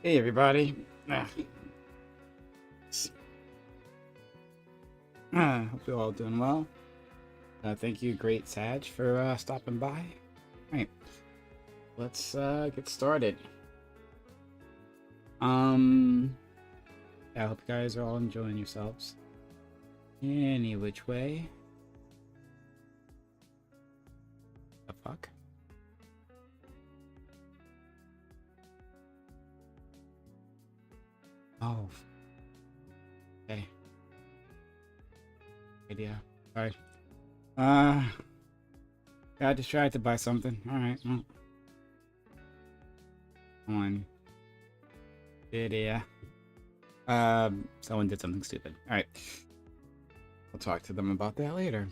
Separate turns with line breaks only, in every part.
Hey everybody. Hope you're all doing well. Thank you, Great Sag, for stopping by. Alright, let's get started. I hope you guys are all enjoying yourselves. Any which way. The fuck? Oh. Okay. Idea. Alright. Got distracted to buy something. Alright. Well. One. Idea. Someone did something stupid. Alright. We'll talk to them about that later.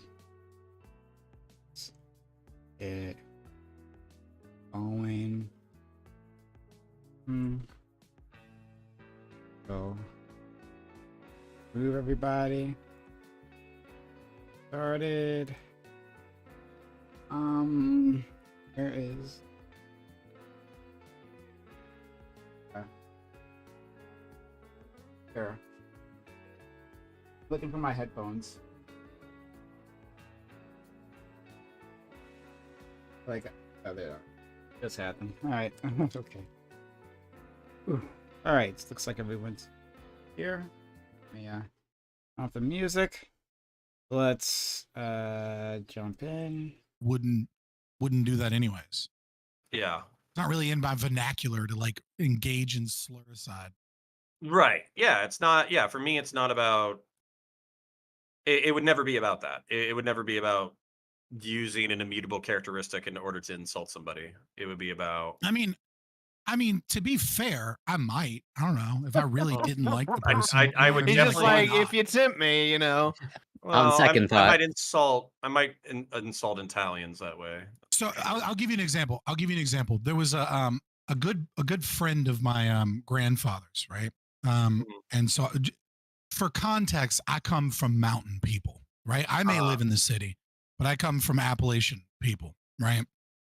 It. Going. Go. Move everybody. Started. Where is there? Looking for my headphones. Like, oh, there they are. Just had them. Alright. Okay. Alright, looks like everyone's here. Yeah. Off the music. Let's jump in.
Wouldn't do that anyways.
Yeah.
It's not really in my vernacular to like engage in sluricide.
Right. Yeah. It's not. Yeah. For me, it's not about. It would never be about that. It would never be about using an immutable characteristic in order to insult somebody. It would be about.
I mean, to be fair, I might. I don't know if I really didn't like the person.
I would
He's just
definitely
like, if you tempt me, you know.
Well,
On second thought,
I might insult Italians that way.
So I'll give you an example. There was a good friend of my grandfather's, right? And so for context, I come from mountain people, right? I may live in the city, but I come from Appalachian people, right?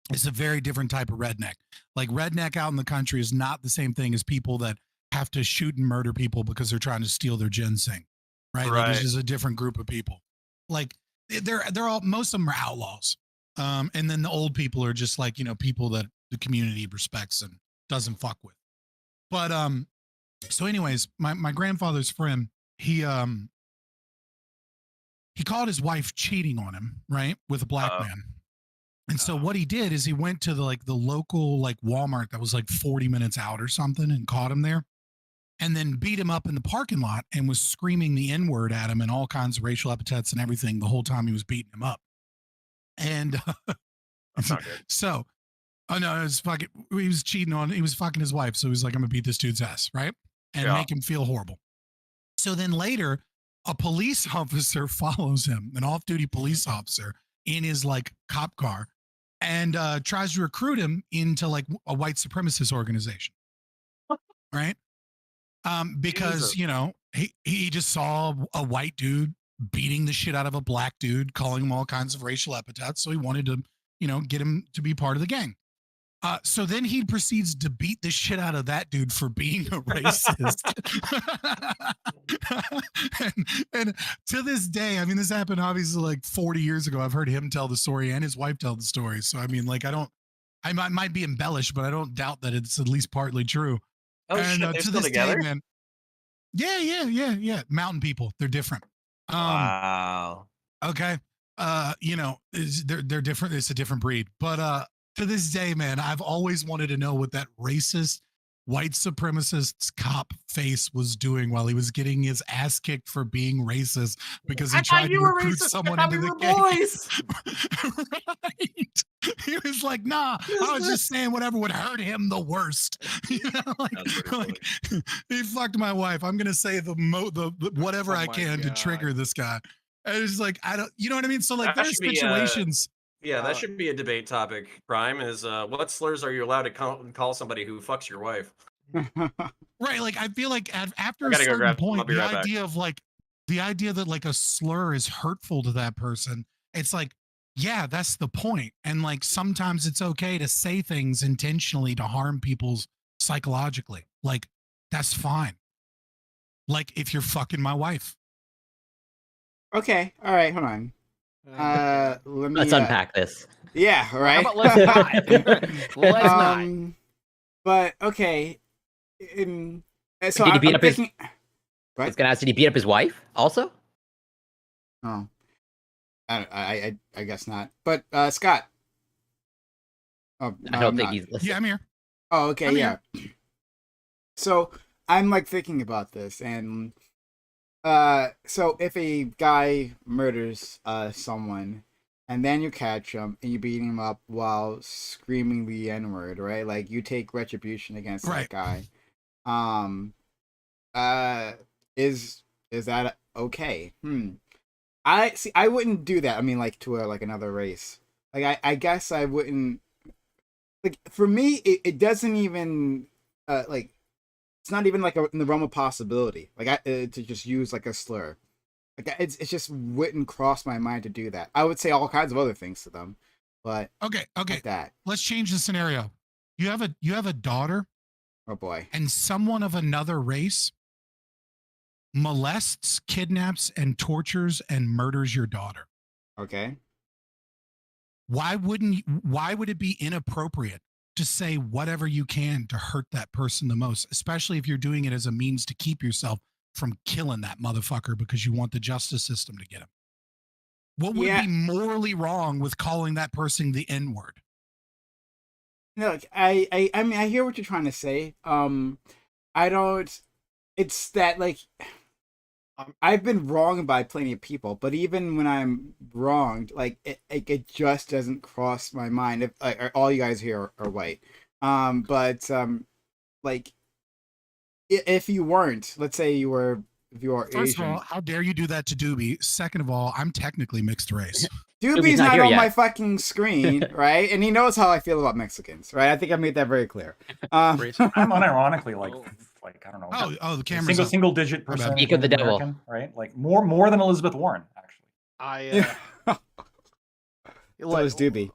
It's a very different type of redneck. Like redneck out in the country is not the same thing as people that have to shoot and murder people because they're trying to steal their ginseng, right? Like, this is a different group of people. Like they're all, most of them are outlaws. And then the old people are just like, you know, people that the community respects and doesn't fuck with. But so anyways, my grandfather's friend, he caught his wife cheating on him, right, with a black man. And so what he did is he went to the local like Walmart that was like 40 minutes out or something and caught him there, and then beat him up in the parking lot and was screaming the N-word at him and all kinds of racial epithets and everything the whole time he was beating him up. And
That's not good.
So, oh no, it was fucking, he was fucking his wife. So he was like, I'm gonna beat this dude's ass, right? And make him feel horrible. So then later, a police officer follows him, an off-duty police officer in his like cop car, and tries to recruit him into like a white supremacist organization. Right? Because, Jesus, you know, he just saw a white dude beating the shit out of a black dude, calling him all kinds of racial epithets. So he wanted to, you know, get him to be part of the gang. So then he proceeds to beat the shit out of that dude for being a racist. and to this day, I mean, this happened obviously like 40 years ago. I've heard him tell the story and his wife tell the story. So, I mean, like, I might be embellished, but I don't doubt that it's at least partly true.
Oh, and, shit, they're still together?
Day, man, yeah. Mountain people, they're different.
Wow.
Okay. You know, they're different. It's a different breed, but, to this day, man, I've always wanted to know what that racist white supremacist cop face was doing while he was getting his ass kicked for being racist because he tried to recruit someone into the gang. Right. He was like, nah, I was just saying whatever would hurt him the worst. You know, like he fucked my wife. I'm gonna say the whatever I can to trigger this guy. And it's like, I don't, you know what I mean? So like there's situations.
Yeah, that should be a debate topic, Prime, is what slurs are you allowed to call somebody who fucks your wife?
Right, like I feel like after a certain point, the idea that like a slur is hurtful to that person, it's like, yeah, that's the point. And like sometimes it's okay to say things intentionally to harm people's psychologically. Like, that's fine. Like, if you're fucking my wife.
Okay. All right. Hold on. Let me.
Let's unpack this.
Yeah.
How
Right.
about let's not? Let's not.
But okay. So
Did he beat
I'm
up his?
thinking.
I
What?
was gonna ask, did he beat up his wife also?
Oh. I guess not. But Scott. Oh,
I don't think
not.
he's listening.
Yeah, I'm here.
Oh, okay,
I'm
yeah. So I'm like thinking about this, and so if a guy murders someone, and then you catch him and you beat him up while screaming the N-word, right? Like you take retribution against that
Right.
guy. Is that okay? I see. I wouldn't do that. I mean, like to like another race. Like I guess I wouldn't. Like for me, it doesn't even like it's not even like in the realm of possibility. Like to just use like a slur. Like it's just wouldn't cross my mind to do that. I would say all kinds of other things to them, but
Okay.
like that.
Let's change the scenario. You have a daughter,
Oh boy.
and someone of another race molests, kidnaps, and tortures and murders your daughter.
Okay.
Why would it be inappropriate to say whatever you can to hurt that person the most, especially if you're doing it as a means to keep yourself from killing that motherfucker because you want the justice system to get him? What would be morally wrong with calling that person the N-word?
Look, I mean, I hear what you're trying to say. I don't. It's that like I've been wronged by plenty of people, but even when I'm wronged, like it just doesn't cross my mind. If all you guys here are white, but like if you weren't, let's say you were, if you are
First
Asian.
of all, how dare you do that to Doobie? Second of all, I'm technically mixed race.
Doobie's not
here
on
yet.
my fucking screen, right? And he knows how I feel about Mexicans, right? I think I made that very clear.
I'm unironically like I don't know.
Oh, the camera's up.
Single digit percentage
Speak of the devil.
American, right? Like more than Elizabeth Warren, actually.
So is Doobie.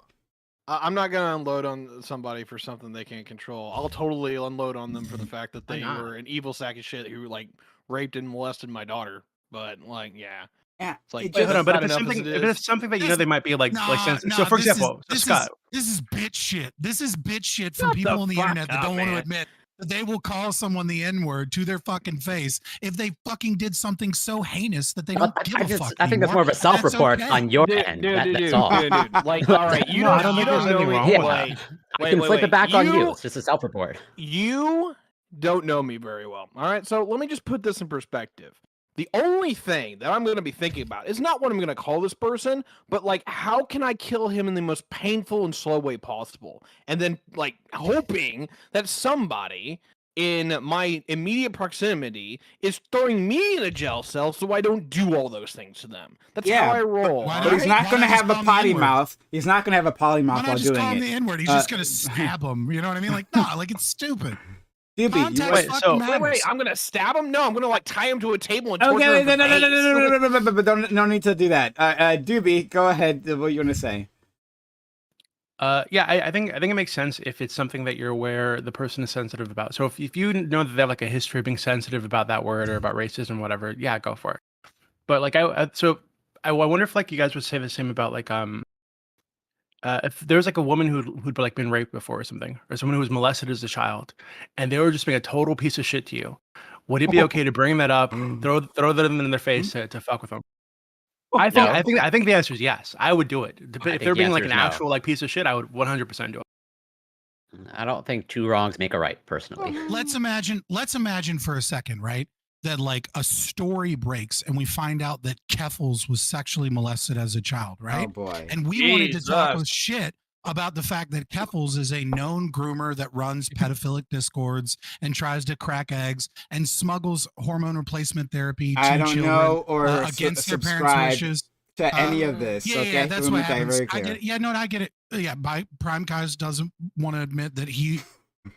I'm not gonna unload on somebody for something they can't control. I'll totally unload on them for the fact that they were an evil sack of shit who like raped and molested my daughter. But like, yeah,
Yeah.
it's like
Wait, hold on. But if
not
it's
enough as
something,
it
if
is.
it's something that you know they might be like sensitive. So,
Nah,
for
this is-
example,
this
Scott.
This is bitch shit. This is bitch shit from
Shut the
people on the
fuck
internet that
up,
don't want to
man.
admit that they will call someone the N-word to their fucking face if they fucking did something so heinous that they don't give a fuck
I think that's
anymore.
more of a
That's
self-report
okay.
on your
Dude,
end.
dude,
That's
dude,
all.
dude. Like, all right, you
No, I
don't,
don't
you
think
don't
there's
know
anything
me.
wrong with
that.
Wait,
I
wait,
can
wait,
flip it
wait.
back on you. It's just a self-report.
You don't know me very well. All right, so let me just put this in perspective. The only thing that I'm going to be thinking about is not what I'm going to call this person, but like, how can I kill him in the most painful and slow way possible? And then, like, hoping that somebody in my immediate proximity is throwing me in a jail cell so I don't do all those things to them. That's
Yeah,
how I roll.
why
But he's
Why
not going to
not just
have a
call him the
potty
N-word?
mouth. He's not going to have a potty
Why
mouth
not
while
just
doing
call him
it.
the N-word? He's just gonna stab him. You know what I mean? Like, nah, like it's stupid.
Doobie,
Context
you
Wait,
fucking
so-
matters.
Wait, I'm going to stab him? No, I'm going to, like, tie him to a table and torture
Okay,
him for days.
but no need to do that. Doobie, go ahead. What you want to say?
Yeah, I think it makes sense if it's something that you're aware the person is sensitive about. So if you know that they have like a history of being sensitive about that word or about racism, whatever, yeah, go for it. But like I wonder if like you guys would say the same about like if there's like a woman who'd like been raped before or something, or someone who was molested as a child, and they were just being a total piece of shit to you, would it be okay to bring that up, throw that in their face to fuck with them? I think the answer is yes. I would do it.
I
If
think
they're
the
being like
answer
an
is no.
actual like piece of shit, I would 100% do it.
I don't think two wrongs make a right, personally.
Let's imagine for a second, right? That like a story breaks and we find out that Keffels was sexually molested as a child, right?
Oh boy.
And we wanted to talk
Jesus.
with shit about the fact that Keffels is a known groomer that runs pedophilic discords and tries to crack eggs and smuggles hormone replacement therapy to
I don't
children
know or
against their parents'
subscribe
wishes.
to any of this.
Yeah,
Okay,
yeah, that's
let me
what
make that
happens.
very
I
clear.
get it. Yeah, no, I get it. Yeah, Prime Guys doesn't want to admit that he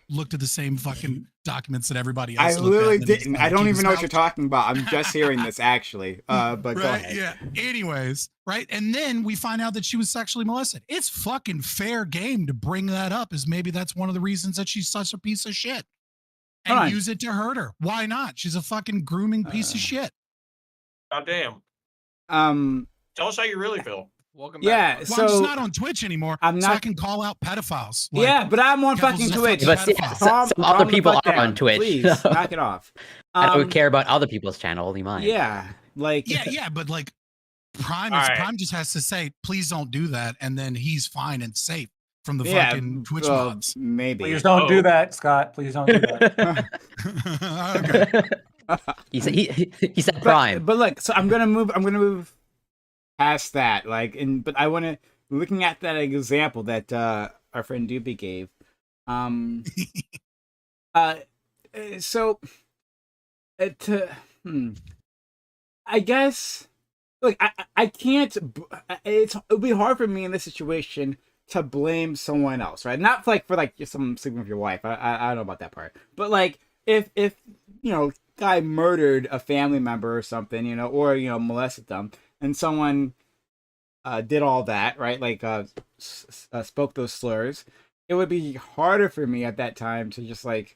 looked at the same fucking documents that everybody else.
I
looked
literally
at and he's
didn't.
trying
I
to
don't
keep
even
his
know what
mouth
you're talking about. I'm just hearing this actually. But go
right,
ahead.
yeah. Anyways, right, and then we find out that she was sexually molested. It's fucking fair game to bring that up, as maybe that's one of the reasons that she's such a piece of shit. and use it to hurt her. Why not? She's a fucking grooming piece of shit.
God damn. Tell us how you really feel.
Welcome
Yeah,
back.
Well,
so
I'm just not on Twitch anymore,
I'm
so I
not-
can call out pedophiles.
yeah, but I'm on
Kevin's
fucking
a
Twitch.
fucking
But
pedophile.
some other
calm the
people
fuck
are on
down,
Twitch.
Please,
so
knock it off.
I don't care about other people's channel, only mine.
Yeah, like
Yeah, but like Prime
All right.
Prime just has to say, please don't do that, and then he's fine and safe from the
yeah,
fucking Twitch
well,
mods.
maybe.
Please don't do that, Scott. Please don't do that.
Okay.
he said Prime.
But look, so I'm gonna move past that. Like, but I want to looking at that example that our friend Doobie gave. So I guess like I can't. It'll be hard for me in this situation to blame someone else, right? Not like for like some sleeping with your wife. I don't know about that part, but like if guy murdered a family member or something, or molested them, and someone did all that, right? Like spoke those slurs, it would be harder for me at that time to just like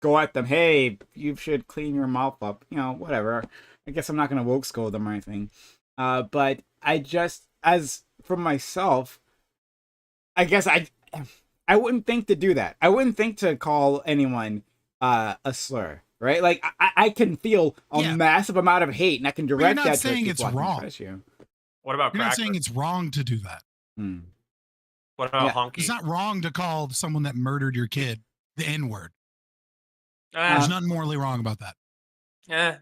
go at them. Hey, you should clean your mouth up, whatever. I guess I'm not gonna woke scold them or anything. But I just, as for myself, I guess I wouldn't think to do that. I wouldn't think to call anyone a slur, right? Like I can feel a massive amount of hate, and I can direct
not
that
saying
to
it's
people I
wrong.
trust you.
What about
You're not
cracker?
saying it's wrong to do that.
What about honky?
It's not wrong to call someone that murdered your kid the N-word.
Eh,
There's nothing morally wrong about that.
eh.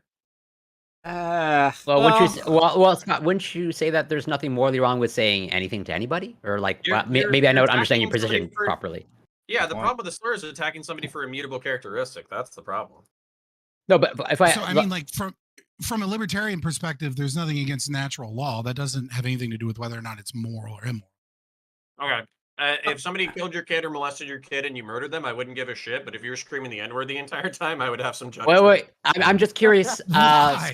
Well, Scott, wouldn't you say that there's nothing morally wrong with saying anything to anybody, or like maybe I don't understand your position properly?
Yeah, the problem with the slur is attacking somebody for immutable characteristic. That's the problem.
No, but if
I mean, like from a libertarian perspective, there's nothing against natural law. That doesn't have anything to do with whether or not it's moral or immoral.
Okay. If somebody killed your kid or molested your kid and you murdered them, I wouldn't give a shit. But if you were screaming the N-word the entire time, I would have some judgment.
Wait. I'm just curious,
Why?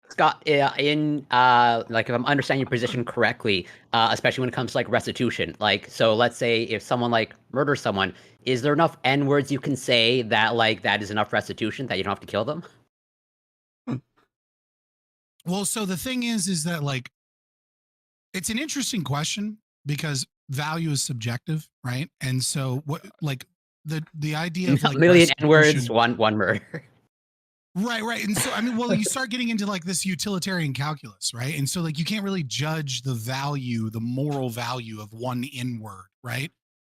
Scott, in like if I'm understanding your position correctly, especially when it comes to like restitution, like so let's say if someone like murders someone, is there enough N-words you can say that like that is enough restitution that you don't have to kill them?
Well, so the thing is that like it's an interesting question because value is subjective, right? And so what like the idea of like
a million N-words,
restitution-
one murder.
Right. And so, I mean, well, you start getting into like this utilitarian calculus, right? And so like, you can't really judge the moral value of one N-word, right?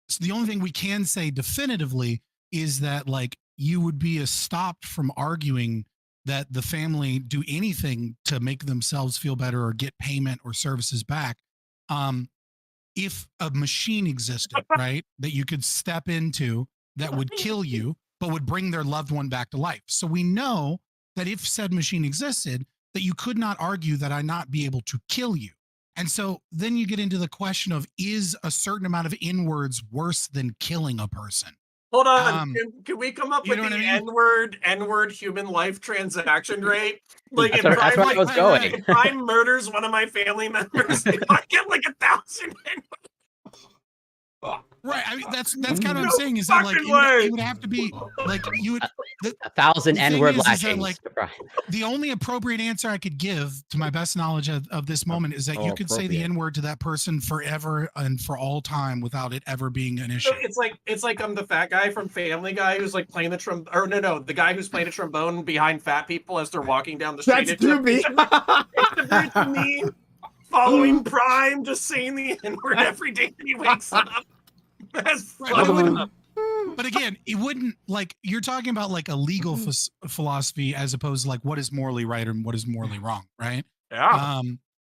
So the only thing we can say definitively is that like, you would be stopped from arguing that the family do anything to make themselves feel better or get payment or services back. If a machine existed, right, that you could step into that would kill you, but would bring their loved one back to life. So we know that if said machine existed, that you could not argue that I not be able to kill you. And so then you get into the question of, is a certain amount of N-words worse than killing a person?
Hold on. Can we come up with the
what I mean?
N-word human life transaction rate? Like
That's where I was going.
If Prime murders one of my family members, I get like 1,000
Right. I mean, that's kind of what I'm
No
saying is that like
fucking way.
it would have to be like you would
1,000 N-word
is that,
lashings.
like, the only appropriate answer I could give to my best knowledge of this moment is that you could say the N-word to that person forever and for all time without it ever being an issue.
So it's like I'm the fat guy from Family Guy who's like playing the trombone, or no, the guy who's playing a trombone behind fat people as they're walking down the street.
That's Doobie.
It's me following Prime, just saying the N-word every day that he wakes up. That's
Right, but again, it wouldn't like you're talking about like a legal philosophy as opposed to like what is morally right and what is morally wrong, right?
Yeah.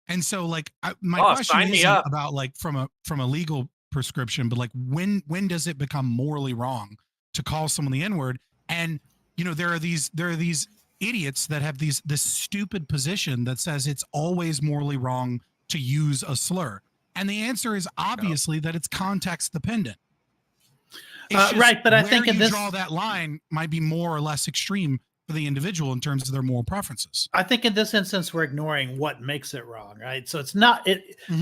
And so like my question
sign me
isn't
up.
about like from a legal prescription, but like when does it become morally wrong to call someone the N-word? And there are these idiots that have this stupid position that says it's always morally wrong to use a slur. And the answer is obviously that it's context dependent.
Right, but I think in
you
this
draw that line might be more or less extreme for the individual in terms of their moral preferences.
I think in this instance we're ignoring what makes it wrong, right? So it's not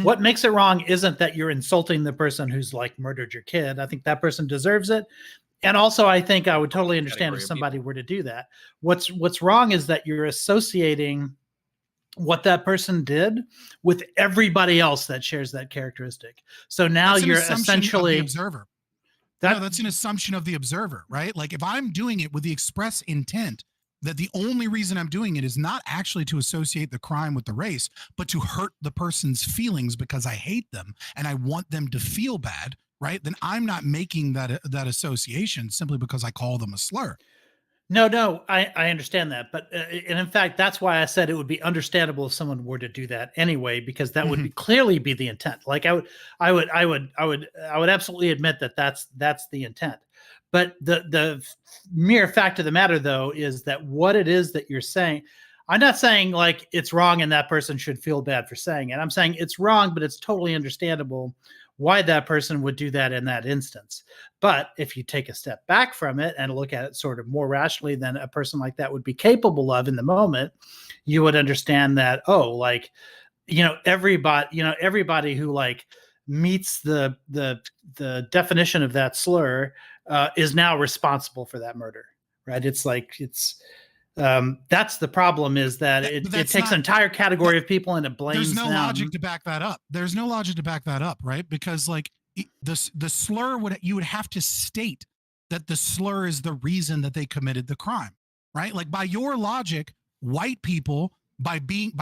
what makes it wrong isn't that you're insulting the person who's like murdered your kid. I think that person deserves it. And also, I think I would totally understand
Category
if
of
somebody were to do that. What's wrong is that you're associating what that person did with everybody else that shares that characteristic. So now
That's an
you're
assumption of the
essentially
observer.
that.
No, that's an assumption of the observer, right? Like if I'm doing it with the express intent that the only reason I'm doing it is not actually to associate the crime with the race, but to hurt the person's feelings because I hate them and I want them to feel bad, right? Then I'm not making that association simply because I call them a slur.
No, I understand that, but and in fact, that's why I said it would be understandable if someone were to do that anyway, because that would be clearly be the intent. Like I would absolutely admit that that's the intent. But the mere fact of the matter, though, is that what it is that you're saying. I'm not saying like it's wrong and that person should feel bad for saying it. I'm saying it's wrong, but it's totally understandable why that person would do that in that instance. But if you take a step back from it and look at it sort of more rationally than a person like that would be capable of in the moment, you would understand that, oh, like, everybody who like meets the definition of that slur is now responsible for that murder, right? It's like that's the problem, is that it takes an entire category of people and it blames
There's no
them.
logic to back that up. There's no logic to back that up, right? Because like the slur you would have to state that the slur is the reason that they committed the crime, right? Like by your logic, white people, by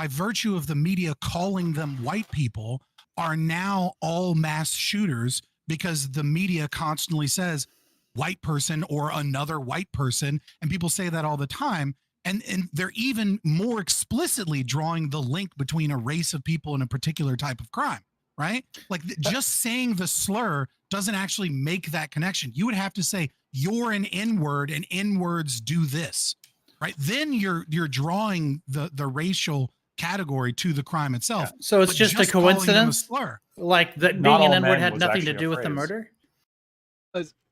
virtue of the media calling them white people, are now all mass shooters because the media constantly says white person or another white person, and people say that all the time. And they're even more explicitly drawing the link between a race of people and a particular type of crime, right? Like just saying the slur doesn't actually make that connection. You would have to say you're an N-word and N-words do this, right? Then you're drawing the racial category to the crime itself.
Yeah. So it's just a coincidence?
Slur.
Like that
Not
being an
all
N-word
men
had
was
nothing to
actually a
do with the
phrase.
murder?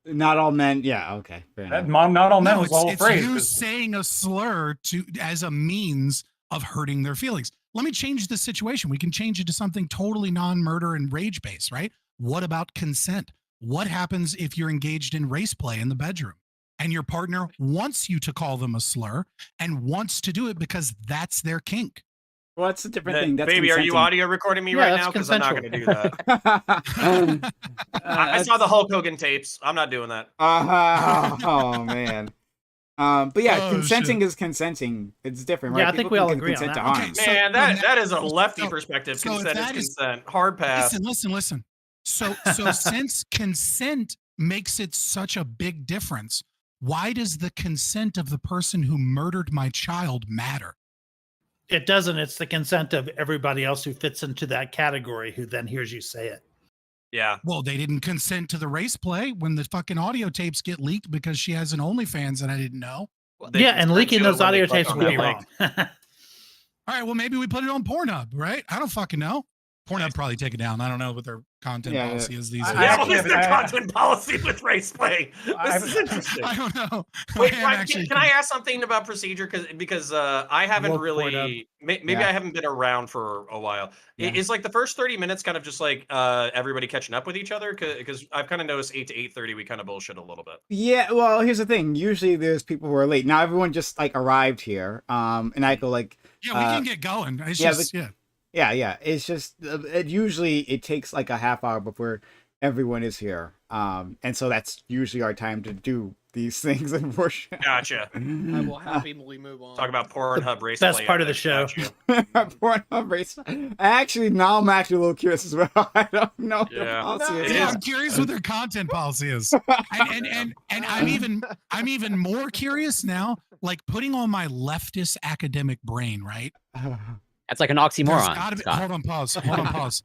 Not all men. Yeah. Okay. Fair enough.
Not all men
No,
was the whole
it's
phrase.
you
'cause-
saying a slur as a means of hurting their feelings. Let me change the situation. We can change it to something totally non-murder and rage-based, right? What about consent? What happens if you're engaged in race play in the bedroom and your partner wants you to call them a slur and wants to do it because that's their kink?
Well, that's a different
Then,
thing. That's
baby, are you
consenting.
audio recording me
Yeah,
right
that's
now? Because I'm not going to do that. I saw
That's-
the Hulk Hogan tapes. I'm not doing that.
oh man. But yeah,
Oh,
consenting
shit.
is consenting. It's different,
Yeah,
right?
I think
People
we all
can
agree on
consent
that
to
one.
harm.
Okay,
Man, that is a lefty
so-
perspective.
so if
Consent is
that is-
consent. Hard pass.
Listen. So since consent makes it such a big difference, why does the consent of the person who murdered my child matter?
It doesn't. It's the consent of everybody else who fits into that category who then hears you say it.
Yeah.
Well, they didn't consent to the race play when the fucking audio tapes get leaked because she has an OnlyFans and I didn't know.
They
Yeah, and
consent
leaking
to it
those
when they
audio
click
tapes
on
would
that
be
link.
wrong.
All right, well, maybe we put it on Pornhub, right? I don't fucking know. Pornhub probably take it down. I don't know what their content
Yeah,
policy is these
I-
days.
Yeah,
actually
what is their
have-
content policy with race play? This is interesting.
I don't know.
Wait,
I am
Brian,
actually-
can I ask something about procedure? Because I haven't
Woke
really, maybe
Yeah.
I haven't been around for a while.
Yeah.
Is like the first 30 minutes kind of just like everybody catching up with each other? Because I've kind of noticed 8 to 8:30 we kind of bullshit a little bit.
Yeah, well, here's the thing. Usually there's people who are late. Now everyone just like arrived here. And I go like,
Yeah, we can get going. It's
yeah,
just, yeah.
yeah. It's just usually it takes like a half hour before everyone is here. And so that's usually our time to do these things, unfortunately.
Gotcha.
I will happily move on.
Talk about Pornhub race
best
play
part of the
ethics,
show.
gotcha.
Pornhub race. Actually, now I'm actually a little curious as well. I don't know what the
Yeah.
policy
It
is.
Yeah,
is.
I'm curious what their content policy is. And I'm even more curious now, like putting on my leftist academic brain, right?
That's like an
There's
oxymoron.
gotta be,
Scott.
hold on, pause.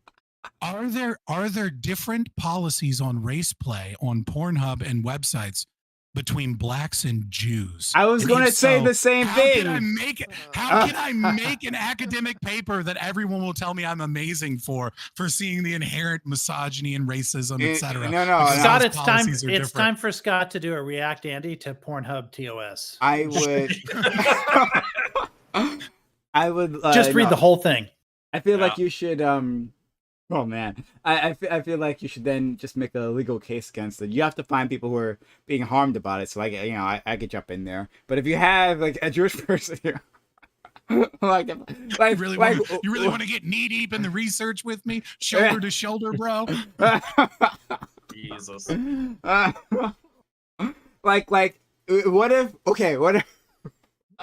Are there different policies on race play on Pornhub and websites between blacks and Jews?
I was
And
going to
if
say
so,
the same
how
thing.
Can I make it? How can I make an academic paper that everyone will tell me I'm amazing for seeing the inherent misogyny and racism, etc.?
No, no,
Because
no.
Scott,
those
it's time.
policies are
It's
different.
time for Scott to do a React Andy to Pornhub TOS.
I would. I would
Just read
no.
the whole thing.
I feel like you should Oh man, I feel like you should then just make a legal case against it. You have to find people who are being harmed about it. So I could jump in there. But if you have like a Jewish person here, like
You really
like
want to get knee deep in the research with me, shoulder to shoulder, bro?
Jesus.
like what if what if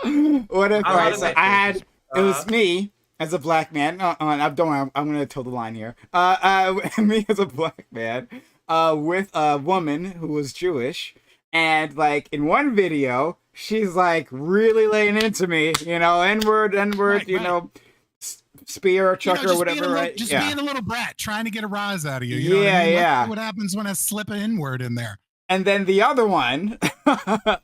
right, so I had it was me as a black man. I'm don't worry, I'm gonna toe the line here. Me as a black man, with a woman who was Jewish, and like in one video, she's like really laying into me, N-word,
Right,
you
right.
know, spear or chucker or whatever, right?
Just
Yeah.
being a little brat, trying to get a rise out of you.
Yeah,
know what I mean?
yeah.
Let's see what happens when I slip an N-word in there.
And then the other one,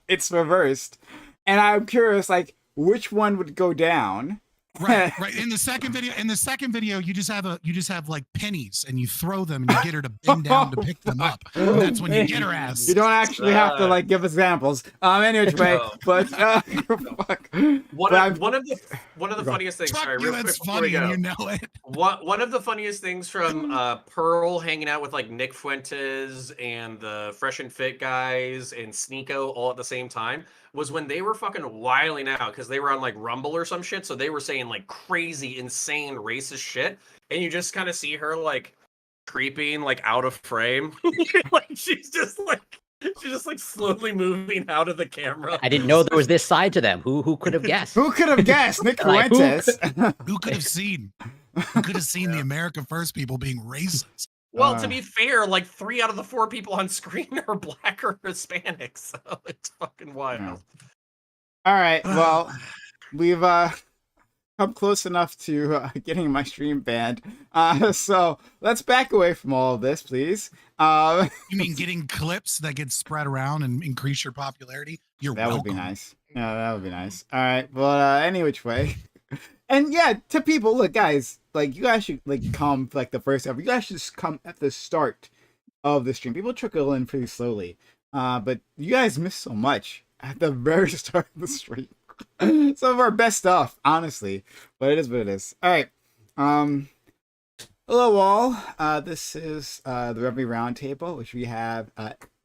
it's reversed. And I'm curious, like, which one would go down?
Right. In the second video, you just have like pennies and you throw them and you get her to bend down to pick them up. And that's when you get her ass.
You don't actually have to like give examples. Anyway, but fuck.
One of the funniest things.
Fuck
Sorry,
you,
real quick
that's
before we
funny and
go.
you know it.
One of the funniest things from Pearl hanging out with like Nick Fuentes and the Fresh and Fit guys and Sneeko all at the same time was when they were fucking wiling out because they were on like Rumble or some shit. So they were saying like crazy, insane, racist shit, and you just kind of see her like creeping like out of frame, like she's just like slowly moving out of the camera.
I didn't know there was this side to them. Who could have guessed?
Who could have guessed? Nick
Like, who
Fuentes.
Who could have seen? Who could have seen the America First people being racist?
Well, to be fair, like 3 out of the 4 people on screen are black or Hispanic, so it's fucking wild.
Yeah. All right, well, we've come close enough to getting my stream banned. So let's back away from all of this, please.
You mean getting clips that get spread around and increase your popularity? You're
that
welcome.
would be nice. Yeah, that would be nice. All right, well, any which way. And yeah, to people, look, guys, like you guys should like come like the first ever. You guys should just come at the start of the stream. People trickle in pretty slowly, but you guys missed so much at the very start of the stream. Some of our best stuff, honestly, but it is what it is. All right, hello all. This is the Reverie Roundtable, which we have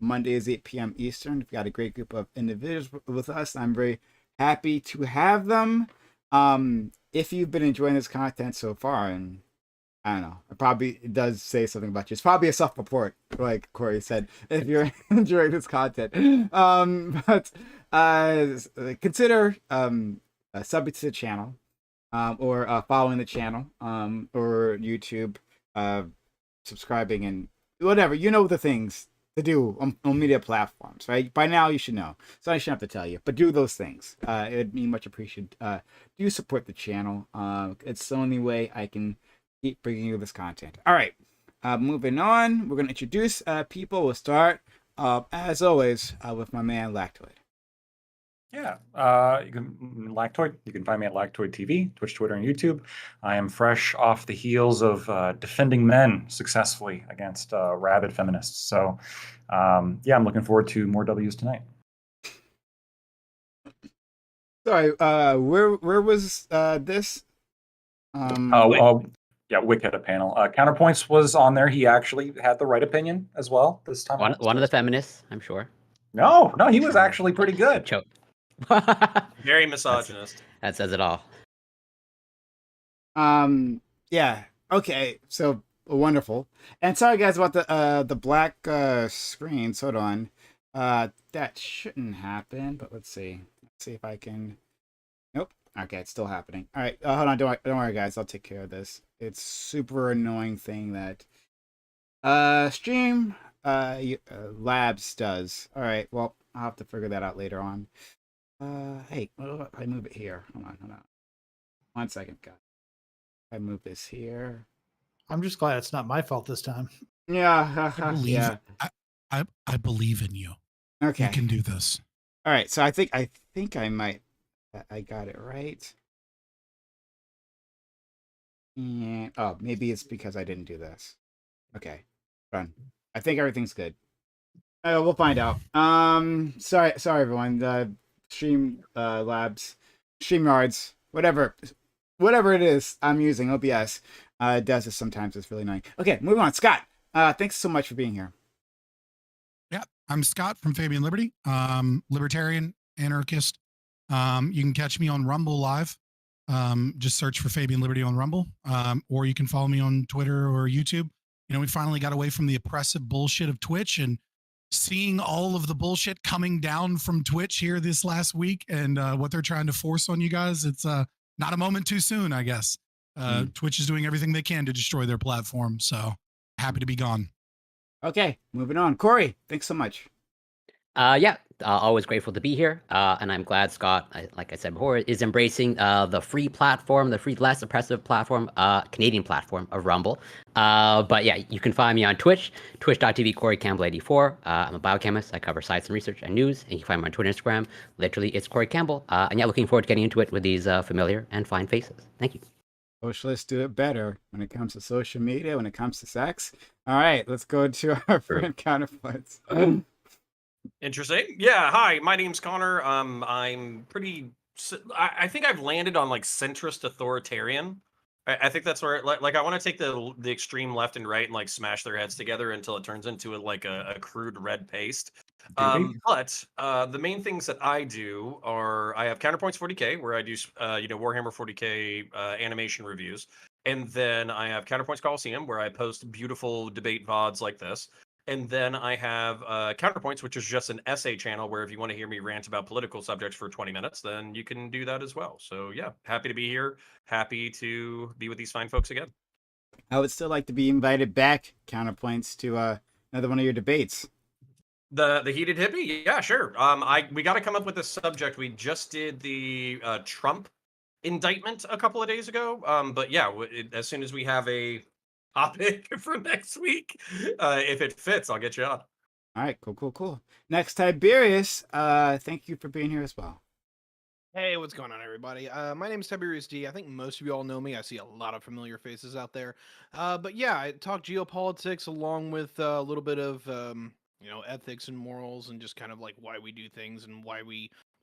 Mondays 8 p.m. Eastern. We've got a great group of individuals with us. I'm very happy to have them. If you've been enjoying this content so far, and I don't know, it does say something about you. It's probably a self-report, like Corey said, if you're enjoying this content. But consider subbing to the channel, or following the channel, or YouTube, subscribing, and whatever. You know the things to do on media platforms, right? By now you should know, so I shouldn't have to tell you, but do those things. It would be much appreciated. Do support the channel. It's the only way I can keep bringing you this content. All right, moving on, we're going to introduce people. We'll start, as always, with my man Lactoid.
Yeah, you can Lactoid. You can find me at Lactoid TV, Twitch, Twitter, and YouTube. I am fresh off the heels of defending men successfully against rabid feminists. So, yeah, I'm looking forward to more W's tonight.
Sorry, where was this?
Yeah, Wick had a panel. Counterpoints was on there. He actually had the right opinion as well this time.
One of the feminists, I'm sure.
No, he was actually pretty good.
Choke.
Very misogynist.
That says it all.
Yeah. Okay. So wonderful. And sorry guys about the black screens. Hold on. That shouldn't happen, but let's see. Let's see if I can. Nope. Okay, it's still happening. All right. Hold on. Don't worry, guys. I'll take care of this. It's super annoying thing that stream labs does. All right. Well, I'll have to figure that out later on. Hey, what if I move it here? Hold on. 1 second, guys. I move this here.
I'm just glad it's not my fault this time.
Yeah,
yeah. I believe in you.
Okay,
you can do this.
All right, so I think I might. I got it right. And oh, maybe it's because I didn't do this. Okay, done. I think everything's good. We'll find out. Sorry, everyone. The stream labs, StreamYards, whatever it is I'm using, OBS. It does this sometimes. It's really annoying. Okay, moving on. Scott, thanks so much for being here.
Yeah, I'm Scott from Fabian Liberty, libertarian, anarchist. You can catch me on Rumble Live. Just search for Fabian Liberty on Rumble, or you can follow me on Twitter or YouTube. You know, we finally got away from the oppressive bullshit of Twitch and seeing all of the bullshit coming down from Twitch here this last week and what they're trying to force on you guys. It's not a moment too soon, I guess. Twitch is doing everything they can to destroy their platform. So happy to be gone.
Okay, moving on. Corey, thanks so much.
Always grateful to be here, and I'm glad Scott, like I said before, is embracing the free platform, the free, less oppressive platform, Canadian platform of Rumble. But yeah, you can find me on Twitch, twitch.tv Corey Campbell 84. I'm a biochemist. I cover science and research and news, and you can find me on Twitter and Instagram. Literally, it's Corey Campbell. And yeah, looking forward to getting into it with these familiar and fine faces. Thank you.
Socialists do it better when it comes to social media, when it comes to sex. All right, let's go to our friend counterparts.
Interesting. Yeah. Hi, my name's Connor. I'm pretty. I think I've landed on like centrist authoritarian. I think that's where like I want to take the extreme left and right and like smash their heads together until it turns into a crude red paste. But the main things that I do are I have Counterpoints 40K where I do Warhammer 40K animation reviews, and then I have Counterpoints Coliseum where I post beautiful debate VODs like this. And then I have Counterpoints, which is just an essay channel where if you want to hear me rant about political subjects for 20 minutes, then you can do that as well. So yeah, happy to be here. Happy to be with these fine folks again.
I would still like to be invited back, Counterpoints, to another one of your debates.
The heated hippie? Yeah, sure. We got to come up with a subject. We just did the Trump indictment a couple of days ago. But yeah, as soon as we have a topic for next week, if it fits, I'll get you on.
All right, cool. Next, Tiberius, thank you for being here as well.
Hey, what's going on, everybody? My name is Tiberius D. I think most of you all know me. I see a lot of familiar faces out there. But yeah, I talk geopolitics along with a little bit of ethics and morals and just kind of like why we do things and why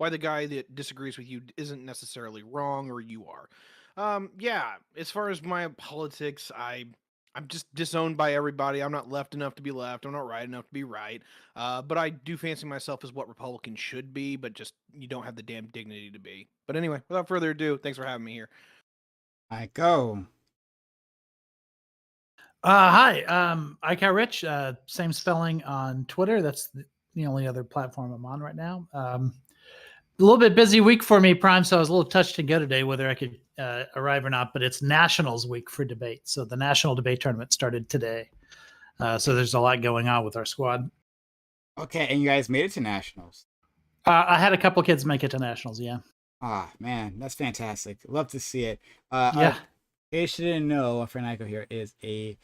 the guy that disagrees with you isn't necessarily wrong or you are. Yeah, as far as my politics, I'm just disowned by everybody. I'm not left enough to be left. I'm not right enough to be right. But I do fancy myself as what Republicans should be, but just you don't have the damn dignity to be. But anyway, without further ado, thanks for having me here.
I go.
Hi, ICAR Rich. Same spelling on Twitter. That's the only other platform I'm on right now. A little bit busy week for me, Prime, so I was a little touch and go today whether I could arrive or not, but it's Nationals week for debate. So the National Debate Tournament started today. So there's a lot going on with our squad.
Okay, and you guys made it to Nationals.
I had a couple kids make it to Nationals, yeah.
Ah, man, that's fantastic. Love to see it.
Yeah.
In case you didn't know, our friend Iko here is a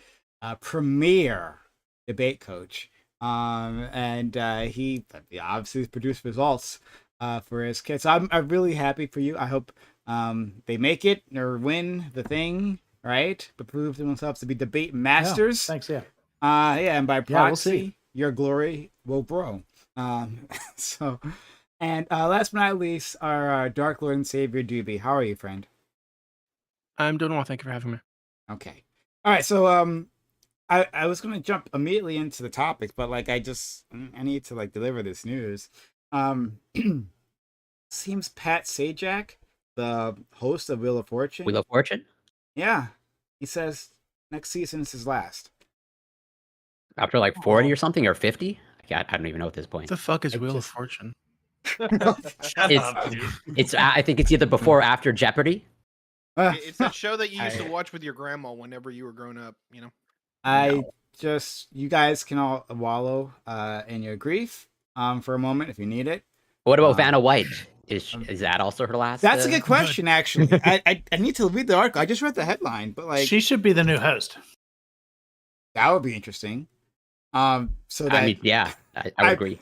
premier debate coach. And he obviously has produced results for his kids. So I'm really happy for you. I hope they make it or win the thing, right? But prove to themselves to be debate masters.
Thanks, yeah.
And by proxy,
we'll see.
your glory will grow. And last but not least, our Dark Lord and Savior Doobie. How are you, friend?
I'm doing well. Thank you for having me.
Okay. All right. So I was gonna jump immediately into the topic, but like I need to like deliver this news. Seems Pat Sajak, the host of Wheel of Fortune.
Wheel of Fortune?
Yeah. He says next season is his last.
After like 40 or something, or 50? I don't even know at this point.
What the fuck is Wheel of Fortune?
I think it's either before or after Jeopardy.
It's that show that you used to watch with your grandma whenever you were growing up, you know?
You guys can all wallow in your grief for a moment if you need it.
What about Vanna White? Is that also her last?
That's a good question, actually. I need to read the article. I just read the headline, but like
she should be the new host.
That would be interesting. I would
agree.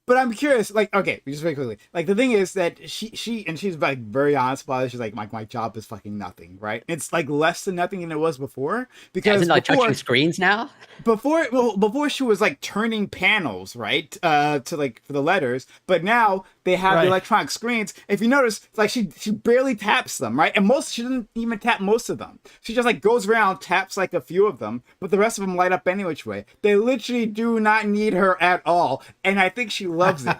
But I'm curious, like, okay, just very quickly. Like, the thing is that she's like very honest about it. She's like, my job is fucking nothing, right? It's like less than nothing than it was before. Because
Isn't like
before,
touching screens now?
before she was like turning panels, right? To like for the letters, but now they have the
Right.
electronic screens. If you notice, like she barely taps them, right? And she doesn't even tap most of them. She just like goes around, taps like a few of them, but the rest of them light up any which way. They literally do not need her at all, and I think she loves it.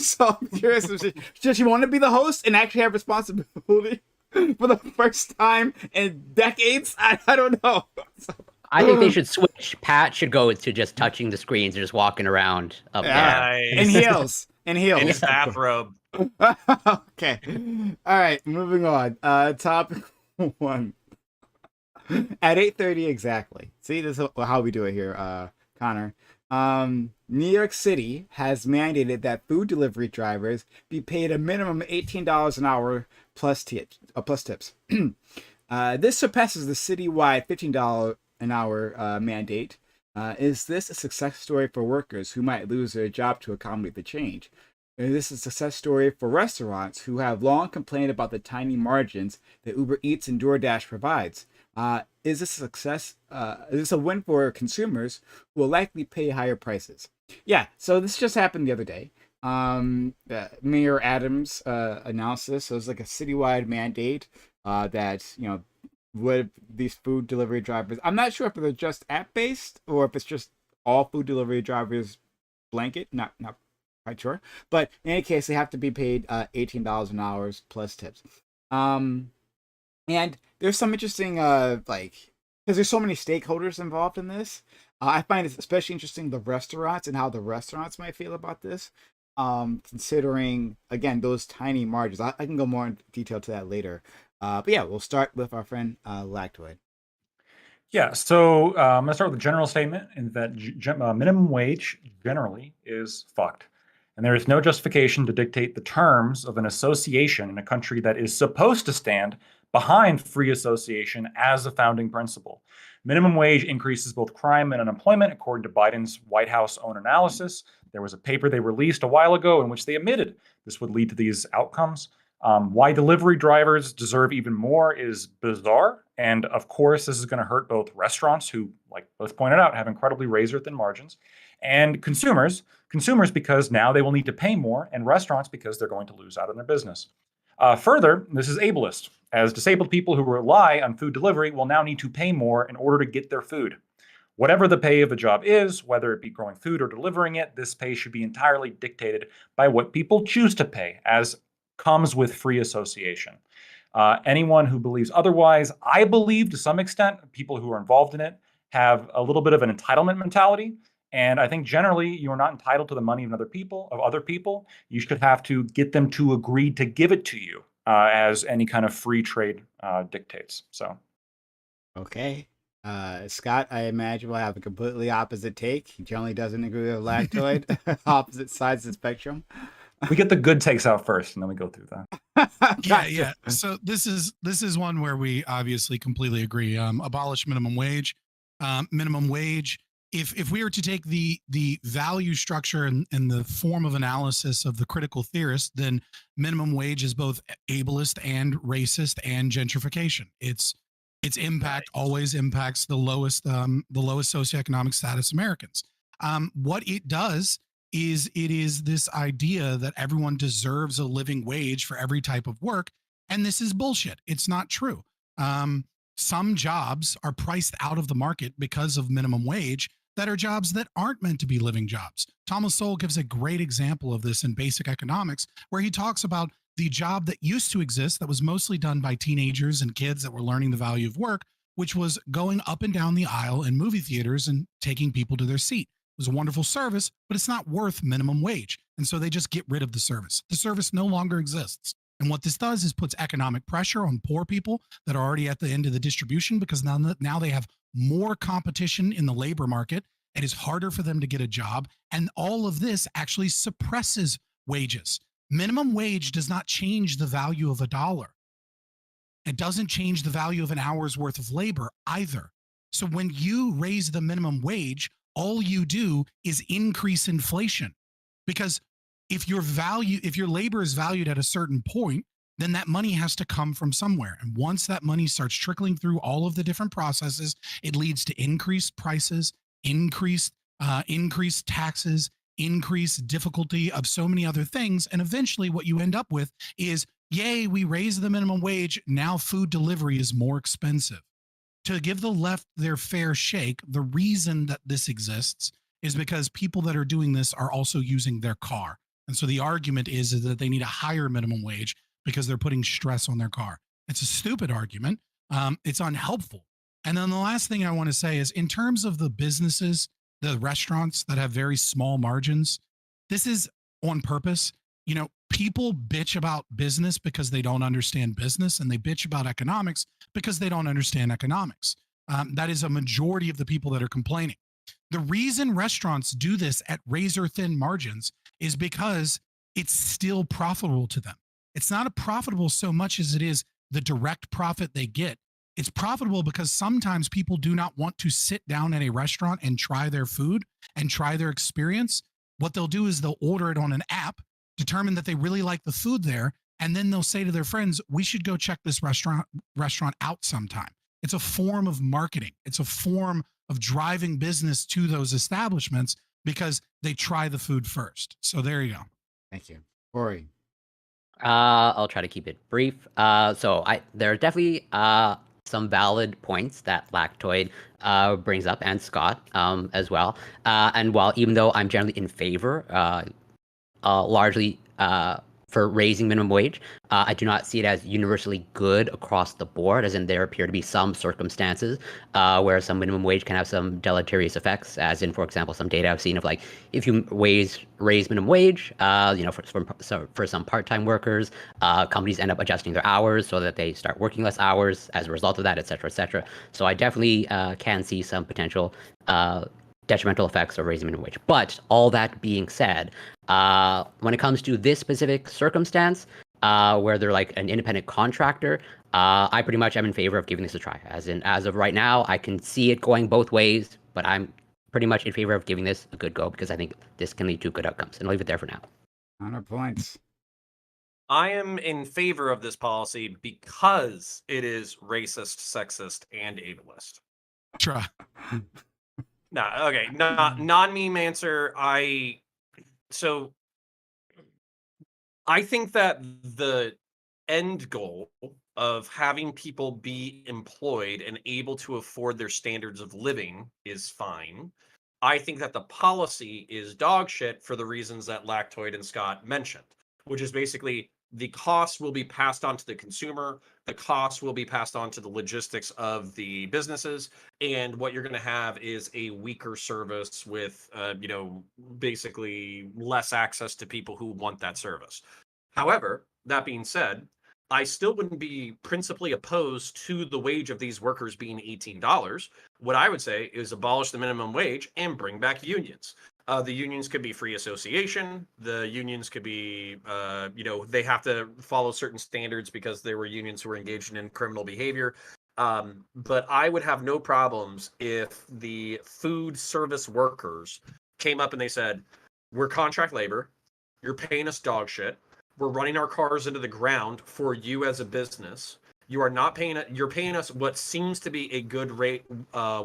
So I'm curious if does she want to be the host and actually have responsibility for the first time in decades? I don't know. So,
I think they should switch. Pat should go to just touching the screens and just walking around up there.
in heels. In heels.
In his bathrobe.
Okay. All right, moving on. Topic 1. At 8:30 exactly. See, this is how we do it here, Connor. New York City has mandated that food delivery drivers be paid a minimum $18 an hour plus tips. This surpasses the citywide $15 an hour mandate. Is this a success story for workers who might lose their job to accommodate the change? Is this a success story for restaurants who have long complained about the tiny margins that Uber Eats and DoorDash provides? Is this a success? Is this a win for consumers who will likely pay higher prices? Yeah, so this just happened the other day. Mayor Adams announced this. So it was like a citywide mandate that, would these food delivery drivers, I'm not sure if they're just app-based or if it's just all food delivery drivers blanket, not quite sure. But in any case, they have to be paid $18 an hour plus tips. And there's some interesting, because there's so many stakeholders involved in this. I find it especially interesting the restaurants and how the restaurants might feel about this. Considering again those tiny margins, I can go more in detail to that later. But yeah, we'll start with our friend Lactoid.
Yeah, so I'm going to start with a general statement in that minimum wage generally is fucked. And there is no justification to dictate the terms of an association in a country that is supposed to stand behind free association as a founding principle. Minimum wage increases both crime and unemployment, according to Biden's White House own analysis. There was a paper they released a while ago in which they admitted this would lead to these outcomes. Why delivery drivers deserve even more is bizarre. And of course, this is going to hurt both restaurants, who, like both pointed out, have incredibly razor-thin margins, and consumers because now they will need to pay more, and restaurants because they're going to lose out on their business. Further, this is ableist, as disabled people who rely on food delivery will now need to pay more in order to get their food. Whatever the pay of the job is, whether it be growing food or delivering it, this pay should be entirely dictated by what people choose to pay, as comes with free association. Anyone who believes otherwise, I believe to some extent, people who are involved in it have a little bit of an entitlement mentality. And I think generally you are not entitled to the money of other people. You should have to get them to agree to give it to you, as any kind of free trade dictates. So,
Okay. Scott, I imagine will have a completely opposite take. He generally doesn't agree with Lactoid. Opposite sides of the spectrum.
we get the good takes out first, and then we go through that.
Yeah. So this is one where we obviously completely agree. Abolish minimum wage. Minimum wage. If we were to take the value structure and the form of analysis of the critical theorist, then minimum wage is both ableist and racist and gentrification. Its impact always impacts the lowest socioeconomic status Americans. What it does is it is this idea that everyone deserves a living wage for every type of work, and this is bullshit. It's not true. Some jobs are priced out of the market because of minimum wage that are jobs that aren't meant to be living jobs. Thomas Sowell gives a great example of this in Basic Economics, where he talks about the job that used to exist that was mostly done by teenagers and kids that were learning the value of work, which was going up and down the aisle in movie theaters and taking people to their seat. It was a wonderful service, but it's not worth minimum wage. And so they just get rid of the service. The service no longer exists. And what this does is puts economic pressure on poor people that are already at the end of the distribution, because now they have more competition in the labor market. It is harder for them to get a job. And all of this actually suppresses wages. Minimum wage does not change the value of $1. It doesn't change the value of an hour's worth of labor either. So when you raise the minimum wage, all you do is increase inflation. because if your labor is valued at a certain point, then that money has to come from somewhere. And once that money starts trickling through all of the different processes, it leads to increased prices, increased taxes, increased difficulty of so many other things. And eventually what you end up with is, yay, we raise the minimum wage. Now food delivery is more expensive. To give the left their fair shake, the reason that this exists is because people that are doing this are also using their car. And so the argument is that they need a higher minimum wage because they're putting stress on their car. It's a stupid argument. It's unhelpful. And then the last thing I want to say is, in terms of the businesses, the restaurants that have very small margins, this is on purpose. You know, people bitch about business because they don't understand business, and they bitch about economics because they don't understand economics. That is a majority of the people that are complaining. The reason restaurants do this at razor thin margins is because it's still profitable to them. It's not profitable so much as it is the direct profit they get. It's profitable because sometimes people do not want to sit down at a restaurant and try their food and try their experience. What they'll do is they'll order it on an app, determine that they really like the food there, and then they'll say to their friends, we should go check this restaurant out sometime. It's a form of marketing. It's a form of driving business to those establishments because they try the food first. So there you go.
Thank you. Corey.
I'll try to keep it brief. So there are definitely some valid points that Lactoid brings up, and Scott as well. And while even though I'm generally in favor, largely for raising minimum wage, I do not see it as universally good across the board, as in there appear to be some circumstances where some minimum wage can have some deleterious effects, as in, for example, some data I've seen of, like, if you raise minimum wage, for some part-time workers, companies end up adjusting their hours so that they start working less hours as a result of that, et cetera, et cetera. So I definitely can see some potential detrimental effects of raising minimum wage. But all that being said, when it comes to this specific circumstance, where they're like an independent contractor, I pretty much am in favor of giving this a try. As of right now, I can see it going both ways, but I'm pretty much in favor of giving this a good go because I think this can lead to good outcomes. And I'll leave it there for now.
100 points.
I am in favor of this policy because it is racist, sexist, and ableist.
Try.
No, okay, non-meme answer. I think that the end goal of having people be employed and able to afford their standards of living is fine. I think that the policy is dog shit for the reasons that Lactoid and Scott mentioned, which is basically the cost will be passed on to the consumer, the cost will be passed on to the logistics of the businesses, and what you're going to have is a weaker service with, basically less access to people who want that service. However, that being said, I still wouldn't be principally opposed to the wage of these workers being $18. What I would say is abolish the minimum wage and bring back unions. The unions could be free association. The unions could be, they have to follow certain standards because there were unions who were engaged in criminal behavior. But I would have no problems if the food service workers came up and they said, we're contract labor. You're paying us dog shit. We're running our cars into the ground for you as a business. You are not paying it. You're paying us what seems to be a good rate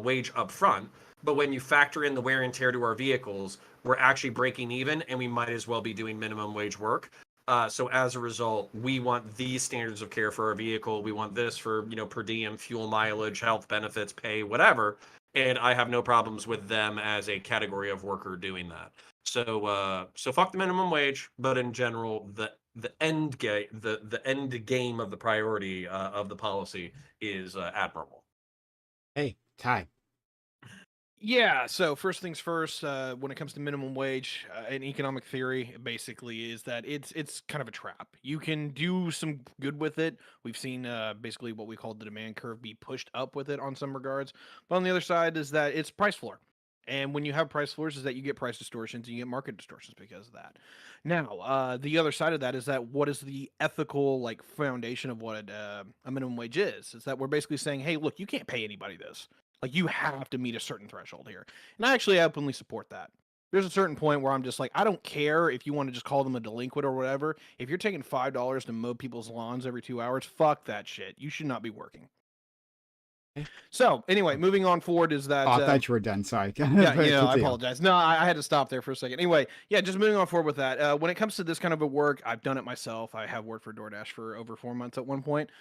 wage up front. But when you factor in the wear and tear to our vehicles, we're actually breaking even, and we might as well be doing minimum wage work. So as a result, we want these standards of care for our vehicle. We want this for, per diem, fuel mileage, health benefits, pay, whatever. And I have no problems with them as a category of worker doing that. So fuck the minimum wage, but in general, the end game, the end game of the priority of the policy is admirable.
Hey, Ty.
Yeah, so first things first, when it comes to minimum wage, in economic theory, basically is that it's kind of a trap. You can do some good with it. We've seen basically what we call the demand curve be pushed up with it on some regards. But on the other side is that it's price floor. And when you have price floors is that you get price distortions and you get market distortions because of that. Now, the other side of that is that what is the ethical foundation of what a minimum wage is? Is that we're basically saying, hey, look, you can't pay anybody this. Like, you have to meet a certain threshold here. And I actually openly support that. There's a certain point where I'm just like, I don't care if you want to just call them a delinquent or whatever. If you're taking $5 to mow people's lawns every 2 hours, fuck that shit. You should not be working. So anyway, moving on forward is that.
Oh, I thought you were done. Sorry.
Yeah,
But
I
continue.
apologize. No, I had to stop there for a second. Anyway, yeah, just moving on forward with that. When it comes to this kind of a work, I've done it myself. I have worked for DoorDash for over 4 months at one point.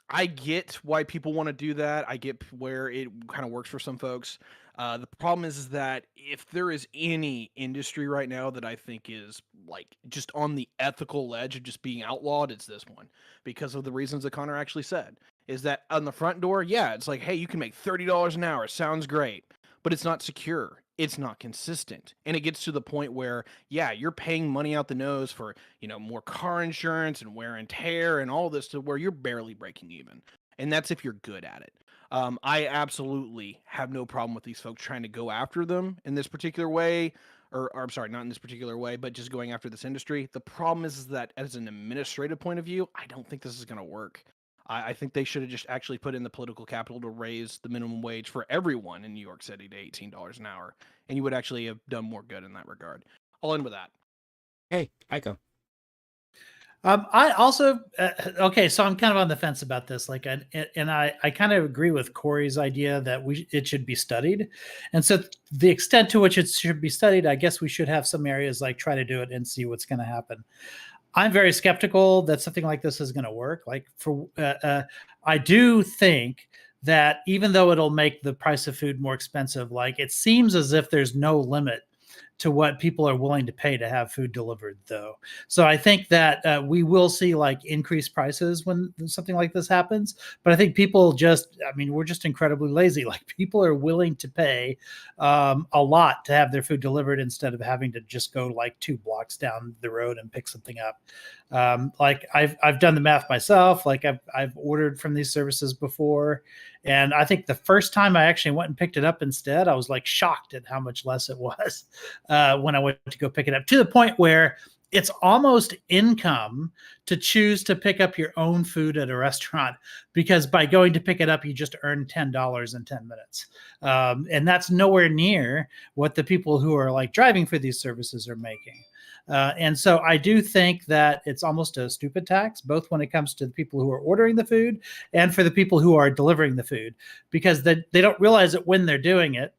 I get why people want to do that. I get where it kind of works for some folks. The problem is that if there is any industry right now that I think is like just on the ethical ledge of just being outlawed, it's this one because of the reasons that Connor actually said. Is that on the front door? Yeah, it's like, hey, you can make $30 an hour. Sounds great, but it's not secure. It's not consistent. And it gets to the point where, yeah, you're paying money out the nose for, more car insurance and wear and tear and all this to where you're barely breaking even. And that's if you're good at it. I absolutely have no problem with these folks trying to go after them in this particular way, or I'm sorry, not in this particular way, but just going after this industry. The problem is that as an administrative point of view, I don't think this is going to work. I think they should have just actually put in the political capital to raise the minimum wage for everyone in New York City to $18 an hour, and you would actually have done more good in that regard. I'll end with that.
Hey, Aiko.
I also okay, so I'm kind of on the fence about this. Like, I kind of agree with Corey's idea that it should be studied, and so the extent to which it should be studied, I guess we should have some areas like try to do it and see what's going to happen. I'm very skeptical that something like this is going to work. Like, I do think that even though it'll make the price of food more expensive, like it seems as if there's no limit to what people are willing to pay to have food delivered, though. So I think that we will see like increased prices when something like this happens. But I think people we're just incredibly lazy. Like, people are willing to pay a lot to have their food delivered instead of having to just go like 2 blocks down the road and pick something up. Like, I've done the math myself. Like, I've ordered from these services before, and I think the first time I actually went and picked it up instead, I was like shocked at how much less it was when I went to go pick it up, to the point where it's almost income to choose to pick up your own food at a restaurant, because by going to pick it up, you just earn $10 in 10 minutes. And that's nowhere near what the people who are like driving for these services are making. And so I do think that it's almost a stupid tax, both when it comes to the people who are ordering the food and for the people who are delivering the food, because they don't realize it when they're doing it.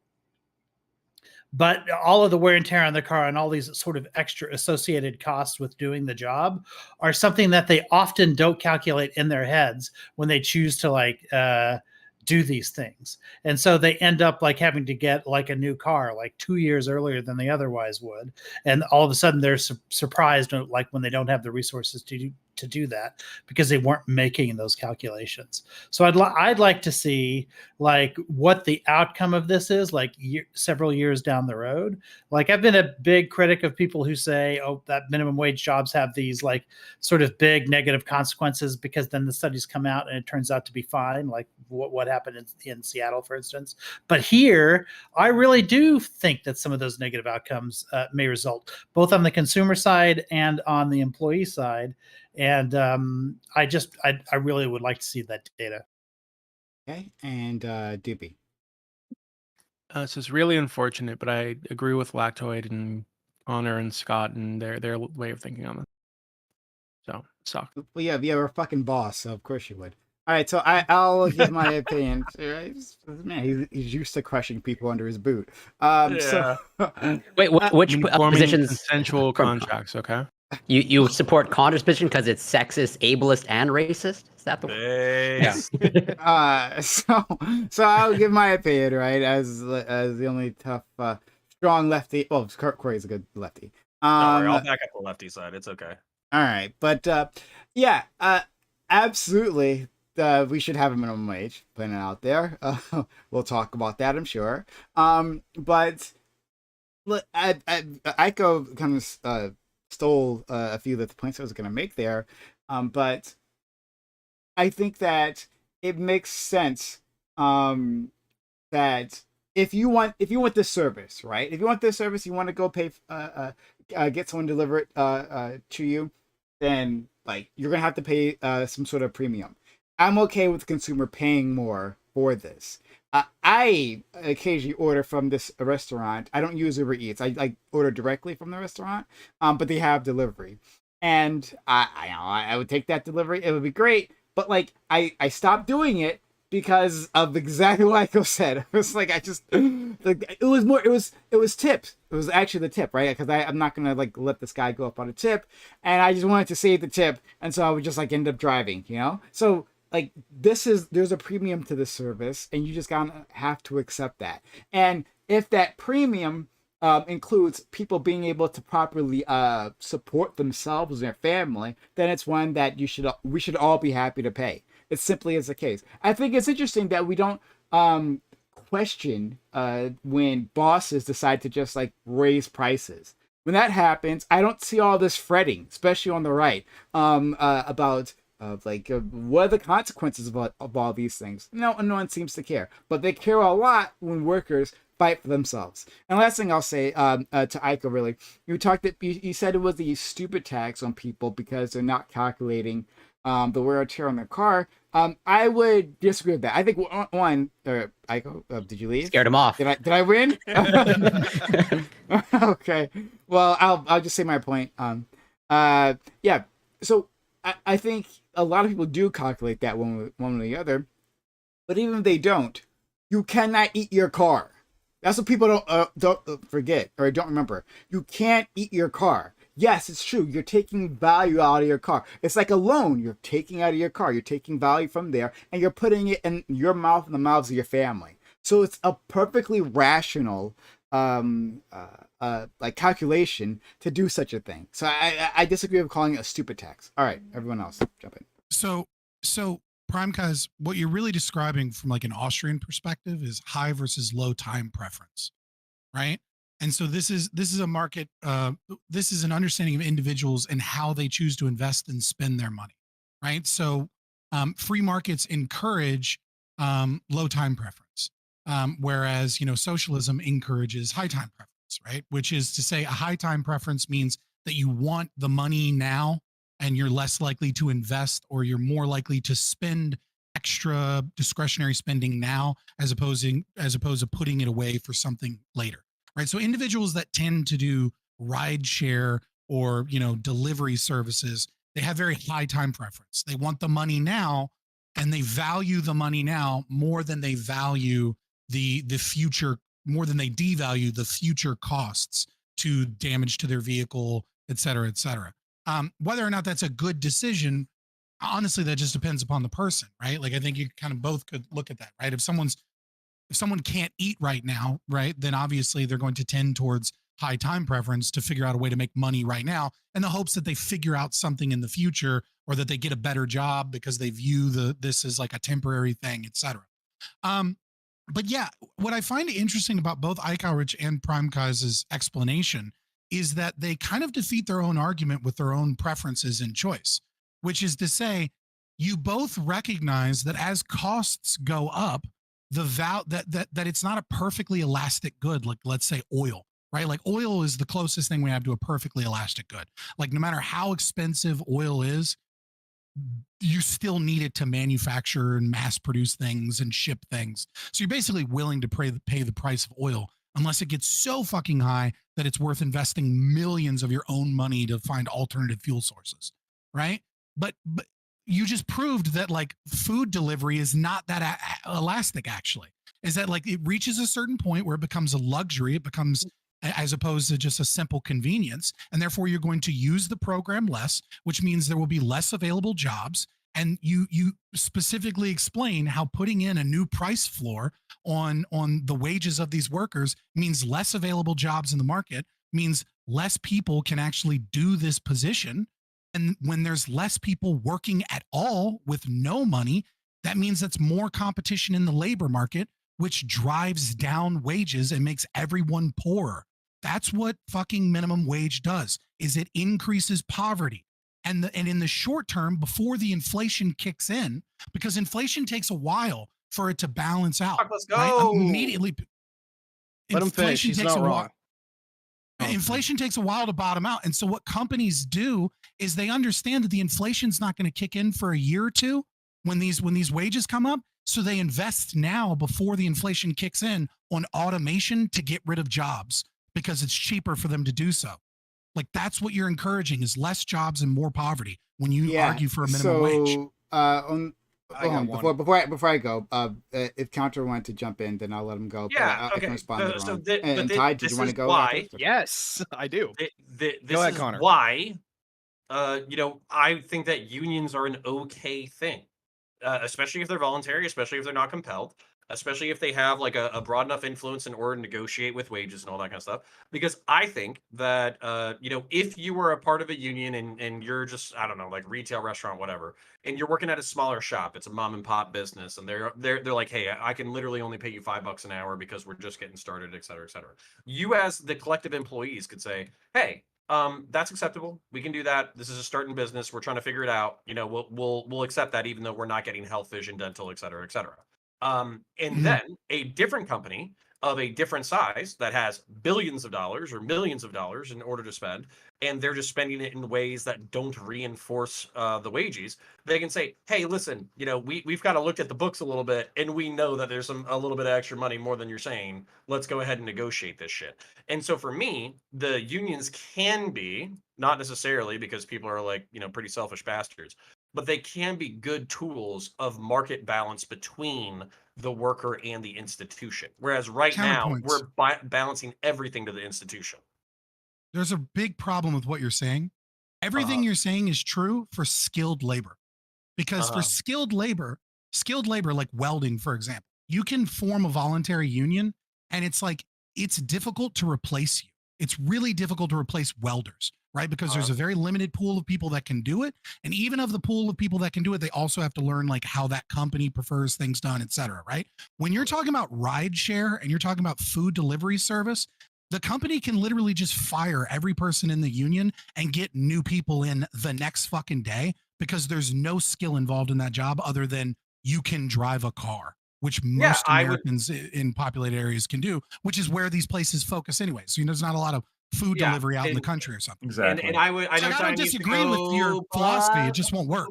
But all of the wear and tear on the car and all these sort of extra associated costs with doing the job are something that they often don't calculate in their heads when they choose to do these things. And so they end up like having to get like a new car like 2 years earlier than they otherwise would. And all of a sudden they're surprised like when they don't have the resources to do that because they weren't making those calculations. So I'd like to see like what the outcome of this is like several years down the road. Like, I've been a big critic of people who say, oh, that minimum wage jobs have these like sort of big negative consequences, because then the studies come out and it turns out to be fine. Like what happened in Seattle, for instance. But here, I really do think that some of those negative outcomes may result both on the consumer side and on the employee side. And I really would like to see that data.
Okay, and Doopy.
So it's really unfortunate, but I agree with Lactoid and Connor and Scott and their way of thinking on this. So suck.
Well, yeah, we're a fucking boss, so of course you would. All right, so I'll give my opinion. Man, he's used to crushing people under his boot. So
Wait, which
Forming
positions?
consensual contracts, okay?
You support Connor's position because it's sexist, ableist, and racist? Is that the
so I'll give my opinion, right? As the only tough, strong lefty. Well, Corey's a good lefty.
Don't worry, I'll back up the lefty side. It's okay.
All right, but yeah, absolutely. We should have a minimum wage. Putting it out there. We'll talk about that, I'm sure. But look, Aiko kind of stole a few of the points I was going to make there. But I think that it makes sense that if you want this service, right? If you want this service, you want to go pay, get someone to deliver it to you, then like you're gonna have to pay some sort of premium. I'm okay with the consumer paying more for this, I occasionally order from this restaurant. I don't use Uber Eats. I order directly from the restaurant, but they have delivery, and I would take that delivery. It would be great, but like I stopped doing it because of exactly what Michael said. It was like I just like it was tips. It was actually the tip, right? Because I'm not gonna like let this guy go up on a tip, and I just wanted to save the tip, and so I would just like end up driving, So like there's a premium to this service, and you just gotta have to accept that. And if that premium includes people being able to properly support themselves and their family, then it's one that we should all be happy to pay. It simply is the case. I think it's interesting that we don't question when bosses decide to just like raise prices. When that happens, I don't see all this fretting, especially on the right, about what are the consequences of all these things. No one seems to care, but they care a lot when workers fight for themselves. And last thing I'll say to Aiko, really, you said it was the stupid tax on people because they're not calculating the wear and tear on their car. I would disagree with that. I think one, Aiko, did you leave?
Scared him off.
Did I win? Okay. Well, I'll just say my point. Yeah. So I think a lot of people do calculate that one or the other, but even if they don't, you cannot eat your car. That's what people don't forget or don't remember. You can't eat your car. Yes, it's true. You're taking value out of your car. It's like a loan you're taking out of your car. You're taking value from there, and you're putting it in your mouth and the mouths of your family. So it's a perfectly rational like calculation to do such a thing. So I disagree with calling it a stupid tax. All right, everyone else, jump in.
So Primekaz, what you're really describing from like an Austrian perspective is high versus low time preference, right? And so this is a market. This is an understanding of individuals and how they choose to invest and spend their money, right? So free markets encourage low time preference, whereas socialism encourages high time preference, right? Which is to say, a high time preference means that you want the money now, and you're less likely to invest, or you're more likely to spend extra discretionary spending now, as opposed to putting it away for something later. Right. So individuals that tend to do ride share or, delivery services, they have very high time preference. They want the money now, and they value the money now more than they value the future, more than they devalue the future costs to damage to their vehicle, et cetera, et cetera. Whether or not that's a good decision, honestly, that just depends upon the person, right? Like, I think you kind of both could look at that, right? If someone can't eat right now, right, then obviously they're going to tend towards high time preference to figure out a way to make money right now, in the hopes that they figure out something in the future, or that they get a better job because they view this as like a temporary thing, etc. But yeah, what I find interesting about both Eichhorich and Primekaz's explanation is that they kind of defeat their own argument with their own preferences and choice, which is to say, you both recognize that as costs go up, that it's not a perfectly elastic good, like let's say oil, right? Like oil is the closest thing we have to a perfectly elastic good. Like no matter how expensive oil is, you still need it to manufacture and mass produce things and ship things. So you're basically willing to pay the price of oil, unless it gets so fucking high that it's worth investing millions of your own money to find alternative fuel sources, right? But you just proved that like food delivery is not that elastic, actually. Is that like it reaches a certain point where it becomes a luxury, it becomes, as opposed to just a simple convenience, and therefore you're going to use the program less, which means there will be less available jobs. And you specifically explain how putting in a new price floor on the wages of these workers means less available jobs in the market, means less people can actually do this position. And when there's less people working at all with no money, that means that's more competition in the labor market, which drives down wages and makes everyone poorer. That's what fucking minimum wage does, is it increases poverty. And in the short term, before the inflation kicks in, because inflation takes a while for it to balance out.
Let's go.
Right? Immediately.
Let him finish. He's not wrong.
Inflation takes a while to bottom out. And so what companies do is they understand that the inflation's not going to kick in for a year or two when these wages come up. So they invest now before the inflation kicks in on automation to get rid of jobs because it's cheaper for them to do so. Like that's what you're encouraging is less jobs and more poverty when you argue for a minimum wage.
So
I got
before
one.
before I go, if Counter wanted to jump in, then I'll let him go. But
Yeah.
I can
Okay.
respond later
So
on.
but
And Ty, did you
this
want
is
to go after?
why.
Yes, I do.
This
Go ahead,
is
Connor.
why. I think that unions are an okay thing, especially if they're voluntary, especially if they're not compelled, especially if they have like a broad enough influence in order to negotiate with wages and all that kind of stuff. Because I think that if you were a part of a union and you're just, I don't know, like retail, restaurant, whatever, and you're working at a smaller shop, it's a mom and pop business, and they're like, hey, I can literally only pay you $5 an hour because we're just getting started, et cetera, et cetera. You as the collective employees could say, hey, that's acceptable. We can do that. This is a starting business. We're trying to figure it out. We'll accept that even though we're not getting health, vision, dental, et cetera, et cetera. And then a different company of a different size that has billions of dollars or millions of dollars in order to spend, and they're just spending it in ways that don't reinforce the wages. They can say, "Hey, listen, we've got to look at the books a little bit, and we know that there's a little bit of extra money more than you're saying. Let's go ahead and negotiate this shit." And so for me, the unions can be not necessarily because people are like pretty selfish bastards, but they can be good tools of market balance between the worker and the institution. Whereas right now,
Counterpoints.
we're balancing everything to the institution.
There's a big problem with what you're saying. Everything you're saying is true for skilled labor. Because for skilled labor like welding, for example, you can form a voluntary union and it's difficult to replace you. It's really difficult to replace welders, right? Because there's a very limited pool of people that can do it. And even of the pool of people that can do it, they also have to learn like how that company prefers things done, et cetera, right? When you're talking about ride share and you're talking about food delivery service, the company can literally just fire every person in the union and get new people in the next fucking day because there's no skill involved in that job other than you can drive a car, which most Americans in populated areas can do, which is where these places focus anyway. So there's not a lot of food delivery out in the country or something.
Exactly.
And I would, I know
I
Ty
don't
needs to
disagree with your
go,
philosophy. It just won't work.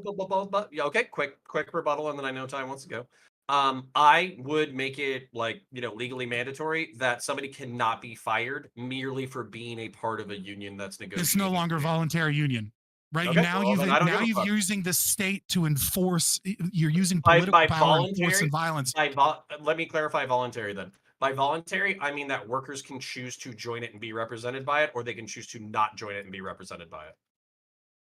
Yeah, okay, quick rebuttal, and then I know Ty wants to go. I would make it like legally mandatory that somebody cannot be fired merely for being a part of a union that's negotiating.
It's no longer voluntary union. Right
Okay,
now, you're using the state to enforce. You're using political power to enforce and violence.
Let me clarify voluntary then. By voluntary, I mean that workers can choose to join it and be represented by it, or they can choose to not join it and be represented by it.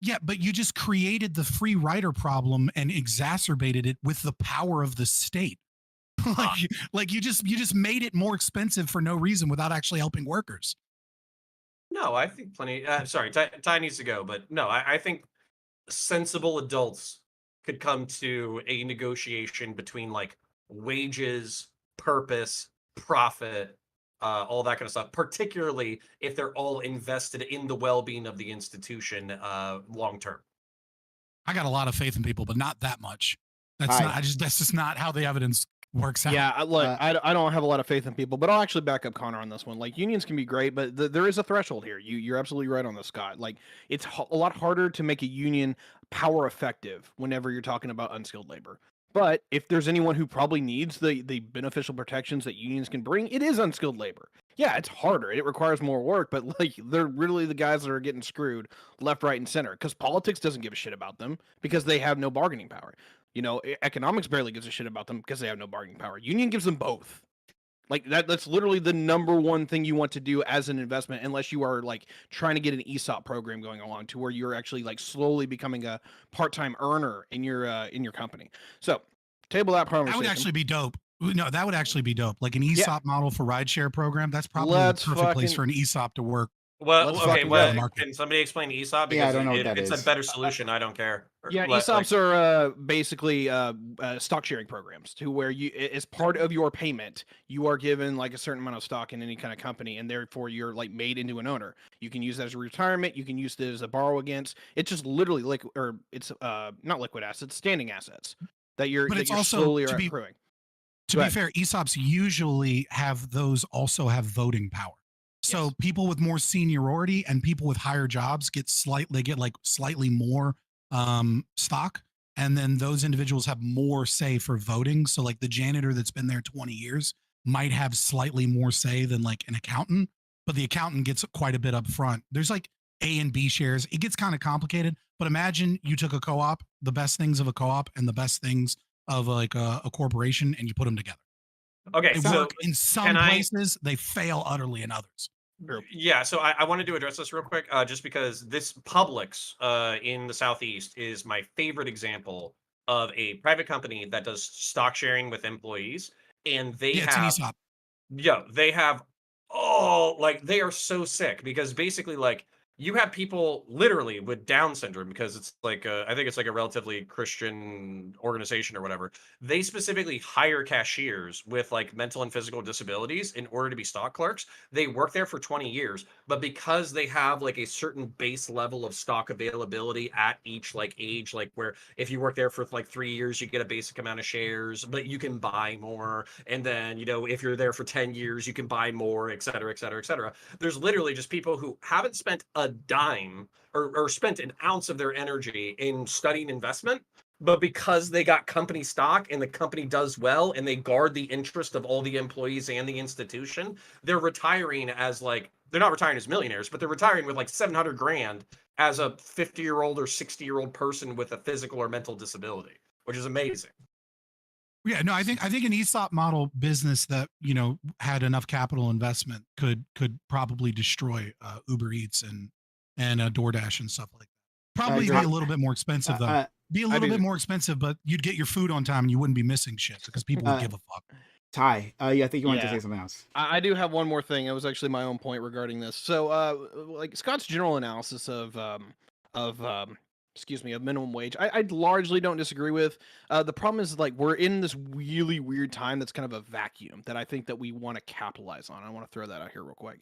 Yeah, but you just created the free rider problem and exacerbated it with the power of the state. like you just made it more expensive for no reason without actually helping workers.
No, I think plenty. Sorry, Ty needs to go, but no, I think sensible adults could come to a negotiation between like wages, purpose, profit, all that kind of stuff. Particularly if they're all invested in the well-being of the institution long term.
I got a lot of faith in people, but not that much. That's just not how the evidence works out.
Yeah, look, I don't have a lot of faith in people, but I'll actually back up Connor on this one. Like unions can be great, but there is a threshold here. You're absolutely right on this, Scott. Like it's a lot harder to make a union power effective whenever you're talking about unskilled labor. But if there's anyone who probably needs the beneficial protections that unions can bring, it is unskilled labor. Yeah, it's harder. It requires more work, but like they're really the guys that are getting screwed left, right, and center because politics doesn't give a shit about them because they have no bargaining power. Economics barely gives a shit about them because they have no bargaining power. Union gives them both. Like that's literally the number one thing you want to do as an investment, unless you are like trying to get an ESOP program going along to where you're actually like slowly becoming a part-time earner in your company. So table that conversation.
That would actually be dope. No, that would actually be dope. Like an ESOP model for rideshare program. That's probably the perfect place for an ESOP to work.
Well, okay. Well, can somebody explain ESOP? Because
I don't know what that
it's
is.
a better solution. I don't care.
Yeah, ESOPs are basically stock sharing programs to where you, as part of your payment, you are given like a certain amount of stock in any kind of company, and therefore you're like made into an owner. You can use that as a retirement. You can use it as a borrow against. It's just literally it's not liquid assets, standing assets that you're.
But
that
it's
you're
also
slowly
to be
accruing.
To be fair, ESOPs usually have voting power. So people with more seniority and people with higher jobs get slightly more stock. and then those individuals have more say for voting. So like the janitor that's been there 20 years might have slightly more say than like an accountant, but the accountant gets quite a bit up front. There's like A and B shares. It gets kind of complicated, but imagine you took a co-op, the best things of a co-op and the best things of like a corporation, and you put them together.
Okay,
They
so
work in some
can I-
places, they fail utterly in others.
Yeah, so I wanted to address this real quick, just because this Publix in the Southeast is my favorite example of a private company that does stock sharing with employees, and they
Yeah, it's an
have
ESOP.
yeah, they have oh, like they are so sick because basically like you have people literally with Down syndrome because it's like I think it's like a relatively Christian organization or whatever. They specifically hire cashiers with like mental and physical disabilities in order to be stock clerks. They work there for 20 years, but because they have like a certain base level of stock availability at each like age, like where if you work there for like 3 years, you get a basic amount of shares, but you can buy more. And then, you know, if you're there for 10 years, you can buy more, et cetera, et cetera, et cetera. There's literally just people who haven't spent a dime or spent an ounce of their energy in studying investment, but because they got company stock and the company does well and they guard the interest of all the employees and the institution, they're retiring as like, they're not retiring as millionaires, but they're retiring with like 700 grand as a 50-year-old or 60-year-old person with a physical or mental disability, which is amazing.
Yeah, no, I think an ESOP model business that, you know, had enough capital investment could probably destroy Uber Eats and DoorDash and stuff like that. Probably be a little bit more expensive though. Be a little bit more expensive, but you'd get your food on time and you wouldn't be missing shit because people would give a fuck.
Ty, yeah, I think you wanted to
Yeah.
say something else.
I do have one more thing. It was actually my own point regarding this. So, like Scott's general analysis of excuse me, of minimum wage, I largely don't disagree with. The problem is like we're in this really weird time that's kind of a vacuum that I think that we want to capitalize on. I want to throw that out here real quick.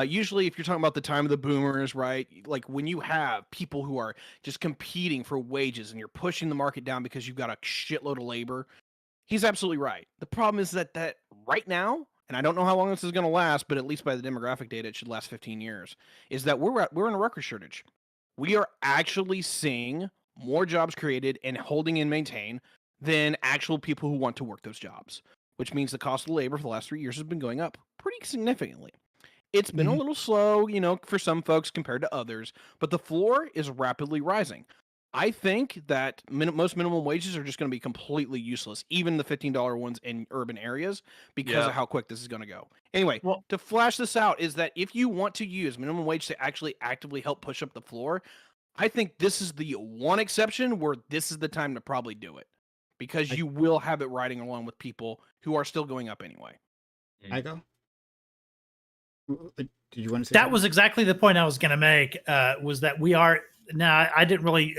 Usually, if you're talking about the time of the boomers, right? Like when you have people who are just competing for wages and you're pushing the market down because you've got a shitload of labor. He's absolutely right. The problem is that right now, and I don't know how long this is going to last, but at least by the demographic data, it should last 15 years. Is that we're in a worker shortage. We are actually seeing more jobs created and holding and maintained than actual people who want to work those jobs, which means the cost of labor for the last 3 years has been going up pretty significantly. It's been a little slow, you know, for some folks compared to others, but the floor is rapidly rising. I think that most minimum wages are just going to be completely useless, even the $15 ones in urban areas, because of how quick this is going to go. Anyway, to flash this out is that if you want to use minimum wage to actually actively help push up the floor, I think this is the one exception where this is the time to probably do it, because you will have it riding along with people who are still going up anyway.
I go. Did you want to say
that
something?
was exactly the point I was going to make, was that we are now, I didn't really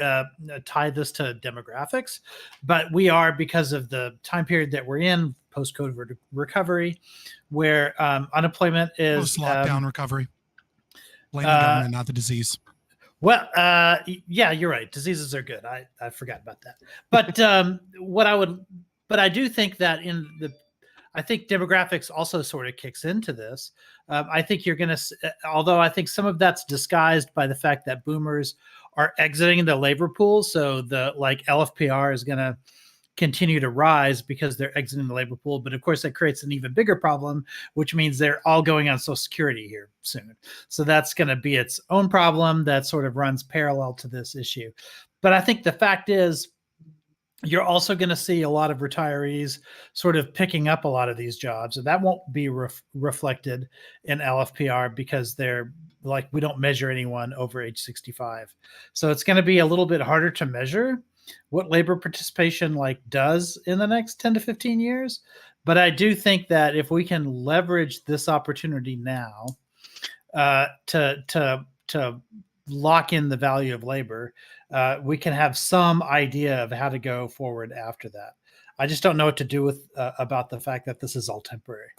tie this to demographics, but we are, because of the time period that we're in, post-COVID recovery, where unemployment is
lockdown recovery. Blame the government, not the disease.
Well, yeah, you're right. Diseases are good. I forgot about that. But but I do think that I think demographics also sort of kicks into this. I think you're going to, although I think some of that's disguised by the fact that boomers are exiting the labor pool. So the like LFPR is going to continue to rise because they're exiting the labor pool. But of course, that creates an even bigger problem, which means they're all going on Social Security here soon. So that's going to be its own problem that sort of runs parallel to this issue. But I think the fact is, you're also going to see a lot of retirees sort of picking up a lot of these jobs, and that won't be reflected in LFPR because they're like, we don't measure anyone over age 65. So it's going to be a little bit harder to measure what labor participation like does in the next 10 to 15 years. But I do think that if we can leverage this opportunity now to lock in the value of labor, we can have some idea of how to go forward after that. I just don't know what to do with about the fact that this is all temporary.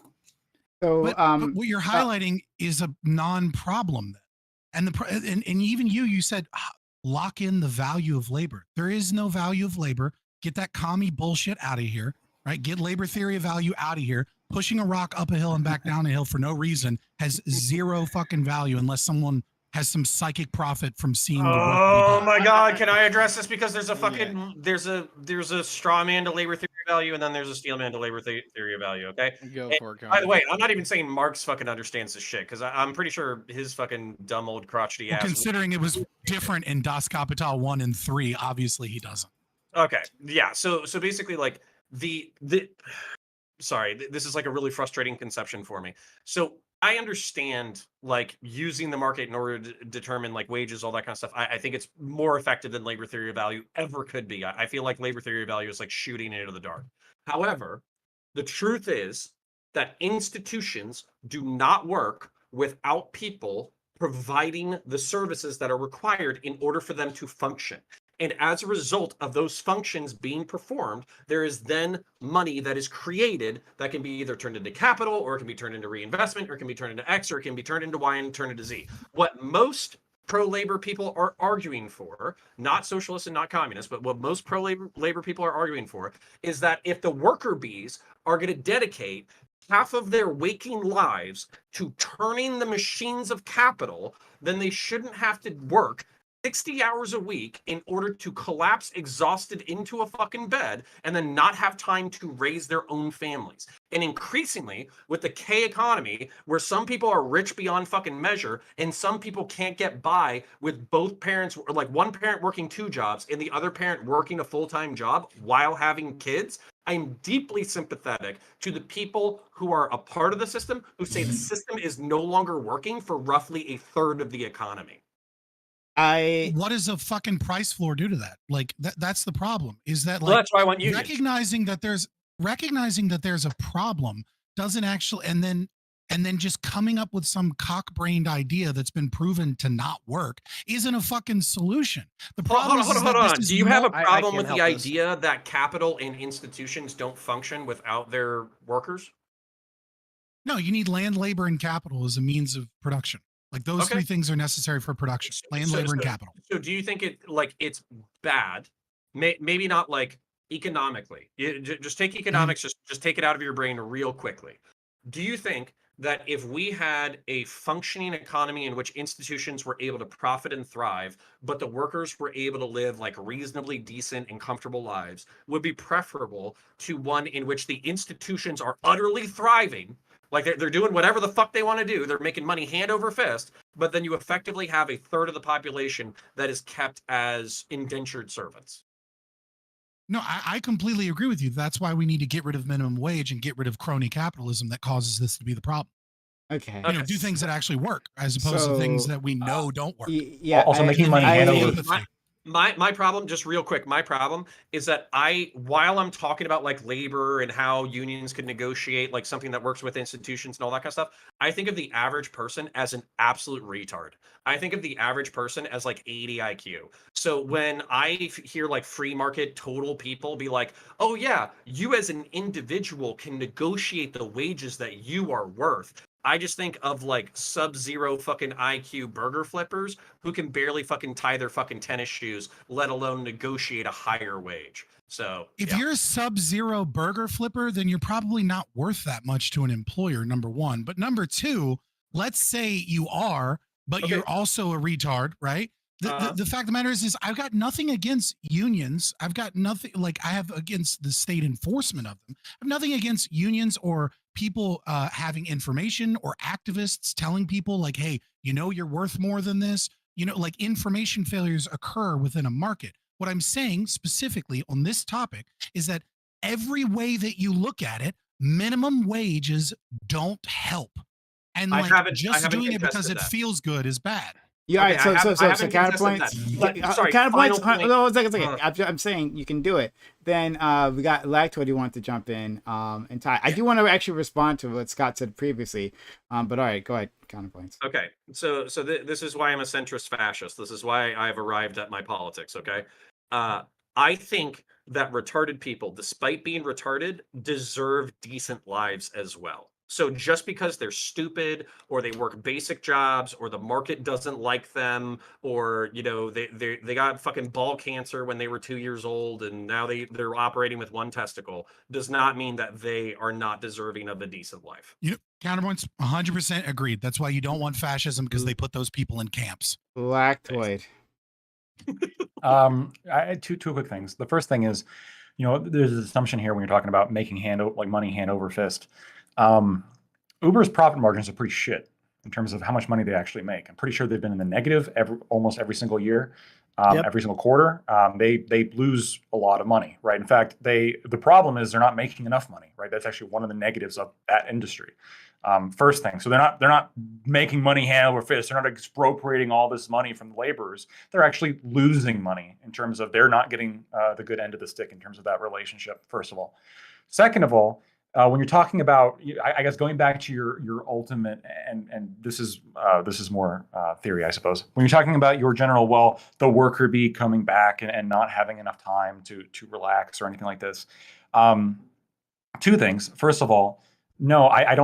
So,
but what you're highlighting is a non-problem then, and even you said lock in the value of labor. There is no value of labor. Get that commie bullshit out of here, right? Get labor theory of value out of here. Pushing a rock up a hill and back down a hill for no reason has zero fucking value unless someone has some psychic profit from seeing the work be
Oh
done.
my God! Can I address this? Because there's a fucking there's a straw man to labor theory of value, and then there's a steel man to labor theory of value. Okay.
Go
And
for it,
by the
Connor.
way, I'm not even saying Marx fucking understands this shit because I'm pretty sure his fucking dumb old crotchety
Well,
ass.
considering it was different in Das Kapital 1 and 3, obviously he doesn't.
Okay. Yeah. So basically, like the sorry, this is like a really frustrating conception for me. So I understand like using the market in order to determine like wages, all that kind of stuff. I think it's more effective than labor theory of value ever could be. I feel like labor theory of value is like shooting into the dark. However, the truth is that institutions do not work without people providing the services that are required in order for them to function. And as a result of those functions being performed, there is then money that is created that can be either turned into capital, or it can be turned into reinvestment, or it can be turned into X, or it can be turned into Y and turned into Z. What most pro-labor people are arguing for, not socialists and not communists, but what most pro-labor people are arguing for is that if the worker bees are going to dedicate half of their waking lives to turning the machines of capital, then they shouldn't have to work 60 hours a week in order to collapse exhausted into a fucking bed and then not have time to raise their own families. And increasingly, with the K economy, where some people are rich beyond fucking measure and some people can't get by with both parents, or like one parent working 2 jobs and the other parent working a full-time job while having kids, I'm deeply sympathetic to the people who are a part of the system who say the system is no longer working for roughly a third of the economy.
What does a fucking price floor do to that? Like that's the problem. Is that like,
Well, that's why I want unions.
recognizing that there's a problem doesn't actually, and then just coming up with some cock-brained idea that's been proven to not work isn't a fucking solution. The problem
Hold on. Do you have a
I
problem
can't
with the
help this.
idea that capital and institutions don't function without their workers?
No, you need land, labor, and capital as a means of production. Like those
Okay.
3 things are necessary for production: land, labor, and capital.
So do you think it's bad? Maybe not like economically. Just take economics. Just take it out of your brain real quickly. Do you think that if we had a functioning economy in which institutions were able to profit and thrive, but the workers were able to live like reasonably decent and comfortable lives, would be preferable to one in which the institutions are utterly thriving? Like they're doing whatever the fuck they want to do. They're making money hand over fist, but then you effectively have a third of the population that is kept as indentured servants.
No, I completely agree with you. That's why we need to get rid of minimum wage and get rid of crony capitalism that causes this to be the problem.
Okay.
You know, do things that actually work as opposed to things that we know don't work.
Yeah.
Also making money hand over.
My problem, just real quick, my problem is that while I'm talking about like labor and how unions could negotiate like something that works with institutions and all that kind of stuff, I think of the average person as an absolute retard. I think of the average person as like 80 IQ. So when I hear like free market total people be like, oh yeah, you as an individual can negotiate the wages that you are worth, I just think of like sub-zero fucking IQ burger flippers who can barely fucking tie their fucking tennis shoes, let alone negotiate a higher wage. So
if you're a sub-zero burger flipper, then you're probably not worth that much to an employer, number one. But number two, let's say you are, but you're also a retard, right? The fact of the matter is I've got nothing against unions. I've got nothing like I have against the state enforcement of them. I have nothing against unions or people having information or activists telling people like, hey, you know, you're worth more than this. You know, like information failures occur within a market. What I'm saying specifically on this topic is that every way that you look at it, minimum wages don't help. And like just doing it because it feels good is bad.
Yeah,
okay,
so counterpoints.
Sorry,
counterpoints. No, one second. I'm saying you can do it. Then we got Lactoid who wanted to jump in. And Ty, I do want to actually respond to what Scott said previously. But all right, go ahead. Counterpoints.
Okay, so this is why I'm a centrist fascist. This is why I've arrived at my politics. Okay, I think that retarded people, despite being retarded, deserve decent lives as well. So just because they're stupid or they work basic jobs or the market doesn't like them or they got fucking ball cancer when they were 2 years old and now they're operating with one testicle does not mean that they are not deserving of a decent life.
Counterpoints, 100% agreed. That's why you don't want fascism, because they put those people in camps.
Lactoid.
Two quick things. The first thing is, there's an assumption here when you're talking about making money hand over fist. Uber's profit margins are pretty shit in terms of how much money they actually make. I'm pretty sure they've been in the negative almost every single year, every single quarter. They lose a lot of money, right? In fact, the problem is they're not making enough money, right? That's actually one of the negatives of that industry. First thing, so they're not making money hand over fist. They're not expropriating all this money from the laborers. They're actually losing money in terms of they're not getting the good end of the stick in terms of that relationship. First of all, second of all, when you're talking about, I guess going back to your ultimate, and this is more theory, I suppose. When you're talking about your general, the worker bee coming back and not having enough time to relax or anything like this. Two things. First of all, no, I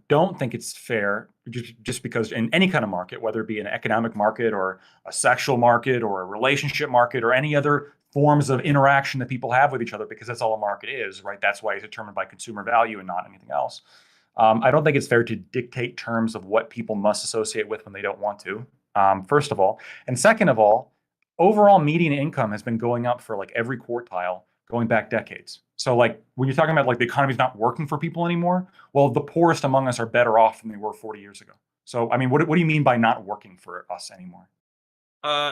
don't think it's fair just because in any kind of market, whether it be an economic market or a sexual market or a relationship market or any other forms of interaction that people have with each other, because that's all a market is, right? That's why it's determined by consumer value and not anything else. I don't think it's fair to dictate terms of what people must associate with when they don't want to, first of all. And second of all, overall median income has been going up for like every quartile going back decades. So like when you're talking about like the economy's not working for people anymore, well, the poorest among us are better off than they were 40 years ago. So, I mean, what do you mean by not working for us anymore?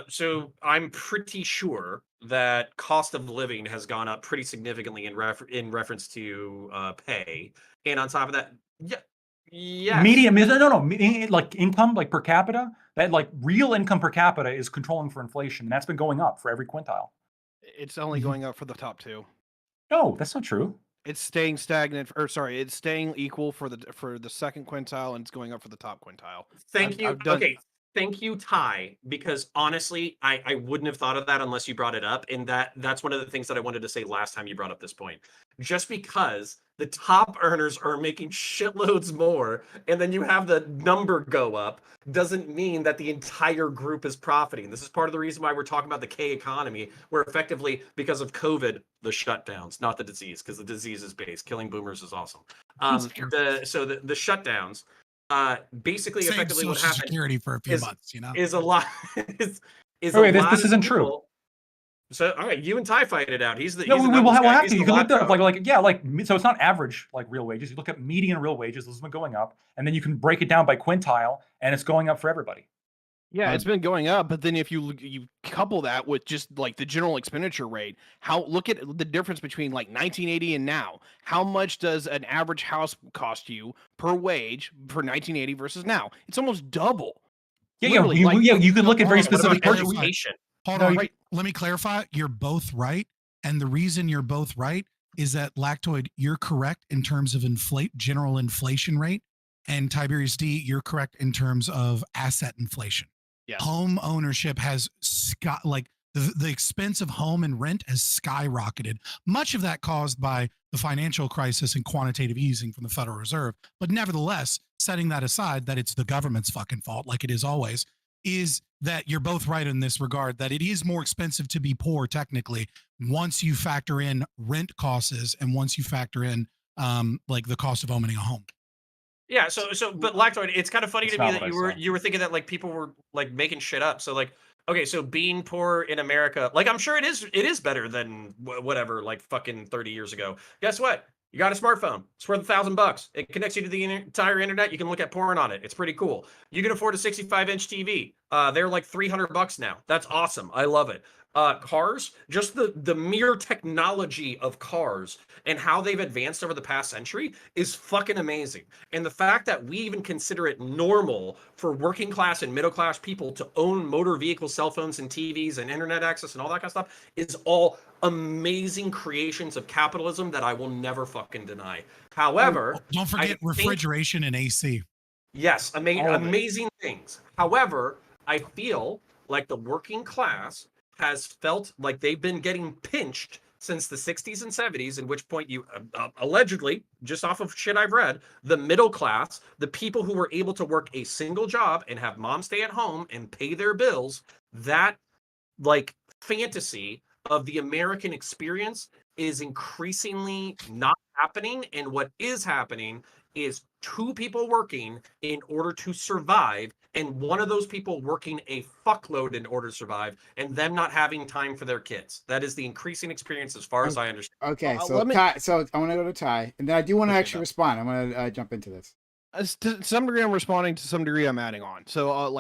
So I'm pretty sure that cost of living has gone up pretty significantly in reference to pay, and on top of that, yes.
Medium is like income, like per capita. That like real income per capita is controlling for inflation, and that's been going up for every quintile.
It's only going up for the top two.
No, that's not true.
It's staying stagnant, or sorry, it's staying equal for the second quintile, and it's going up for the top quintile.
Thank you. Okay, thank you, Ty. Because honestly, I wouldn't have thought of that unless you brought it up, and that's one of the things that I wanted to say last time you brought up this point. Just because the top earners are making shitloads more, and then you have the number go up, doesn't mean that the entire group is profiting. This is part of the reason why we're talking about the K economy, where effectively, because of COVID, the shutdowns, not the disease, because the disease is base. Killing boomers is awesome. The shutdowns, basically,
Save
effectively, what
Social
happened
Security for a few months,
is a lot.
This isn't true.
So, all right, you and Ty fight it out.
No, we'll have to. You can look up so it's not average like real wages. You look at median real wages. Those have been going up, and then you can break it down by quintile, and it's going up for everybody.
Yeah, it's been going up, but then if you couple that with just like the general expenditure rate, look at the difference between like 1980 and now. How much does an average house cost you per wage for 1980 versus now? It's almost double.
You can look at very specific
education.
Hold on, right. Let me clarify. You're both right, and the reason you're both right is that Lactoid, you're correct in terms of general inflation rate, and Tiberius D, you're correct in terms of asset inflation.
Yes.
Home ownership has the expense of home and rent has skyrocketed. Much of that caused by the financial crisis and quantitative easing from the Federal Reserve. But nevertheless, setting that aside, that it's the government's fucking fault, like it is always, is that you're both right in this regard, that it is more expensive to be poor technically once you factor in rent costs and once you factor in like the cost of owning a home.
Yeah, but Lactoid, it's kind of funny to me that you were thinking that like people were like making shit up. So like, okay, so being poor in America, like I'm sure it is better than whatever like fucking 30 years ago. Guess what? You got a smartphone. It's worth $1,000. It connects you to the entire internet. You can look at porn on it. It's pretty cool. You can afford a 65-inch TV. They're like $300 now. That's awesome. I love it. Cars, just the mere technology of cars and how they've advanced over the past century is fucking amazing. And the fact that we even consider it normal for working class and middle class people to own motor vehicles, cell phones, and TVs and internet access and all that kind of stuff is all amazing creations of capitalism that I will never fucking deny. However,
don't forget refrigeration and AC.
Yes, amazing things. However, I feel like the working class has felt like they've been getting pinched since the 60s and 70s, in which point you allegedly, just off of shit I've read, the middle class, the people who were able to work a single job and have mom stay at home and pay their bills, that like fantasy of the American experience is increasingly not happening. And what is happening is two people working in order to survive, and one of those people working a fuckload in order to survive, and them not having time for their kids. That is the increasing experience as far as I understand.
Okay, so
let me-
Ty, so I want to go to Ty, and then I do want to
Appreciate
actually
that.
respond. I want to jump into this.
To some degree, I'm responding. To some degree, I'm adding on. So,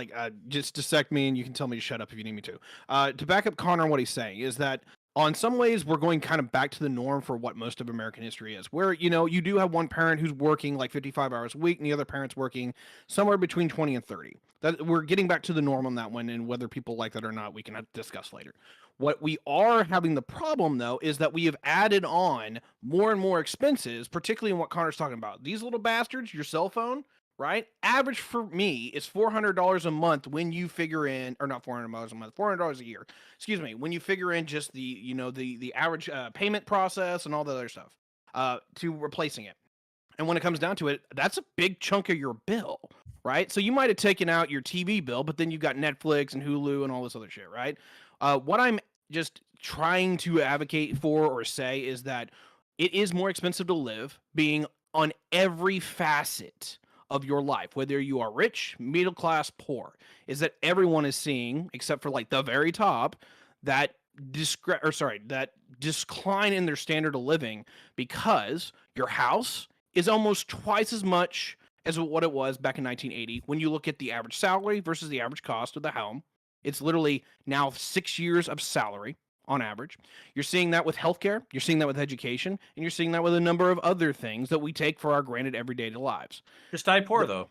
just dissect me, and you can tell me to shut up if you need me to. To back up Connor, what he's saying is that on some ways, we're going kind of back to the norm for what most of American history is, where you do have one parent who's working like 55 hours a week, and the other parent's working somewhere between 20 and 30. That we're getting back to the norm on that one, and whether people like that or not, we can discuss later. What we are having the problem, though, is that we have added on more and more expenses, particularly in what Connor's talking about. These little bastards, your cell phone, right? Average for me is $400 a month when you figure in, or not $400 a month, $400 a year. Excuse me, when you figure in just the the average payment process and all the other stuff to replacing it. And when it comes down to it, that's a big chunk of your bill, right? So you might have taken out your TV bill, but then you've got Netflix and Hulu and all this other shit, right? What I'm just trying to advocate for or say is that it is more expensive to live being on every facet of your life, whether you are rich, middle class, poor, is that everyone is seeing, except for like the very top, that that decline in their standard of living, because your house is almost twice as much as what it was back in 1980. When you look at the average salary versus the average cost of the home, it's literally now 6 years of salary on average. You're seeing that with healthcare, you're seeing that with education, and you're seeing that with a number of other things that we take for our granted everyday lives.
Just die poor, though.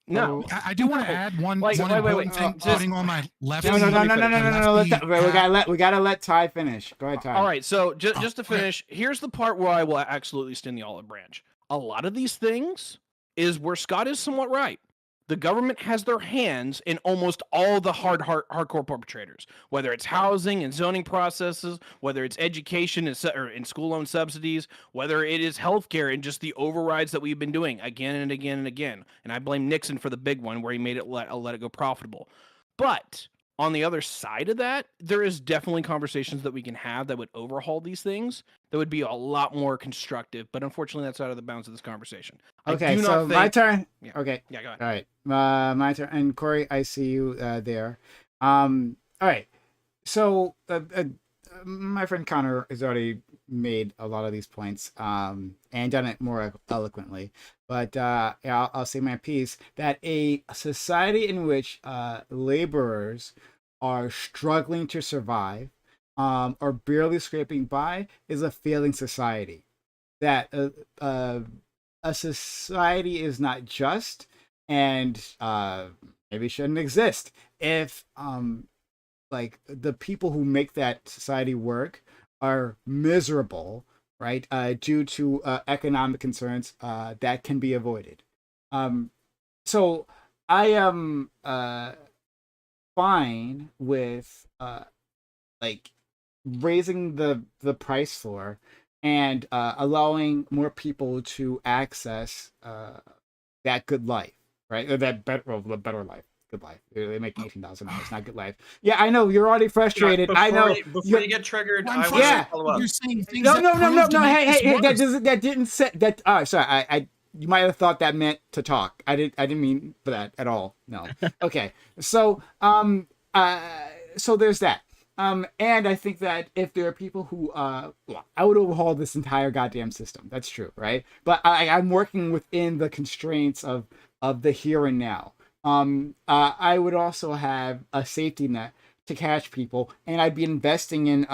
No,
I do want to add one,
Like,
one
wait,
important thing
just-
sitting on my left.
No, no, no, no, no, no, no, no.
lefty
We gotta let Ty finish. Go ahead, Ty.
all right, so just to
okay.
finish, here's the part where I will absolutely stand the olive branch. A lot of these things is where Scott is somewhat right. The government has their hands in almost all the hardcore perpetrators, whether it's housing and zoning processes, whether it's education and school loan subsidies, whether it is healthcare and just the overrides that we've been doing again and again and again. And I blame Nixon for the big one where he made it let it go profitable. But on the other side of that, there is definitely conversations that we can have that would overhaul these things that would be a lot more constructive. But unfortunately, that's out of the bounds of this conversation.
Okay,
I do
so
not think...
my turn.
Yeah.
Okay.
Yeah, go ahead.
All right. My turn. And Corey, I see you there. All right. So my friend Connor has already made a lot of these points and done it more eloquently. But yeah, I'll say my piece that a society in which laborers are struggling to survive or barely scraping by is a failing society. That a society is not just and maybe shouldn't exist if like the people who make that society work are miserable, right, due to economic concerns that can be avoided. So I am fine with like raising the price floor and allowing more people to access that good life, right? Or that the better life, good life. They're making $18,000, not good life. Yeah, I know you're already frustrated. I know.
Before you get triggered, I want
Yeah.
to follow up.
You're saying things
No,
that
no, no, no,
prove to
no.
make
Hey,
this
hey,
worse.
that didn't say that. Sorry, I you might have thought that meant to talk. I didn't mean for that at all. No. Okay. So so there's that. And I think that if there are people who, well, I would overhaul this entire goddamn system. That's true, right? But I'm working within the constraints of the here and now. I would also have a safety net to catch people, and I'd be investing in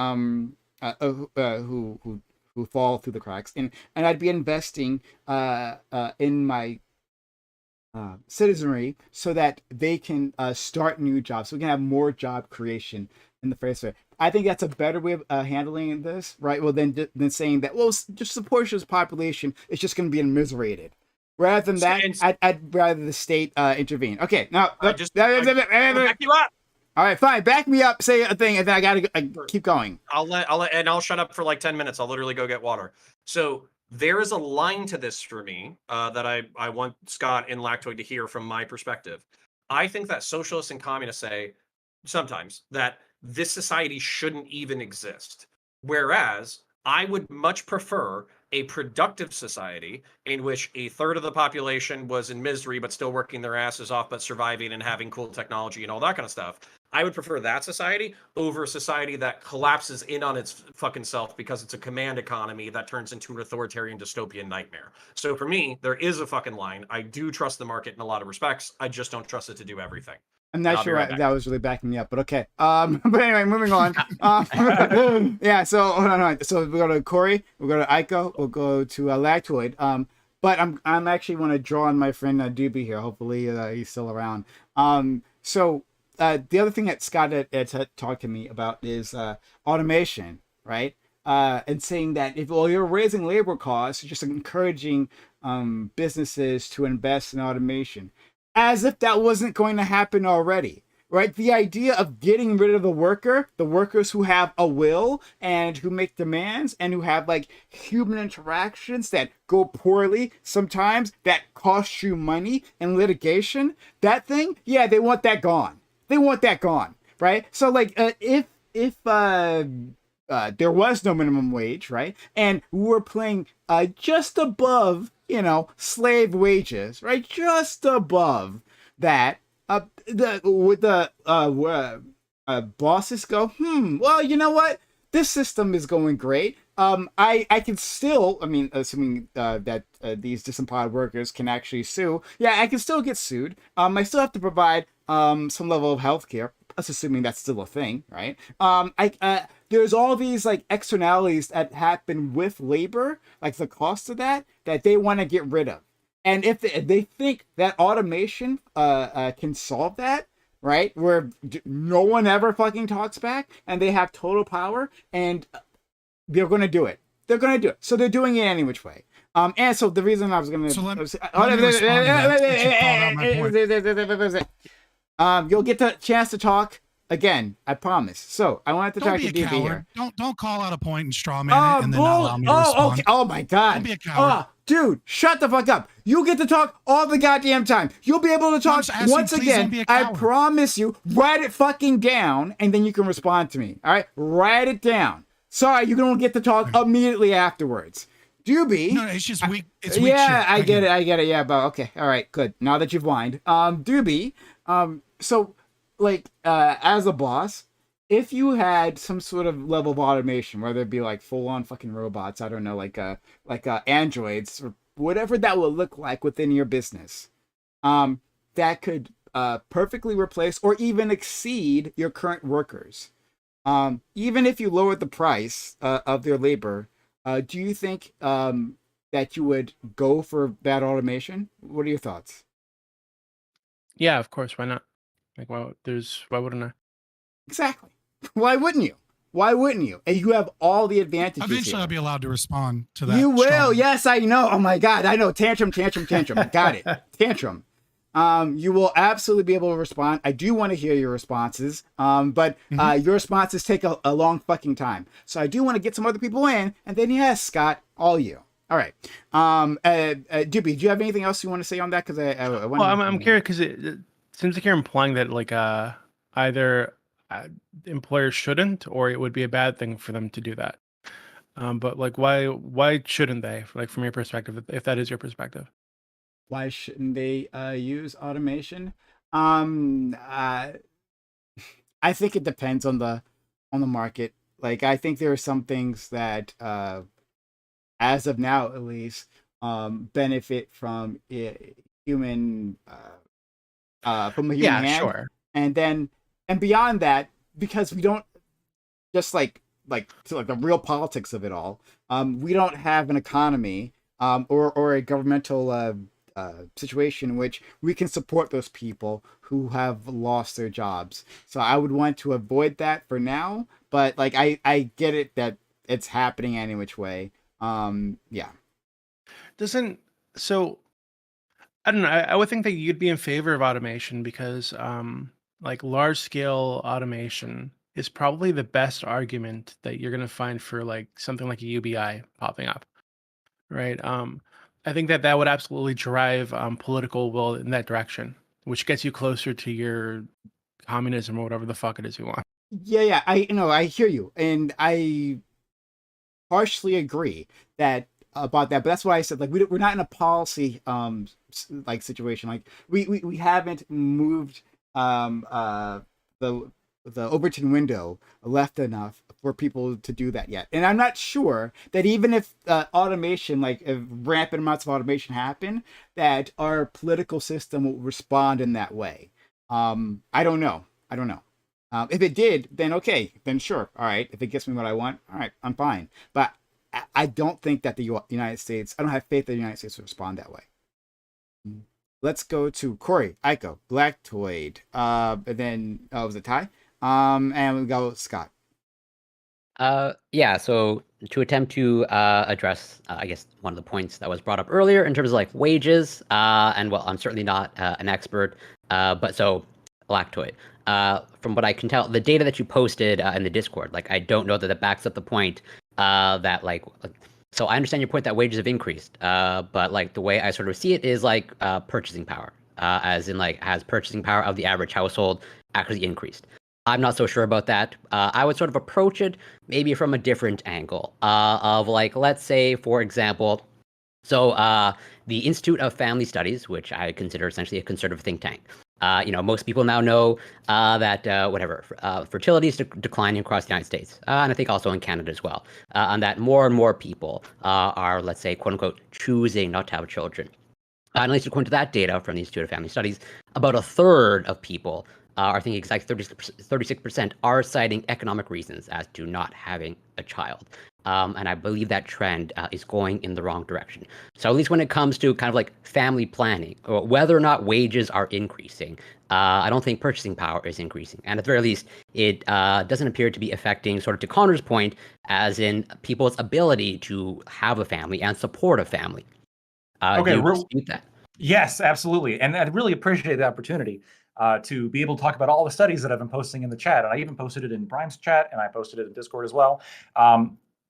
who fall through the cracks, and I'd be investing in my citizenry so that they can start new jobs, so we can have more job creation in the first place. I think that's a better way of handling this, right? Well, than saying that, well, just a portion of this population is just going to be immiserated. Rather than that, I'd rather the state intervene. Okay, now
I back you up.
All right, fine. Back me up. Say a thing, and then I keep going.
I'll shut up for like 10 minutes. I'll literally go get water. So there is a line to this for me that I want Scott and Lactoid to hear from my perspective. I think that socialists and communists say sometimes that this society shouldn't even exist. Whereas I would much prefer a productive society in which a third of the population was in misery but still working their asses off but surviving and having cool technology and all that kind of stuff. I would prefer that society over a society that collapses in on its fucking self because it's a command economy that turns into an authoritarian dystopian nightmare. So for me, there is a fucking line. I do trust the market in a lot of respects. I just don't trust it to do everything.
I'm not sure
right
that was really backing me up, but okay. But anyway, moving on. Yeah. So hold on. So we go to Corey. We'll go to Aiko. We'll go to Lactoid. But I'm actually want to draw on my friend Doobie here. Hopefully he's still around. So the other thing that Scott had talked to me about is automation, right? And saying that if you're raising labor costs, you're just encouraging businesses to invest in automation, as if that wasn't going to happen already, right? The idea of getting rid of the workers who have a will and who make demands and who have like human interactions that go poorly sometimes, that cost you money and litigation, that thing, yeah, they want that gone. They want that gone, right? So like if there was no minimum wage, right? And we were playing just above, slave wages, right? Just above that. Bosses go, well, you know what? This system is going great. I can still, assuming that these disempowered workers can actually sue, yeah, I can still get sued. I still have to provide some level of health care. That's assuming that's still a thing, right? There's all these like externalities that happen with labor, like the cost of that they want to get rid of. And if they think that automation can solve that, right, where no one ever fucking talks back and they have total power, and they're going to do it. They're going to do it. So they're doing it any which way. And so the reason I was going to...
So let me respond to that, since you called out my point.
You'll get the chance to talk again, I promise. So I wanted to
Don't
talk
be
to
a
DB
coward.
here.
Don't call out a point and straw man it and then not allow me to respond.
Okay. Oh my god.
Don't be a coward.
Dude, shut the fuck up. You get to talk all the goddamn time. You'll be able to talk once again. I promise you. Write it fucking down, and then you can respond to me. All right? Write it down. Sorry, you don't get to talk immediately afterwards. Doobie.
No, it's just weak. It's weak
yeah,
shit.
I get it. Yeah, but okay. All right, good. Now that you've whined. Doobie, so, like, as a boss, if you had some sort of level of automation, whether it be like full-on fucking robots, I don't know, like androids or whatever that would look like within your business, that could perfectly replace or even exceed your current workers. Even if you lowered the price of their labor, do you think that you would go for that automation? What are your thoughts?
Yeah, of course. Why not? Like, why wouldn't I?
Exactly. Why wouldn't you? Why wouldn't you? And you have all the advantages.
Eventually,
here.
I'll be allowed to respond to that.
You will. Yes, I know. Oh my God, I know. Tantrum. Got it. Tantrum. You will absolutely be able to respond. I do want to hear your responses. But your responses take a long fucking time. So I do want to get some other people in, and then yes, Scott, all you. All right. Doobie, do you have anything else you want to say on that? Because I want.
Well, I'm curious because it seems like you're implying that like either employers shouldn't, or it would be a bad thing for them to do that. But like, why shouldn't they? Like, from your perspective, if that is your perspective.
Why shouldn't they use automation? I think it depends on the market. Like, I think there are some things that, as of now at least, benefit from human from a human hand.
Sure.
And beyond that, because we don't just like the real politics of it all. We don't have an economy or a governmental situation in which we can support those people who have lost their jobs. So I would want to avoid that for now, but like I get it that it's happening any which way. Yeah.
So I don't know. I would think that you'd be in favor of automation because like large scale automation is probably the best argument that you're going to find for like something like a UBI popping up, right? I think that that would absolutely drive political will in that direction, which gets you closer to your communism or whatever the fuck it is you want.
Yeah, I hear you, and I partially agree that about that. But that's why I said like we're not in a policy like situation. Like we haven't moved the Overton window left enough for people to do that yet. And I'm not sure that even if automation, like if rampant amounts of automation happen, that our political system will respond in that way. I don't know. I don't know. If it did, then okay, then sure. All right. If it gets me what I want, all right, I'm fine. But I don't think that the United States, I don't have faith that the United States will respond that way. Let's go to Corey, Aiko, Blacktoid, and then, was it Ty? And we go Scott.
Yeah, so to attempt to address, I guess, one of the points that was brought up earlier in terms of like wages, and well, I'm certainly not an expert, but so Lactoid. From what I can tell, the data that you posted in the Discord, like I don't know that it backs up the point that like. So I understand your point that wages have increased, but like the way I sort of see it is like purchasing power, as in like has purchasing power of the average household actually increased? I'm not so sure about that. I would sort of approach it maybe from a different angle of like, let's say, for example, so the Institute of Family Studies, which I consider essentially a conservative think tank. Most people now know that fertility is declining across the United States, and I think also in Canada as well, and that more and more people are, let's say, quote unquote, choosing not to have children. And at least according to that data from the Institute of Family Studies, about a third of people, I think exactly 36%, are citing economic reasons as to not having a child. And I believe that trend is going in the wrong direction. So at least when it comes to kind of like family planning, or whether or not wages are increasing, I don't think purchasing power is increasing. And at the very least, it doesn't appear to be affecting, sort of to Connor's point, as in people's ability to have a family and support a family.
Okay,
do you dispute that?
Yes, absolutely. And I really appreciate the opportunity to be able to talk about all the studies that I've been posting in the chat. And I even posted it in Brian's chat, and I posted it in Discord as well.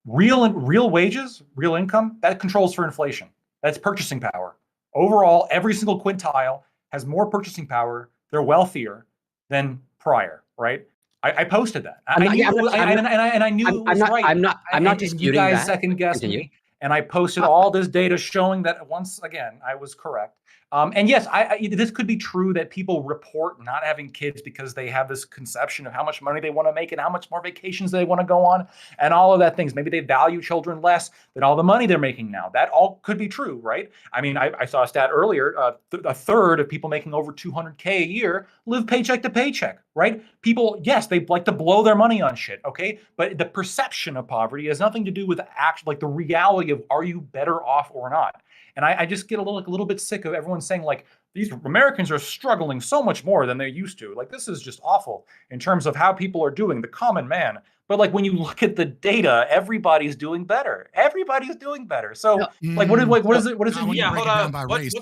Real wages, real income, that controls for inflation. That's purchasing power. Overall, every single quintile has more purchasing power. They're wealthier than prior, right? I posted that. I knew it was right.
I'm not
And
disputing
you guys
that.
second guessed
Continue.
me. And I posted all this data showing that once again, I was correct. And yes, this could be true that people report not having kids because they have this conception of how much money they want to make and how much more vacations they want to go on and all of that things. Maybe they value children less than all the money they're making now. That all could be true, right? I mean, I saw a stat earlier, a third of people making over 200K a year live paycheck to paycheck, right? People, yes, they like to blow their money on shit, okay? But the perception of poverty has nothing to do with like the reality of are you better off or not? And I just get a little bit sick of everyone saying like these Americans are struggling so much more than they used to. Like this is just awful in terms of how people are doing, the common man. But like when you look at the data, everybody's doing better. Everybody's doing better. So like what is it? What is it?
When you break it down by race.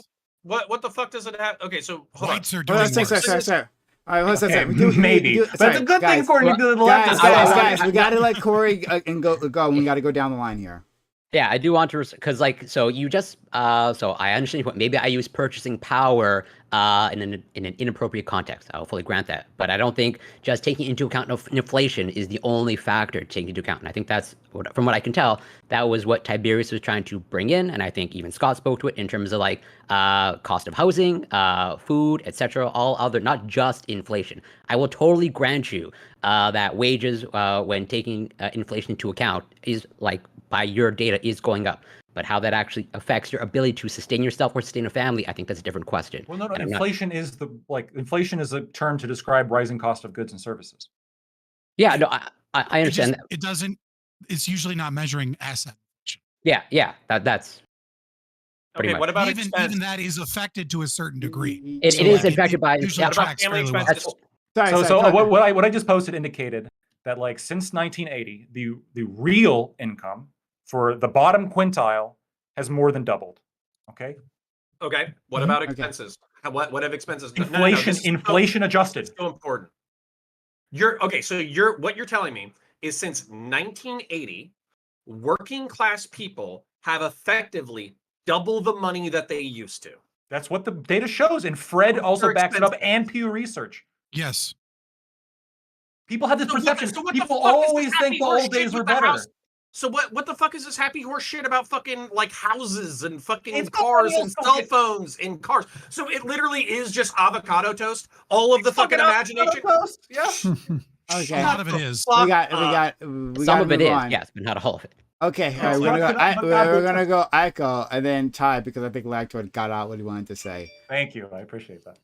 What the fuck does it have? Okay, so hold
Whites
on.
are doing worse.
Sorry. All right, let's
Okay, maybe. But it's a good thing according to the left.
Guys, we got to let Corey and go. We got to go down the line here.
Yeah, I do want to, because like, so you just, so I understand your point. Maybe I use purchasing power in an inappropriate context. I'll fully grant that. But I don't think just taking into account inflation is the only factor to take into account. And I think that's, from what I can tell, that was what Tiberius was trying to bring in. And I think even Scott spoke to it in terms of like cost of housing, food, etc. All other, not just inflation. I will totally grant you that wages, when taking inflation into account, is like, by your data, is going up. But how that actually affects your ability to sustain yourself or sustain a family, I think that's a different question.
Well, no, inflation is inflation is a term to describe rising cost of goods and services.
Yeah, no, I understand.
It doesn't. It's usually not measuring asset.
Yeah, that's.
Okay, much. What about
even that is affected to a certain degree?
It is affected by.
Usually tracks
family expenses.
Well.
So what I just posted indicated that like since 1980, the real income for the bottom quintile has more than doubled. Okay.
Okay. What
Mhm.
about
Okay.
expenses? What have expenses done?
Inflation adjusted.
So important. So what you're telling me is since 1980, working class people have effectively double the money that they used to.
That's what the data shows, and Fred also backs it up,
expenses.
and Pew Research.
Yes.
People have this perception.
So what
People
the fuck is
always
this
think
happy
the
horse
old
shit
days
with
were
the
better.
house? So what the fuck is this happy horse shit about fucking like houses and fucking
It's
cars
millennials
and cell phones and cars? So it literally is just avocado toast. All of the fucking imagination.
Toast. Yeah.
Okay.
A lot of it is.
We got
Some
to
of it
move
is,
on.
yes, but not all of it.
Okay, all right, we're gonna go Aiko and then Ty because I think Lactoid got out what he wanted to say.
Thank you. I appreciate that.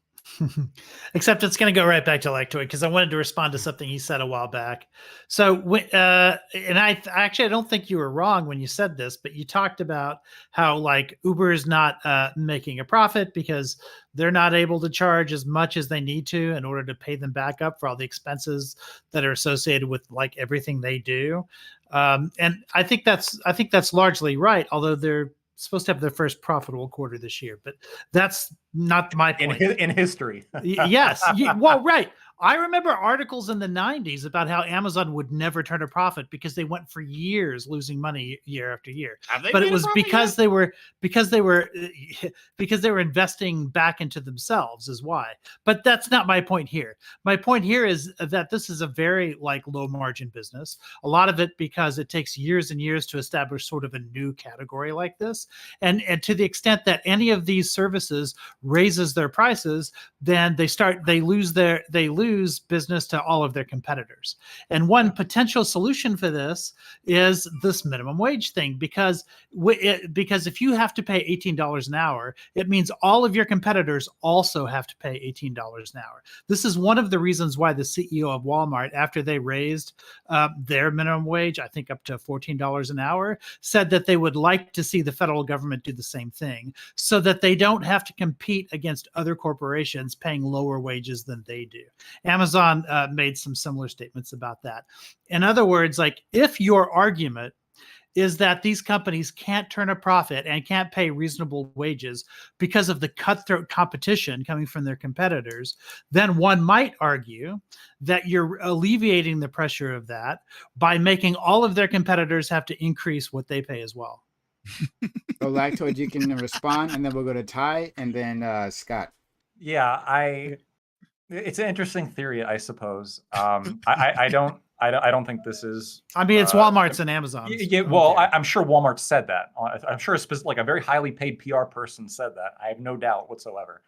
Except it's going to go right back to Lactoid because I wanted to respond to something he said a while back. So, and I don't think you were wrong when you said this, but you talked about how like Uber is not making a profit because they're not able to charge as much as they need to in order to pay them back up for all the expenses that are associated with like everything they do. And I think that's largely right, although they're supposed to have their first profitable quarter this year, but that's not my point.
In history.
Yes. Well, right. I remember articles in the 90s about how Amazon would never turn a profit because they went for years losing money year after year. But it was because they were investing back into themselves is why. But that's not my point here. My point here is that this is a very like low margin business. A lot of it because it takes years and years to establish sort of a new category like this. And to the extent that any of these services raises their prices, then they lose business to all of their competitors. And one potential solution for this is this minimum wage thing, because if you have to pay $18 an hour, it means all of your competitors also have to pay $18 an hour. This is one of the reasons why the CEO of Walmart, after they raised their minimum wage, I think up to $14 an hour, said that they would like to see the federal government do the same thing so that they don't have to compete against other corporations paying lower wages than they do. Amazon made some similar statements about that. In other words, like if your argument is that these companies can't turn a profit and can't pay reasonable wages because of the cutthroat competition coming from their competitors, then one might argue that you're alleviating the pressure of that by making all of their competitors have to increase what they pay as well.
So Lactoid, you can respond, and then we'll go to Ty, and then Scott.
Yeah, it's an interesting theory, I suppose. I don't think this is.
I mean, it's Walmart's and Amazon's.
Yeah, well, I'm sure Walmart said that. I'm sure like a very highly paid PR person said that. I have no doubt whatsoever.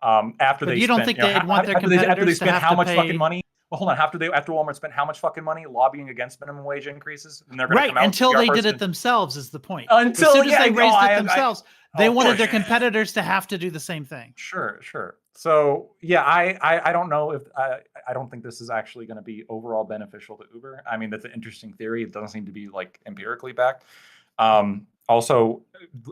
After
but
they,
you don't think they'd want their competitors
after they spent
to have
how
to
much
pay...
fucking money? Well, hold on. After Walmart spent how much fucking money lobbying against minimum wage increases, and they're going to come out
until they did it themselves is the point. As soon as they raised it themselves, they wanted their competitors to have to do the same thing.
Sure. So yeah, I don't know if I don't think this is actually going to be overall beneficial to Uber. I mean, that's an interesting theory. It doesn't seem to be like empirically backed. Also,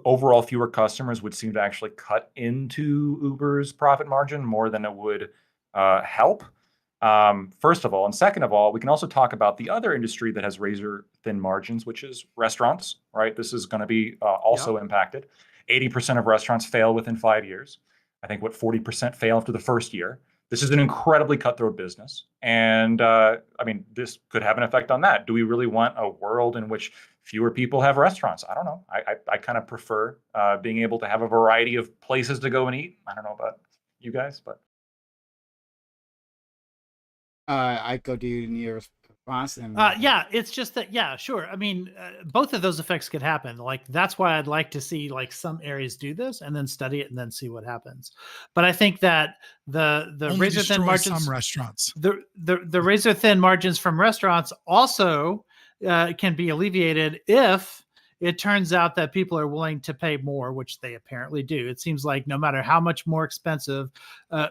overall, fewer customers would seem to actually cut into Uber's profit margin more than it would help. First of all, and second of all, we can also talk about the other industry that has razor thin margins, which is restaurants, right? This is going to be also impacted. 80% of restaurants fail within 5 years. I think 40% fail after the first year. This is an incredibly cutthroat business. And I mean, this could have an effect on that. Do we really want a world in which fewer people have restaurants? I don't know. I kind of prefer being able to have a variety of places to go and eat. I don't know about you guys, but.
Aiko, do you need a response? And
yeah, it's just that, yeah, sure. I mean, both of those effects could happen. Like, that's why I'd like to see like some areas do this and then study it and then see what happens. But I think that the razor thin margins,
some restaurants,
the razor thin margins from restaurants also can be alleviated if it turns out that people are willing to pay more, which they apparently do. It seems like no matter how much more expensive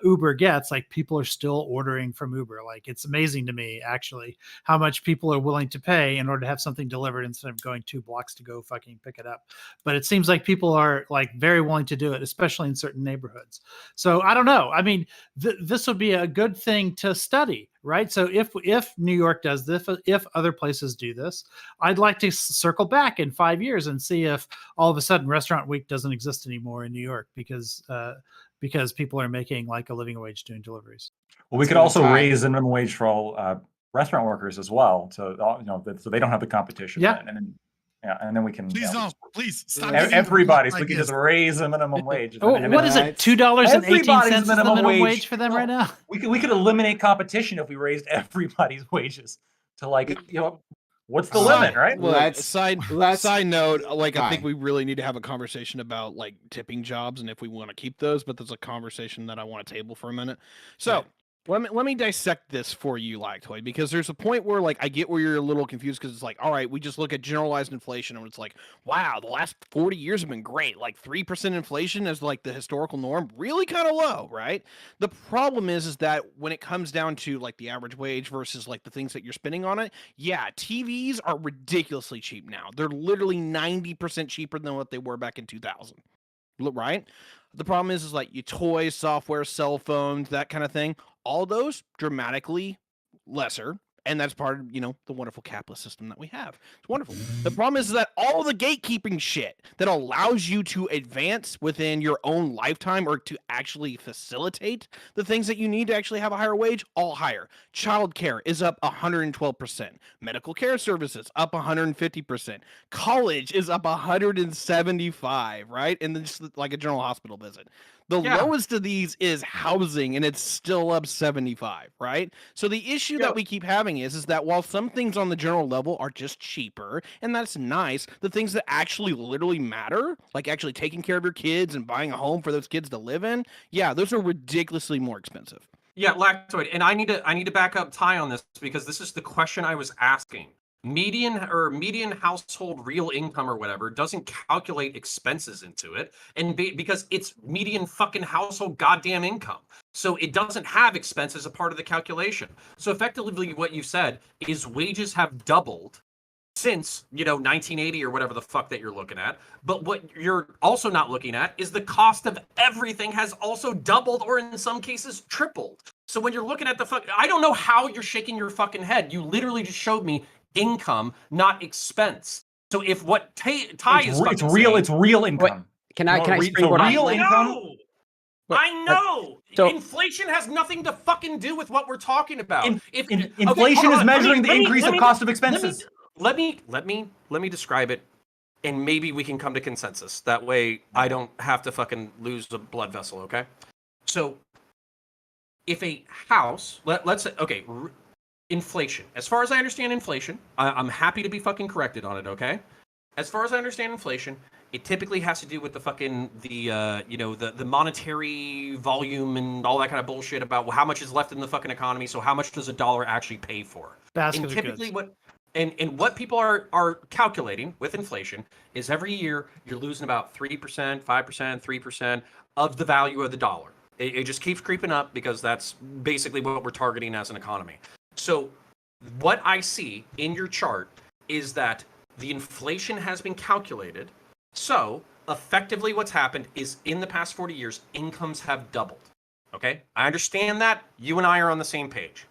Uber gets, like people are still ordering from Uber. Like, it's amazing to me, actually, how much people are willing to pay in order to have something delivered instead of going 2 blocks to go fucking pick it up. But it seems like people are like very willing to do it, especially in certain neighborhoods. So I don't know. I mean, this would be a good thing to study, right? So if New York does this, if other places do this, I'd like to circle back in 5 years and see if all of a sudden Restaurant Week doesn't exist anymore in New York because people are making like a living wage doing deliveries.
Well, we could also raise the minimum wage for all restaurant workers as well, so so they don't have the competition.
Yeah.
And then we can.
Please don't. Please stop.
Everybody, so we can just raise the minimum wage.
What is it? $2.18 is the minimum wage for them right now.
We could eliminate competition if we raised everybody's wages to what's the limit, right?
Look, side note, I think we really need to have a conversation about like tipping jobs and if we want to keep those, but there's a conversation that I want to table for a minute. So let me dissect this for you, Lactoid, because there's a point where I get where you're a little confused because it's like, all right, we just look at generalized inflation and it's like, wow, the last 40 years have been great. Like 3% inflation is like the historical norm, really kind of low, right? The problem is that when it comes down to like the average wage versus like the things that you're spending on it, yeah, TVs are ridiculously cheap now. They're literally 90% cheaper than what they were back in 2000, right? The problem is like your toys, software, cell phones, that kind of thing. All those dramatically lesser, and that's part of the wonderful capitalist system that we have. It's wonderful. The problem is that all the gatekeeping shit that allows you to advance within your own lifetime or to actually facilitate the things that you need to actually have a higher wage, all higher. Childcare is up 112%. Medical care services up 150%. College is up 175%, right? And then just like a general hospital visit. The lowest of these is housing, and it's still up 75%, right? So the issue that we keep having is that while some things on the general level are just cheaper, and that's nice, the things that actually literally matter, like actually taking care of your kids and buying a home for those kids to live in, those are ridiculously more expensive.
Yeah, Lactoid, and I need to back up Ty on this because this is the question I was asking. Median household real income or whatever doesn't calculate expenses into it, and because it's median fucking household goddamn income, so it doesn't have expenses as a part of the calculation. So effectively, what you said is wages have doubled since 1980 or whatever the fuck that you're looking at. But what you're also not looking at is the cost of everything has also doubled, or in some cases tripled. So when you're looking at I don't know how you're shaking your fucking head. You literally just showed me income, not expense. So if what Ty is
it's real income.
Wait, can I springboard on
real income?
I know. So inflation has nothing to fucking do with what we're talking about.
Inflation is measuring the increase of cost of expenses.
Let me describe it, and maybe we can come to consensus. That way, I don't have to fucking lose a blood vessel. Okay. So if a house, let's say, okay. Inflation. As far as I understand inflation, I'm happy to be fucking corrected on it, okay? As far as I understand inflation, it typically has to do with the fucking the monetary volume and all that kind of bullshit about how much is left in the fucking economy, so how much does a dollar actually pay for?
Basket
and typically what people are calculating with inflation is every year you're losing about 3%, 5%, 3% of the value of the dollar. It just keeps creeping up because that's basically what we're targeting as an economy. So what I see in your chart is that the inflation has been calculated. So effectively what's happened is in the past 40 years, incomes have doubled. Okay? I understand that. You and I are on the same page.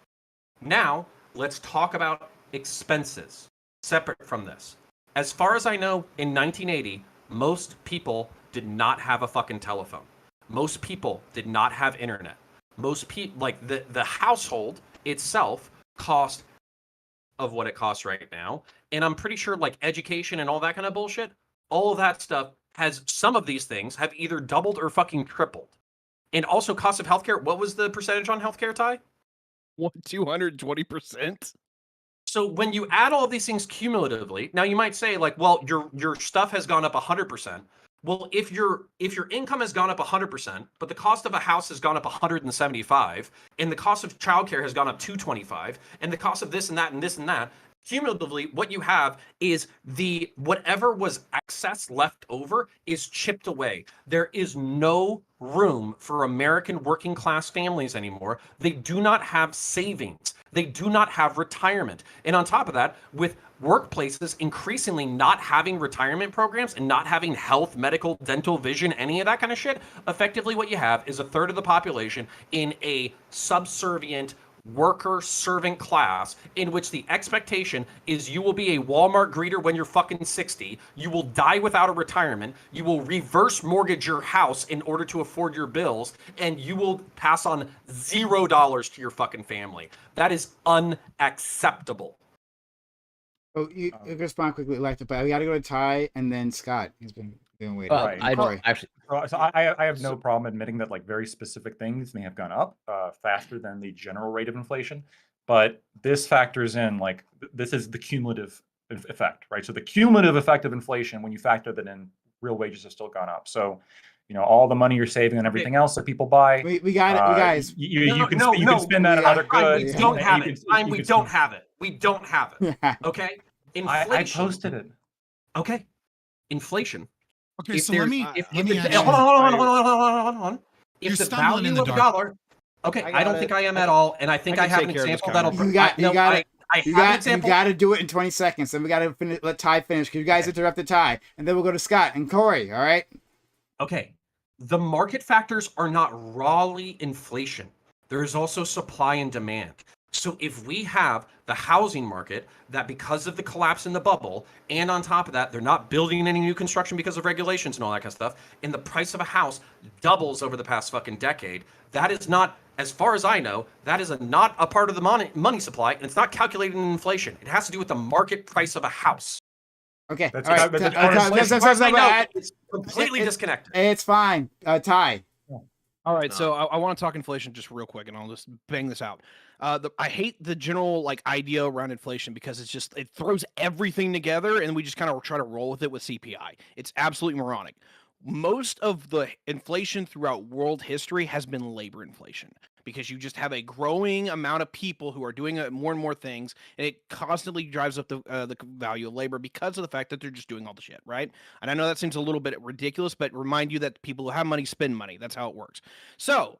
Now, let's talk about expenses separate from this. As far as I know, in 1980, most people did not have a fucking telephone. Most people did not have internet. Most people, like the household itself, cost of what it costs right now, and I'm pretty sure like education and all that kind of bullshit, all of that stuff some of these things have either doubled or fucking tripled. And also cost of healthcare. What was the percentage on healthcare, Ty?
220%.
So when you add all of these things cumulatively, now you might say like, well, your stuff has gone up 100%. Well, if your income has gone up 100%, but the cost of a house has gone up 175, and the cost of childcare has gone up 225, and the cost of this and that and this and that, cumulatively, what you have is whatever was excess left over is chipped away. There is no room for American working class families anymore. They do not have savings. They do not have retirement. And on top of that, with workplaces increasingly not having retirement programs and not having health, medical, dental, vision, any of that kind of shit, effectively what you have is a third of the population in a subservient worker servant class in which the expectation is you will be a Walmart greeter when you're fucking 60, you will die without a retirement, you will reverse mortgage your house in order to afford your bills, and you will pass on $0 to your fucking family. That is unacceptable.
Oh, you can respond quickly, like, but we got to go to Ty and then Scott. He's been waiting.
Right.
I
Corey.
actually.
So I have no problem admitting that like very specific things may have gone up faster than the general rate of inflation, but this factors in like this is the cumulative effect, right? So the cumulative effect of inflation, when you factor that in, real wages have still gone up. So, you know, all the money you're saving and everything else that people buy,
We got it, guys.
you can spend that on other goods.
We don't have
and
it. We don't have it. We don't have it. Okay.
I posted it.
Okay. Inflation.
Okay,
If
so let
there's-
me
If
let me
the,
actually,
hold on.
You're
If the
stumbling in
value
the
of a
dark.
dollar, okay,
I
I
got
don't
it.
think I am
I
at
can-
all, and I think
I
I
can
have
take
an
care of this
example that'll.
convo.
You got
I have an
you
example.
got to do it in 20 seconds. Then we got to finish. Let Ty finish because you guys interrupted Ty, and then we'll go to Scott and Corey. All right.
Okay, the market factors are not rawly inflation. There is also supply and demand. So if we have the housing market that because of the collapse in the bubble, and on top of that, they're not building any new construction because of regulations and all that kind of stuff, and the price of a house doubles over the past fucking decade, that is not, as far as I know, that is not a part of the money supply, and it's not calculated in inflation. It has to do with the market price of a house.
Okay.
That's-
all right.
that's
Ty-
part of
Ty-
inflation.
As far as I know,
Ty-
it's completely
it-
disconnected.
It's fine. Ty.
All right, so I want to talk inflation just real quick, and I'll just bang this out. I hate the general like idea around inflation because it throws everything together, and we just kind of try to roll with it with CPI. It's absolutely moronic. Most of the inflation throughout world history has been labor inflation because you just have a growing amount of people who are doing more and more things, and it constantly drives up the value of labor because of the fact that they're just doing all the shit, right? And I know that seems a little bit ridiculous, but remind you that people who have money spend money. That's how it works. So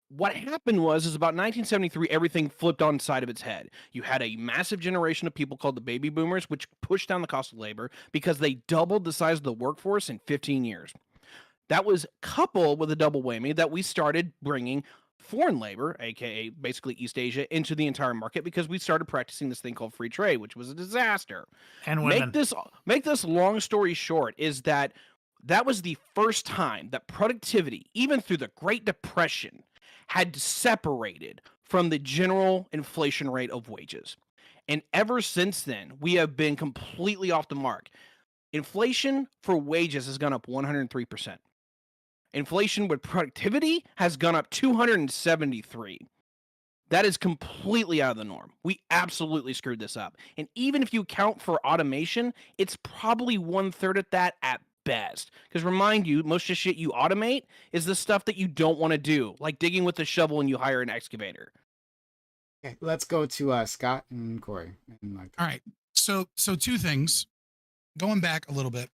what happened was about 1973, everything flipped on side of its head. You had a massive generation of people called the baby boomers, which pushed down the cost of labor because they doubled the size of the workforce in 15 years. That was coupled with a double whammy that we started bringing foreign labor, aka basically East Asia, into the entire market because we started practicing this thing called free trade, which was a disaster.
And women.
Make this long story short is that was the first time that productivity, even through the Great Depression, had separated from the general inflation rate of wages. And ever since then, we have been completely off the mark. Inflation for wages has gone up 103%. Inflation with productivity has gone up 273. That is completely out of the norm. We absolutely screwed this up. And even if you account for automation, it's probably 1/3 of that at best. Because remind you, most of the shit you automate is the stuff that you don't want to do, like digging with a shovel and you hire an excavator.
Okay, let's go to Scott and Corey. And
all right. So two things. Going back a little bit,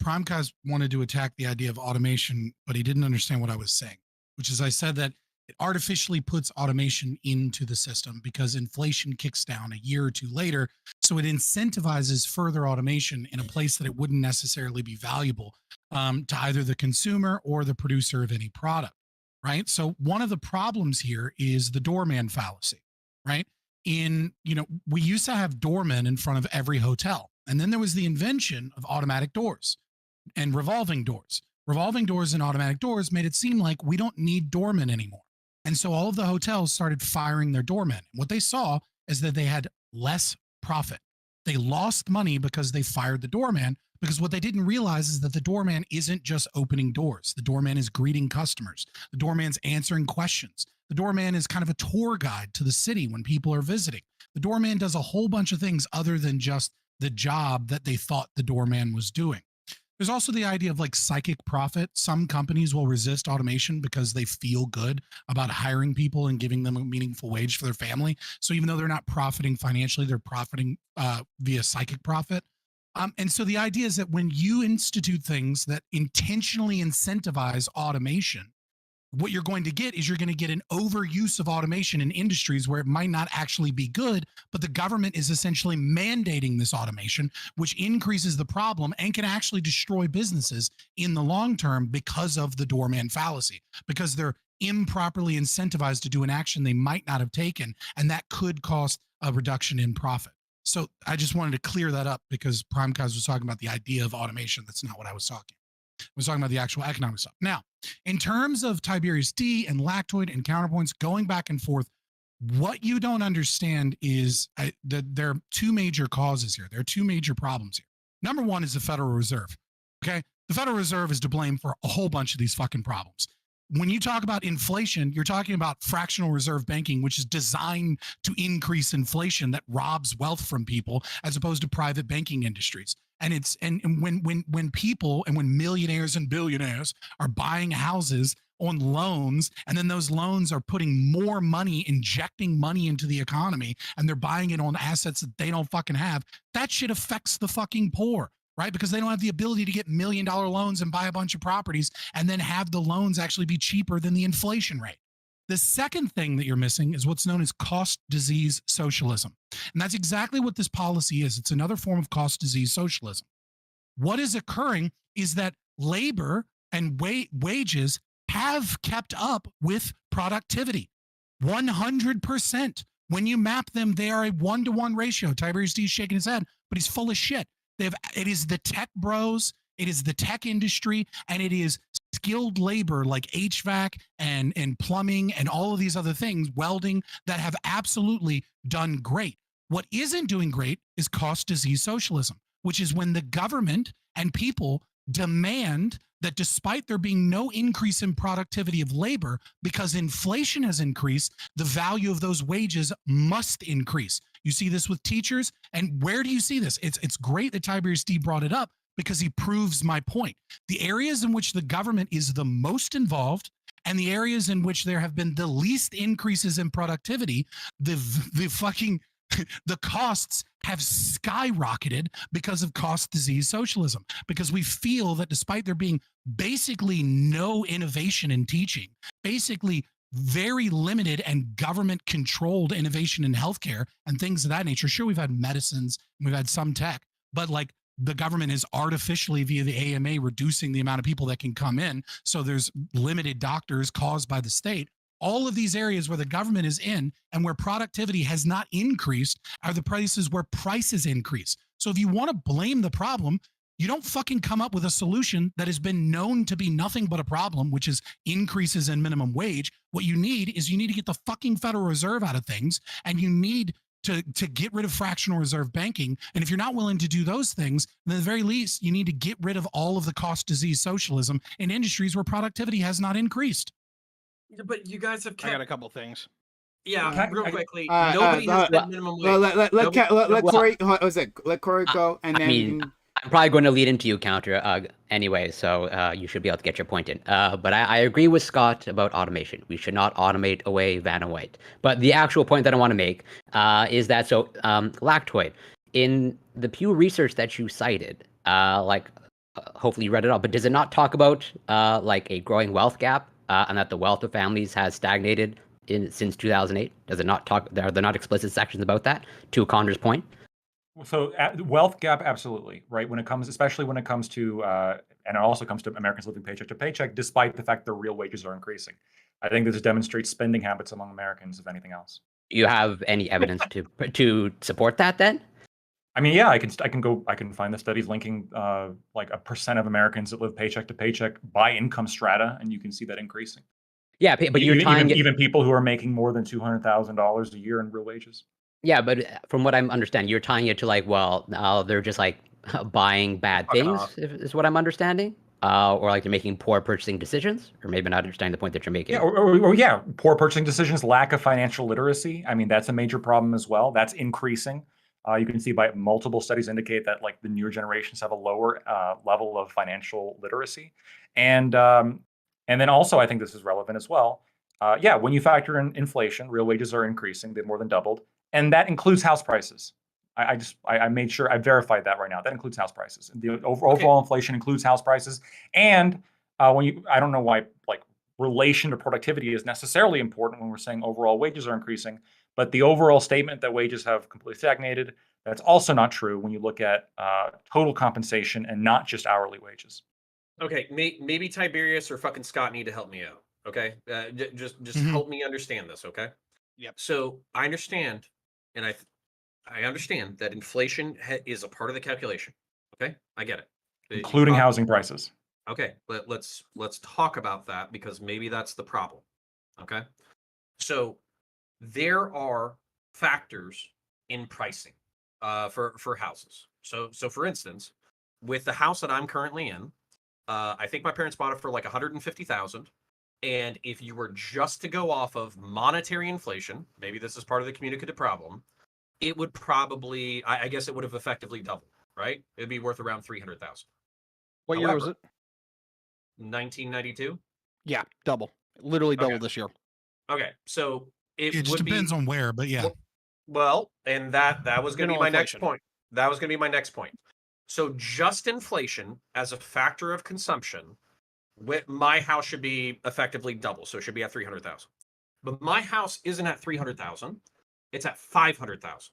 Primecast wanted to attack the idea of automation, but he didn't understand what I was saying, which is I said that it artificially puts automation into the system because inflation kicks down a year or two later. So it incentivizes further automation in a place that it wouldn't necessarily be valuable to either the consumer or the producer of any product, right? So one of the problems here is the doorman fallacy, right? We used to have doormen in front of every hotel. And then there was the invention of automatic doors and revolving doors. Revolving doors and automatic doors made it seem like we don't need doormen anymore. And so all of the hotels started firing their doormen. What they saw is that they had less profit. They lost money because they fired the doorman, because what they didn't realize is that the doorman isn't just opening doors. The doorman is greeting customers. The doorman's answering questions. The doorman is kind of a tour guide to the city when people are visiting. The doorman does a whole bunch of things other than just the job that they thought the doorman was doing. There's also the idea of like psychic profit. Some companies will resist automation because they feel good about hiring people and giving them a meaningful wage for their family. So even though they're not profiting financially, they're profiting via psychic profit. And so the idea is that when you institute things that intentionally incentivize automation, what you're going to get is you're going to get an overuse of automation in industries where it might not actually be good, but the government is essentially mandating this automation, which increases the problem and can actually destroy businesses in the long term because of the doorman fallacy, because they're improperly incentivized to do an action they might not have taken, and that could cost a reduction in profit. So I just wanted to clear that up because Primecast was talking about the idea of automation. That's not what I was talking. I was talking about the actual economic stuff. Now, in terms of Tiberius D and Lactoid and counterpoints going back and forth, what you don't understand is that there are two major causes here. There are two major problems here. Number one is the Federal Reserve. Okay. The Federal Reserve is to blame for a whole bunch of these fucking problems. When you talk about inflation, you're talking about fractional reserve banking, which is designed to increase inflation that robs wealth from people, as opposed to private banking industries. And it's and when people and when millionaires and billionaires are buying houses on loans, and then those loans are putting more money, injecting money into the economy, and they're buying it on assets that they don't fucking have, that shit affects the fucking poor. Right? Because they don't have the ability to get $1 million loans and buy a bunch of properties and then have the loans actually be cheaper than the inflation rate. The second thing that you're missing is what's known as cost disease socialism. And that's exactly what this policy is. It's another form of cost disease socialism. What is occurring is that labor and wages have kept up with productivity. 100%. When you map them, they are a 1-to-1 ratio. Tiberius D is shaking his head, but he's full of shit. It is the tech bros, it is the tech industry, and it is skilled labor like HVAC and plumbing and all of these other things, welding, that have absolutely done great. What isn't doing great is cost disease socialism, which is when the government and people demand that despite there being no increase in productivity of labor, because inflation has increased, the value of those wages must increase. You see this with teachers. And where do you see this? It's great that Tiberius D brought it up because he proves my point. The areas in which the government is the most involved and the areas in which there have been the least increases in productivity, the fucking the costs have skyrocketed because of cost disease socialism, because we feel that despite there being basically no innovation in teaching, basically very limited and government controlled innovation in healthcare and things of that nature. Sure, we've had medicines, we've had some tech, but like the government is artificially via the AMA reducing the amount of people that can come in. So there's limited doctors caused by the state. All of these areas where the government is in and where productivity has not increased are the places where prices increase. So if you want to blame the problem, you don't fucking come up with a solution that has been known to be nothing but a problem, which is increases in minimum wage. What you need to get the fucking Federal Reserve out of things, and you need to get rid of fractional reserve banking. And if you're not willing to do those things, then at the very least, you need to get rid of all of the cost disease socialism in industries where productivity has not increased.
But you guys have
I got
kept.
a couple things.
Yeah, real quickly. Nobody has said minimum wage.
Let Corey. Let Corey go, and then.
I mean, I'm probably going to lead into you, Counter, anyway, so you should be able to get your point in. But I agree with Scott about automation. We should not automate away Vanna White. But the actual point that I want to make is that, Lactoid, in the Pew research that you cited, hopefully you read it all, but does it not talk about like a growing wealth gap and that the wealth of families has stagnated since 2008? Does it not talk? Are there not explicit sections about that? To Connor's point.
So wealth gap, absolutely, right? Especially when it comes to, and it also comes to Americans living paycheck to paycheck, despite the fact their real wages are increasing. I think this demonstrates spending habits among Americans, if anything else.
You have any evidence to support that then?
I mean, yeah, I can find the studies linking like a percent of Americans that live paycheck to paycheck by income strata, and you can see that increasing.
Yeah, but you're tying
even people who are making more than $200,000 a year in real wages.
Yeah, but from what I'm understanding, you're tying it to like, well, they're just like buying bad things, is what I'm understanding, or like they're making poor purchasing decisions, or maybe not understanding the point that you're making.
Yeah, or poor purchasing decisions, lack of financial literacy. I mean, that's a major problem as well. That's increasing. You can see by multiple studies indicate that like the newer generations have a lower level of financial literacy, and then also I think this is relevant as well. When you factor in inflation, real wages are increasing; they've more than doubled. And that includes house prices. I made sure I verified that right now. That includes house prices. The overall inflation includes house prices. And I don't know why like relation to productivity is necessarily important when we're saying overall wages are increasing, but the overall statement that wages have completely stagnated, that's also not true when you look at total compensation and not just hourly wages.
Okay, maybe Tiberius or fucking Scott need to help me out. Okay, just
Mhm.
help me understand this. Okay.
Yep.
So I understand, and I understand that inflation is a part of the calculation. Okay, I get it. You
including housing prices.
Okay, but let's talk about that because maybe that's the problem. Okay, so there are factors in pricing for houses. So for instance, with the house that I'm currently in, I think my parents bought it for like 150,000. And if you were just to go off of monetary inflation, maybe this is part of the communicative problem, it would probably, I guess it would have effectively doubled, right? It'd be worth around 300,000.
What year was
However,
it?
1992.
Yeah, double. Literally
Okay.
double this year.
Okay. So it
It just
would
depends
be
on where, but yeah.
well, and that was going to be
General
my
inflation.
next point. That was going to be my next point. So just inflation as a factor of consumption, my house should be effectively double. So it should be at 300,000. But my house isn't at 300,000. It's at 500,000.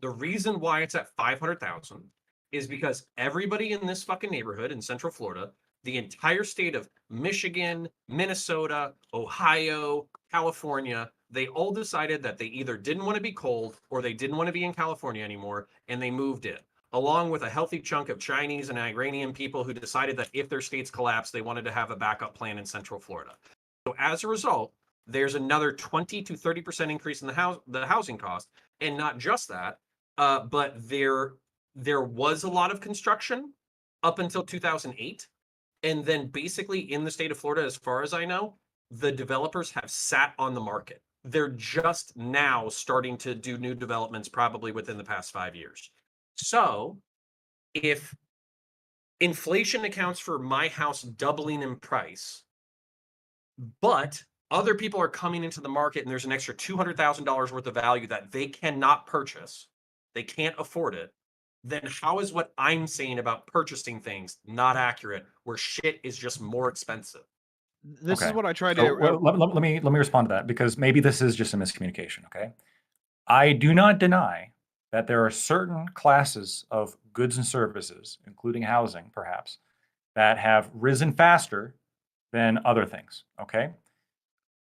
The reason why it's at 500,000 is because everybody in this fucking neighborhood in Central Florida, the entire state of Michigan, Minnesota, Ohio, California, they all decided that they either didn't want to be cold or they didn't want to be in California anymore, and they moved in, along with a healthy chunk of Chinese and Iranian people who decided that if their states collapsed, they wanted to have a backup plan in Central Florida. So as a result, there's another 20 to 30% increase in the housing cost, and not just that, but there was a lot of construction up until 2008, and then basically in the state of Florida, as far as I know, the developers have sat on the market. They're just now starting to do new developments, probably within the past 5 years. So if inflation accounts for my house doubling in price, but other people are coming into the market and there's an extra $200,000 worth of value that they cannot purchase, they can't afford it, then how is what I'm saying about purchasing things not accurate where shit is just more expensive?
This is
Okay.
what I tried
So,
to.
let me respond to that because maybe this is just a miscommunication. Okay, I do not deny that there are certain classes of goods and services, including housing, perhaps, that have risen faster than other things. Okay,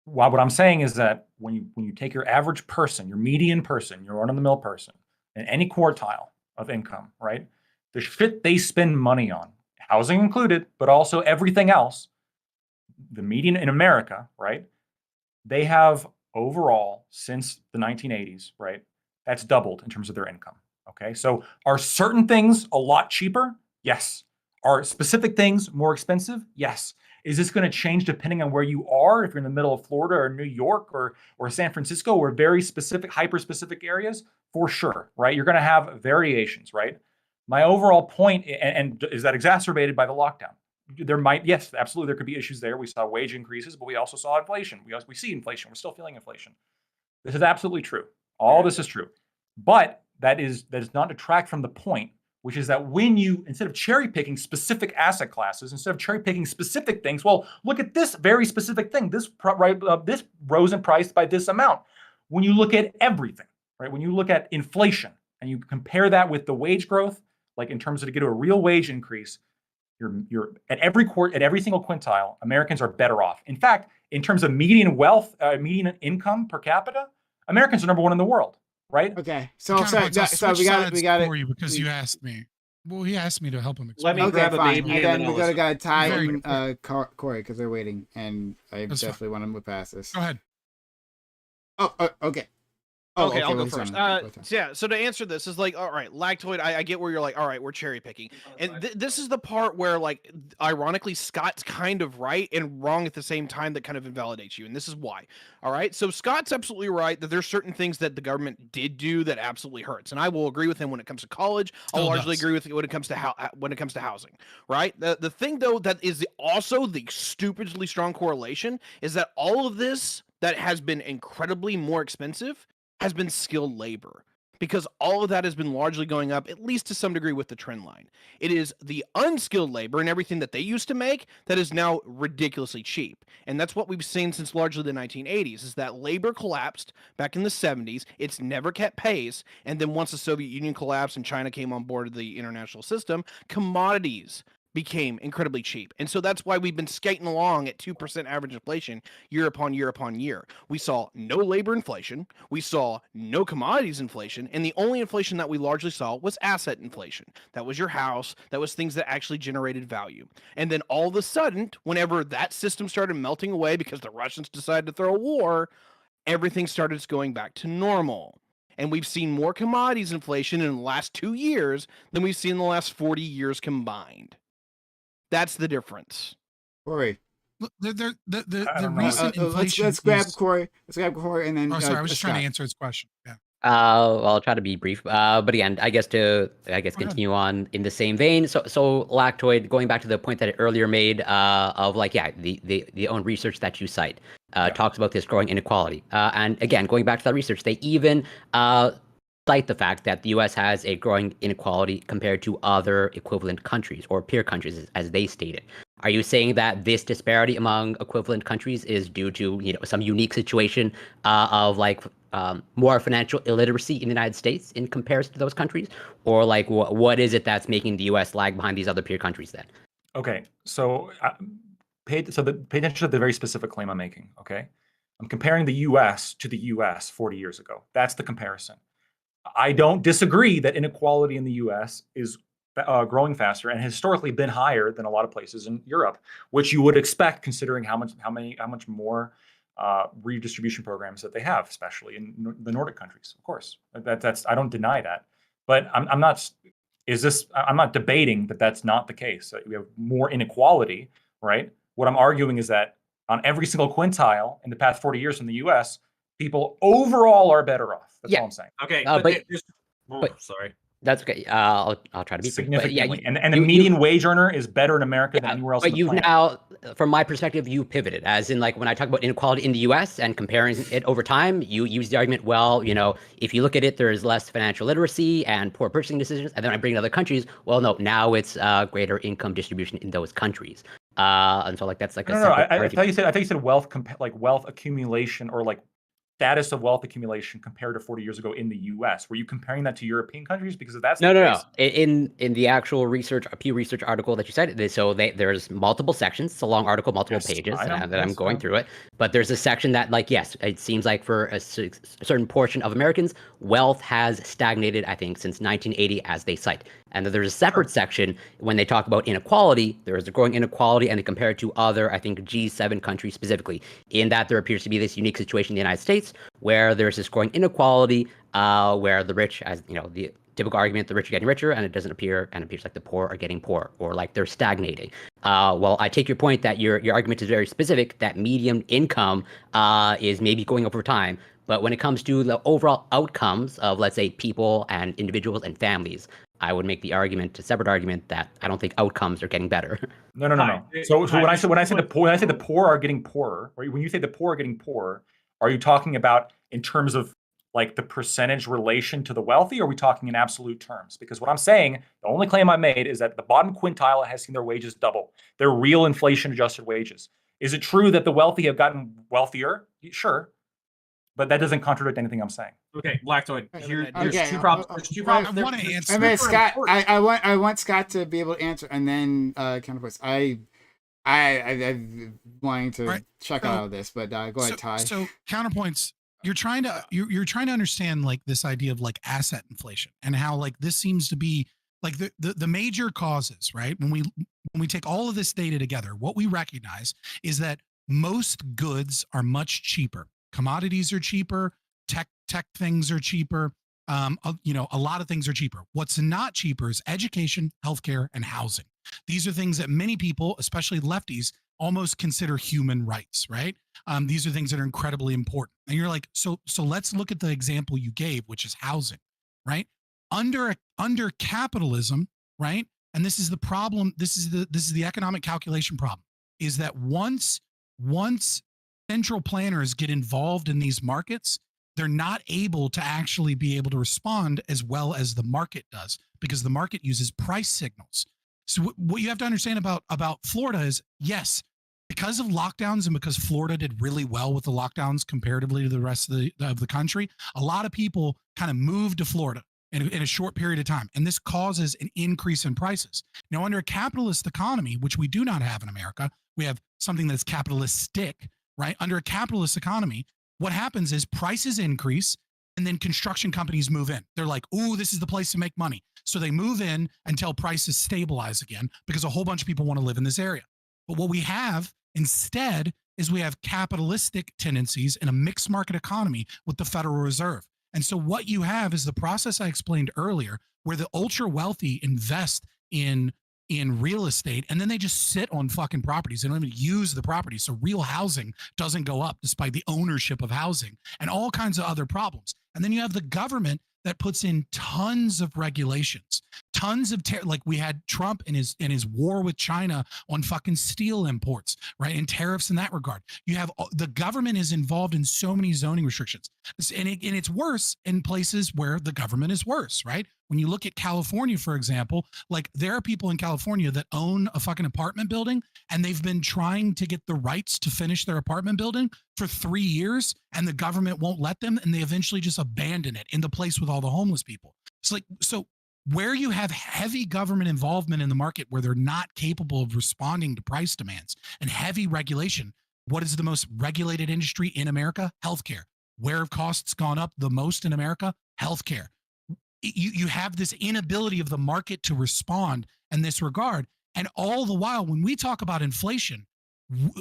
well, what I'm saying is that when you take your average person, your median person, your run-of-the-mill person, in any quartile of income, right, the shit they spend money on, housing included, but also everything else, the median in America, right, they have overall since the 1980s, right, that's doubled in terms of their income. Okay, so are certain things a lot cheaper? Yes. Are specific things more expensive? Yes. Is this going to change depending on where you are? If you're in the middle of Florida or New York or San Francisco or very specific, hyper specific areas? For sure, right? You're going to have variations, right? My overall point, and is that exacerbated by the lockdown? There might, yes, absolutely, there could be issues there. We saw wage increases, but we also saw inflation. We see inflation. We're still feeling inflation. This is absolutely true. All this is true. But that does not detract from the point, which is that when you, instead of cherry picking specific asset classes, instead of cherry picking specific things, well, look at this very specific thing. This this rose in price by this amount. When you look at everything, right? When you look at inflation and you compare that with the wage growth, like in terms of to get a real wage increase, you're at every single quintile, Americans are better off. In fact, in terms of median wealth, median income per capita, Americans are number one in the world, right?
Okay,
So
so we got it
for you because you asked me. Well, he asked me to help him
Let
explain.
me
Okay,
grab a
fine.
baby
And
and
then
then
we
I'll
gotta
listen.
got Ty
Very
and Corey because they're waiting, and I
That's fine.
definitely want to move past this.
Go ahead.
Oh, okay. Oh,
Okay, I'll
well,
go
he's
first.
on. Go, Ty.
So yeah, so to answer this is like, all right, lactoid. I get where you're like, all right, we're cherry picking, and this is the part where, like, ironically, Scott's kind of right and wrong at the same time that kind of invalidates you, and this is why. All right, so Scott's absolutely right that there's certain things that the government did do that absolutely hurts, and I will agree with him when it comes to college. I'll
Still
largely
does.
agree with when it comes to housing. Right. The thing though that is also the stupidly strong correlation is that all of this that has been incredibly more expensive has been skilled labor, because all of that has been largely going up, at least to some degree, with the trend line. It is the unskilled labor and everything that they used to make that is now ridiculously cheap. And that's what we've seen since largely the 1980s, is that labor collapsed back in the 70s. It's never kept pace. And then once the Soviet Union collapsed and China came on board of the international system, commodities became incredibly cheap. And so that's why we've been skating along at 2% average inflation year upon year upon year. We saw no labor inflation, we saw no commodities inflation, and the only inflation that we largely saw was asset inflation. That was your house, that was things that actually generated value. And then all of a sudden, whenever that system started melting away because the Russians decided to throw a war, everything started going back to normal. And we've seen more commodities inflation in the last 2 years than we've seen in the last 40 years combined. That's the difference.
Corey.
The
know.
recent inflation.
Let's grab Corey. Let's grab Corey, and then.
Oh, sorry, I was just trying
Scott.
to answer his question. Yeah.
Well, I'll try to be brief. But again, I guess continue on in the same vein. So Lactoid, going back to the point that I earlier made of like, yeah, the own research that you cite talks about this growing inequality. And again, going back to that research, they even cite the fact that the U.S. has a growing inequality compared to other equivalent countries or peer countries, as they stated. Are you saying that this disparity among equivalent countries is due to some unique situation of like more financial illiteracy in the United States in comparison to those countries, or like what is it that's making the U.S. lag behind these other peer countries then?
Okay, so pay attention to the very specific claim I'm making. Okay, I'm comparing the U.S. to the U.S. 40 years ago. That's the comparison. I don't disagree that inequality in the U.S. is growing faster and historically been higher than a lot of places in Europe, which you would expect considering how much more redistribution programs that they have, especially in the Nordic countries. Of course, that's I don't deny that, but I'm not. I'm not debating that that's not the case. We have more inequality, right? What I'm arguing is that on every single quintile in the past 40 years in the U.S., people overall are better off. That's all I'm saying.
Okay, sorry.
That's okay. I'll try to be
significantly. And the median wage earner is better in America than anywhere else.
But
on the
you've
planet.
now, from my perspective, you pivoted. As in, like when I talk about inequality in the U.S. and comparing it over time, you use the argument, well, if you look at it, there's less financial literacy and poor purchasing decisions. And then I bring in other countries. Well, no, now it's greater income distribution in those countries. And so, like that's like
I thought you said wealth, wealth accumulation or like status of wealth accumulation compared to 40 years ago in the U.S. Were you comparing that to European countries? Because if that's
no. In the actual research, Pew Research article that you cited, so there's multiple sections. It's a long article, multiple pages that I'm going through it. But there's a section that, like, yes, it seems like for a certain portion of Americans, wealth has stagnated, I think, since 1980, as they cite. And then there's a separate section when they talk about inequality. There is a growing inequality, and they compare it to other, I think, G7 countries specifically, in that there appears to be this unique situation in the United States where there's this growing inequality, where the rich, as the typical argument, the rich are getting richer, and it appears like the poor are getting poorer, or like they're stagnating. Well, I take your point that your argument is very specific, that median income is maybe going up over time. But when it comes to the overall outcomes of, let's say, people and individuals and families, I would make the argument, a separate argument, that I don't think outcomes are getting better.
No. So when I say the poor are getting poorer, or when you say the poor are getting poorer, are you talking about in terms of like the percentage relation to the wealthy, or are we talking in absolute terms? Because what I'm saying, the only claim I made is that the bottom quintile has seen their wages double, their real inflation adjusted wages. Is it true that the wealthy have gotten wealthier? Sure. But that doesn't contradict anything I'm saying.
Okay, Lactoid.
There's
two problems. There's two problems.
I want to answer.
I mean, Scott, I want Scott to be able to answer, and then counterpoints. I'm wanting to check out of this, but go ahead, Ty.
So counterpoints. You're trying to understand like this idea of like asset inflation and how like this seems to be like the major causes, right? When we take all of this data together, what we recognize is that most goods are much cheaper. Commodities are cheaper. Tech things are cheaper. A lot of things are cheaper. What's not cheaper is education, healthcare, and housing. These are things that many people, especially lefties, almost consider human rights, right? These are things that are incredibly important. And you're like, so let's look at the example you gave, which is housing, right? Under capitalism, right? And this is the problem. This is the economic calculation problem, is that once central planners get involved in these markets, they're not able to actually be able to respond as well as the market does, because the market uses price signals. So what you have to understand about Florida is, yes, because of lockdowns and because Florida did really well with the lockdowns comparatively to the rest of the country, a lot of people kind of moved to Florida in a short period of time. And this causes an increase in prices. Now, under a capitalist economy, which we do not have in America, we have something that's capitalistic, right? Under a capitalist economy, what happens is prices increase and then construction companies move in. They're like, ooh, this is the place to make money. So they move in until prices stabilize again because a whole bunch of people want to live in this area. But what we have instead is we have capitalistic tendencies in a mixed market economy with the Federal Reserve. And so what you have is the process I explained earlier, where the ultra wealthy invest in real estate and then they just sit on fucking properties. They don't even use the property. So real housing doesn't go up despite the ownership of housing and all kinds of other problems. And then you have the government that puts in tons of regulations, tons of like we had Trump in his war with China on fucking steel imports, right? And tariffs in that regard. You have the government is involved in so many zoning restrictions, and it's worse in places where the government is worse, right? When you look at California, for example, like there are people in California that own a fucking apartment building and they've been trying to get the rights to finish their apartment building for 3 years and the government won't let them. And they eventually just abandon it in the place with all the homeless people. It's like, so where you have heavy government involvement in the market where they're not capable of responding to price demands and heavy regulation, what is the most regulated industry in America? Healthcare. Where have costs gone up the most in America? Healthcare. You have this inability of the market to respond in this regard. And all the while, when we talk about inflation,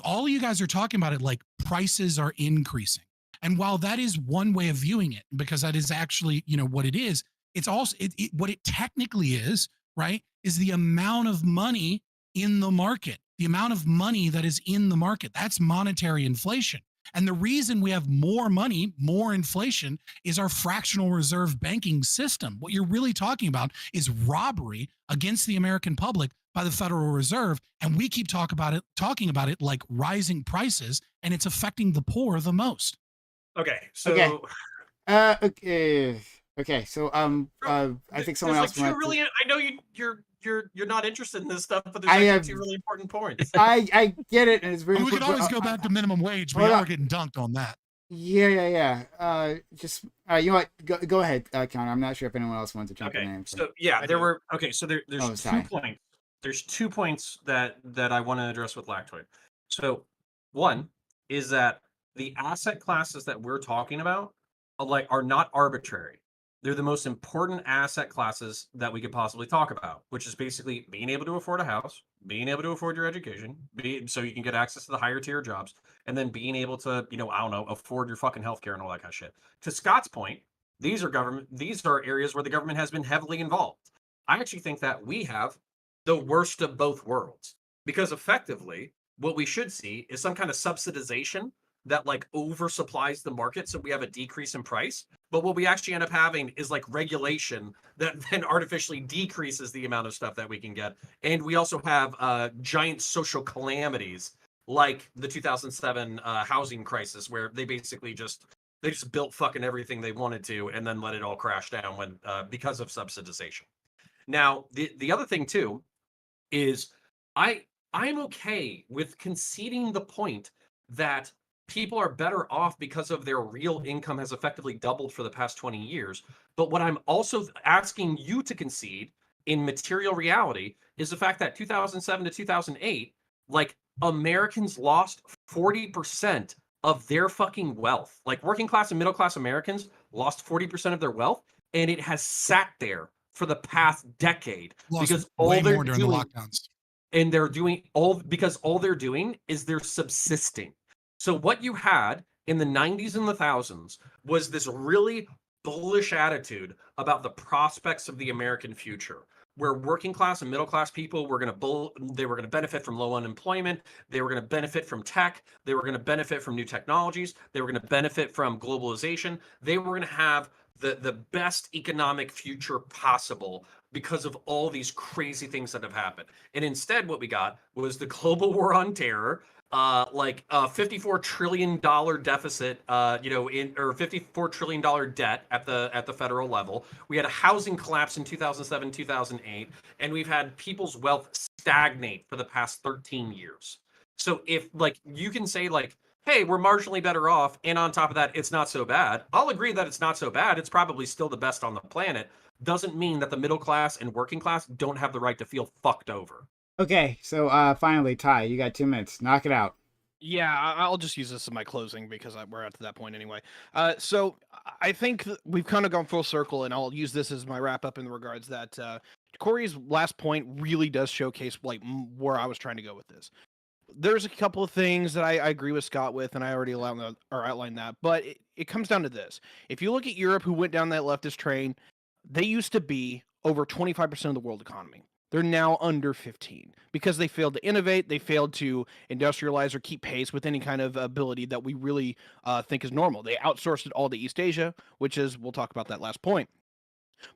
all you guys are talking about it like prices are increasing. And while that is one way of viewing it, because that is actually, what it is, it's also what it technically is, right, is the amount of money in the market, the amount of money that is in the market. That's monetary inflation. And the reason we have more money, more inflation, is our fractional reserve banking system. What you're really talking about is robbery against the American public by the Federal Reserve. And we keep talking about it like rising prices, and it's affecting the poor the most.
Okay, so
okay. So I think someone else
like
went.
I know you're not interested in this stuff, but there's two really important points.
I get it, and it's very.
We could always go back to minimum wage. We are getting dunked on that.
Yeah. Just you know what? Go ahead, Connor. I'm not sure if anyone else wants to jump in.
So yeah, there's 2 points. There's 2 points that I want to address with Lactoid. So one is that the asset classes that we're talking about are not arbitrary. They're the most important asset classes that we could possibly talk about, which is basically being able to afford a house, being able to afford your education, so you can get access to the higher tier jobs, and then being able to, afford your fucking healthcare and all that kind of shit. To Scott's point, these are areas where the government has been heavily involved. I actually think that we have the worst of both worlds, because effectively what we should see is some kind of subsidization that oversupplies the market, so we have a decrease in price. But what we actually end up having is regulation that then artificially decreases the amount of stuff that we can get. And we also have giant social calamities like the 2007 housing crisis, where they basically just built fucking everything they wanted to and then let it all crash down when because of subsidization. Now, the other thing too is I'm okay with conceding the point that people are better off because of their real income has effectively doubled for the past 20 years. But what I'm also asking you to concede in material reality is the fact that 2007 to 2008, Americans lost 40% of their fucking wealth. Working class and middle class Americans lost 40% of their wealth, and it has sat there for the past decade because all they're doing, the lockdowns. And they're doing all they're doing is they're subsisting. So what you had in the 90s and the thousands was this really bullish attitude about the prospects of the American future, where working class and middle class people were they were going to benefit from low unemployment, they were going to benefit from tech, they were going to benefit from new technologies, they were going to benefit from globalization, they were going to have the best economic future possible because of all these crazy things that have happened. And instead what we got was the global war on terror, $54 trillion deficit, or $54 trillion debt at the federal level. We had a housing collapse in 2007, 2008, and we've had people's wealth stagnate for the past 13 years. So if you can say hey, we're marginally better off, and on top of that, it's not so bad. I'll agree that it's not so bad. It's probably still the best on the planet, doesn't mean that the middle class and working class don't have the right to feel fucked over.
Okay, so finally, Ty, you got 2 minutes. Knock it out.
Yeah, I'll just use this as my closing because we're at that point anyway. So I think we've kind of gone full circle, and I'll use this as my wrap up in regards that Corey's last point really does showcase like where I was trying to go with this. There's a couple of things that I agree with Scott with, and I already outlined that, but it comes down to this. If you look at Europe, who went down that leftist train, they used to be over 25% of the world economy. They're now under 15 because they failed to innovate. They failed to industrialize or keep pace with any kind of ability that we really think is normal. They outsourced it all to East Asia, which is, we'll talk about that last point.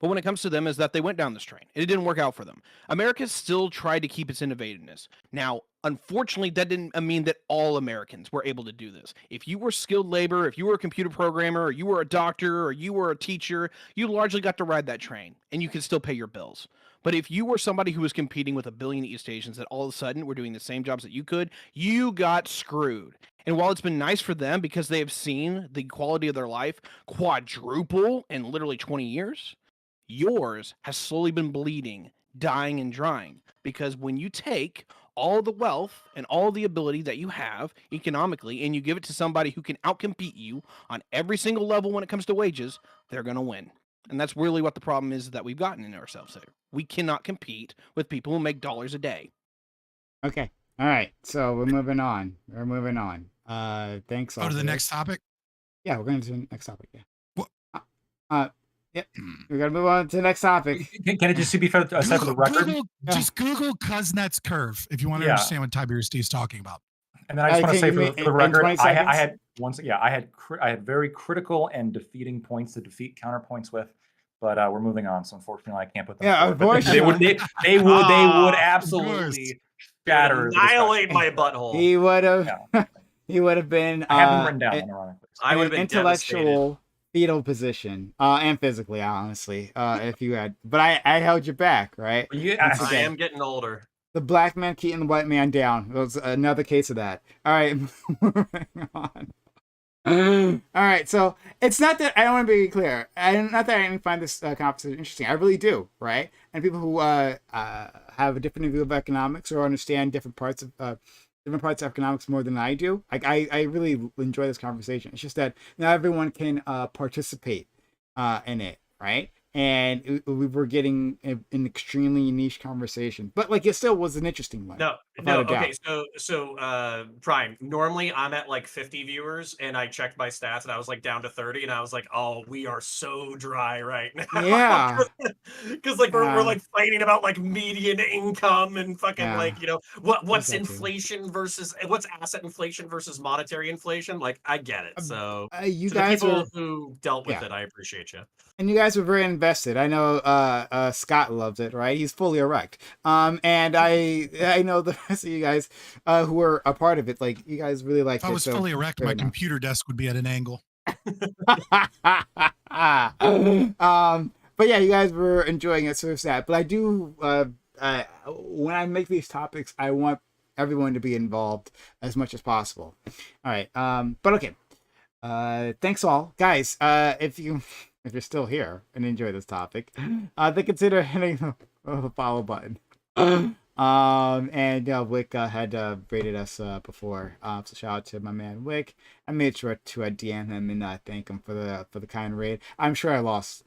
But when it comes to them is that they went down this train. It didn't work out for them. America still tried to keep its innovativeness. Now, unfortunately, that didn't mean that all Americans were able to do this. If you were skilled labor, if you were a computer programmer, or you were a doctor, or you were a teacher, you largely got to ride that train, and you could still pay your bills. But if you were somebody who was competing with a billion East Asians that all of a sudden were doing the same jobs that you could, you got screwed. And while it's been nice for them because they have seen the quality of their life quadruple in literally 20 years, yours has slowly been bleeding, dying, and drying. Because when you take all the wealth and all the ability that you have economically and you give it to somebody who can outcompete you on every single level when it comes to wages, they're going to win. And that's really what the problem is that we've gotten in ourselves here. We cannot compete with people who make dollars a day.
Okay. All right. So we're moving on. Thanks.
Go to the next topic.
Yeah, we're going to the next topic. Yeah.
What?
Yep. We're gonna move on to the next topic.
Can it just be for the for the record?
Just Google Kuznets curve if you want to understand what Tiberius D is talking about.
And then I just want to say for the record, I had very critical and defeating points to defeat counterpoints with, but we're moving on. So unfortunately, I can't put them.
Yeah, unfortunately,
they would absolutely shatter,
annihilate my butthole.
He would have. Yeah. He would have been.
I have them written down. Ironically,
I would have been
intellectual. Fetal position, and physically, honestly, if you had, but I held you back, right?
I am getting older.
The black man keeping the white man down. It was another case of that. All right, moving on. All right, so it's not that I don't want to be clear. Not that I didn't find this conversation interesting. I really do, right? And people who have a different view of economics or understand different parts of economics more than I do. I really enjoy this conversation. It's just that not everyone can participate in it, right? And we were getting an extremely niche conversation, but like it still was an interesting one.
No, okay. So Prime. Normally, I'm at like 50 viewers, and I checked my stats, and I was like down to 30, and I was like, "Oh, we are so dry right now."
Yeah,
because like we're like fighting about like median income and fucking like what's inflation versus what's asset inflation versus monetary inflation. Like I get it. So
you guys
people who dealt with it, I appreciate you.
And you guys were very invested. I know Scott loves it, right? He's fully erect. And I know the rest of you guys who were a part of it, like you guys really liked it.
If I was fully erect, my computer desk would be at an angle.
But yeah, you guys were enjoying it, so it's that. But I do, when I make these topics, I want everyone to be involved as much as possible. All right. But okay. Thanks all, guys. If you're still here and enjoy this topic, then consider hitting the follow button. And Wick had rated us before, so shout out to my man Wick. I made sure to DM him and thank him for the kind raid. I'm sure I lost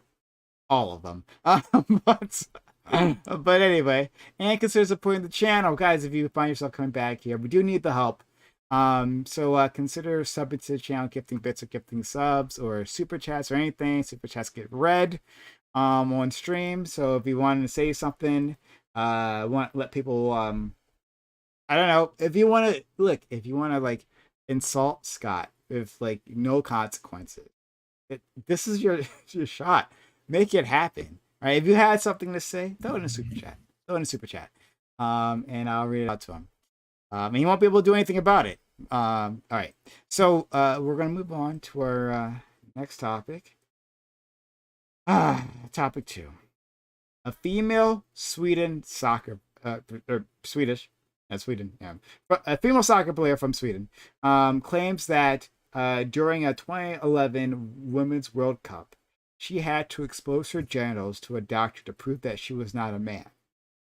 all of them, but anyway, and consider supporting the channel, guys. If you find yourself coming back here, we do need the help. So consider subbing to the channel, gifting bits or gifting subs or super chats or anything. Super chats get read on stream. So if you want to say something, want to let people I don't know, if you want to like insult Scott with like no consequences, this is your shot. Make it happen. All right, if you had something to say, throw it in a super chat. And I'll read it out to him. And he won't be able to do anything about it. All right. So we're gonna move on to our next topic. Topic 2. A female Sweden soccer or Swedish, Sweden, yeah. A female soccer player from Sweden claims that during a 2011 Women's World Cup, she had to expose her genitals to a doctor to prove that she was not a man.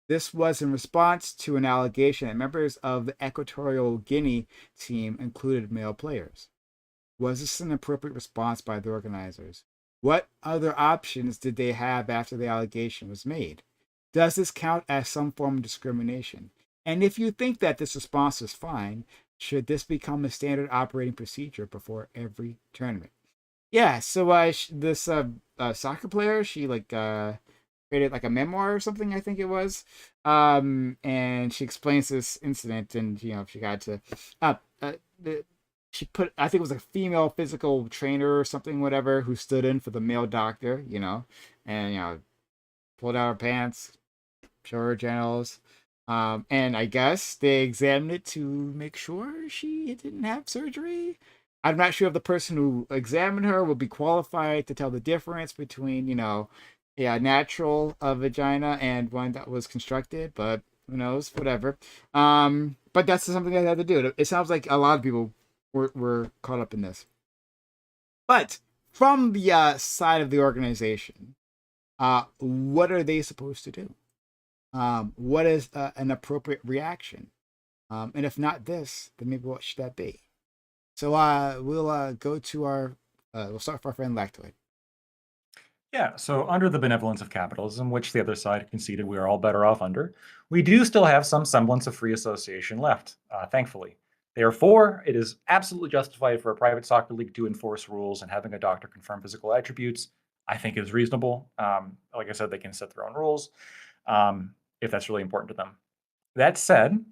This was in response to an allegation that members of the Equatorial Guinea team included male players. Was this an appropriate response by the organizers? What other options did they have after the allegation was made? Does this count as some form of discrimination? And if you think that this response is fine, should this become a standard operating procedure before every tournament? Yeah, so this soccer player, she created like a memoir or something, I think it was, and she explains this incident, and she got to she put, I think it was a female physical trainer or something, whatever, who stood in for the male doctor, and pulled out her pants, show her genitals. And I guess they examined it to make sure she didn't have surgery. I'm not sure if the person who examined her will be qualified to tell the difference between, natural vagina and one that was constructed, but who knows, whatever. But that's something I had to do. It sounds like a lot of people were caught up in this. But from the side of the organization, what are they supposed to do? What is an appropriate reaction? And if not this, then maybe what should that be? So we'll go to we'll start with our friend Lactoid.
Yeah, so under the benevolence of capitalism, which the other side conceded we are all better off under, we do still have some semblance of free association left, thankfully. Therefore, it is absolutely justified for a private soccer league to enforce rules, and having a doctor confirm physical attributes, I think, is reasonable. Like I said, they can set their own rules if that's really important to them. That said,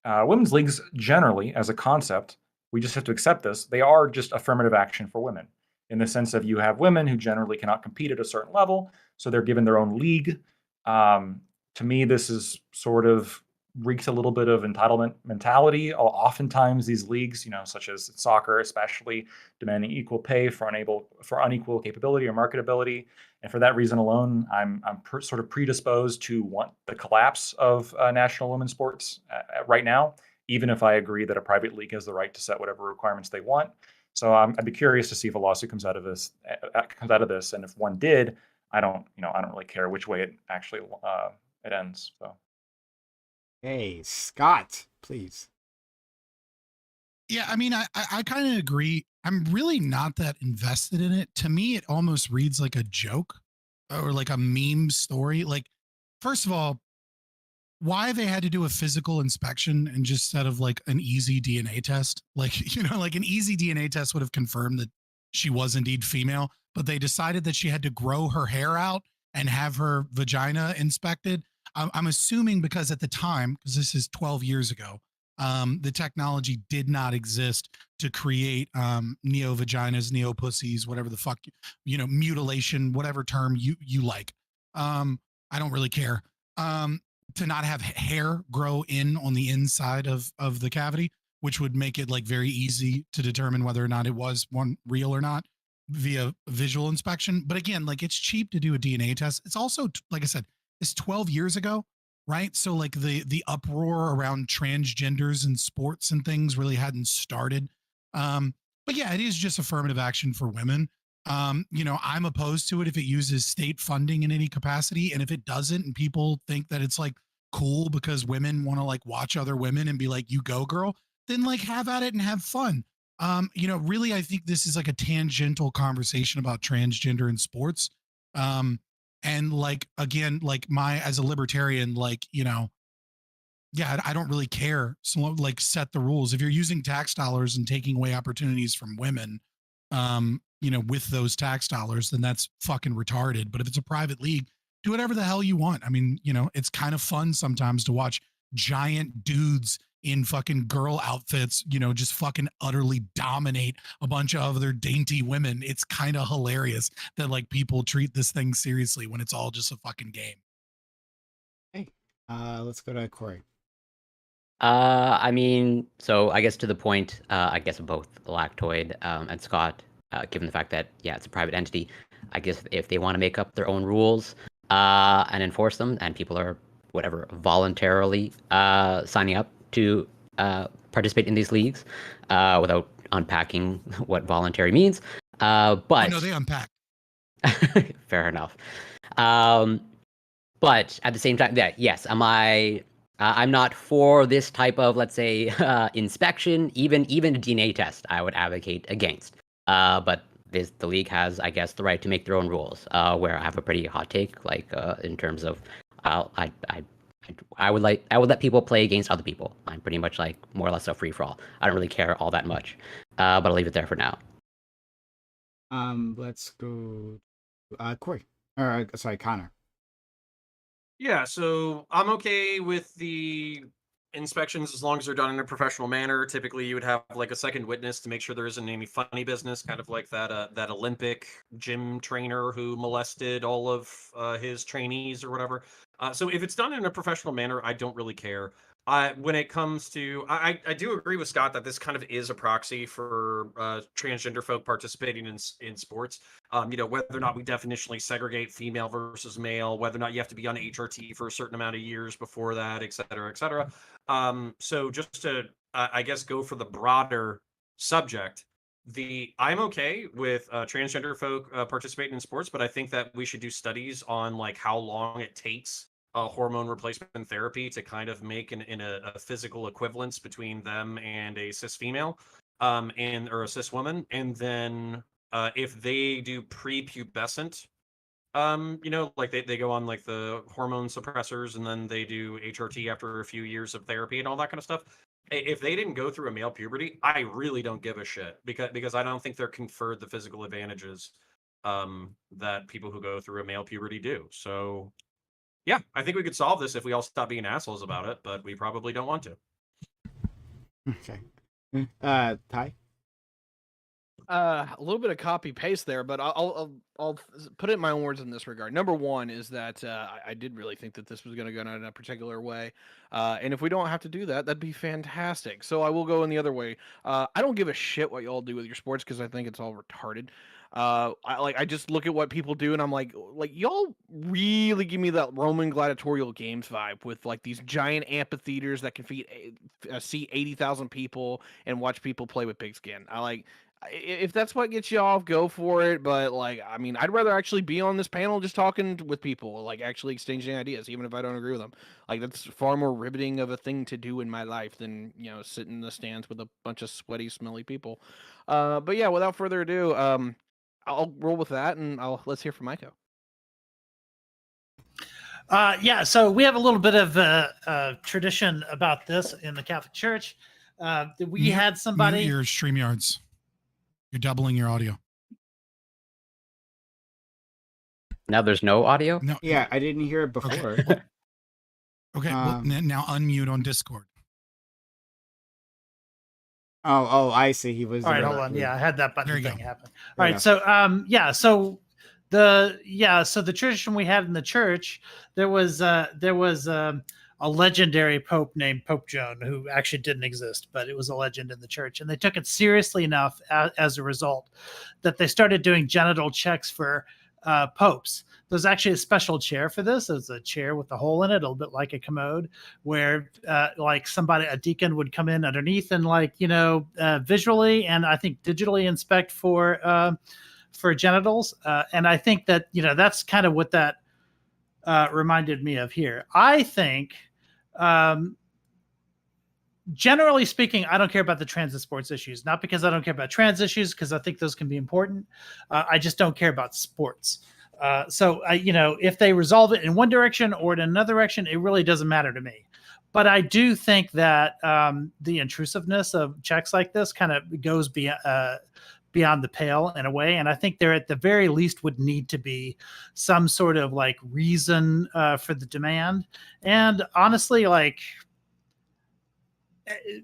women's leagues generally, as a concept, we just have to accept this, they are just affirmative action for women, in the sense of you have women who generally cannot compete at a certain level, so they're given their own league. To me, this is sort of reeks a little bit of entitlement mentality. Oftentimes, these leagues, such as soccer, especially, demanding equal pay for unequal capability or marketability. And for that reason alone, I'm sort of predisposed to want the collapse of national women's sports right now, even if I agree that a private league has the right to set whatever requirements they want. So I'd be curious to see if a lawsuit comes out of this, and if one did, I don't really care which way it actually it ends. So.
Hey, Scott, please.
Yeah, I mean, I kind of agree. I'm really not that invested in it. To me, it almost reads like a joke or like a meme story. Like, first of all, why they had to do a physical inspection and just instead of like an easy DNA test? Like, like an easy DNA test would have confirmed that she was indeed female, but they decided that she had to grow her hair out and have her vagina inspected. I'm assuming because at the time, because this is 12 years ago, the technology did not exist to create neo vaginas, neo pussies, whatever the fuck, mutilation, whatever term you like. I don't really care. To not have hair grow in on the inside of the cavity, which would make it like very easy to determine whether or not it was one real or not via visual inspection. But again, like it's cheap to do a DNA test. It's also, like I said, it's 12 years ago, right? So like the uproar around transgenders in sports and things really hadn't started. But yeah, it is just affirmative action for women. I'm opposed to it if it uses state funding in any capacity. And if it doesn't, and people think that it's like cool because women want to like watch other women and be like, you go girl, then like have at it and have fun. Really, I think this is like a tangential conversation about transgender in sports. And like, again, like as a libertarian, like, yeah, I don't really care. So like set the rules. If you're using tax dollars and taking away opportunities from women, with those tax dollars, then that's fucking retarded. But if it's a private league, do whatever the hell you want. I mean, it's kind of fun sometimes to watch giant dudes in fucking girl outfits, just fucking utterly dominate a bunch of other dainty women. It's kind of hilarious that like people treat this thing seriously when it's all just a fucking game.
Hey, let's go to Corey.
I mean, so I guess to the point, I guess of both Lactoid and Scott, given the fact that, yeah, it's a private entity, I guess if they want to make up their own rules and enforce them, and people are, whatever, voluntarily signing up to participate in these leagues without unpacking what voluntary means. But
no, they unpack.
Fair enough. But at the same time, yeah, yes, am I? I'm not for this type of, let's say, inspection. Even a DNA test, I would advocate against. But the league has, I guess, the right to make their own rules. Where I have a pretty hot take, like in terms of, I would let people play against other people. I'm pretty much like more or less a free for all. I don't really care all that much. But I'll leave it there for now.
Let's go. Corey. Or sorry, Connor.
Yeah, so I'm okay with the inspections as long as they're done in a professional manner. Typically, you would have like a second witness to make sure there isn't any funny business, kind of like that Olympic gym trainer who molested all of his trainees or whatever. So if it's done in a professional manner, I don't really care. When it comes to, I do agree with Scott that this kind of is a proxy for transgender folk participating in sports. Whether or not we definitionally segregate female versus male, whether or not you have to be on HRT for a certain amount of years before that, et cetera, et cetera. So just to, I guess, go for the broader subject, I'm okay with transgender folk participating in sports, but I think that we should do studies on like how long it takes hormone replacement therapy to kind of make a physical equivalence between them and a cis female, or a cis woman, and then if they do prepubescent, like they go on like the hormone suppressors and then they do HRT after a few years of therapy and all that kind of stuff. If they didn't go through a male puberty, I really don't give a shit because I don't think they're conferred the physical advantages that people who go through a male puberty do. So yeah, I think we could solve this if we all stop being assholes about it, but we probably don't want to.
Okay. Ty.
A little bit of copy paste there, but I'll put it in my own words in this regard. Number one is that I did really think that this was going to go in a particular way, and if we don't have to do that, that'd be fantastic. So I will go in the other way. I don't give a shit what y'all do with your sports because I think it's all retarded. I just look at what people do and I'm like y'all really give me that Roman gladiatorial games vibe with like these giant amphitheaters that can seat 80,000 people and watch people play with pigskin. If that's what gets you off, go for it. But like, I mean, I'd rather actually be on this panel just talking with people, like actually exchanging ideas, even if I don't agree with them. Like that's far more riveting of a thing to do in my life than sit in the stands with a bunch of sweaty, smelly people. But yeah, without further ado, I'll roll with that, and let's hear from Maiko.
Yeah, so we have a little bit of tradition about this in the Catholic Church. We had somebody.
Mute your StreamYards. You're doubling your audio.
Now there's no audio?
No.
Yeah, I didn't hear it before.
Okay, well, now unmute on Discord.
Oh, I see. He was.
All right, hold on. Yeah, I had that button thing happen. All right, so so the tradition we had in the church, there was a legendary pope named Pope Joan who actually didn't exist, but it was a legend in the church, and they took it seriously enough as a result that they started doing genital checks for popes. There's actually a special chair for this. It's a chair with a hole in it, a little bit like a commode, where like a deacon would come in underneath and visually and I think digitally inspect for genitals. And I think that that's kind of what that reminded me of here. I think generally speaking, I don't care about the trans and sports issues, not because I don't care about trans issues, because I think those can be important. I just don't care about sports. So if they resolve it in one direction or in another direction, it really doesn't matter to me. But I do think that the intrusiveness of checks like this kind of goes beyond the pale in a way. And I think there at the very least would need to be some sort of like reason for the demand. And honestly, like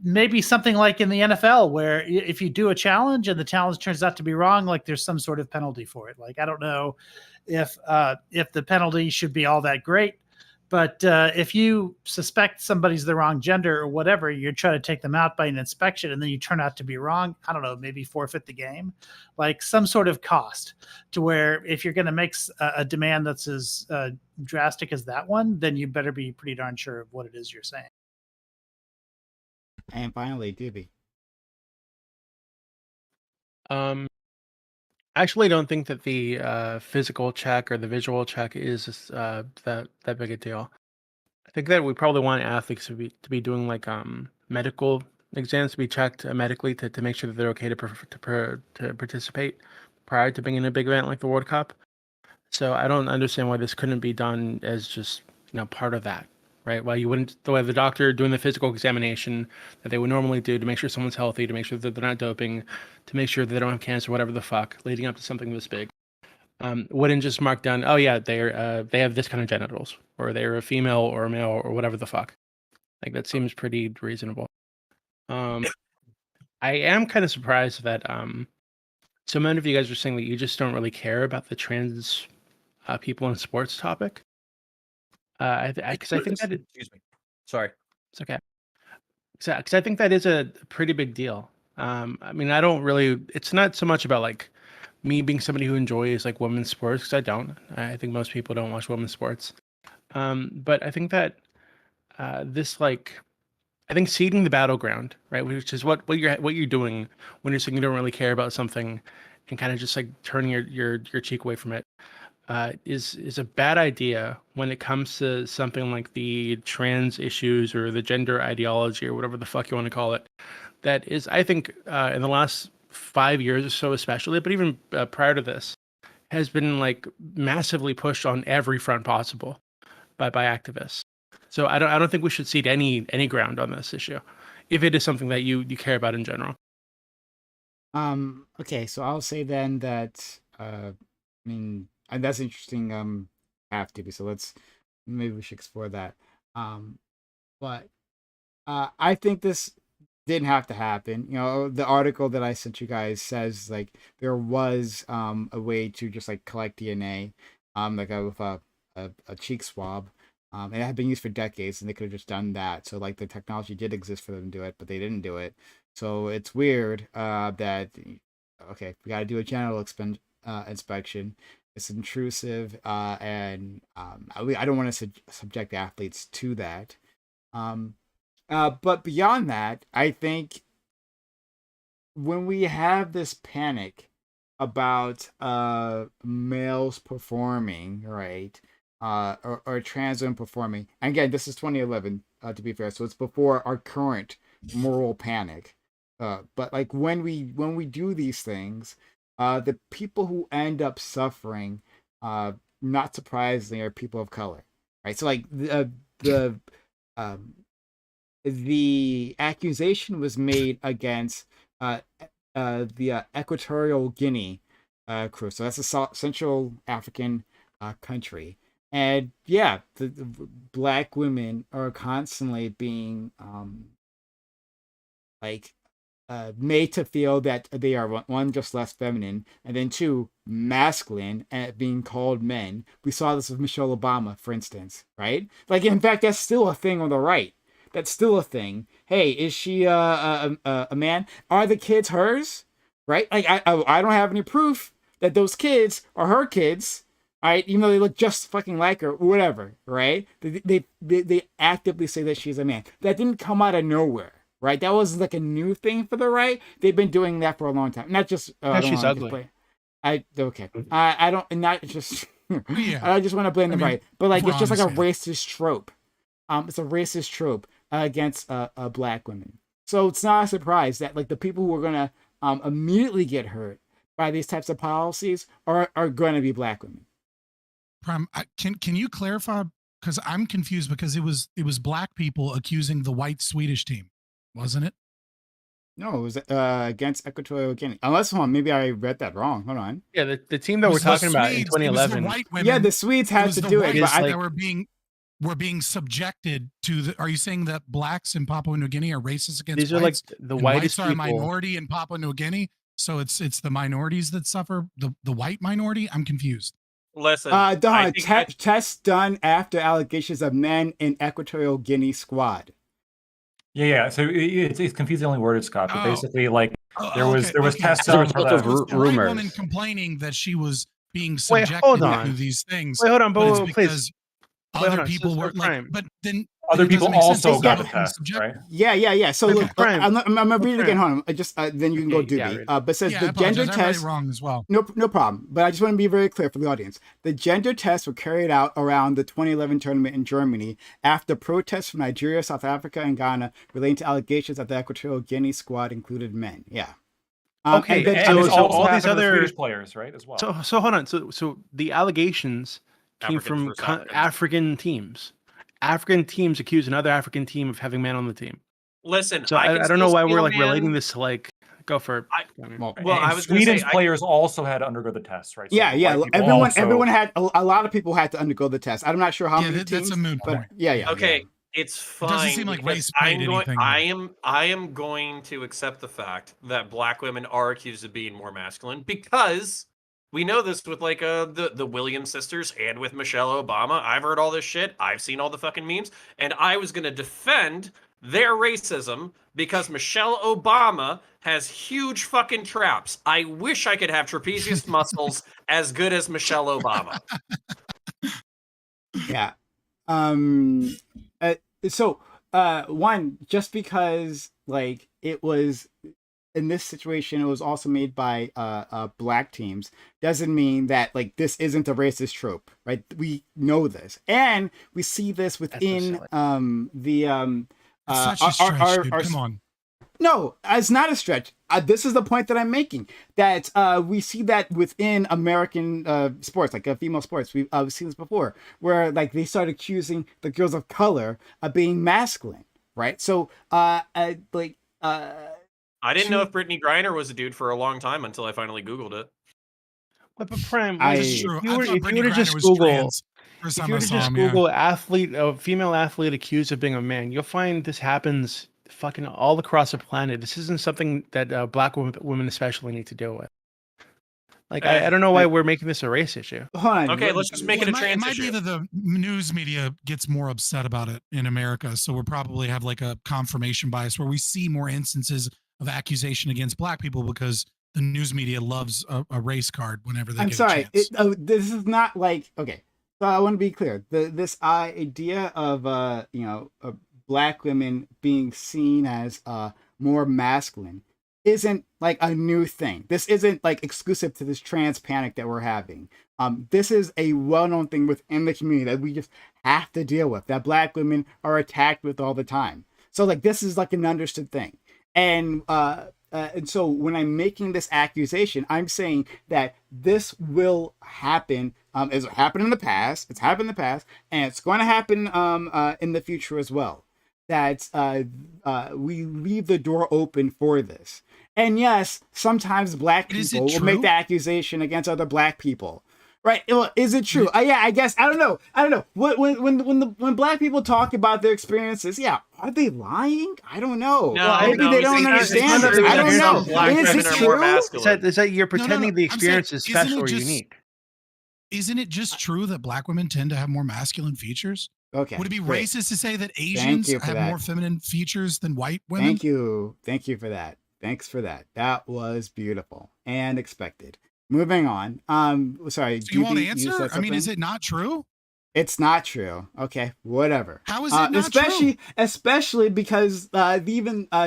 maybe something like in the NFL where if you do a challenge and the challenge turns out to be wrong, like there's some sort of penalty for it. Like, I don't know if the penalty should be all that great, but if you suspect somebody's the wrong gender or whatever, you're trying to take them out by an inspection and then you turn out to be wrong. I don't know, maybe forfeit the game, like some sort of cost to where if you're going to make a demand that's as drastic as that one, then you better be pretty darn sure of what it is you're saying.
And finally, Doobie.
I actually don't think that the physical check or the visual check is that big a deal. I think that we probably want athletes to be doing like medical exams to be checked medically to make sure that they're okay to participate prior to being in a big event like the World Cup. So I don't understand why this couldn't be done as just part of that, right? Why you wouldn't the way the doctor doing the physical examination that they would normally do to make sure someone's healthy, to make sure that they're not doping, to make sure that they don't have cancer, whatever the fuck, leading up to something this big. Wouldn't just mark down, oh yeah, they have this kind of genitals, or they're a female or a male or whatever the fuck. Like that seems pretty reasonable. I am kind of surprised that so many of you guys are saying that you just don't really care about the trans people in sports topic. Because I think that
Excuse me. Sorry.
it's okay. Because I think that is a pretty big deal. I mean, I don't really. It's not so much about like me being somebody who enjoys like women's sports, because I don't. I think most people don't watch women's sports. But I think that this like I think seeding the battleground, right, which is what you're doing when you're saying you don't really care about something, and kind of just like turning your cheek away from it, is a bad idea when it comes to something like the trans issues or the gender ideology or whatever the fuck you want to call it. That is, I think, in the last 5 years or so, especially, but even prior to this, has been like massively pushed on every front possible by activists. So I don't think we should cede any ground on this issue, if it is something that you care about in general.
Okay, so I'll say then that I mean, and that's interesting. Have to be, so maybe we should explore that. But I think this didn't have to happen. The article that I sent you guys says like there was a way to just like collect DNA, like with a cheek swab. It had been used for decades, and they could have just done that. So like the technology did exist for them to do it, but they didn't do it. So it's weird that okay, we got to do a general inspection. It's intrusive, and I don't want to subject athletes to that. But beyond that, I think when we have this panic about males performing, right, or trans women performing, and again, this is 2011, to be fair, so it's before our current moral panic. But like when we do these things, the people who end up suffering, not surprisingly, are people of color, right? So like the accusation was made against the Equatorial Guinea crew. So that's a Central African country. And yeah, the black women are constantly being like made to feel that they are one, just less feminine, and then two, masculine and being called men. We saw this with Michelle Obama, for instance, right? Like in fact, that's still a thing on the right. That's still a thing. Hey, is she a man? Are the kids hers? Right? Like I don't have any proof that those kids are her kids. Right? Even though they look just fucking like her, or whatever. Right? They actively say that she's a man. That didn't come out of nowhere. Right? That was like a new thing for the right. They've been doing that for a long time. Not just
she's ugly.
I don't not just
Yeah.
I just want to blame the right. But like it's just like a
honest, yeah.
racist trope. It's a racist trope against black women. So it's not a surprise that like the people who are gonna immediately get hurt by these types of policies are going to be black women.
Prime, can you clarify? Because I'm confused because it was black people accusing the white Swedish team, wasn't it?
No, it was against Equatorial Guinea. Unless, hold on, maybe I read that wrong. Hold on.
Yeah, the team that we're talking about in 2011.
Yeah, the Swedes had to do it, but
that were being subjected to the. Are you saying that blacks in Papua New Guinea are racist against
these
whites?
Are like the whitest
whites are
people.
a minority in Papua New Guinea, so it's the minorities that suffer. The white minority. I'm confused.
Listen,
tests done after allegations of men in Equatorial Guinea squad.
Yeah. So it's confusingly worded, Scott. But basically, like there was tests
As a
on
result
the
of
The
rumors.
white woman complaining that she was being
Wait,
subjected
hold
to
on.
these things.
Wait, hold on,
but it's
please.
because
Wait, hold
other
on,
people
Sister
were like.
Prime.
But then
other
it
people
doesn't make sense.
also
It's
got
not
the test,
subjective.
right?
Yeah. So
Okay.
look,
Prime.
I'm gonna read it again.
Prime.
Hold on. I just then you can go
Okay, yeah,
Doobie.
read
But it says
Yeah, I
the gender
apologize. I read it
test.
wrong as well.
No problem. But I just want to be very clear for the audience. The gender tests were carried out around the 2011 tournament in Germany after protests from Nigeria, South Africa, and Ghana relating to allegations that the Equatorial Guinea squad included men. Yeah.
Okay,
and then-
And
So-
this
so
also
all these
happened to the
other-
Swedish players, right, as well.
So hold on. So the allegations came
Africans
from
versus Africans.
African teams. African teams accuse another African team of having men on the team.
Listen,
So
can
I don't
still
know why
steal
we're
a
like relating
man.
this to like go for it.
well,
Well,
and
I was gonna
Sweden's
say,
players also had to undergo the test, right? So
yeah.
the white people
Everyone,
also-
everyone had a lot of people had to undergo the test. I'm not sure how
Yeah,
many teams,
that's a moot
but
point.
yeah.
Okay, it's fine.
doesn't seem like
because
race played anything
I
there.
am going to accept the fact that black women are accused of being more masculine because we know this with like the Williams sisters and with Michelle Obama. I've heard all this shit. I've seen all the fucking memes, and I was gonna defend their racism because Michelle Obama has huge fucking traps. I wish I could have trapezius muscles as good as Michelle Obama.
Yeah. So one, just because like it was in this situation, it was also made by black teams, doesn't mean that like this isn't a racist trope, right? We know this, and we see this within the
It's such a stretch, dude. Come on.
No, it's not a stretch. This is the point that I'm making. That we see that within American sports, like female sports. We've seen this before, where like they start accusing the girls of color of being masculine, right? So,
I didn't know if Brittany Griner was a dude for a long time until I finally Googled it.
But Prime,
That's true.
if you
I
were,
thought
if you
Brittany
were to
Griner
just
was
Google,
trans. First
if
time
you
I
were to
saw
just
him, yeah.
Google athlete, a female athlete accused of being a man, you'll find this happens fucking all across the planet. This isn't something that black women especially need to deal with. Like, I don't know why we're making this a race issue.
hold on.
Okay, let's just make it a
It
trans
might be
issue.
that the news media gets more upset about it in America, so we'll probably have like a confirmation bias where we see more instances of accusation against black people because the news media loves a race card whenever they
I'm
get
sorry.
a chance.
This is not like okay. So I want to be clear. This idea of black women being seen as more masculine isn't like a new thing. This isn't like exclusive to this trans panic that we're having. This is a well-known thing within the community that we just have to deal with. That black women are attacked with all the time. So like this is like an understood thing. And so when I'm making this accusation, I'm saying that this will happen. It's happened in the past. It's happened in the past, and it's going to happen in the future as well. That we leave the door open for this. And yes, sometimes black
Is it
people will make
true?
the accusation against other black people. Right? Well, is it true? Yeah, I guess I don't know. When black people talk about their experiences, yeah, are they lying? I don't know.
No,
Maybe
no,
they
it's
don't
not-
understand
it's
it.
not
I don't
true
know.
that black
Is
women
it
are more
true?
masculine.
Is that you're
No, no,
pretending the
I'm saying,
experience is
isn't
special
it
or
just-
unique?
Isn't it just true that black women tend to have more masculine features?
Okay.
Would it be
great.
racist to say that Asians
you for
have
that.
more feminine features than white women?
Thank you. Thank you for that. Thanks for that. That was beautiful and expected. Moving on. Sorry.
So you won't
said
answer? I mean, is
something?
it not true?
It's not true. Okay, whatever.
How is it not
especially,
true?
Especially because even oh,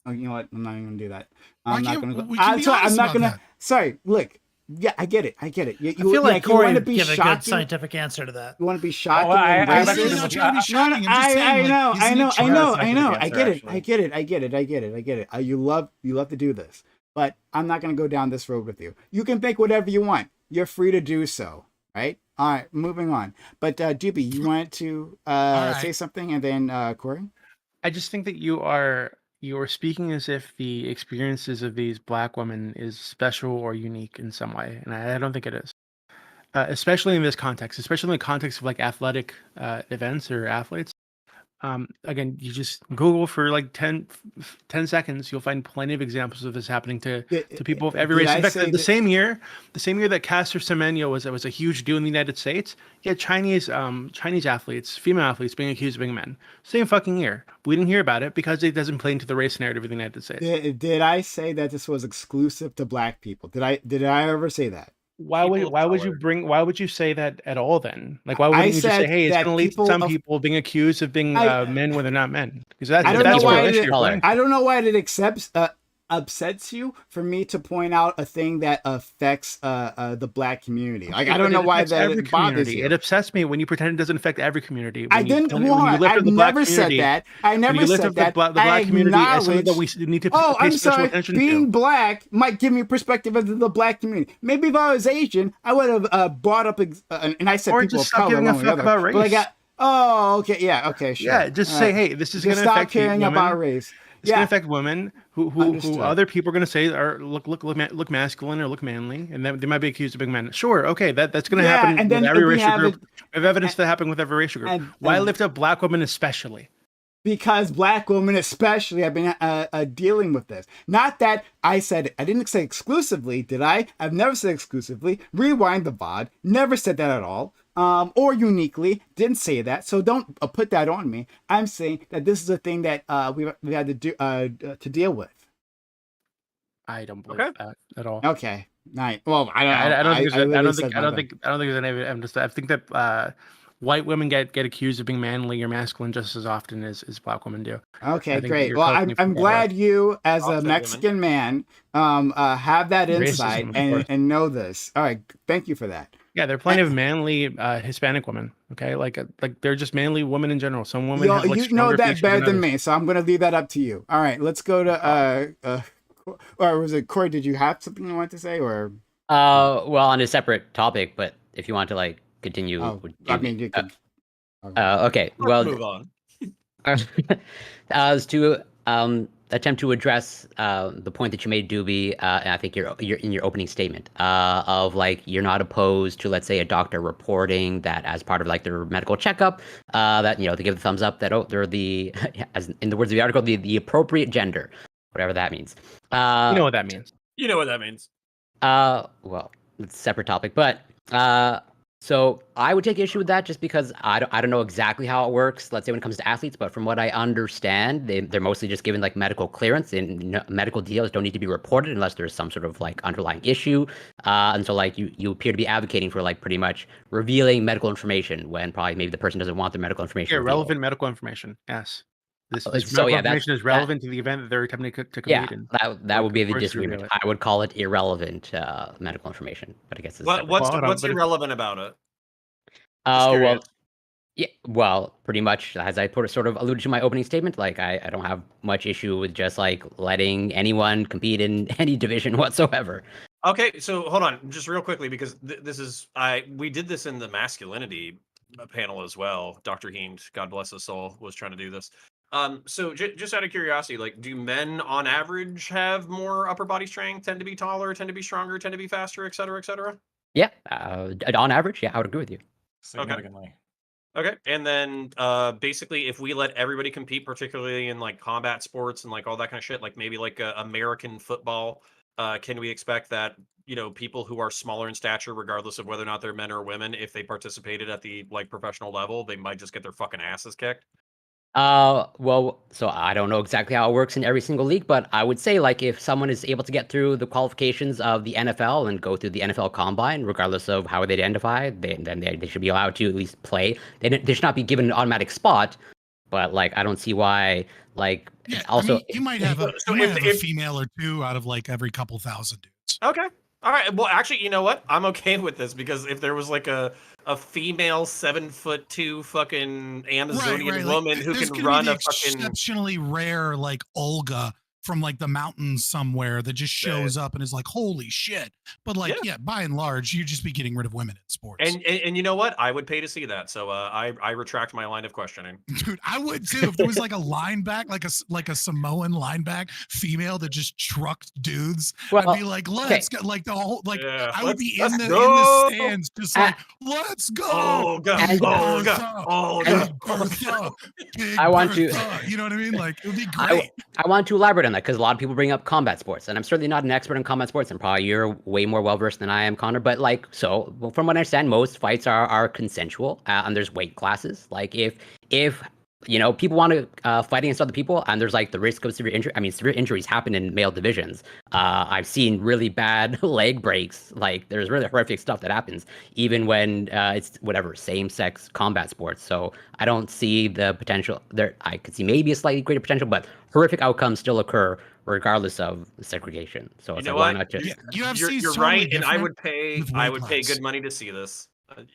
you know what? I'm not even gonna do that. I'm
Why
not
can't-
gonna.
we can be
sorry, I'm
honest
not
about
gonna.
that.
Sorry. Look. Yeah, I get it. I get it. You,
I feel like
you
Corey
want to
would
be
give a good
shocking.
scientific answer to that.
You want to be shocking
I
and
actually
I'm
racist.
really
was
not
looking-
trying to be shocking. I'm just saying,
I
like,
know,
isn't
I
it
know,
true?
I know,
Scientific
I know. I
answer,
get it.
actually.
I get it. I get it. I get it. I get it. You love to do this, but I'm not going to go down this road with you. You can think whatever you want. You're free to do so. Right. All right. Moving on. But Doobie, you wanted to
right.
say something, and then Corey.
I just think that you are speaking as if the experiences of these black women is special or unique in some way, and I don't think it is. Especially in this context, especially in the context of like athletic events or athletes. Again, you just Google for like 10 seconds, you'll find plenty of examples of this happening to people of every
Did
race.
I
In fact,
say
the
that-
same year that Caster Semenya was a huge deal in the United States, you had Chinese athletes, female athletes being accused of being men. Same fucking year. We didn't hear about it because it doesn't play into the race narrative of the United States.
Did I say that this was exclusive to black people? Did I ever say that?
why would
people of
why would you
color.
why would you say that at all then? Like why
I
wouldn't you just say,
said
hey, it's
that
going to lead to
people
some
of
people being accused of being
I
men when they're not men? Because
I
that's
don't know
that's the
why
real issue
it
you're pointing
I
to.
don't know why it upsets you for me to point out a thing that affects the black community. Like I
But
don't know
it
why
affects
that
every
it bothers
community. It
you.
upsets me when you pretend it doesn't affect every community.
I didn't
When you
want.
lift
I've
up the black
never said
community,
that. I
when
never
you lift
said
up the,
that.
the
I
black community as something that
acknowledge.
we need to
Oh,
pay
I'm
special
sorry.
attention
Being
to.
black might give me perspective of the black community. Maybe if I was Asian, I would have brought up, and I said
Or
people
just
of
stop
color
giving a
one way or
fuck
the other.
about
But I
race.
got, oh, okay, yeah, okay, sure.
Yeah, just
All
say,
right.
hey, this is
Just
going to
stop
affect
caring
women.
about race.
It's going to
Yeah,
affect women who
understood.
other people are going to say are look masculine or look manly, and then they might be accused of being men. Sure, okay, that's going to
Yeah,
happen
and
with
then
every
we
racial
have
group.
it,
We have evidence
and
that happened with every racial group. Why
and
lift up black women especially?
because black women especially have been dealing with this. Not that I said, I didn't say exclusively, did I? I've never said exclusively. Rewind the VOD. Never said that at all. Or uniquely, didn't say that. So don't put that on me. I'm saying that this is a thing that we had to do to deal with.
I don't believe
Okay.
that at all.
Okay. Nice. Well, I don't know.
I don't think
I
there's, I
literally
don't
said
think I
my
don't
thing.
think I don't think there's any evidence. I think that white women get accused of being manly or masculine just as often as black women do.
Okay,
I think that
great.
you're
Well,
cooking it
I'm
from the heart.
glad you, as a
Offset women.
Mexican man, have that insight
Racism, of course.
and know this. All right, thank you for that.
Yeah, there are plenty of manly Hispanic women. Okay, like they're just manly women in general. Some women have like
You know
stronger
that
features
better
than
than
others.
me, so I'm gonna leave that up to you. All right, let's go to or was it Corey? Did you have something you wanted to say, or
Well, on a separate topic, but if you want to like continue,
oh,
would
I
you?
mean you could.
Okay.
Let's
Well,
move on.
as to attempt to address the point that you made, Doobie, and I think you're in your opening statement of like you're not opposed to, let's say, a doctor reporting that as part of like their medical checkup, that they give the thumbs up that they're the, as in the words of the article, the appropriate gender, whatever that means.
You know what that means.
You know what that means.
Well, it's a separate topic, but so I would take issue with that just because I don't know exactly how it works, let's say when it comes to athletes, but from what I understand, they're mostly just given like medical clearance, and medical deals don't need to be reported unless there's some sort of like underlying issue. And so like you appear to be advocating for like pretty much revealing medical information when probably maybe the person doesn't want their medical information
Yeah,
revealed.
relevant medical information. Yes. This
So
medical
yeah,
information is relevant to the event that they're attempting to
Yeah,
compete in.
that would be the
Of course you
disagreement.
reveal it.
I would call it irrelevant medical information, but I guess it's separate.
What's
Well, hold on,
what's
but
irrelevant about it? Just
Well,
curious.
yeah, well, pretty much as I sort of alluded to in my opening statement, like I don't have much issue with just like letting anyone compete in any division whatsoever.
Okay, so hold on, just real quickly, because this is we did this in the masculinity panel as well. Dr. Heend, God bless his soul, was trying to do this. So just out of curiosity, like, do men on average have more upper body strength, tend to be taller, tend to be stronger, tend to be faster, et cetera, et cetera?
Yeah, on average, yeah, I would agree with you.
Significantly.
Okay, and then basically, if we let everybody compete, particularly in like combat sports and like all that kind of shit, like maybe like American football, can we expect that people who are smaller in stature, regardless of whether or not they're men or women, if they participated at the like professional level, they might just get their fucking asses kicked?
Well, so I don't know exactly how it works in every single league, but I would say like if someone is able to get through the qualifications of the NFL and go through the NFL Combine, regardless of how they identify, then they should be allowed to at least play. They should not be given an automatic spot, but like I don't see why. Like
Yeah,
also,
I mean, you might have a
So
you might
if-
have a
if-
female or two out of like every couple thousand dudes.
Okay. All right. Well, actually, you know what? I'm okay with this because if there was like a female 7'2" fucking Amazonian
Right. Like,
woman who
there's
can
gonna
run
be the
a fucking
exceptionally rare like Olga from like the mountains somewhere that just shows up and is like, holy shit. But like, yeah, by and large, you just be getting rid of women in sports.
and you know what? I would pay to see that. So I retract my line of questioning.
Dude, I would too. If there was like a lineback, like a Samoan lineback female that just trucked dudes,
Well,
I'd be like, let's go. Like the whole, like
Yeah,
I would be in
let's
the
go.
stands, just like, let's go.
Oh god.
And-
Oh god.
Bertha,
Oh
Big
god.
Bertha, Big
I want to-
Bertha. You know what I mean? Like it would be great.
I want to elaborate on that because a lot of people bring up combat sports, and I'm certainly not an expert in combat sports, and probably you're way more well versed than I am, Connor. But like, so from what I understand, most fights are consensual, and there's weight classes. Like if people want to fight against other people, and there's like the risk of severe injury. I mean, severe injuries happen in male divisions. I've seen really bad leg breaks. Like, there's really horrific stuff that happens, even when it's whatever same-sex combat sports. So I don't see the potential there. I could see maybe a slightly greater potential, but horrific outcomes still occur regardless of segregation. So
You
it's
know
like, why
what?
not just?
You're
totally
right, and
different with
I
weight
would pay
class.
good money to see this.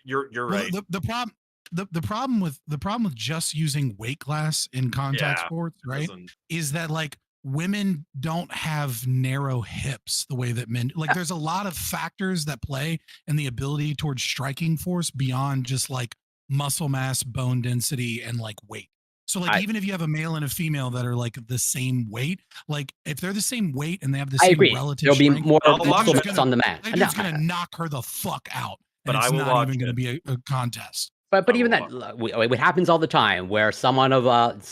You're
Well,
right.
the problem with just using weight class in contact
Yeah,
sports, right,
listen.
is that like women don't have narrow hips the way that men like.
Yeah.
There's a lot of factors that play in the ability towards striking force beyond just like muscle mass, bone density, and like weight. So like even if you have a male and a female that are like the same weight, like if they're the same weight and they have the
I
same
agree.
relative
There'll be
strength,
more
I'll
that
watch
muscle
dude's
it.
mass
gonna
on the man.
that
No,
dude's gonna knock her the fuck out,
But
and
I
it's
will
not
watch
even gonna
it.
be a contest.
but
I
even
will
that, it happens all the time where someone of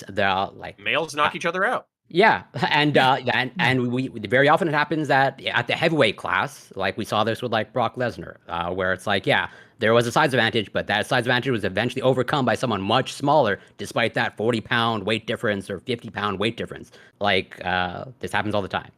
they're like
Males knock each other out.
yeah, and
Yeah.
and we very often it happens that at the heavyweight class, like we saw this with like Brock Lesnar, where it's like, yeah, there was a size advantage, but that size advantage was eventually overcome by someone much smaller, despite that 40-pound weight difference or 50-pound weight difference. Like this happens all the time.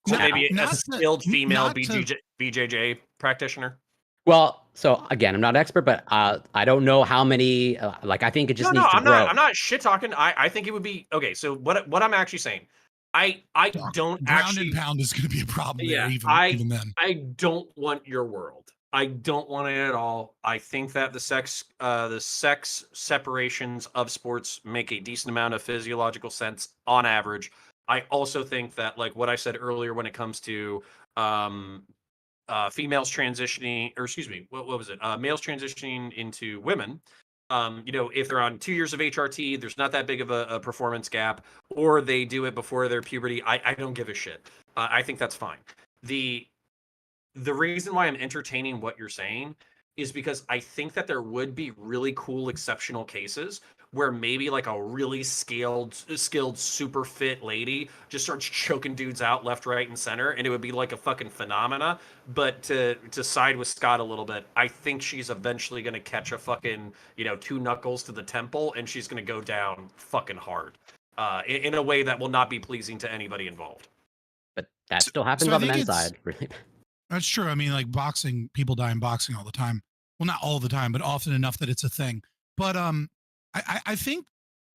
So
Not-
maybe a
not to-
skilled female
not to-
BJJ practitioner.
Well, so again, I'm not an expert, but I don't know how many. Like, I think it just needs to
I'm
grow.
not. I'm not shit talking. I think it would be okay. So what I'm actually saying, I don't
ground
actually.
and pound is going to be a problem there,
Yeah,
even then.
I don't want your world. I don't want it at all. I think that the sex separations of sports make a decent amount of physiological sense on average. I also think that, like what I said earlier, when it comes to females transitioning, or excuse me, what was it? Males transitioning into women. If they're on 2 years of HRT, there's not that big of a performance gap, or they do it before their puberty. I don't give a shit. I think that's fine. The reason why I'm entertaining what you're saying is because I think that there would be really cool exceptional cases where maybe like a really skilled, super fit lady just starts choking dudes out left, right, and center, and it would be like a fucking phenomena. But to side with Scott a little bit, I think she's eventually gonna catch a fucking 2 knuckles to the temple, and she's gonna go down fucking hard, in a way that will not be pleasing to anybody involved.
But that still happens
so I
on the
think
men's
it's-
side, really.
That's true. I mean, like boxing, people die in boxing all the time. Well, not all the time, but often enough that it's a thing. But I think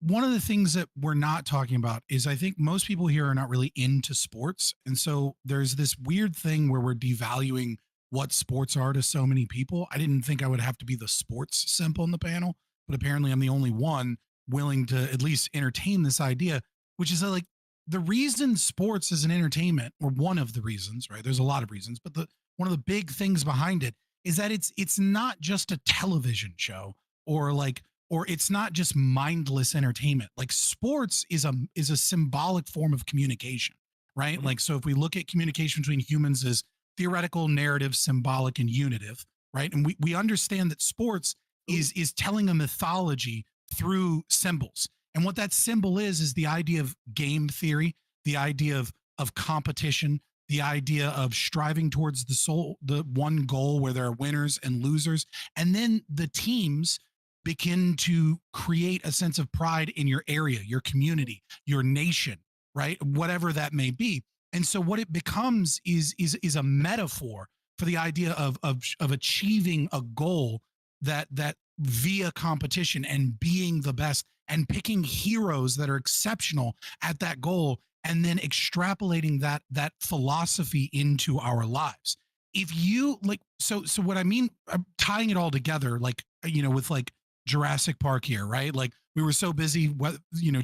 one of the things that we're not talking about is I think most people here are not really into sports, and so there's this weird thing where we're devaluing what sports are to so many people. I didn't think I would have to be the sports simple in the panel, but apparently I'm the only one willing to at least entertain this idea, which is that like the reason sports is an entertainment, or one of the reasons, right? There's a lot of reasons, but one of the big things behind it is that it's not just a television show, or it's not just mindless entertainment. Like sports is a symbolic form of communication, right?
Mhm.
Like, so if we look at communication between humans as theoretical, narrative, symbolic, and unitive, right? And we understand that sports is telling a mythology through symbols. And what that symbol is the idea of game theory, the idea of competition, the idea of striving towards the one goal where there are winners and losers. And then the teams begin to create a sense of pride in your area, your community, your nation, right? Whatever that may be. And so what it becomes is a metaphor for the idea of achieving a goal that via competition and being the best and picking heroes that are exceptional at that goal, and then extrapolating that philosophy into our lives. If you like, so what I mean, tying it all together, like, with like Jurassic Park here, right? Like we were so busy,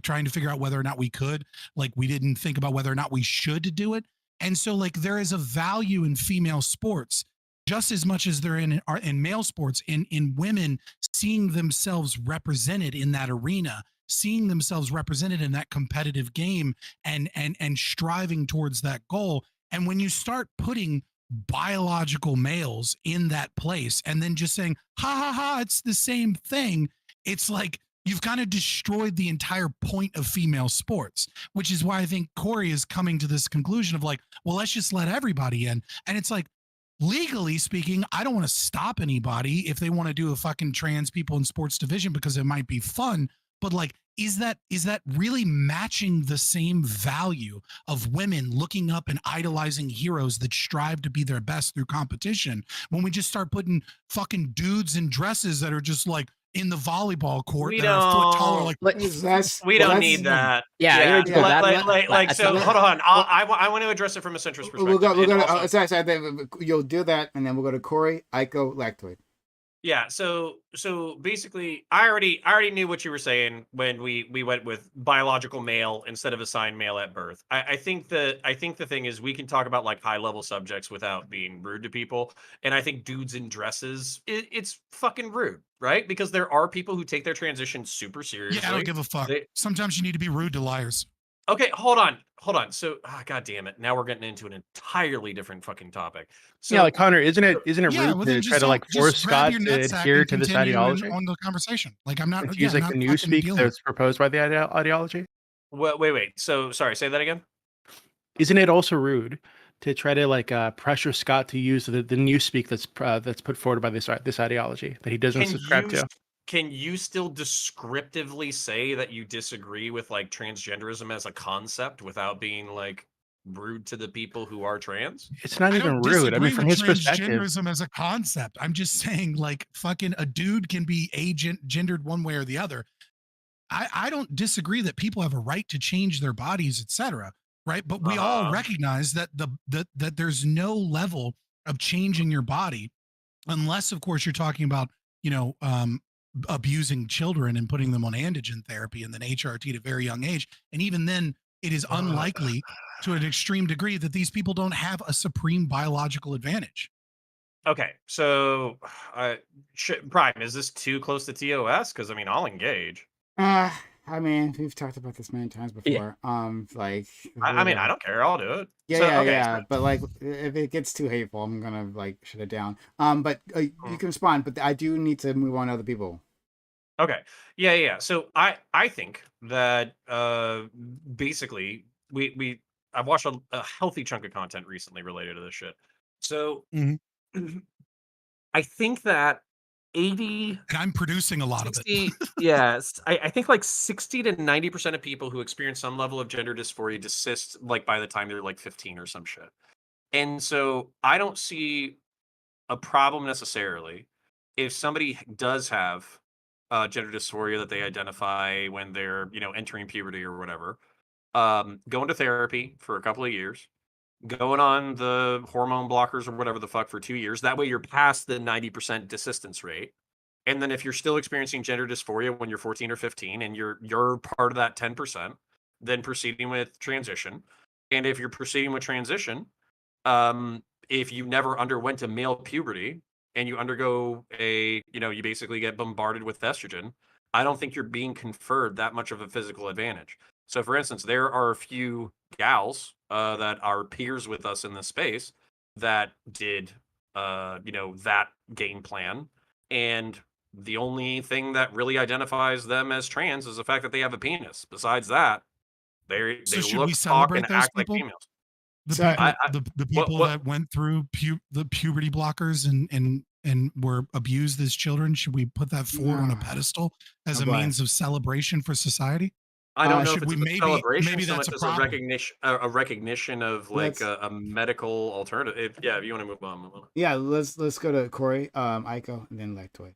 trying to figure out whether or not we could, like we didn't think about whether or not we should do it. And so like there is a value in female sports just as much as they're in male sports, in women seeing themselves represented in that arena, seeing themselves represented in that competitive game, and striving towards that goal. And when you start putting biological males in that place and then just saying, ha ha ha, it's the same thing, it's like you've kind of destroyed the entire point of female sports, which is why I think Corey is coming to this conclusion of like, well, let's just let everybody in. And it's like, legally speaking, I don't want to stop anybody if they want to do a fucking trans people in sports division because it might be fun. But like is that really matching the same value of women looking up and idolizing heroes that strive to be their best through competition when we just start putting fucking dudes in dresses that are just like in the volleyball court
We
that are a foot taller?
don't.
Like,
We don't need that.
Yeah, you don't need to go that.
So hold on. I want to address it from a centrist perspective.
We'll go to,
also,
sorry, you'll do that, and then we'll go to Corey, Aiko, Lactoid.
yeah, so basically, I already knew what you were saying when we went with biological male instead of assigned male at birth. I think the thing is we can talk about like high level subjects without being rude to people, and I think dudes in dresses, it's fucking rude, right? Because there are people who take their transition super seriously.
yeah, I don't give a fuck. Sometimes you need to be rude to liars.
Okay, hold on. So, god damn it. Now we're getting into an entirely different fucking topic. So,
yeah, like Connor, isn't it
Yeah,
rude
well,
to
then
try to like
just
force
grab
Scott
your
to
nutsack
adhere
and
to this
continue
ideology?
on the conversation. Like, I'm not
And to
yeah,
use
I'm
like
not
the new
fucking
speak
dealing with
that's proposed by the ideology?
wait. So, sorry, say that again.
Isn't it also rude to try to like pressure Scott to use the new speak that's put forward by this ideology that he doesn't subscribe to?
Can you still descriptively say that you disagree with like transgenderism as a concept without being like rude to the people who are trans?
It's not
I
even
don't
rude. I mean,
disagree
from
with
his perspective,
transgenderism as a concept. I'm just saying, like, fucking a dude can be gendered one way or the other. I don't disagree that people have a right to change their bodies, etc. Right, but we all recognize that that there's no level of changing your body unless, of course, you're talking about abusing children and putting them on androgen therapy and then HRT at a very young age. And even then, it is unlikely to an extreme degree that these people don't have a supreme biological advantage.
Okay, so Prime, is this too close to TOS? Because I mean, I'll engage.
I mean, we've talked about this many times before. Like,
I mean, I don't care. I'll do it.
Yeah. But like, if it gets too hateful, I'm gonna like shut it down. But you can respond. But I do need to move on to other people.
Okay. Yeah. So I think that basically I've watched a healthy chunk of content recently related to this shit. So I think that 80
and I'm producing a lot
60,
of it.
yes. I think like 60 to 90% of people who experience some level of gender dysphoria desist like by the time they're like 15 or some shit. And so I don't see a problem necessarily if somebody does have gender dysphoria that they identify when they're entering puberty or whatever, going to therapy for a couple of years, going on the hormone blockers or whatever the fuck for 2 years. That way you're past the 90% desistance rate. And then if you're still experiencing gender dysphoria when you're 14 or 15 and you're part of that 10%, then proceeding with transition. And if you're proceeding with transition, if you never underwent a male puberty and you undergo you basically get bombarded with estrogen, I don't think you're being conferred that much of a physical advantage. So for instance, there are a few gals that are peers with us in this space that did that game plan, and the only thing that really identifies them as trans is the fact that they have a penis. Besides that, they look, talk, and act like females.
The people that went through the puberty blockers and were abused as children, should we put that forward on a pedestal as a means of celebration for society?
I don't know if it's a celebration,
maybe
so
that's
much
a
as
problem.
a recognition of like a medical alternative. If you want to move on.
Yeah, let's go to Corey, Aiko, and then Lactoid.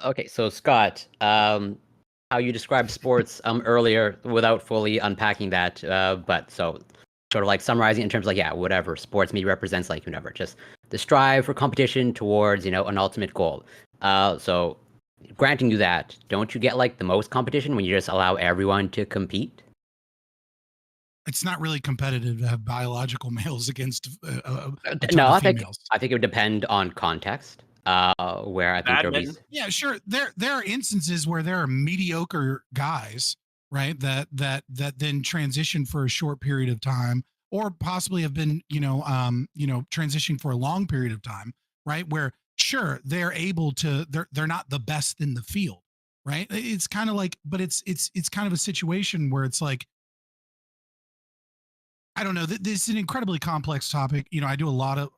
Okay, so Scott, how you described sports earlier without fully unpacking that, but so sort of like summarizing in terms of like, whatever sports maybe represents, like, just the strive for competition towards, an ultimate goal. So granting you that, don't you get like the most competition when you just allow everyone to compete?
It's not really competitive to have biological males against
no, I
females.
think it would depend on context. Where I think there'll be
sure, there are instances where there are mediocre guys, right, that then transition for a short period of time, or possibly have been transitioning for a long period of time, right, where sure they're able to, they're not the best in the field, right? It's kind of like, but it's kind of a situation where it's like, I don't know. This is an incredibly complex topic. I do a lot of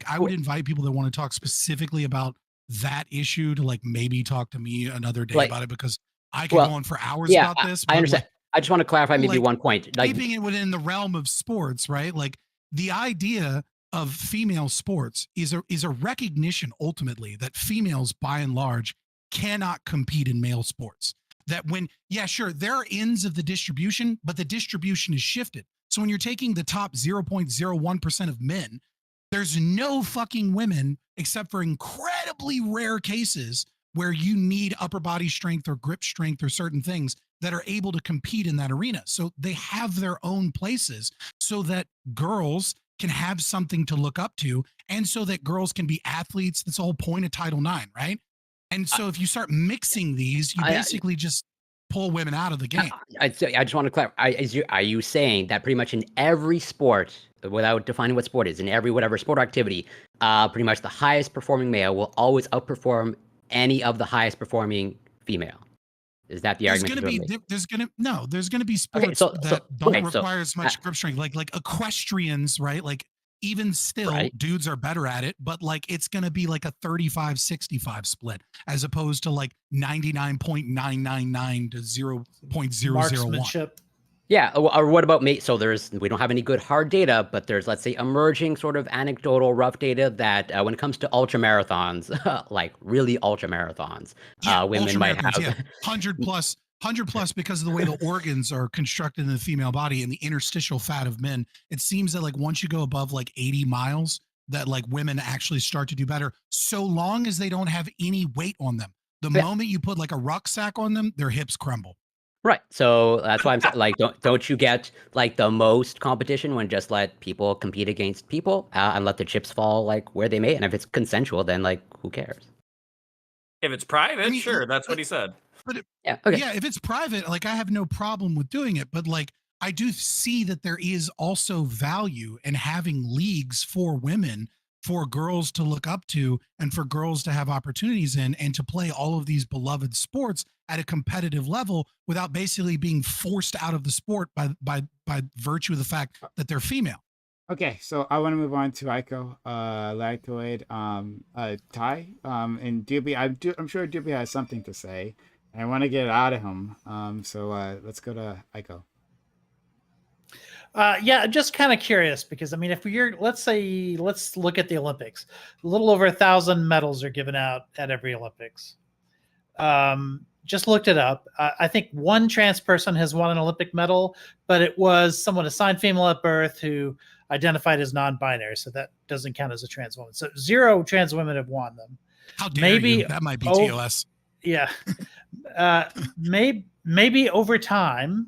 I would invite people that want to talk specifically about that issue to like maybe talk to me another day about it, because I could
Well,
go on for hours
yeah,
about this.
I
But
understand. I just want to clarify maybe
like,
one point. Like,
keeping it within the realm of sports, right? Like the idea of female sports is a recognition ultimately that females by and large cannot compete in male sports. That when, yeah, sure, there are ends of the distribution, but the distribution is shifted. So when you're taking the top 0.01% of men, there's no fucking women except for incredibly rare cases where you need upper body strength or grip strength or certain things that are able to compete in that arena. So they have their own places so that girls can have something to look up to and so that girls can be athletes. That's the whole point of Title IX, right? And so if you start mixing these, you basically just pull women out of the game.
I just want to clarify. Are you saying that pretty much in every sport, without defining what sport is, in every whatever sport activity, pretty much the highest performing male will always outperform any of the highest performing female? Is that the argument?
There's gonna be sports that don't require as much grip strength, like equestrians, right? Like even still, dudes are better at it, but like it's gonna be like a 35-65 split as opposed to like 99.999 to 0.001.
Marksmanship.
Yeah, or what about so we don't have any good hard data, but there's, let's say, emerging sort of anecdotal rough data that when it comes to ultra marathons, like really ultra marathons, women might have
100 plus because of the way the organs are constructed in the female body and the interstitial fat of men. It seems that like once you go above like 80 miles, that like women actually start to do better, so long as they don't have any weight on them. The moment you put like a rucksack on them, their hips crumble.
Right. So that's why I'm saying, like, don't you get like the most competition when just let people compete against people and let the chips fall like where they may? And if it's consensual, then like who cares?
If it's private, sure, that's what he said.
But
yeah, okay.
Yeah, if it's private, like I have no problem with doing it. But like I do see that there is also value in having leagues for women, for girls to look up to and for girls to have opportunities in and to play all of these beloved sports at a competitive level without basically being forced out of the sport by virtue of the fact that they're female.
Okay, so I want to move on to Aiko, Lactoid, Ty, and Doobie. I'm sure Doobie has something to say, and I want to get it out of him. So let's go to Aiko.
Yeah, just kind of curious because I mean, if let's look at the Olympics. A little over 1,000 medals are given out at every Olympics. Just looked it up. I think one trans person has won an Olympic medal, but it was someone assigned female at birth who identified as non-binary, so that doesn't count as a trans woman. So 0 trans women have won them.
How dare you? That might be TOS.
Yeah. Maybe over time,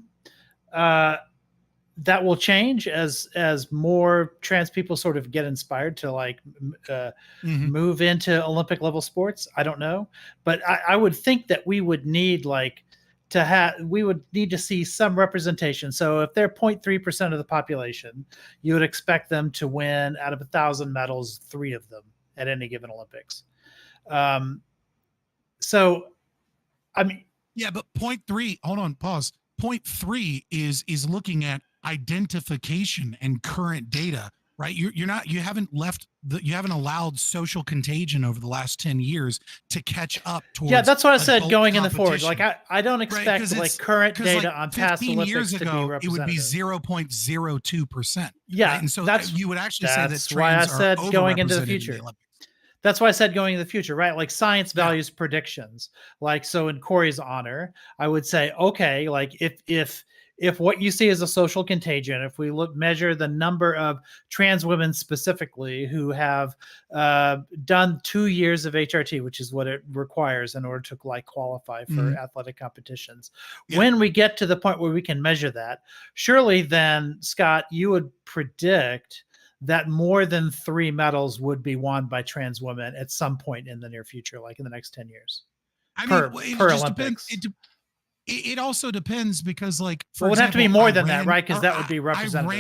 that will change as more trans people sort of get inspired to like move into Olympic level sports. I don't know, but I would think that we would need to see some representation. So if they're 0.3% of the population, you would expect them to win out of 1,000 medals, 3 of them at any given Olympics. So, I mean,
yeah, but 0.3. Hold on, pause. 0.3 is looking at identification and current data, right? You haven't allowed social contagion over the last 10 years to catch up towards.
Yeah, that's what I said going in the forward. Like I don't expect like current data
like
on past Olympics
years ago,
to be representative.
It would be 0.02%.
Yeah,
right? And so you would actually say that
that's why I said going into the future. That's why I said going in the future, right? Like science values predictions. Like, so in Corey's honor, I would say, okay, like if what you see is a social contagion, if we measure the number of trans women specifically who have done 2 years of HRT, which is what it requires in order to like qualify for athletic competitions. Yeah. When we get to the point where we can measure that, surely then, Scott, you would predict that more than 3 medals would be won by trans women at some point in the near future, like in the next 10 years. Per Olympics.
It also depends because, like, for
it would
example,
have to be more than that, right? Because that would be representative.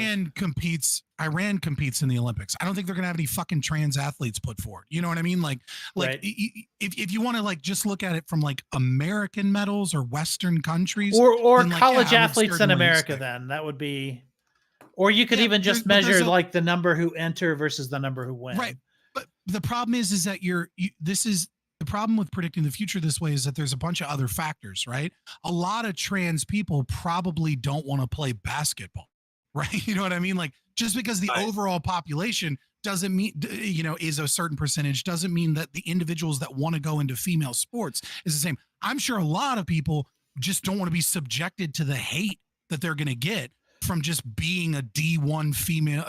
Iran competes in the Olympics. I don't think they're gonna have any fucking trans athletes put forward. You know what I mean? Like right. if you want to like just look at it from like American medals or Western countries,
or then, like, college athletes in America, then that would be. Or you could even just measure like the number who enter versus the number who win.
Right. But the problem is that the problem with predicting the future this way is that there's a bunch of other factors, right? A lot of trans people probably don't want to play basketball, right? You know what I mean? Like, just because the overall population doesn't mean, is a certain percentage, doesn't mean that the individuals that want to go into female sports is the same. I'm sure a lot of people just don't want to be subjected to the hate that they're going to get from just being a D1 female,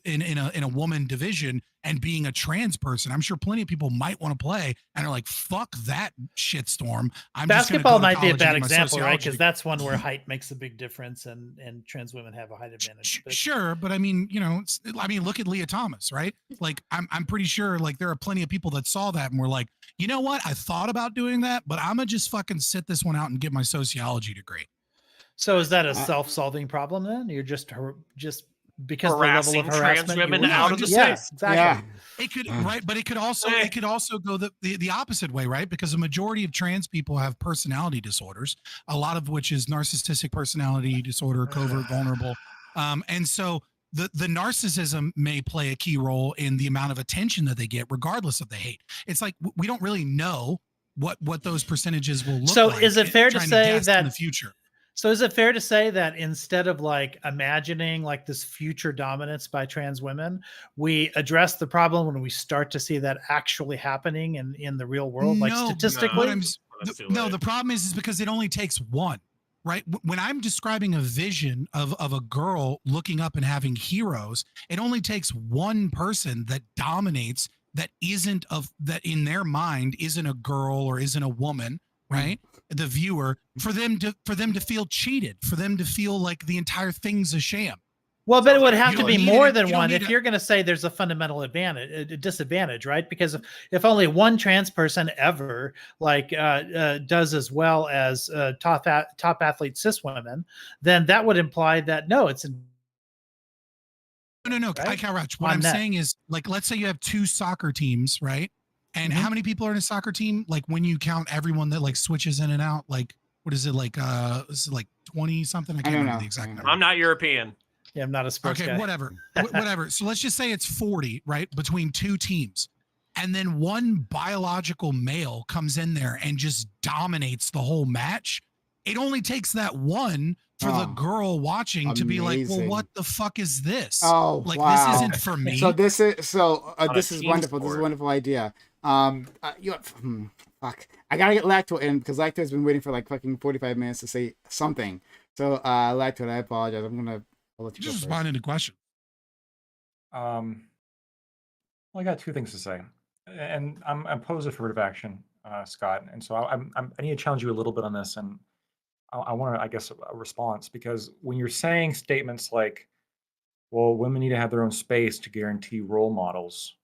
in a woman division and being a trans person. I'm sure plenty of people might want to play and are like, fuck that shitstorm.
Basketball might be a bad example, right? Because that's one where height makes a big difference, and trans women have a height advantage.
Sure, but I mean, look at Leah Thomas, right? Like, I'm pretty sure like there are plenty of people that saw that and were like, you know what? I thought about doing that, but I'm gonna just fucking sit this one out and get my sociology degree.
So is that a self-solving problem then? You're just because
harassing
of the level of harassment
trans women
out
out of the space.
Exactly.
Yeah.
It could, right, but it could also go the opposite way, right? Because a majority of trans people have personality disorders, a lot of which is narcissistic personality disorder, covert, vulnerable, and so the narcissism may play a key role in the amount of attention that they get, regardless of the hate. It's like we don't really know what those percentages will look like.
So is it fair to say that
in the future?
So is it fair to say that instead of like imagining like this future dominance by trans women, we address the problem when we start to see that actually happening in the real world, like statistically?
The problem is because it only takes one, right? When I'm describing a vision of a girl looking up and having heroes, it only takes one person that dominates that in their mind isn't a girl or isn't a woman, right? The viewer, for them to feel cheated, for them to feel like the entire thing's a sham.
Well, but it would have to be more than one if you're going to say there's a fundamental disadvantage, right? Because if only one trans person ever does as well as top athlete cis women, then that would imply that no, it's
no. Right? What I'm saying is, like, let's say you have two soccer teams, right? And how many people are in a soccer team? Like, when you count everyone that like switches in and out, like, what is it like? Is it like 20 something? I can't remember the exact number.
I'm not European.
Yeah, I'm not a sports guy.
Okay, whatever. So let's just say it's 40, right? Between two teams. And then one biological male comes in there and just dominates the whole match. It only takes that one for the girl watching to be like, well, what the fuck is this?
Oh,
like,
wow.
this isn't for me.
So this is wonderful.
Sport.
This is a wonderful idea. Fuck. I gotta get Lacto in because Lacto has been waiting for like fucking 45 minutes to say something. So Lacto, I apologize. I'll let you
just
go
respond into question.
Well, I got two things to say, and I'm opposed to affirmative action, Scott, and so I need to challenge you a little bit on this, and I want to, I guess, a response, because when you're saying statements like, well, women need to have their own space to guarantee role models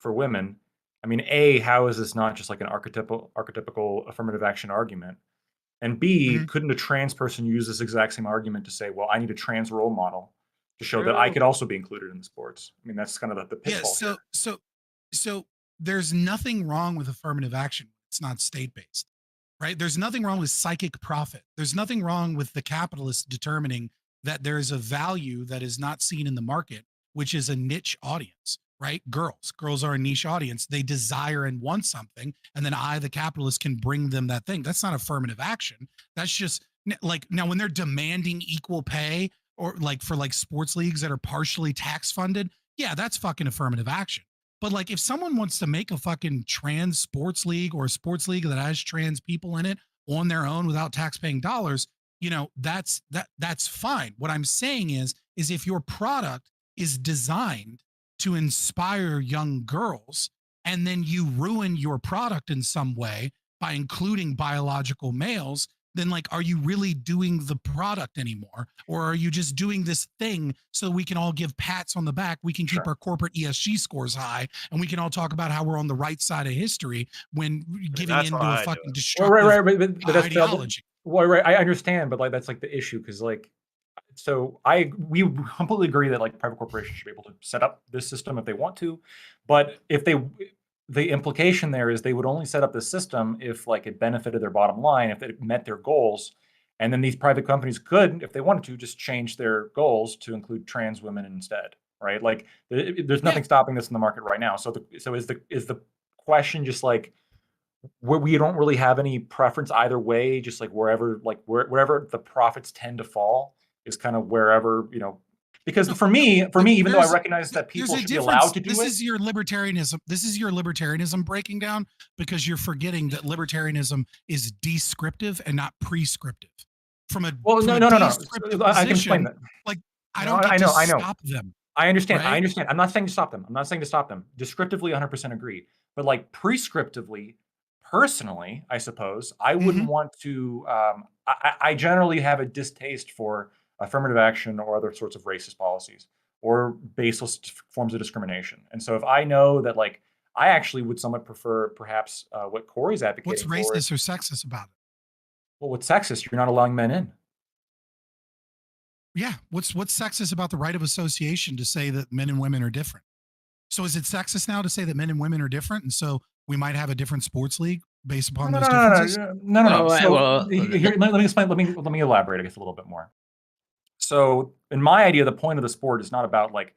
for women. I mean, A, how is this not just like an archetypical affirmative action argument? And B, couldn't a trans person use this exact same argument to say, well, I need a trans role model to show that I could also be included in the sports? I mean, that's kind of the pitfall here.
So there's nothing wrong with affirmative action. It's not state-based, right? There's nothing wrong with psychic profit. There's nothing wrong with the capitalist determining that there is a value that is not seen in the market, which is a niche audience, right? Girls are a niche audience. They desire and want something. And then I, the capitalist, can bring them that thing. That's not affirmative action. That's just like, now when they're demanding equal pay or like for like sports leagues that are partially tax funded, yeah, that's fucking affirmative action. But like, if someone wants to make a fucking trans sports league or a sports league that has trans people in it on their own without tax-paying dollars, that's fine. What I'm saying is if your product is designed to inspire young girls and then you ruin your product in some way by including biological males, then like, are you really doing the product anymore? Or are you just doing this thing so we can all give pats on the back? We can keep our corporate ESG scores high and we can all talk about how we're on the right side of history when giving into a fucking destructive ideology.
Right. I understand, but like, that's like the issue. Cause like, so we completely agree that like private corporations should be able to set up this system if they want to, but if the implication there is they would only set up this system if like it benefited their bottom line, if it met their goals, and then these private companies could, if they wanted to, just change their goals to include trans women instead, right? Like there's nothing stopping this in the market right now. So is the question just like, we don't really have any preference either way. Just like wherever the profits tend to fall is kind of wherever, you know. Because
No,
for me, even though I
there's
recognize that
there's
people
a
should be allowed
difference.
to do
This
it,
is your libertarianism. This is your libertarianism breaking down because you're forgetting that libertarianism is descriptive and not prescriptive. From a
well,
from
no,
a
no, no, no.
descriptive
I can explain
position,
that.
like I
No,
don't get
I
to
know, I know.
stop them,
I understand. I
right?
understand. I'm not saying to stop them. I'm not saying to stop them. Descriptively, 100% agree. But like prescriptively, personally, I suppose I wouldn't
Mhm.
want to. I generally have a distaste for affirmative action or other sorts of racist policies or baseless forms of discrimination. And so, if I know that, like, I actually would somewhat prefer, perhaps, what Corey's
What's
advocating for is,
racist or sexist about it?
well, what's sexist? You're not allowing men in.
Yeah, what's sexist about the right of association to say that men and women are different? So is it sexist now to say that men and women are different, and so we might have a different sports league based
No,
upon
no,
those
no, no,
differences?
no, no, no, no. So
Well,
here, let me explain. Let me elaborate, I guess, a little bit more. So, in my idea, the point of the sport is not about like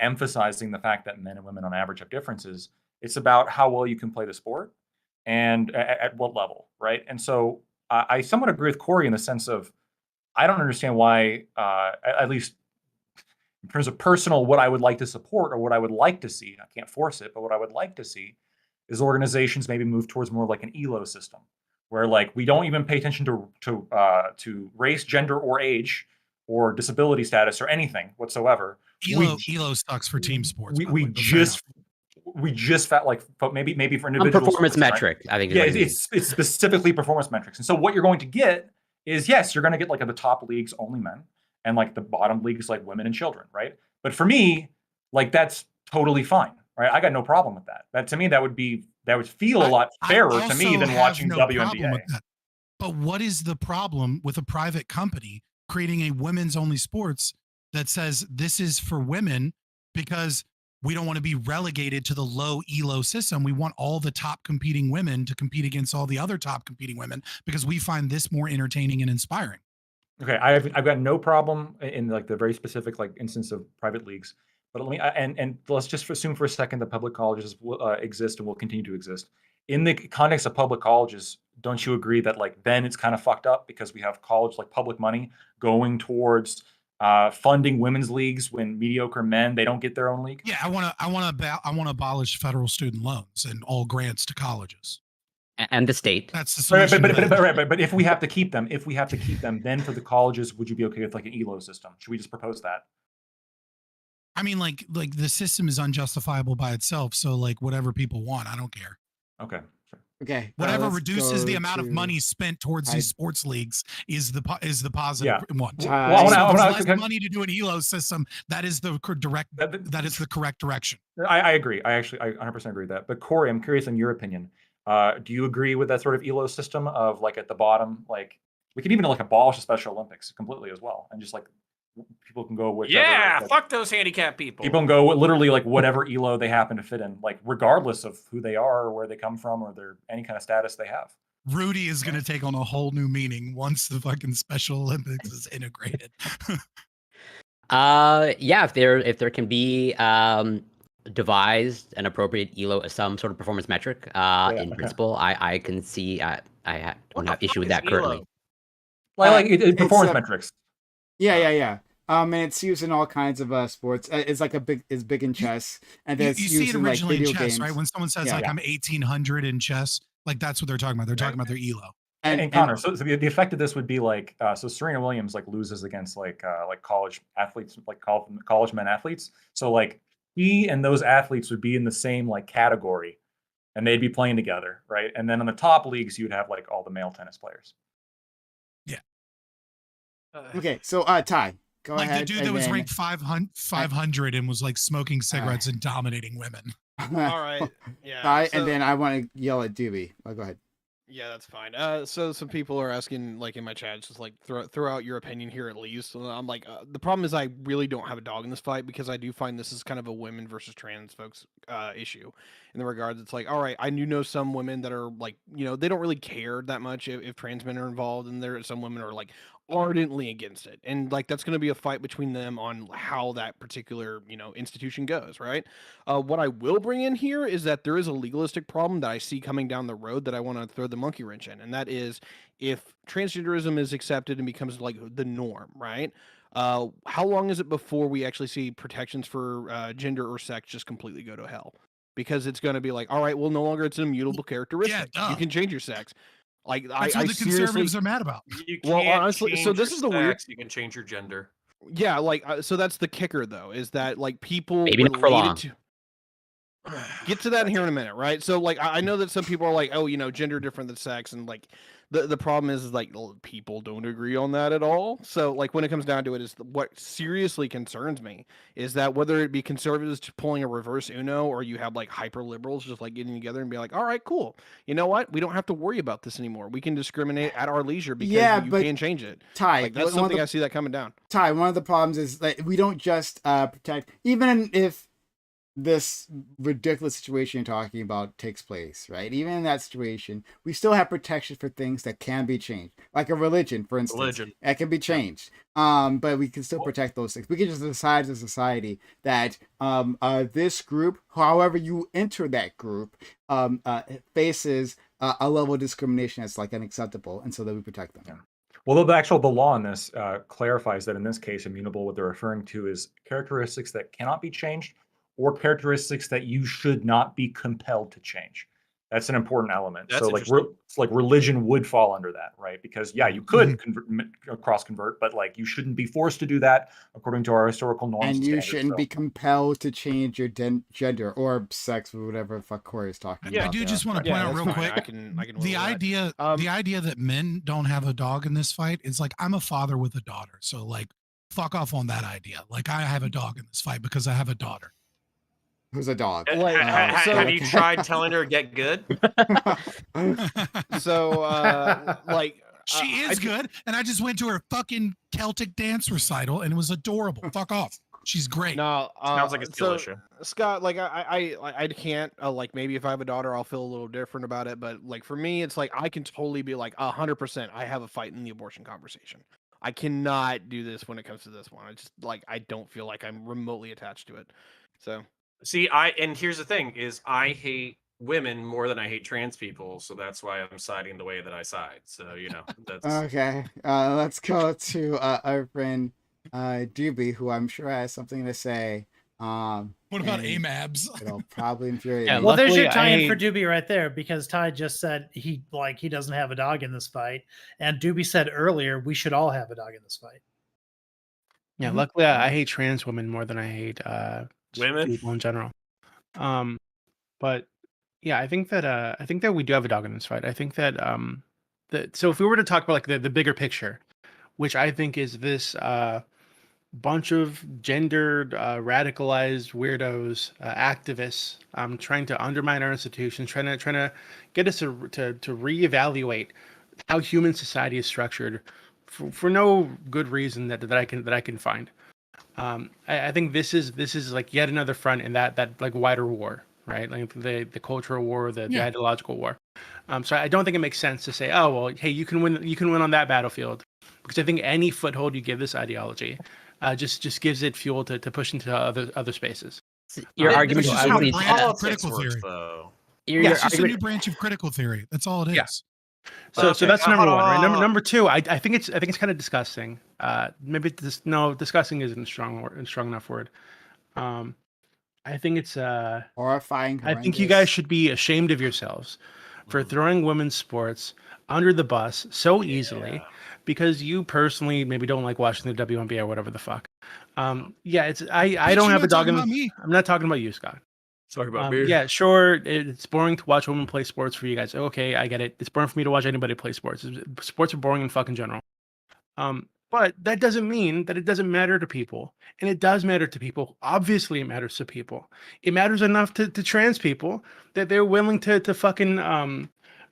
emphasizing the fact that men and women on average have differences. It's about how well you can play the sport and at what level, right? And so I somewhat agree with Corey in the sense of I don't understand why, at least in terms of personal, what I would like to support or what I would like to see. I can't force it, but what I would like to see is organizations maybe move towards more like an ELO system, where like we don't even pay attention to race, gender, or age, or disability status, or anything whatsoever.
Elo sucks for team sports, by the
We
way, but fair enough.
just felt like maybe for
on
individual
performance
sports, right?
metric, I think is
Yeah,
what he means.
it's specifically performance metrics. And so what you're going to get is, yes, you're going to get like at the top leagues only men, and like the bottom leagues like women and children, right? But for me, like that's totally fine, right? I got no problem with that. That to me, that would feel a
I
lot
I
fairer to me
also
than
have
watching
no problem with
WNBA.
that. But what is the problem with a private company creating a women's only sports that says this is for women because we don't want to be relegated to the low elo system. We want all the top competing women to compete against all the other top competing women because we find this more entertaining and inspiring.
Okay, I've got no problem in like the very specific like instance of private leagues, but let me and let's just assume for a second that public colleges will exist and will continue to exist. In the context of public colleges, don't you agree that like then it's kind of fucked up because we have college like public money going towards funding women's leagues when mediocre men they don't get their own league?
Yeah, I want to abolish federal student loans and all grants to colleges.
And the state.
That's the
Right,
solution.
but if we have to keep them, then for the colleges, would you be okay with like an ELO system? Should we just propose that?
I mean, like the system is unjustifiable by itself. So like whatever people want, I don't care.
Okay.
Okay.
Whatever
let's
reduces the
go
amount of
to
money spent towards
I-
these sports leagues is the positive one.
Well,
I
So
I
if
wanna-
there's less money to do an ELO system, that is the that is the correct direction.
I agree. I 100% agree with that. But Corey, I'm curious in your opinion. Do you agree with that sort of ELO system of like at the bottom, like we could even like abolish the Special Olympics completely as well, and just like people can go whichever.
Yeah,
like,
fuck those handicapped people.
people can go literally like whatever ELO they happen to fit in, like regardless of who they are or where they come from or their any kind of status they have.
Rudy is going to take on a whole new meaning once the fucking Special Olympics is integrated.
Yeah, if there can be devised an appropriate elo, some sort of performance metric, in principle, I can see don't have issue with that currently.
Like
it's
performance
a-
metrics.
Yeah. And it's used in all kinds of sports. It's like it's big in chess, and then
You
it's
see
used
it
in like
originally in
video
chess,
games.
right? When someone says
Yeah.
like I'm 1800 in chess, like that's what they're talking about. They're talking about their elo.
And Connor, so the effect of this would be like, so Serena Williams like loses against like college athletes, like college men athletes. So like he and those athletes would be in the same like category, and they'd be playing together, right? And then on the top leagues, you'd have like all the male tennis players.
Okay, so Ty, go
Like
ahead.
the dude
and
that was
then-
ranked 500 and was like smoking cigarettes and dominating women.
All right. Yeah.
Ty,
so-
and then I want to yell at Doobie. Oh, go ahead.
Yeah, that's fine. So some people are asking, like in my chat, just like throw out your opinion here at least. So I'm like, the problem is I really don't have a dog in this fight because I do find this is kind of a women versus trans folks issue. In the regards, it's like, all right, I do know some women that are like, they don't really care that much if trans men are involved, and there some women are like ardently against it, and like that's going to be a fight between them on how that particular institution goes, right? What I will bring in here is that there is a legalistic problem that I see coming down the road that I want to throw the monkey wrench in, and that is if transgenderism is accepted and becomes like the norm, right? How long is it before we actually see protections for gender or sex just completely go to hell? Because it's going to be like, all right, well, no longer it's an immutable characteristic.
duh.
You can change your sex. Like
That's
I
what the
seriously,
conservatives are mad about.
You
Well,
can't
honestly, so
change
this
your
is the weird-
sex, You can change your gender.
yeah, like so that's the kicker though, is that like people
Maybe not for long.
related to get to that here in a minute, right? So like I know that some people are like, oh, gender different than sex, and like the problem is like people don't agree on that at all. So like when it comes down to it, is what seriously concerns me is that whether it be conservatives pulling a reverse Uno or you have like hyper liberals just like getting together and be like, all right, cool, you know what? We don't have to worry about this anymore. We can discriminate at our leisure because you
but
can change it.
Ty,
Like that's something I see that coming down.
Ty, one of the problems is that we don't just protect, even if this ridiculous situation you're talking about takes place, right? Even in that situation, we still have protection for things that can be changed, like a religion, for instance. That can be changed. But we can still protect those things. We can just decide as a society that this group, however you enter that group, faces a level of discrimination that's like unacceptable, and so that we protect them.
Yeah. Well, the law in this clarifies that in this case, immutable, what they're referring to is characteristics that cannot be changed or characteristics that you should not be compelled to change. That's an important element.
That's
so like religion would fall under that, right? Because yeah, you could cross convert, but like you shouldn't be forced to do that according to our historical norms.
And you
standards,
shouldn't be compelled to change your gender or sex or whatever the fuck Corey is talking about.
I do just want to point out real quick.
I can
The idea that men don't have a dog in this fight is like, I'm a father with a daughter, so like fuck off on that idea. Like I have a dog in this fight because I have a daughter.
Who's a dog?
Like,
Have you tried telling her to get good?
So like
She is good, and I just went to her fucking Celtic dance recital, and it was adorable. Fuck off. She's great.
No,
Sounds like a skill issue.
Scott, like I can't like maybe if I have a daughter, I'll feel a little different about it. But like for me, it's like I can totally be like 100%. I have a fight in the abortion conversation. I cannot do this when it comes to this one. I just like I don't feel like I'm remotely attached to it. So
See, and here's the thing: is I hate women more than I hate trans people, so that's why I'm siding the way that I side. So that's
okay. Let's go to our friend Doobie, who I'm sure has something to say.
What about AMABs?
It'll probably infuriate
Yeah,
me.
Well, there's
luckily,
your tie-in
I-
for Doobie right there, because Ty just said he doesn't have a dog in this fight, and Doobie said earlier we should all have a dog in this fight.
Yeah, luckily I hate trans women more than I hate
Women?
people in general. But yeah, I think that we do have a dog in this fight. I think that so if we were to talk about like the bigger picture, which I think is this bunch of gendered, radicalized weirdos, activists, trying to undermine our institutions, trying to get us to reevaluate how human society is structured for no good reason that I can find. I think this is like yet another front in that like wider war, right? Like the cultural war, the ideological war. So I don't think it makes sense to say, oh well, hey, you can win on that battlefield, because I think any foothold you give this ideology just gives it fuel to push into other spaces.
Your argument
It's
is
just
really
a branch of
Politics
critical
works,
theory.
though.
your
It's just a
argument.
new branch of critical theory. That's all it is.
Yeah. So that's
Okay,
number one, right? Number two, I think it's kind of disgusting. Maybe disgusting isn't a strong enough word. I think it's
Horrifying.
I think you
horrendous.
guys should be ashamed of yourselves for throwing women's sports under the bus so easily because you personally maybe don't like watching the WNBA or whatever the fuck. It's I don't
you're
have a
not
dog in
talking about me.
I'm not talking about you, Scott.
Talk about me.
Yeah, sure. It's boring to watch women play sports for you guys. Okay, I get it. It's boring for me to watch anybody play sports. Sports are boring in fucking general. But that doesn't mean that it doesn't matter to people. And it does matter to people. Obviously, it matters to people. It matters enough to trans people that they're willing to fucking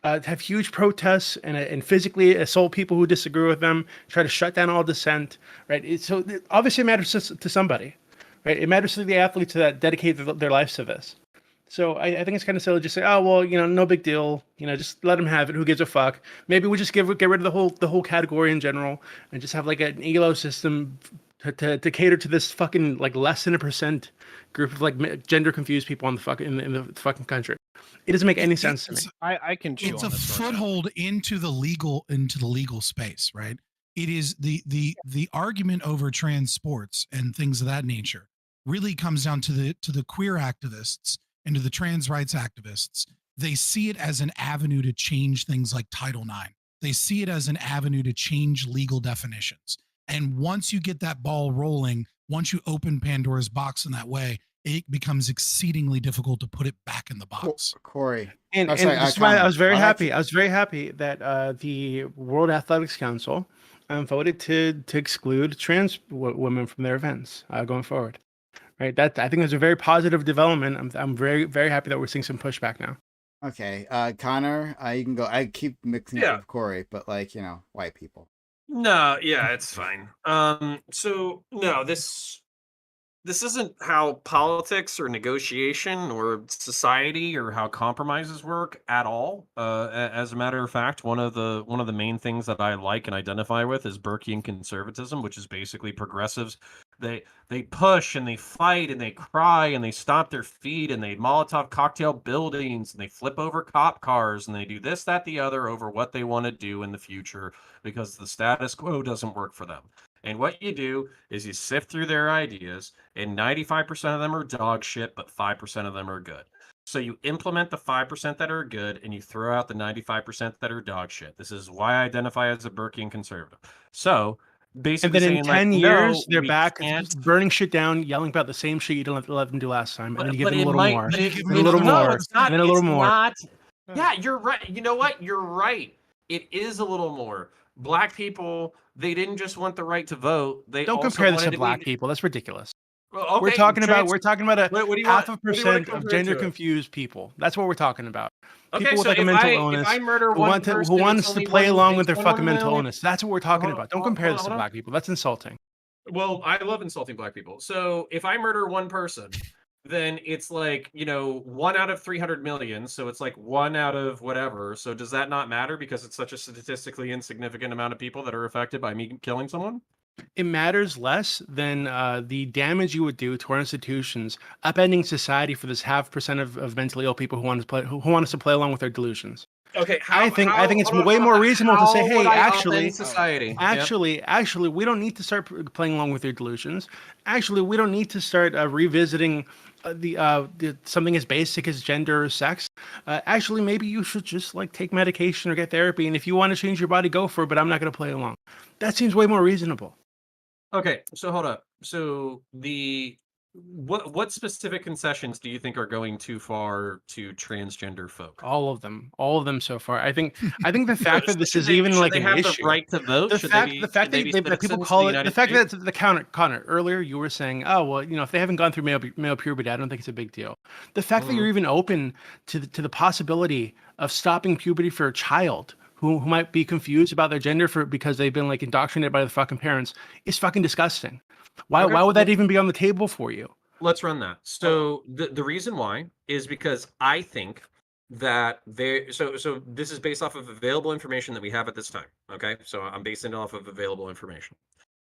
have huge protests and physically assault people who disagree with them, try to shut down all dissent, right? So obviously it matters to somebody, right? It matters to the athletes that dedicate their lives to this. So I think it's kind of silly to just say, oh well, no big deal. Just let them have it. Who gives a fuck? Maybe we just get rid of the whole category in general and just have like an elo system to cater to this fucking like less than 1% group of like gender confused people in the fucking country. It doesn't make any sense to me.
I can chew
It's
on
a
this for a minute.
foothold into the legal space, right? It is the argument over trans sports and things of that nature really comes down to the queer activists and to the trans rights activists. They see it as an avenue to change things like Title IX. They see it as an avenue to change legal definitions. And once you get that ball rolling, once you open Pandora's box in that way, it becomes exceedingly difficult to put it back in the box.
Corey.
And,
Oh, sorry,
and this is why
Connor.
I was very
I'll
happy.
actually-
I was very happy that the World Athletics Council voted to exclude trans women from their events going forward. Right. That I think is a very positive development. I'm very, very happy that we're seeing some pushback now.
Okay, Connor, you can go. I keep mixing
Yeah.
up with Corey, but like white people.
No, yeah, it's fine. So no, this isn't how politics or negotiation or society or how compromises work at all. As a matter of fact, one of the main things that I like and identify with is Burkean conservatism, which is basically progressives. They push and they fight and they cry and they stomp their feet and they Molotov cocktail buildings and they flip over cop cars and they do this, that, the other over what they want to do in the future because the status quo doesn't work for them. And what you do is you sift through their ideas, and 95% of them are dog shit, but 5% of them are good. So you implement the 5% that are good, and you throw out the 95% that are dog shit. This is why I identify as a Burkean conservative. So
And
basically
then
saying
in 10
like,
years,
no,
they're
we
back
can't.
burning shit down, yelling about the same shit you didn't let them do last time. And then you give
But
them a
it
little
might,
more.
but
You
it,
give
And
them
a little
another
no,
more.
it's not.
And then a little
It's
more.
not. Yeah, you're right. You know what? You're right. It is a little more. Black people, they didn't just want the right to vote. They
Don't
also
compare this
wanted
to
to
black
be.
people. That's ridiculous.
Well,
We're
okay,
talking about a
What do you
half
want?
a
What do you want
percent
to
of
compare
gender
to it?
confused people. That's what we're talking about.
Okay,
People with
so
like a
if
mental
I
illness
murder
who
one person,
who
it's
wants to
only
play
one.
along with
It's
their
one
fucking
woman.
mental
Only.
illness. That's what we're talking about. Don't compare this to
Hold on.
black people. That's insulting.
Well, I love insulting black people. So if I murder one person, then it's like 1 out of 300 million. So it's like 1 out of whatever. So does that not matter because it's such a statistically insignificant amount of people that are affected by me killing someone?
It matters less than the damage you would do to our institutions, upending society for this half percent of mentally ill people who want us to play along with their delusions.
Okay,
I think it's way more reasonable to say,
how would
hey,
I
actually,
upend society? Yeah.
actually, we don't need to start playing along with your delusions. Actually, we don't need to start revisiting something as basic as gender or sex. Actually, maybe you should just like take medication or get therapy, and if you want to change your body, go for it. But I'm not going to play along. That seems way more reasonable.
Okay, so hold up. So what specific concessions do you think are going too far to transgender folk?
All of them so far. I think the fact that this
Should
is
they,
even
should
like
they
an
have
issue.
the right to vote?
The
Should
fact
should they be
that people
citizens of
call
the
it the
United
fact
States?
that the Connor earlier you were saying, oh well, if they haven't gone through male puberty, I don't think it's a big deal. The fact that you're even open to the possibility of stopping puberty for a child who might be confused about their gender because they've been like indoctrinated by the fucking parents is fucking disgusting. Why
Okay.
why would that even be on the table for you?
Let's run that. So the reason why is because I think that so this is based off of available information that we have at this time. Okay, so I'm basing it off of available information.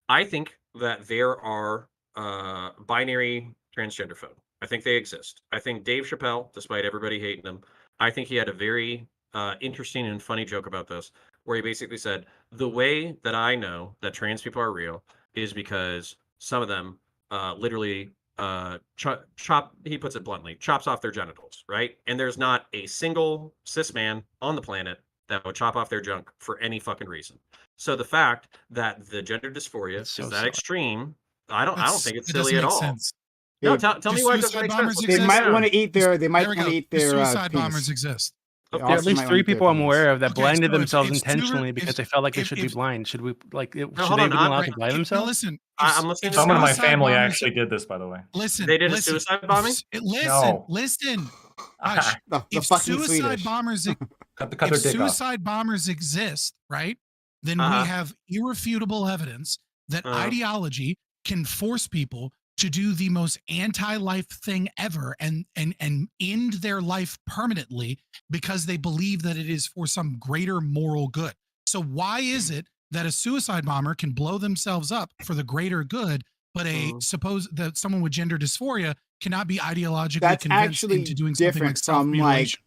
I think that there are binary transgender folk. I think they exist. I think Dave Chappelle, despite everybody hating him, I think he had a very interesting and funny joke about this, where he basically said, the way that I know that trans people are real is because some of them literally chop, he puts it bluntly, chops off their genitals, right? And there's not a single cis man on the planet that would chop off their junk for any fucking reason. So the fact that the gender dysphoria
It's so
is that
silly.
extreme, I don't think it's
It doesn't
silly at
make
all.
sense.
No,
They-
tell
Do
me why it doesn't
suicide
make sense.
bombers
Let's
They
break it
might
down.
want to eat their. They might
There we
want to
go.
eat
Do
their
suicide
penis.
bombers exist?
They
Of
also
At least
might
3
wanna eat their
people I'm
penis.
aware of that
Okay,
blinded
so if
themselves
two-
intentionally because they felt like they should be
if-
blind. Should we like?
No,
Should
hold
they
on,
be allowed to blind
Now
themselves?
listen,
I'm listening to
Someone in my
Scott.
suicide
family
bombers-
actually did this, by the way.
listen,
They did a
listen,
suicide bombing?
No.
Listen. Hush.
The
If
fucking
suicide
Swedish.
bombers
Cut
if
their dick off.
suicide bombers exist, right? Then
Uh-huh.
we have irrefutable evidence that
Uh-huh.
ideology can force people to do the most anti-life thing ever and end their life permanently because they believe that it is for some greater moral good. So why is it that a suicide bomber can blow themselves up for the greater good, but suppose that someone with gender dysphoria cannot be ideologically
That's
convinced
actually
into doing something like
different from like
self-mutilation?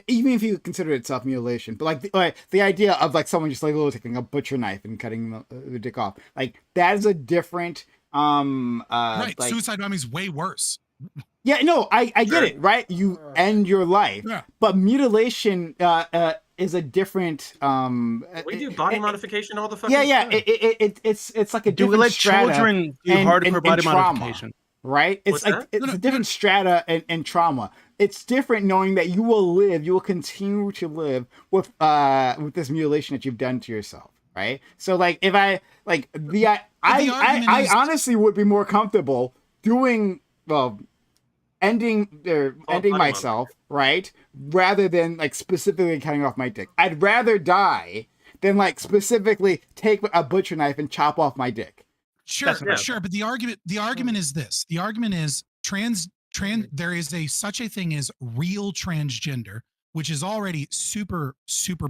even if you consider it self-mutilation, but like the idea of like someone just like literally taking a butcher knife and cutting the dick off, like that is a different
Right,
like,
suicide bombing is way worse.
yeah, no, I get it, right? You end your life,
Yeah.
but mutilation is a different
We do body modification all the fucking
yeah,
time.
it's like a
Do we
different
let
strata
children do
and-
hardcore
and
body
trauma.
modification?
Right? It's
What's
like
that?
it's
No,
a different strata and trauma. It's different knowing that you will continue to live with this mutilation that you've done to yourself, right? So like if I like
argument
I
is-
honestly would be more comfortable doing ending
body
myself, right? Rather than like specifically cutting off my dick. I'd rather die than like specifically take a butcher knife and chop off my dick.
Sure,
Yeah.
sure, but the argument is this. The argument is there is such a thing as real transgender, which is already super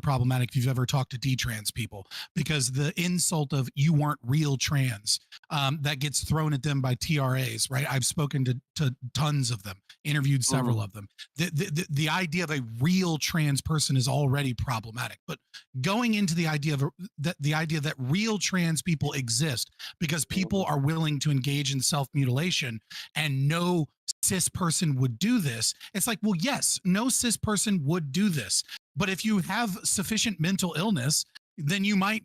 problematic if you've ever talked to D-trans people, because the insult of you weren't real trans that gets thrown at them by TRAs, right? I've spoken to tons of them, interviewed several of them. The idea of a real trans person is already problematic, but going into the idea that real trans people exist because people are willing to engage in self-mutilation and no cis person would do this. It's like, well, yes, no cis person would do this. But if you have sufficient mental illness, then you might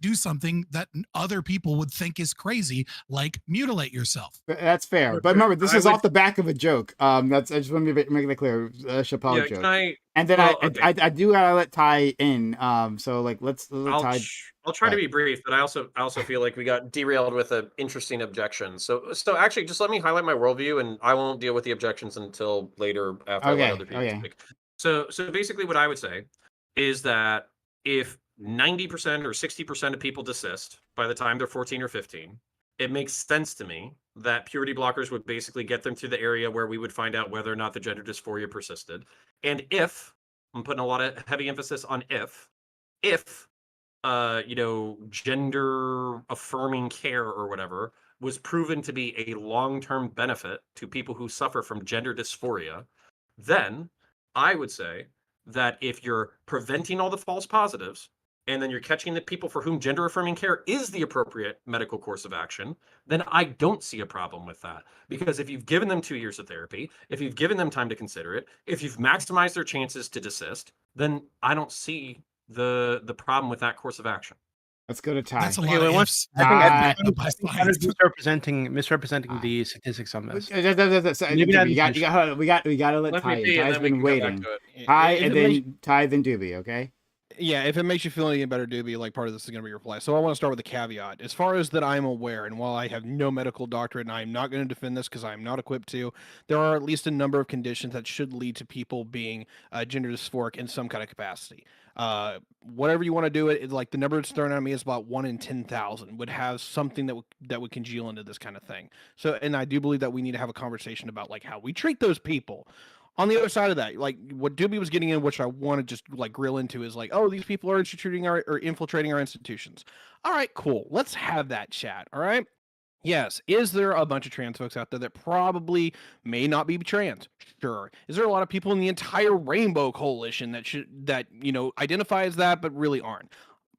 do something that other people would think is crazy, like mutilate yourself.
That's fair. But remember, this is off the back of a joke. That's I just want to make that clear. Chappelle
Yeah,
joke.
can I?
And then
well,
I do gotta let Ty in. So like let's
I'll
Ty.
I'll try to be brief, but I also feel like we got derailed with an interesting objection. So actually, just let me highlight my worldview, and I won't deal with the objections until later after I let other people speak. So basically, what I would say is that if 90% or 60% of people desist by the time they're 14 or 15, it makes sense to me that purity blockers would basically get them to the area where we would find out whether or not the gender dysphoria persisted. And if, I'm putting a lot of heavy emphasis on if gender affirming care or whatever was proven to be a long-term benefit to people who suffer from gender dysphoria, then I would say that if you're preventing all the false positives and then you're catching the people for whom gender affirming care is the appropriate medical course of action, then I don't see a problem with that. Because if you've given them 2 years of therapy, if you've given them time to consider it, if you've maximized their chances to desist, then I don't see the problem with that course of action.
Let's go to Ty.
That's a
Okay,
lot of
wait,
ifs.
I think
by
that is
science.
misrepresenting the statistics on this.
Maybe we gotta let Ty in. Ty's been waiting. Ty and then Ty then Doobie. Okay.
Yeah, if it makes you feel any better, Doobie, like part of this is going to be your reply. So I want to start with a caveat. As far as that I'm aware, and while I have no medical doctorate and I'm not going to defend this because I'm not equipped to, there are at least a number of conditions that should lead to people being gender dysphoric in some kind of capacity. Whatever you want to do it, like the number that's thrown at me is about 1 in 10,000 would have something that would congeal into this kind of thing. So, and I do believe that we need to have a conversation about like how we treat those people. On the other side of that, like what Doobie was getting in, which I want to just like grill into, is like, oh, these people are infiltrating our institutions. All right, cool. Let's have that chat. All right. Yes. Is there a bunch of trans folks out there that probably may not be trans? Sure. Is there a lot of people in the entire Rainbow Coalition that identify as that but really aren't?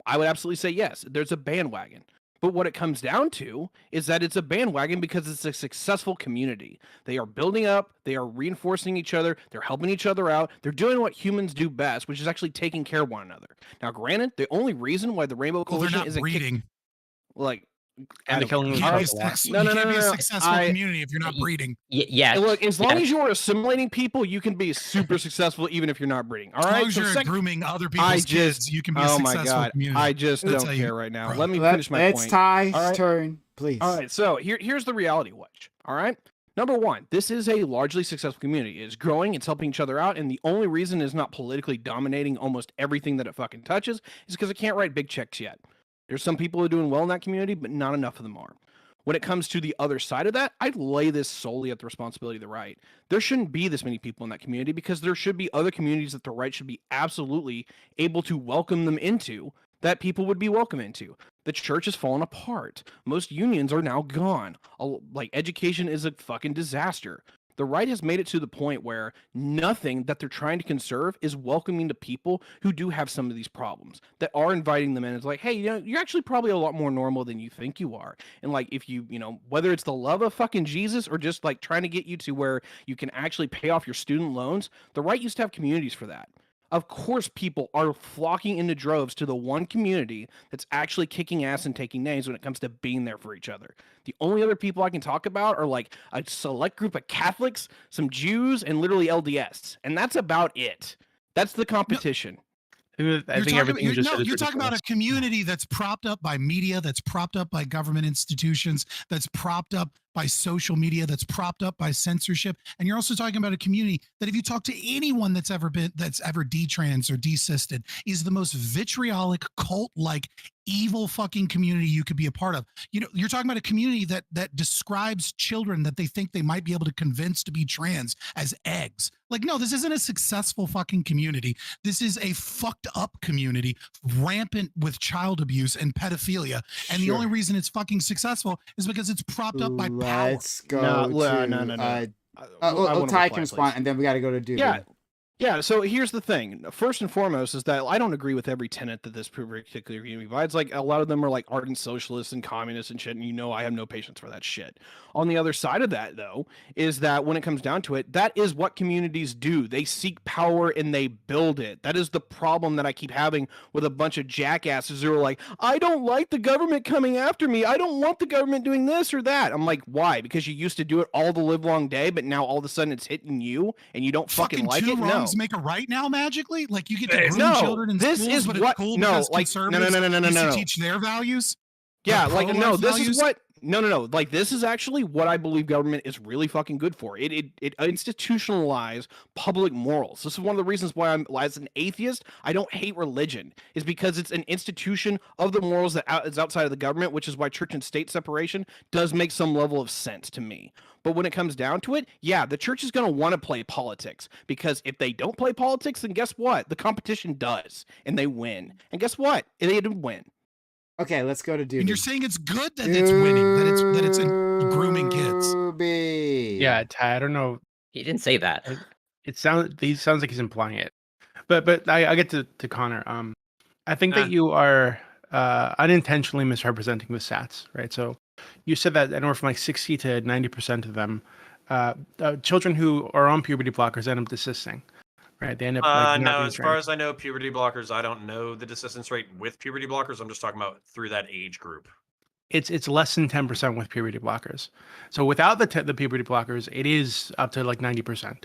I would absolutely say yes. There's a bandwagon. But what it comes down to is that it's a bandwagon because it's a successful community. They are building up, they are reinforcing each other, they're helping each other out, they're doing what humans do best, which is actually taking care of one another. Now, granted, the only reason why the Rainbow Coalition isn't
breeding.
And the killing
You can't be a successful community if you're not breeding.
Yeah.
Look, as long as you're assimilating people, you can be super successful even if you're not breeding. All right.
As long as you're grooming other people's kids, you can be a successful community.
I just don't care right now. Let me finish my point.
It's Ty's turn, please.
All right. So here's the reality wedge. All right. Number one, this is a largely successful community. It's growing, it's helping each other out, and the only reason it's not politically dominating almost everything that it fucking touches is because it can't write big checks yet. There's some people who are doing well in that community, but not enough of them are. When it comes to the other side of that, I'd lay this solely at the responsibility of the right. There shouldn't be this many people in that community because there should be other communities that the right should be absolutely able to welcome them into, that people would be welcome into. The church has fallen apart. Most unions are now gone. Like, education is a fucking disaster. The right has made it to the point where nothing that they're trying to conserve is welcoming to people who do have some of these problems, that are inviting them in. It's like, hey, you know, you're actually probably a lot more normal than you think you are. And like, if you know, whether it's the love of fucking Jesus or just like trying to get you to where you can actually pay off your student loans, the right used to have communities for that. Of course, people are flocking into droves to the one community that's actually kicking ass and taking names when it comes to being there for each other. The only other people I can talk about are like a select group of Catholics, some Jews, and literally LDS. And that's about it. That's the competition.
I think everything you just said is
you're talking about
ridiculous.
a community that's propped up by media, that's propped up by government institutions, that's propped up by social media, that's propped up by censorship. And you're also talking about a community that, if you talk to anyone that's ever detrans or desisted, is the most vitriolic, cult-like, evil fucking community you could be a part of. You know, you're talking about a community that describes children that they think they might be able to convince to be trans as eggs. Like, no, this isn't a successful fucking community. This is a fucked up community, rampant with child abuse and pedophilia. And the only reason it's fucking successful is because it's propped up by power.
Let's go
No.
well, Ty can respond, and then we got to go to Doobie.
Yeah, so here's the thing. First and foremost is that I don't agree with every tenet that this particular community provides. Like, a lot of them are like ardent socialists and communists and shit, and you know I have no patience for that shit. On the other side of that, though, is that when it comes down to it, that is what communities do. They seek power and they build it. That is the problem that I keep having with a bunch of jackasses who are like, I don't like the government coming after me. I don't want the government doing this or that. I'm like, why? Because you used to do it all the live long day, but now all of a sudden it's hitting you and you don't fucking like it? No.
Make a right now magically? Like, you get to groom children in
this
schools,
is
but
what,
it's cool
no,
because
like,
conservatives used to teach their values?
Yeah, like, no, this
values?
is what, no. Like, this is actually what I believe government is really fucking good for. It institutionalizes public morals. This is one of the reasons why as an atheist, I don't hate religion, is because it's an institution of the morals that is outside of the government, which is why church and state separation does make some level of sense to me. But when it comes down to it, yeah, the church is going to want to play politics, because if they don't play politics, then guess what? The competition does, and they win. And guess what? They didn't win.
Okay, let's go to Doobie.
And you're saying it's good that it's winning, that it's grooming kids.
Doobie.
Yeah, Ty, I don't know.
He didn't say that.
He sounds like he's implying it. But I get to Connor. I think that you are unintentionally misrepresenting the stats, right? So you said that anywhere from like 60 to 90% of them, children who are on puberty blockers end up desisting, right? They end up like,
no, as far as I know, puberty blockers, I don't know the desistance rate with puberty blockers. I'm just talking about through that age group.
It's less than 10% with puberty blockers. So without the puberty blockers, it is up to like 90%.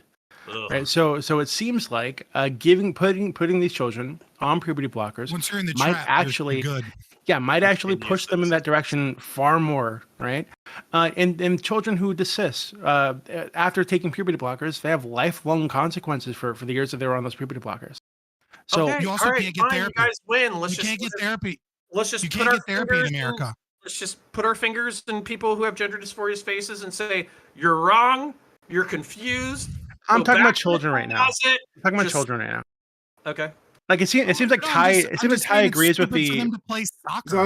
Right. So it seems like putting these children on puberty blockers
once you're in the
might
trap,
actually might actually push them in that direction far more, right? And children who desist after taking puberty blockers, they have lifelong consequences for the years that they were on those puberty blockers. So
you also can't get therapy.
You guys win.
You can't get therapy.
Let's just
you can't get therapy in America.
Let's just put our fingers in people who have gender dysphoria's faces and say, "You're wrong. You're confused."
I'm talking about children right now. Okay. Like it seems like Ty. It seems like Ty agrees with the.
For them to play soccer.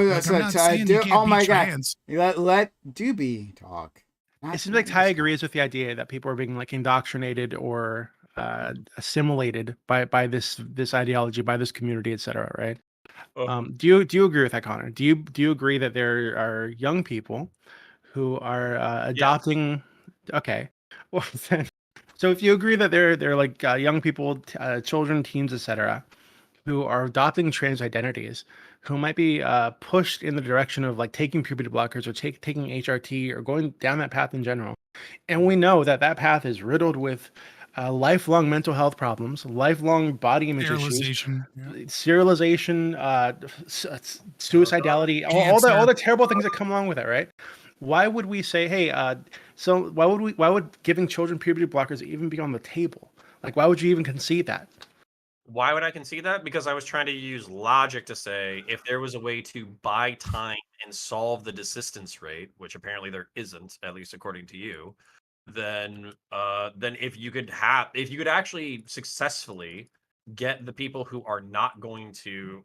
Oh my god! Let Doobie talk.
It seems like Ty agrees with the idea that people are being like indoctrinated or assimilated by this ideology, by this community, etc. Right? Do you agree with that, Connor? Do you agree that there are young people who are adopting? Yes. Okay. Well then. So if you agree that they're like young people, children, teens, etc., who are adopting trans identities, who might be pushed in the direction of like taking puberty blockers or taking HRT or going down that path in general, and we know that path is riddled with lifelong mental health problems, lifelong body image issues, serialization, suicidality, all the terrible things that come along with it, right? Why would we say, hey, why would giving children puberty blockers even be on the table? Like, why would you even concede that?
Why would I concede that? Because I was trying to use logic to say if there was a way to buy time and solve the desistance rate, which apparently there isn't, at least according to you, then if you could actually successfully get the people who are not going to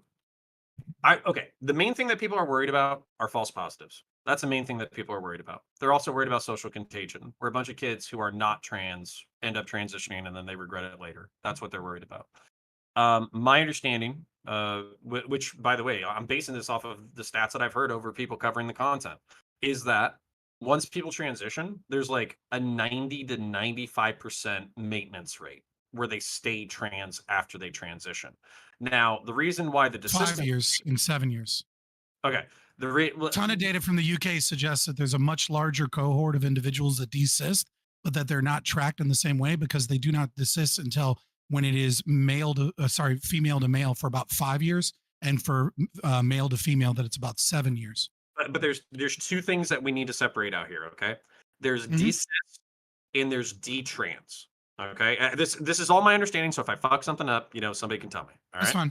okay, the main thing that people are worried about are false positives. That's the main thing that people are worried about. They're also worried about social contagion, where a bunch of kids who are not trans end up transitioning and then they regret it later. That's what they're worried about. My understanding, which by the way, I'm basing this off of the stats that I've heard over people covering the content, is that once people transition, there's like a 90 to 95% maintenance rate where they stay trans after they transition. Now, the reason why the
5 years and 7 years.
Okay.
Ton of data from the UK suggests that there's a much larger cohort of individuals that desist, but that they're not tracked in the same way because they do not desist until when it is female to male for about 5 years, and for male to female that it's about 7 years.
But there's two things that we need to separate out here. Okay, there's
Mhm.
desist and there's detrans. Okay, this is all my understanding. So if I fuck something up, somebody can tell me. All
That's
right.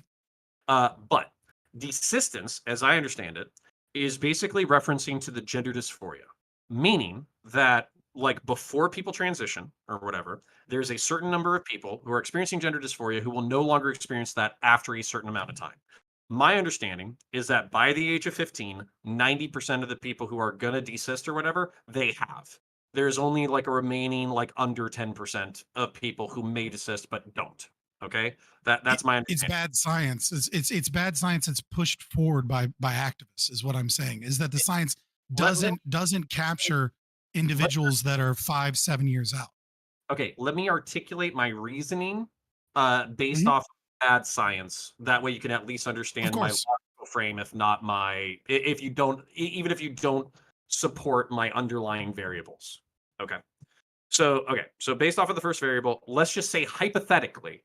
fine.
But desistance, as I understand it, is basically referencing to the gender dysphoria, meaning that like before people transition or whatever, there's a certain number of people who are experiencing gender dysphoria who will no longer experience that after a certain amount of time. My understanding is that by the age of 15, 90% of the people who are going to desist or whatever, they have. There's only like a remaining like under 10% of people who may desist but don't. Okay? That's my
It's
understanding.
bad science. It's bad science that's pushed forward by activists, is what I'm saying. Is that the science doesn't capture individuals that are 5-7 years out.
Okay, let me articulate my reasoning based
Mhm.
off bad science. That way you can at least understand my
course.
logical frame, if not if you don't, even if you don't support my underlying variables. Okay. So based off of the first variable, let's just say hypothetically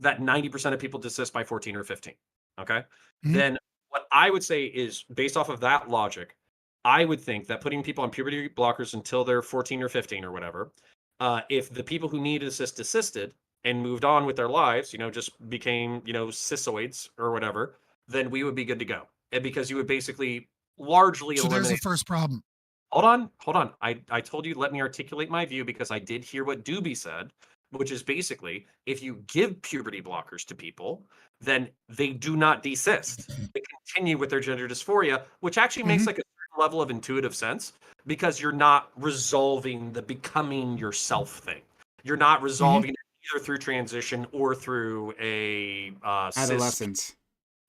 that 90% of people desist by 14 or 15. Okay.
Mhm.
Then what I would say is based off of that logic, I would think that putting people on puberty blockers until they're 14 or 15 or whatever, if the people who need assist desisted and moved on with their lives, just became, cisoids or whatever, then we would be good to go. And because you would basically largely
So there's the
eliminate.
first problem.
Hold on. I told you, let me articulate my view because I did hear what Doobie said, which is basically if you give puberty blockers to people, then they do not desist. They continue with their gender dysphoria, which actually makes
Mhm.
like a certain level of intuitive sense because you're not resolving the becoming yourself thing. You're not resolving it either through transition or through a
Adolescence.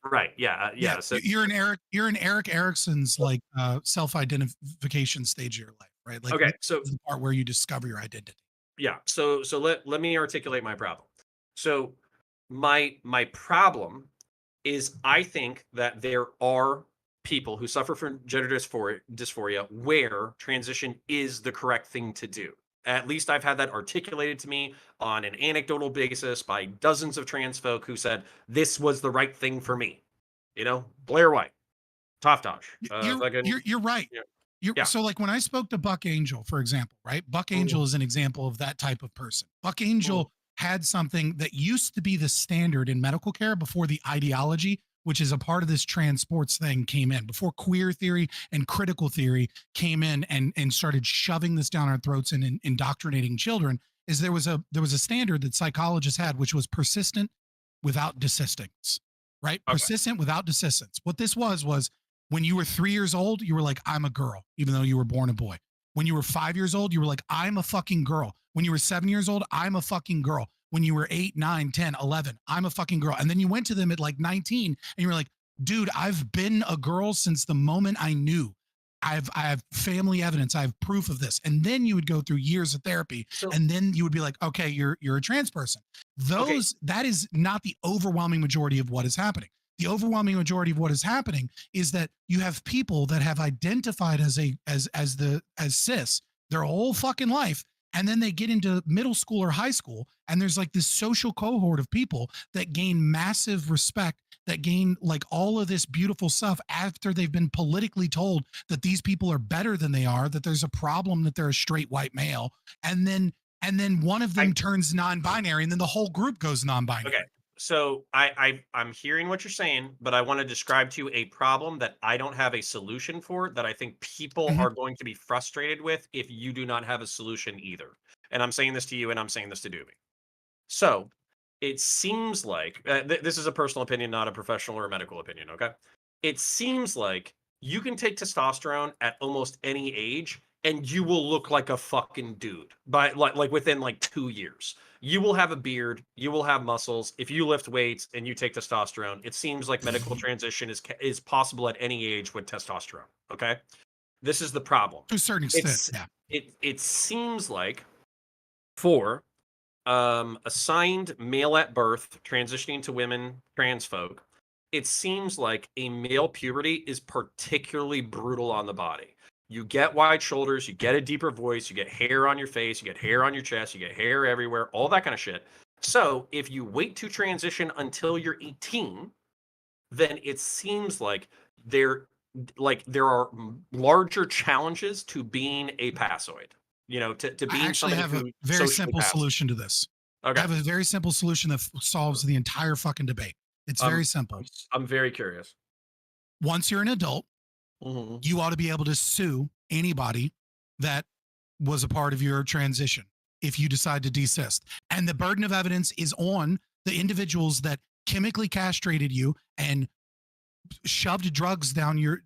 Right. Yeah. So
You're in Eric Erickson's like self-identification stage of your life, right? Like
okay.
this
So
is the part where you discover your identity.
yeah, so let me articulate my problem. So my problem is I think that there are people who suffer from gender dysphoria where transition is the correct thing to do. At least I've had that articulated to me on an anecdotal basis by dozens of trans folk who said this was the right thing for me. Blair White, Toftosh,
You're right.
yeah.
So like when I spoke to Buck Angel, for example, right? Buck Angel is an example of that type of person. Buck Angel had something that used to be the standard in medical care before the ideology, which is a part of this trans sports thing, came in, before queer theory and critical theory came in and started shoving this down our throats and indoctrinating children. Is there was a standard that psychologists had, which was persistent without desistance, right?
Okay.
Persistent without desistance. What this was when you were 3 years old, you were like, I'm a girl, even though you were born a boy. When you were 5 years old, you were like, I'm a fucking girl. When you were 7 years old, I'm a fucking girl. When you were 8, 9, 10, 11, I'm a fucking girl. And then you went to them at like 19 and you were like, dude, I've been a girl since the moment I knew. I have family evidence. I have proof of this. And then you would go through years of therapy, and then you would be like, okay, you're a trans person. That is not the overwhelming majority of what is happening. The overwhelming majority of what is happening is that you have people that have identified as cis their whole fucking life, and then they get into middle school or high school, and there's like this social cohort of people that gain massive respect, that gain like all of this beautiful stuff after they've been politically told that these people are better than they are, that there's a problem that they're a straight white male, and then one of them turns non-binary, and then the whole group goes non-binary.
Okay. So I'm hearing what you're saying, but I want to describe to you a problem that I don't have a solution for that I think people
Mhm.
are going to be frustrated with if you do not have a solution either. And I'm saying this to you and I'm saying this to Doobie. So it seems like this is a personal opinion, not a professional or a medical opinion. Okay. It seems like you can take testosterone at almost any age and you will look like a fucking dude by like within like 2 years. You will have a beard, you will have muscles. If you lift weights and you take testosterone, it seems like medical transition is possible at any age with testosterone. Okay. This is the problem.
To a certain extent,
It's
yeah.
it seems like for assigned male at birth, transitioning to women, trans folk, it seems like a male puberty is particularly brutal on the body. You get wide shoulders, you get a deeper voice, you get hair on your face, you get hair on your chest, you get hair everywhere, all that kind of shit. So if you wait to transition until you're 18, then it seems there there are larger challenges to being a passoid. You know, to
I
being
actually
somebody
have a
who
very
socially
simple
passes.
solution to this. I
Okay.
have a very simple solution that solves the entire fucking debate. It's
I'm
very simple.
I'm very curious.
Once you're an adult,
Mhm.
you ought to be able to sue anybody that was a part of your transition if you decide to desist. And the burden of evidence is on the individuals that chemically castrated you and shoved drugs down your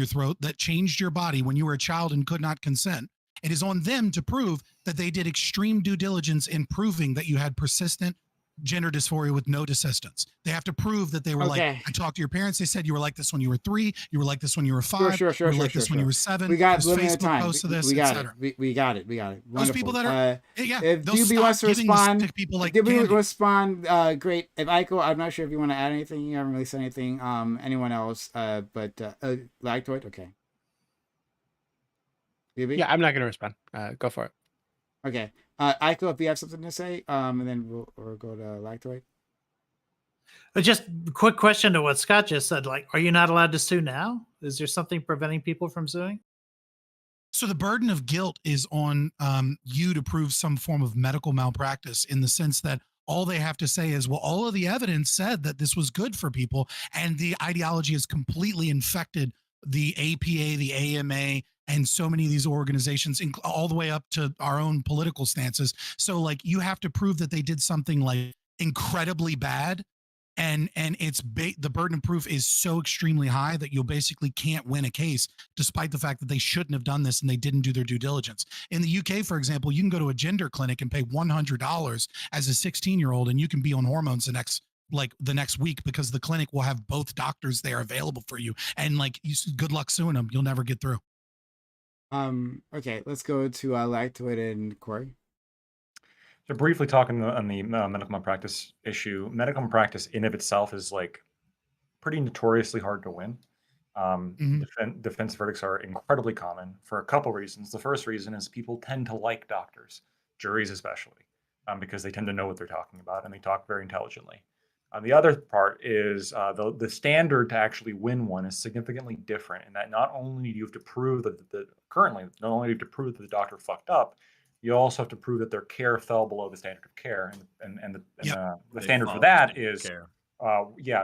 throat that changed your body when you were a child and could not consent. It is on them to prove that they did extreme due diligence in proving that you had persistent gender dysphoria with no desistance. They have to prove that they were like,
Okay.
I talked to your parents, they said you were like this when you were 3, you were like this when you were 5,
Sure,
you were like this when you were 7.
We got
There's
limited
Facebook
time.
posts of this,
We got it.
etc.
We got it. We got it.
Those people
Wonderful.
that are, yeah,
If
they'll
Doobie
stop
wants to
giving this
respond,
to people like
Doobie
candy.
respond. Great. If Aiko, I'm not sure if you want to add anything. You haven't really said anything. Anyone else? But Lactoid. Okay. Doobie.
Yeah, I'm not gonna respond. Go for it.
Okay. Aiko, if you have something to say, and then we'll go to Lactoid.
Just a quick question to what Scott just said. Like, are you not allowed to sue now? Is there something preventing people from suing?
So the burden of guilt is on you to prove some form of medical malpractice in the sense that all they have to say is, well, all of the evidence said that this was good for people, and the ideology has completely infected the APA, the AMA, and so many of these organizations, all the way up to our own political stances. So, like, you have to prove that they did something like incredibly bad, and the burden of proof is so extremely high that you basically can't win a case despite the fact that they shouldn't have done this and they didn't do their due diligence. In the UK, for example, you can go to a gender clinic and pay $100 as a 16-year-old and you can be on hormones the next week because the clinic will have both doctors there available for you, and good luck suing them, you'll never get through.
Okay, let's go to Lactoid and Corey.
So briefly talking on the medical malpractice issue, medical malpractice in of itself is like pretty notoriously hard to win. Defense verdicts are incredibly common for a couple reasons. The first reason is people tend to like doctors, juries especially, because they tend to know what they're talking about and they talk very intelligently. The other part is the standard to actually win one is significantly different in that not only do you have to prove that not only do you have to prove that the doctor fucked up, you also have to prove that their care fell below the standard of care, and the standard for that is
care.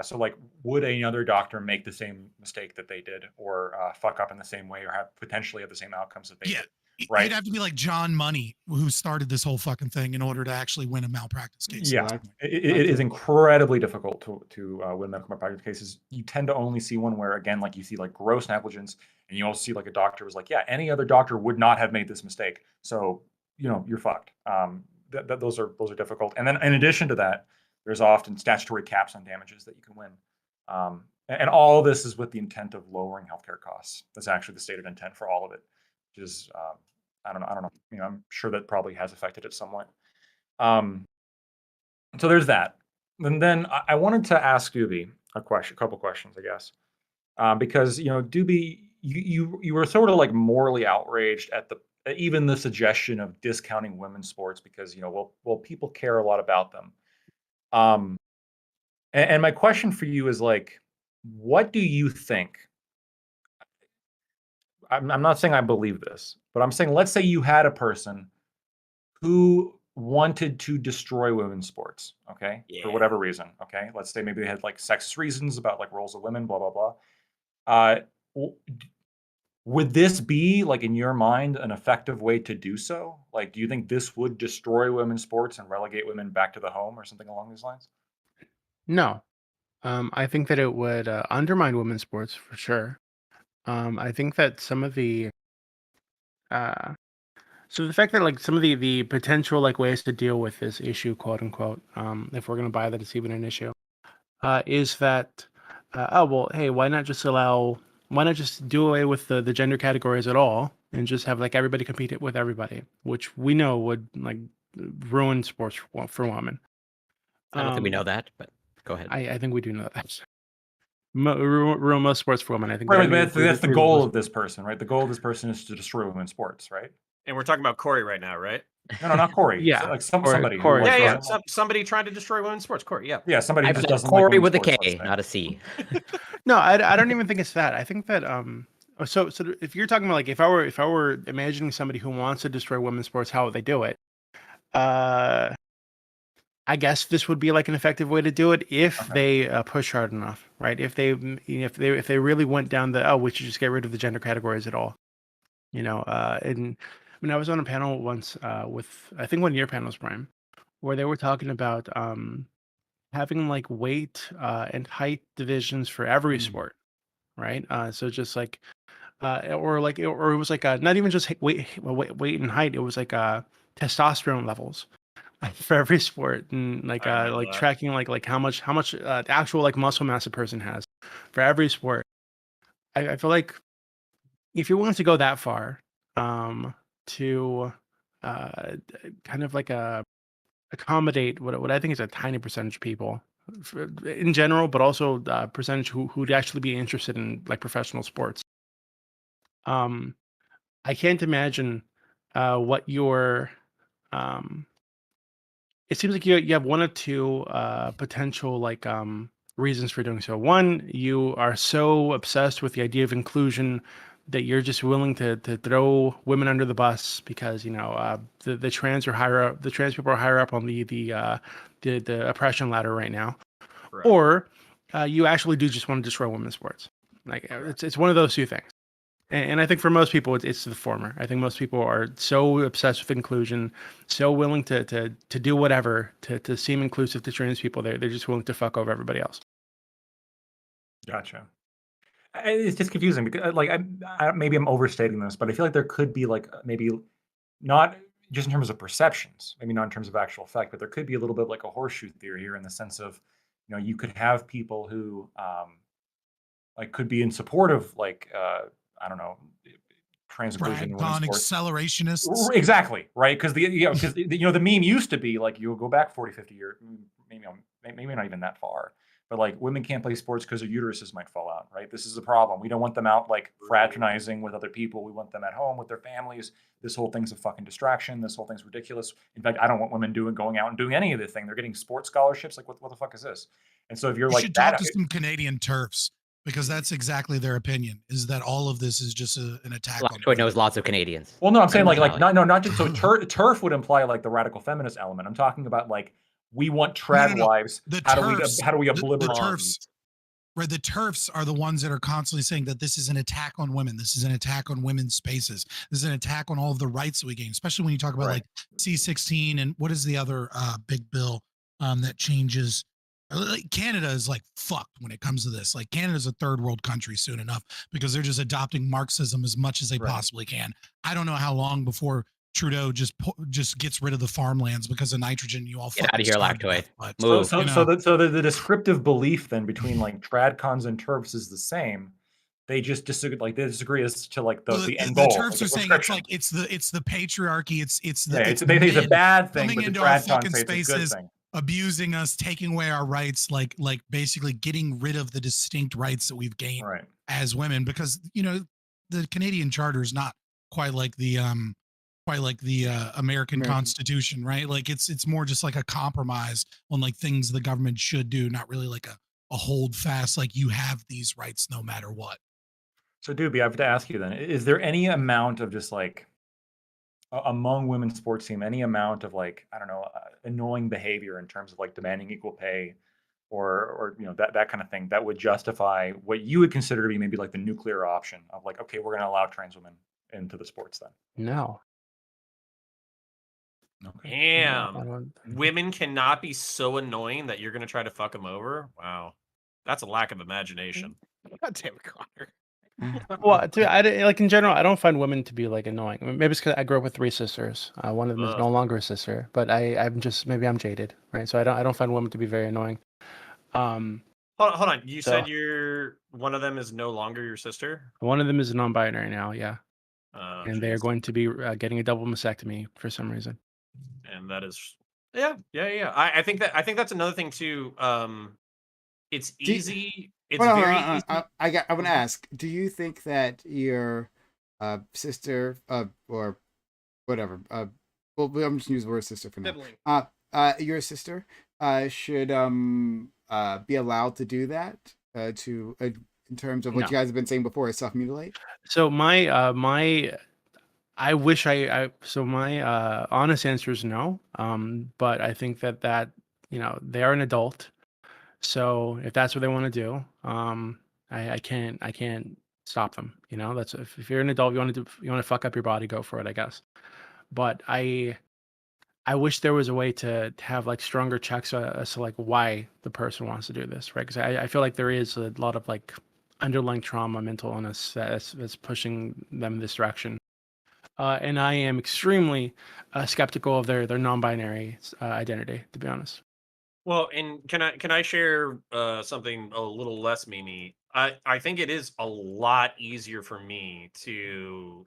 So like, would another doctor make the same mistake that they did, or fuck up in the same way, or potentially have the same outcomes that they did? Right.
You'd have to be like John Money, who started this whole fucking thing, in order to actually win a malpractice case.
Yeah, it is incredibly difficult to win medical malpractice cases. You tend to only see one where, again, like you see like gross negligence, and you also see like a doctor was like, yeah, any other doctor would not have made this mistake. So you're fucked. Those are difficult. And then in addition to that, there's often statutory caps on damages that you can win. And all of this is with the intent of lowering healthcare costs. That's actually the stated intent for all of it, which is I don't know. I'm sure that probably has affected it somewhat. So there's that. And then I wanted to ask Doobie a couple questions, I guess, because Doobie, you were sort of like morally outraged at even the suggestion of discounting women's sports because well people care a lot about them. And my question for you is like, what do you think? I'm not saying I believe this, but I'm saying let's say you had a person who wanted to destroy women's sports, okay, for
Yeah.
whatever reason, okay, let's say maybe they had like sexist reasons about like roles of women, blah blah blah. Uh, would this be like in your mind an effective way to do so? Like, do you think this would destroy women's sports and relegate women back to the home or something along these lines?
No. I think that it would undermine women's sports for sure. I think that some of the uh, so the fact that like some of the potential like ways to deal with this issue, quote unquote, if we're gonna buy that it's even an issue, is that oh well, hey, why not just do away with the gender categories at all and just have like everybody compete with everybody, which we know would like ruin sports for women.
I don't think we know
Um,
that, but go ahead.
I think we do know that. Ruin most sports for women. I think
Right,
that
right, but
any
that's the
including
goal of this person, right? The goal of this person is to destroy women's sports, right?
And we're talking about Corey right now, right?
No, not Corey. So,
Yeah,
like
Corey-
somebody who
Corey,
like
Yeah, yeah.
doesn't
Somebody trying to destroy women's sports. Corey, yeah.
yeah, somebody who
I
just
bet
doesn't like
Corey
women's
with a
sports,
K,
let's say.
not a C.
No, I don't even think it's that. I think that so if you're talking about like if I were imagining somebody who wants to destroy women's sports, how would they do it? I guess this would be like an effective way to do it if
Okay.
they push hard enough, right? If they really went down the we should just get rid of the gender categories at all, and I mean I was on a panel once with I think one of your panels, Brian, where they were talking about having like weight and height divisions for every sport, right? So just like or it was like not even just weight and height. It was like testosterone levels for every sport and
I remember
like
that.
tracking like how much actual like muscle mass a person has for every sport. I feel like if you're willing to go that far, to uh, kind of like accommodate what I think is a tiny percentage of people in general, but also percentage who'd actually be interested in like professional sports. Um, I can't imagine what your it seems like you have one of two potential like reasons for doing so. One, you are so obsessed with the idea of inclusion that you're just willing to throw women under the bus because the trans are higher up, the trans people are higher up on the oppression ladder right now,
Correct.
or you actually do just want to destroy women's sports. Like it's one of those two things. And I think for most people, it's the former. I think most people are so obsessed with inclusion, so willing to do whatever to seem inclusive to trans people. They're just willing to fuck over everybody else.
Gotcha. It's just confusing because, like, maybe I'm overstating this, but I feel like there could be like maybe not just in terms of perceptions, maybe not in terms of actual fact, but there could be a little bit like a horseshoe theory here in the sense of, you could have people who like could be in support of like I don't know, trans inclusion in women's
Drag-on
sports.
accelerationists.
Exactly, right? Because the meme used to be like you'll go back 40, 50 years, maybe not even that far, but like women can't play sports because their uteruses might fall out, right? This is a problem. We don't want them out like fraternizing with other people. We want them at home with their families. This whole thing's a fucking distraction. This whole thing's ridiculous. In fact, I don't want women going out and doing any of this thing. They're getting sports scholarships. Like what the fuck is this? And so if you're
You
like
should
that,
talk to some Canadian turfs because that's exactly their opinion, is that all of this is just an attack on
Lactoid
women.
knows lots of Canadians.
well, no, I'm saying
Right
like
now,
not just so turf would imply like the radical feminist element. I'm talking about like we want
No,
trad
no, no.
wives.
The
How
turfs,
do we
the
obliterate?
turfs, right? The turfs are the ones that are constantly saying that this is an attack on women. This is an attack on women's spaces. This is an attack on all of the rights that we gain, especially when you talk about
Right.
like C16 and what is the other big bill that changes. Canada is like fucked when it comes to this. Like Canada's a third world country soon enough because they're just adopting Marxism as much as they
Right.
possibly can. I don't know how long before Trudeau just gets rid of the farmlands because of nitrogen. You all
Get
fucking
out of here,
starve to
Lactoid.
death, but,
Move.
So
you know.
the descriptive belief then between like tradcons and turfs is the same. They just disagree. Like they disagree as to like
Well,
the end
the
goal.
turfs
like
are saying it's like it's the patriarchy. It's
yeah,
the
they think it's a
men
bad thing,
coming
but the
into our
tradcons
fucking
say it's a good
spaces,
thing.
abusing us, taking away our rights, like basically getting rid of the distinct rights that we've gained
Right.
as women. Because the Canadian Charter is not quite like the American Constitution, right? Like it's more just like a compromise on like things the government should do, not really like a hold fast like you have these rights no matter what.
So Doobie, I have to ask you then: is there any amount of just like among women's sports team, any amount of like, I don't know, annoying behavior in terms of like demanding equal pay or that kind of thing that would justify what you would consider to be maybe like the nuclear option of like, okay, we're going to allow trans women into the sports then.
No.
Okay.
Damn. Women cannot be so annoying that you're going to try to fuck them over. Wow. That's a lack of imagination.
God damn it, Connor.
Well, like in general, I don't find women to be like annoying. Maybe it's because I grew up with 3 sisters. One of them is no longer a sister, but maybe I'm jaded, right? So I don't find women to be very annoying.
Hold on. You said one of them is no longer your sister?
One of them is non-binary now, yeah. And they are
Jeez.
going to be getting a double mastectomy for some reason.
And that is, yeah. I think that's another thing too. It's easy. It's very easy.
I want to ask. Do you think that your sister or whatever well, I'm just using the word sister for now.
Sibling.
Your sister should be allowed to do that in terms of what you guys have been saying before, is self-mutilate?
So my honest answer is no. But I think that they are an adult. So if that's what they want to do, I can't stop them. That's if you're an adult, you want to fuck up your body, go for it, I guess. But I wish there was a way to have like stronger checks as to like why the person wants to do this, right? Because I feel like there is a lot of like underlying trauma, mental illness that's pushing them this direction. And I am extremely skeptical of their non-binary identity, to be honest.
Well, and can I share something a little less memey? I think it is a lot easier for me to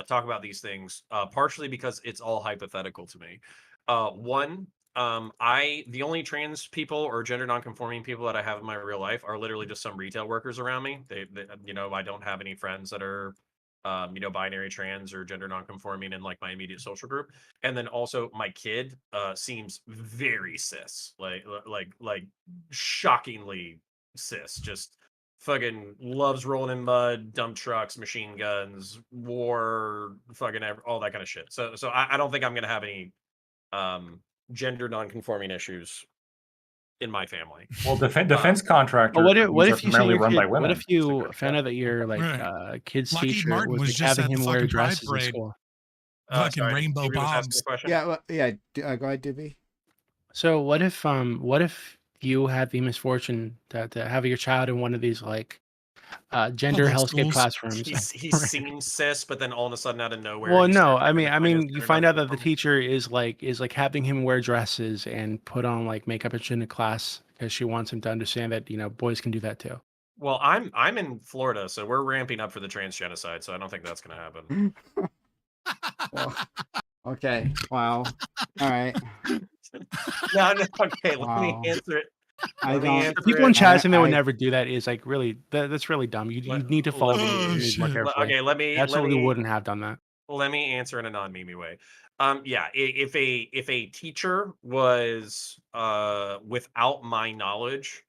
talk about these things, partially because it's all hypothetical to me. One, the only trans people or gender nonconforming people that I have in my real life are literally just some retail workers around me. They I don't have any friends that are binary trans or gender nonconforming in like my immediate social group. And then also my kid seems very cis, like shockingly cis, just fucking loves rolling in mud, dump trucks, machine guns, war, fucking all that kind of shit. So I don't think I'm gonna have any gender nonconforming issues in my family.
Well, defense contractors
What if you
primarily
send your
run
kid,
by women.
what if you found out that your like
Right.
kid's
Lockheed
teacher
Martin
was
was
like
just
having
at the
him wear
fucking Pride
dresses in
Parade.
school?
Fucking
Sorry,
rainbow
Dewey was asking
bombs.
a question?
Go ahead, Dibby.
So what if you had the misfortune to have your child in one of these like gender
Public
hellscape
schools.
classrooms?
He seems cis, but then all of a sudden out of nowhere,
Well,
he
no,
starts
I
trying to find his
mean, you
gender
find out that the
nonconforming.
teacher is like having him wear dresses and put on like makeup and shit in class because she wants him to understand that boys can do that too.
Well, I'm in Florida, so we're ramping up for the trans genocide, so I don't think that's gonna happen.
Well, okay. Wow. All right.
No, okay, let me
Wow.
answer it.
I
Let me
don't.
answer
People in
it.
chat saying they would
I-
never do that is like really that's really dumb. You
Let-
need to follow
let
the
me-
rules more
shit.
carefully.
Okay, let me
Absolutely wouldn't have done that.
let me answer in a non-meme way. Yeah, if a teacher was without my knowledge,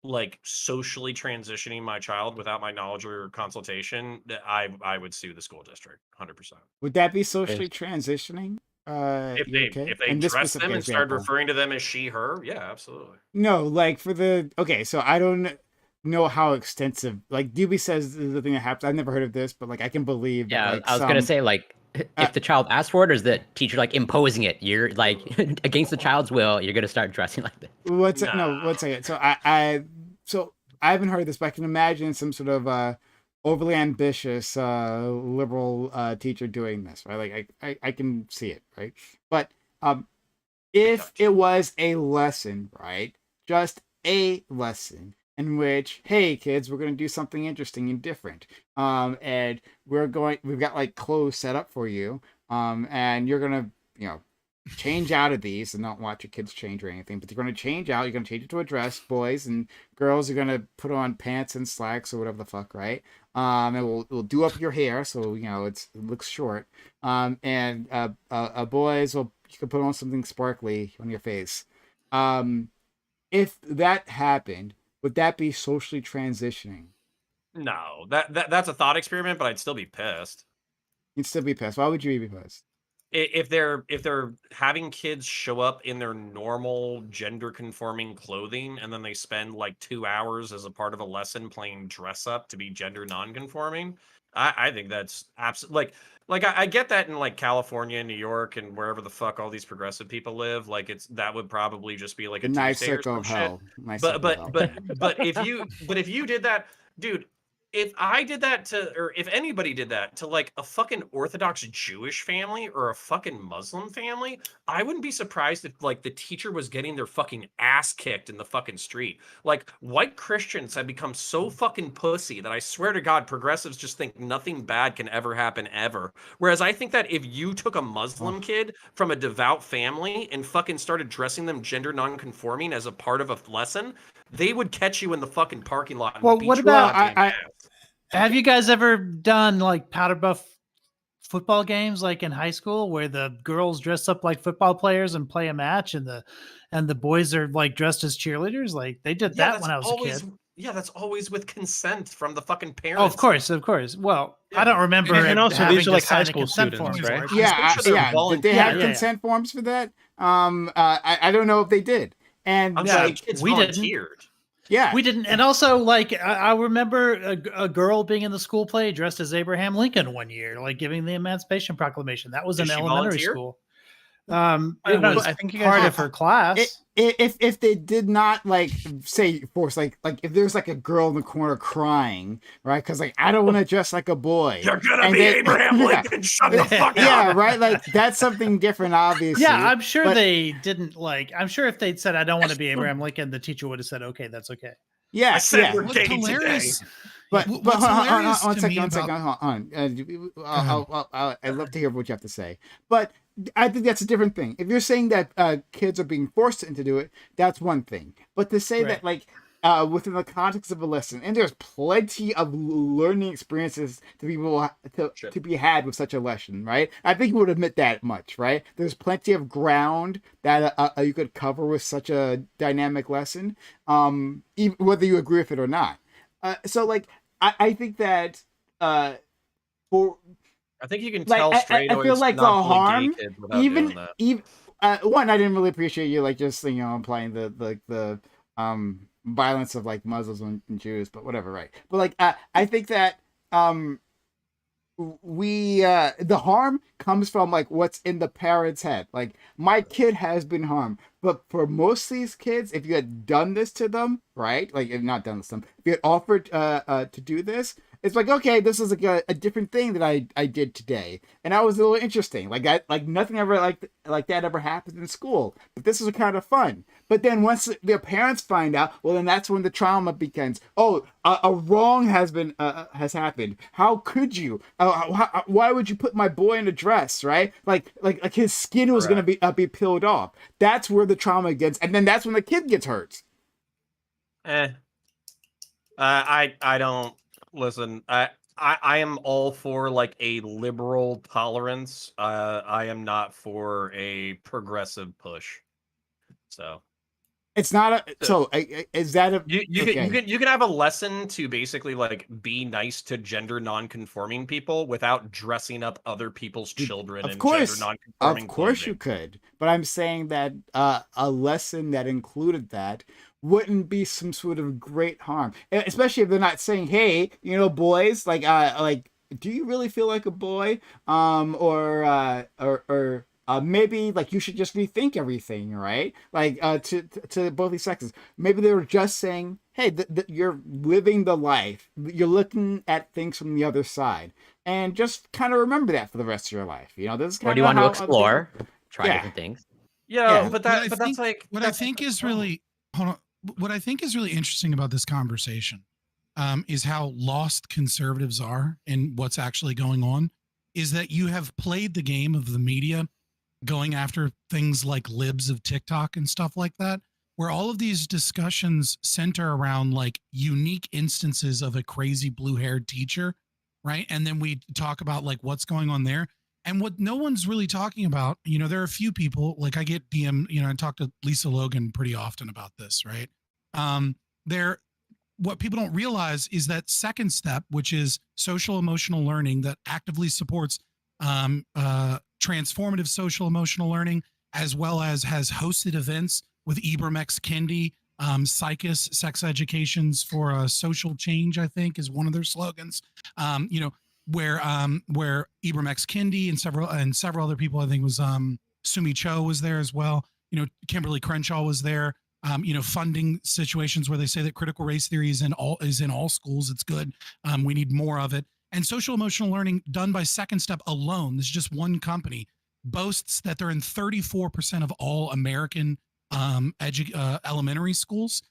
like socially transitioning my child without my knowledge or consultation, I would sue the school district 100%.
Would that be socially transitioning?
If
Your
they
kid?
if they
In this
dress
specific
them and started
example.
referring to them as she, her, yeah, absolutely.
No, like for the so I don't know how extensive. Like DB says, this is the thing that happens. I've never heard of this, but like I can believe.
Yeah,
Like
I was gonna say like
uh,
if the child asks for it, or is the teacher like imposing it? You're like against the child's will. You're gonna start dressing like that.
What's
Nah.
no? One second. So I haven't heard this, but I can imagine some sort of overly ambitious liberal teacher doing this, right? Like I can see it, right? But if it was a lesson, right? Just a lesson in which, hey kids, we're gonna do something interesting and different. And we've got like clothes set up for you. And you're gonna, change out of these and not watch your kids change or anything, but you're going to change out. You're going to change it to a dress. Boys and girls are going to put on pants and slacks or whatever the fuck, right? And we'll do up your hair so it looks short. And boys you can put on something sparkly on your face. If that happened, would that be socially transitioning?
No, that's a thought experiment, but I'd still be pissed.
You'd still be pissed. Why would you be pissed?
if they're having kids show up in their normal gender conforming clothing and then they spend like 2 hours as a part of a lesson playing dress up to be gender non-conforming, I think that's absolutely like I get that in like California, New York, and wherever the fuck all these progressive people live. Like that would probably just be like
The
a
knife
Tuesday or
circle
some
of
shit.
hell. Knife
But
circle of hell.
but if you did that, dude, if I did that to, or if anybody did that to like a fucking Orthodox Jewish family or a fucking Muslim family, I wouldn't be surprised if like the teacher was getting their fucking ass kicked in the fucking street. Like white Christians have become so fucking pussy that I swear to God, progressives just think nothing bad can ever happen ever. Whereas I think that if you took a Muslim kid from a devout family and fucking started dressing them gender non-conforming as a part of a lesson, they would catch you in the fucking parking lot and
Well,
beat
what
your
about-
goddamn ass.
Have you guys ever done like powder buff football games like in high school where the girls dress up like football players and play a match and the boys are like dressed as cheerleaders? Like they did that when I was a kid.
Yeah, that's always with consent from the fucking parents.
Oh, of course. Well, I don't remember.
And also,
having
these are
to
like high
sign a
school
consent
students,
form for
right?
it.
Yeah,
pretty sure they're
yeah. Did they
Yeah,
have
yeah.
consent forms for that? I don't know if they did. And
I'm
Yeah,
sure the
like,
kids
we didn't.
volunteered.
yeah,
We didn't, and also like I remember a girl being in the school play dressed as Abraham Lincoln one year, like giving the Emancipation Proclamation. That was
Did
in
she
elementary
volunteer?
school. It
But
was
I think you guys
part
have-
of her class.
if they did not like say force like if there's like a girl in the corner crying, right? Because like I don't want to dress like a boy.
You're gonna
And
be
they-
Abraham
yeah.
Lincoln. Shut the fuck
Yeah,
up.
right. Like that's something different, obviously.
Yeah, I'm sure
but-
they didn't like. I'm sure if they'd said, "I don't want to be Abraham Lincoln," the teacher would have said, "Okay, that's okay."
Yeah,
I said
yeah.
we're
What's
gay
hilarious?
But
What's
hold on,
hilarious
one
to
second,
me
one second,
about-
hold on. I'd love to hear what you have to say. But I think that's a different thing. If you're saying that kids are being forced to do it, that's one thing. But to say that like within the context of a lesson, and there's plenty of learning experiences to be had with such a lesson, right? I think you would admit that much, right? There's plenty of ground that you could cover with such a dynamic lesson, even whether you agree with it or not. So like I think that for
I think you can
like
tell
I
straightoids
feel like the
not fully
harm
gay kids without doing that.
even one, I didn't really appreciate you like just implying the violence of like Muslims and Jews, but whatever, right? But like I think that we the harm comes from like what's in the parent's head. Like my kid has been harmed, but for most of these kids, if you had done this to them, right? Like if not done this to them, if you had offered to do this, it's like, okay, this is like a different thing that I did today, and that was a little interesting. Like nothing ever like that ever happened in school, but this is kind of fun. But then once their parents find out, well, then that's when the trauma begins. Oh, a wrong has happened. How could you? Why would you put my boy in a dress? Right? Like his skin was going to be peeled off. That's where the trauma begins, and then that's when the kid gets hurt.
I don't listen. I am all for like a liberal tolerance. I am not for a progressive push. So
it's not a. So is that a?
You can have a lesson to basically like be nice to gender non-conforming people without dressing up other people's children in gender non-conforming
Of course
clothing.
you could, but I'm saying that a lesson that included that wouldn't be some sort of great harm, especially if they're not saying, "Hey, boys, like do you really feel like a boy?" Or maybe like you should just rethink everything, right? Like to both these sexes. Maybe they were just saying, "Hey, you're living the life. You're looking at things from the other side, and just kind of remember that for the rest of your life." This is kind
Or
of
do you want to
how
explore? Try
Yeah.
different things.
Yeah,
Yeah.
but that's like
what I think is really hold on. What I think is really interesting about this conversation is how lost conservatives are in what's actually going on. Is that you have played the game of the media going after things like libs of TikTok and stuff like that, where all of these discussions center around like unique instances of a crazy blue-haired teacher, right? And then we talk about like what's going on there. And what no one's really talking about, there are a few people, like I get DM, I talk to Lisa Logan pretty often about this, right? What people don't realize is that second step, which is social emotional learning that actively supports transformative social emotional learning, as well as has hosted events with Ibram X. Kendi. Psychus, sex educations for social change, I think, is one of their slogans. You know, where Ibram X. Kendi and several other people, I think was Sumi Cho was there as well. You know, Kimberly Crenshaw was there. You know, funding situations where they say that critical race theory is in all schools. It's good. We need more of it. And social emotional learning done by Second Step alone, this is just one company, boasts that they're in 34% of all American elementary schools,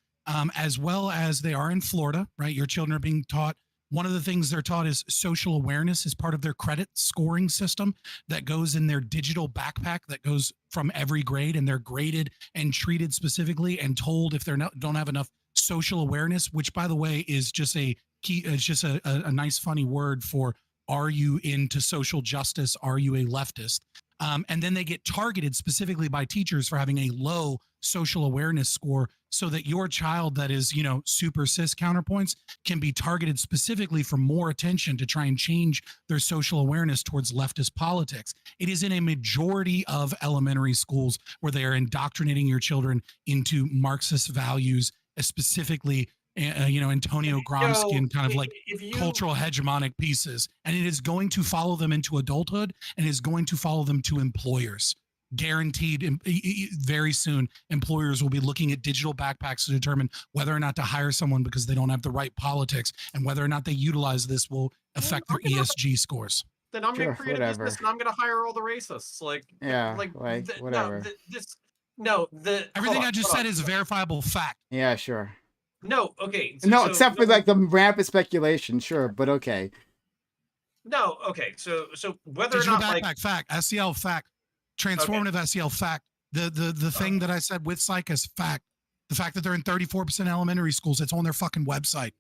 as well as they are in Florida, right? Your children are being taught. One of the things they're taught is social awareness as part of their credit scoring system that goes in their digital backpack that goes from every grade, and they're graded and treated specifically and told if they're not don't have enough social awareness, which by the way is just a key, it's just a nice funny word for, are you into social justice? Are you a leftist? And then they get targeted specifically by teachers for having a low social awareness score, so that your child that is, you know, super cis counterpoints can be targeted specifically for more attention to try and change their social awareness towards leftist politics. It is in a majority of elementary schools where they are indoctrinating your children into Marxist values, specifically you know, Antonio Gramsci and kind of like cultural hegemonic pieces. And it is going to follow them into adulthood, and is going to follow them to employers. Guaranteed, very soon, employers will be looking at digital backpacks to determine whether or not to hire someone because they don't have the right politics, and whether or not they utilize this will affect their ESG scores.
Then I'm going to create a business and I'm going to hire all the racists. Like,
whatever.
Everything I just said is a verifiable fact.
Yeah, sure.
No, okay.
No, except for like the rampant speculation, sure, but okay.
No, okay. So whether
digital
or not
backpack fact, SEL fact, transformative SEL fact, the thing that I said with Psychus fact, the fact that they're in 34% elementary schools, it's on their fucking website.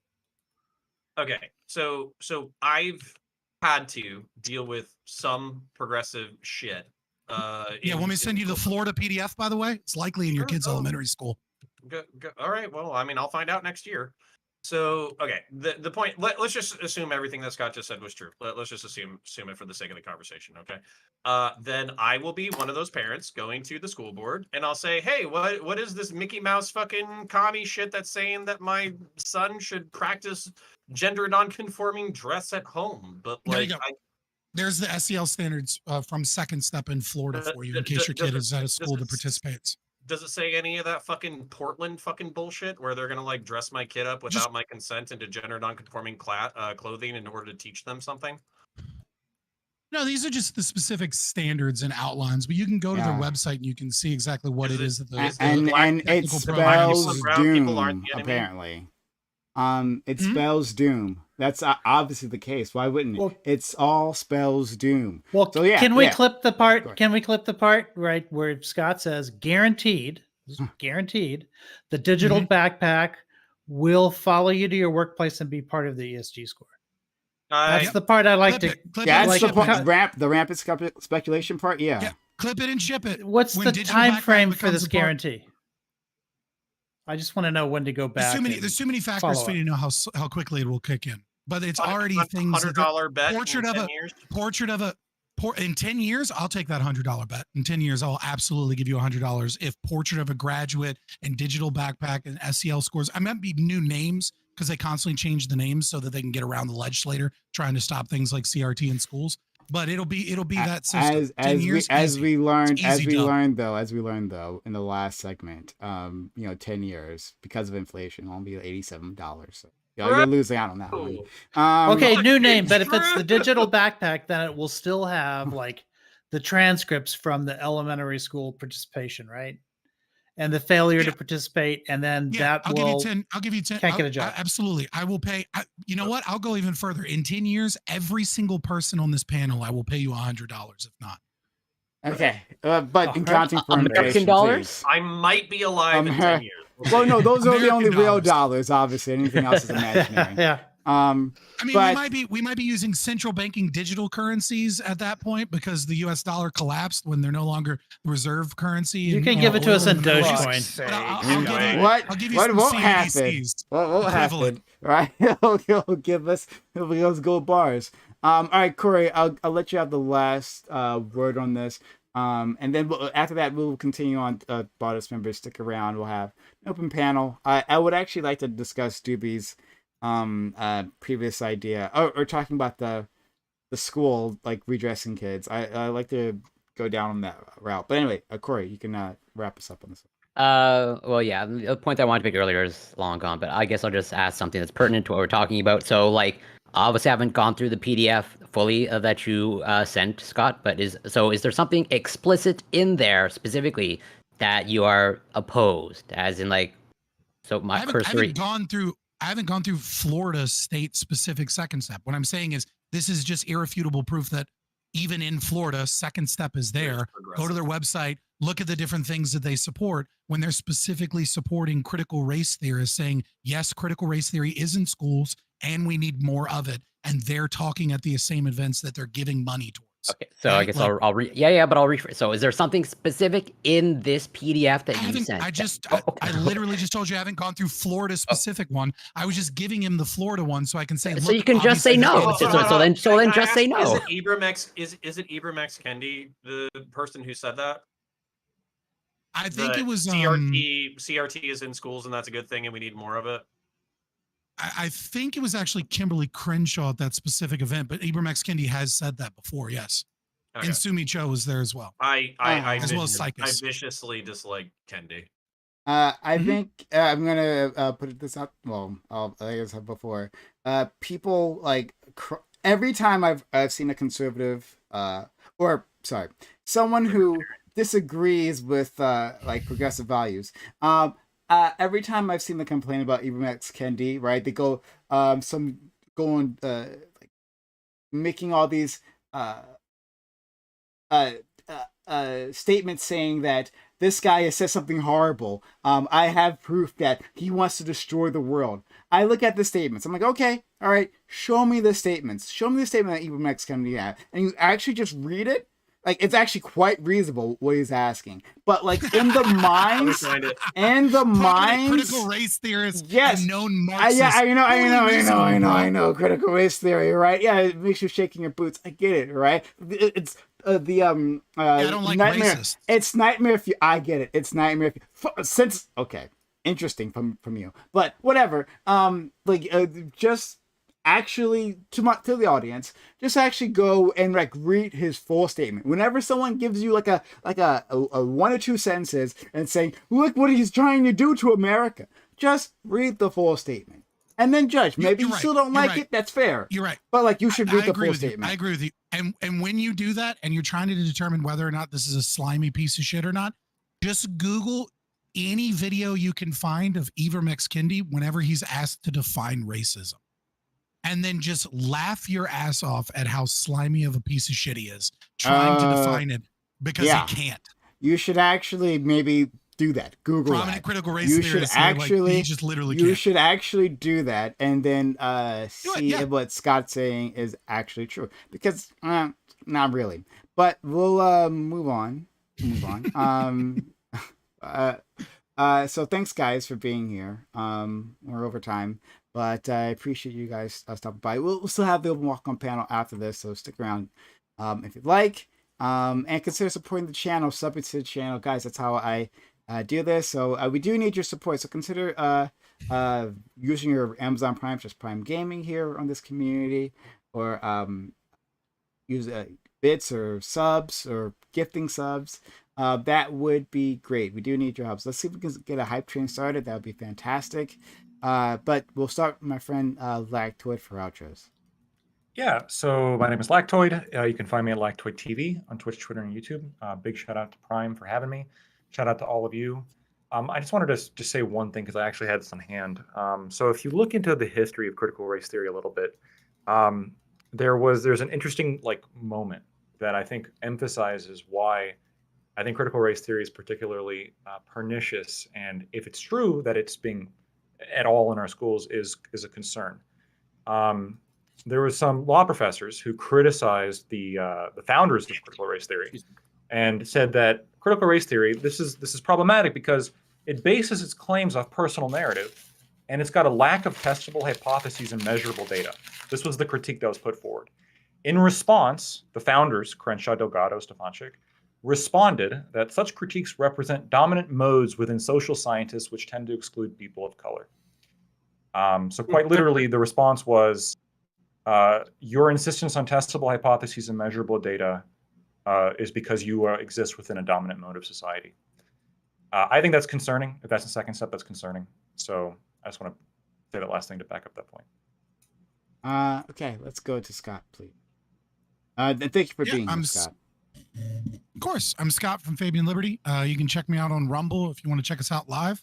Okay, so I've had to deal with some progressive shit.
Yeah, want me to send you the Florida PDF, by the way? It's likely in your kids' elementary school.
Go. All right. Well, I mean, I'll find out next year. So, okay, the point. Let's just assume everything that Scott just said was true. Let's just assume it for the sake of the conversation. Okay. Then I will be one of those parents going to the school board, and I'll say, "Hey, what is this Mickey Mouse fucking commie shit that's saying that my son should practice gender nonconforming dress at home?" But like,
there's the SEL standards from Second Step in Florida for you, in case your kid is at a school that participates.
Does it say any of that fucking Portland fucking bullshit where they're gonna like dress my kid up without my consent into gender nonconforming clothing in order to teach them something?
No, these are just the specific standards and outlines, but you can go to their website and you can see exactly what it is.
And it spells doom, apparently. It spells doom. That's obviously the case. Why wouldn't it? It's all spells doom.
Well, so can we clip the part? Can we clip the part right where Scott says guaranteed, guaranteed, the digital backpack will follow you to your workplace and be part of the ESG score. That's the part I like to.
That's the rampant speculation part. Yeah.
Clip it and ship it.
What's the time frame for this guarantee? I just want to know when to go back.
There's too many factors for you to know how quickly it will kick in. But it's already things.
$100 bet.
In 10 years, I'll take that $100 bet. In 10 years, I'll absolutely give you $100 if portrait of a graduate and digital backpack and SEL scores. I might be new names because they constantly change the names so that they can get around the legislator trying to stop things like CRT in schools. But it'll be that system. As we learned
though in the last segment, 10 years because of inflation, it'll be $87. So you're losing out on that one.
Okay, new name, but if it's the digital backpack, then it will still have like the transcripts from the elementary school participation, right? And the failure to participate, and then I'll
give you 10.
Can't get a job.
Absolutely. I will pay. You know what? I'll go even further. In 10 years, every single person on this panel, I will pay you $100 if not.
Okay. But in counting for
American dollars?
I might be alive in 10 years.
Well, no, those are the only real dollars, obviously. Anything else is imaginary.
Yeah.
We might be using central banking digital currencies at that point because the US dollar collapsed when they're no longer the reserve currency.
You can give it to us in Dogecoin.
What
won't happen? What won't happen? Right? He'll give us gold bars. All right, Corey, I'll let you have the last word on this. And then after that, we'll continue on. Bardus members, stick around. We'll have an open panel. I would actually like to discuss Doobie's previous idea, or talking about the school like redressing kids. I like to go down that route. But anyway, Corey, you can wrap us up on this.
Well, yeah, the point that I wanted to make earlier is long gone, but I guess I'll just ask something that's pertinent to what we're talking about. So, like, obviously, I haven't gone through the PDF fully that you sent, Scott. But is there something explicit in there specifically that you are opposed, as in like, so my
I haven't
cursory.
I haven't gone through Florida state specific second step. What I'm saying is this is just irrefutable proof that even in Florida, second step is there. Go to their website, look at the different things that they support when they're specifically supporting critical race theorists, saying, yes, critical race theory is in schools and we need more of it. And they're talking at the same events that they're giving money towards.
Okay, so
right?
I guess I'll read. Yeah, but I'll rephrase. So, is there something specific in this PDF that you sent?
I literally just told you I haven't gone through Florida specific one. I was just giving him the Florida one so I can say,
so
look,
you can just say no. So then just say no.
Is it Ibram X Kendi the person who said that?
I think it was
CRT is in schools and that's a good thing and we need more of it.
I think it was actually Kimberly Crenshaw at that specific event, but Ibram X Kendi has said that before, yes. Okay. And Sumi Cho was there as well.
I viciously dislike Kendi.
I think I'm gonna put this up. Well, I guess before. People like every time I've seen a conservative, someone who disagrees with like progressive values. Every time I've seen the complaint about Ibram X Kendi, right? They go like making all these statements saying that this guy has said something horrible. I have proof that he wants to destroy the world. I look at the statements. I'm like, okay, all right, show me the statements. Show me the statement that Ibram X Kendi had. And you actually just read it. Like, it's actually quite reasonable what he's asking. But, like, in the minds...
critical race theorists
yes.
and known Marxists.
I know. Critical race theory, right? Yeah, it makes you shaking your boots. I get it, right? It's I don't like nightmare. Racists. It's nightmare if you... I get it. It's nightmare if you... Okay. Interesting from you. But, whatever. Just... Actually, to the audience, just actually go and like read his full statement. Whenever someone gives you like a one or two sentences and saying, "Look what he's trying to do to America," just read the full statement and then judge. Maybe you still don't like it. That's fair.
You're right.
But like you should read the full statement.
I agree with you. And when you do that, and you're trying to determine whether or not this is a slimy piece of shit or not, just Google any video you can find of Ibram X Kendi whenever he's asked to define racism. And then just laugh your ass off at how slimy of a piece of shit he is trying to define it because he can't.
You should actually maybe do that. Google
prominent
that.
critical race
you
theorists.
Should actually,
he just literally
you
can't.
should actually do that and then see if what Scott's saying is actually true. Because not really. But we'll move on. So thanks guys for being here. We're over time. But I appreciate you guys stopping by. We'll still have the open walk-on panel after this, so stick around if you'd like. And consider supporting the channel, subbing to the channel. Guys, that's how I do this. So we do need your support. So consider using your Amazon Prime, just Prime Gaming here on this community. Or use bits or subs or gifting subs. That would be great. We do need your help. So let's see if we can get a hype train started. That would be fantastic. But we'll start with my friend Lactoid for outros.
Yeah, so my name is Lactoid. You can find me at Lactoid TV on Twitch, Twitter, and YouTube. Big shout out to Prime for having me. Shout out to all of you. I just wanted to just say one thing because I actually had this on hand. So if you look into the history of critical race theory a little bit, there's an interesting moment that I think emphasizes why I think critical race theory is particularly pernicious, and if it's true that it's being at all in our schools is a concern. There was some law professors who criticized the founders of critical race theory and said that critical race theory, this is problematic because it bases its claims off personal narrative and it's got a lack of testable hypotheses and measurable data. This was the critique that was put forward. In response, the founders, Crenshaw, Delgado, Stefanczyk, responded that such critiques represent dominant modes within social scientists which tend to exclude people of color. So quite literally, the response was, your insistence on testable hypotheses and measurable data is because you exist within a dominant mode of society. I think that's concerning. If that's the second step, that's concerning. So I just want to say that last thing to back up that point.
Okay, let's go to Scott, please. And thank you for being here, Scott.
Of course, I'm Scott from Fabian Liberty. You can check me out on Rumble if you want to check us out live,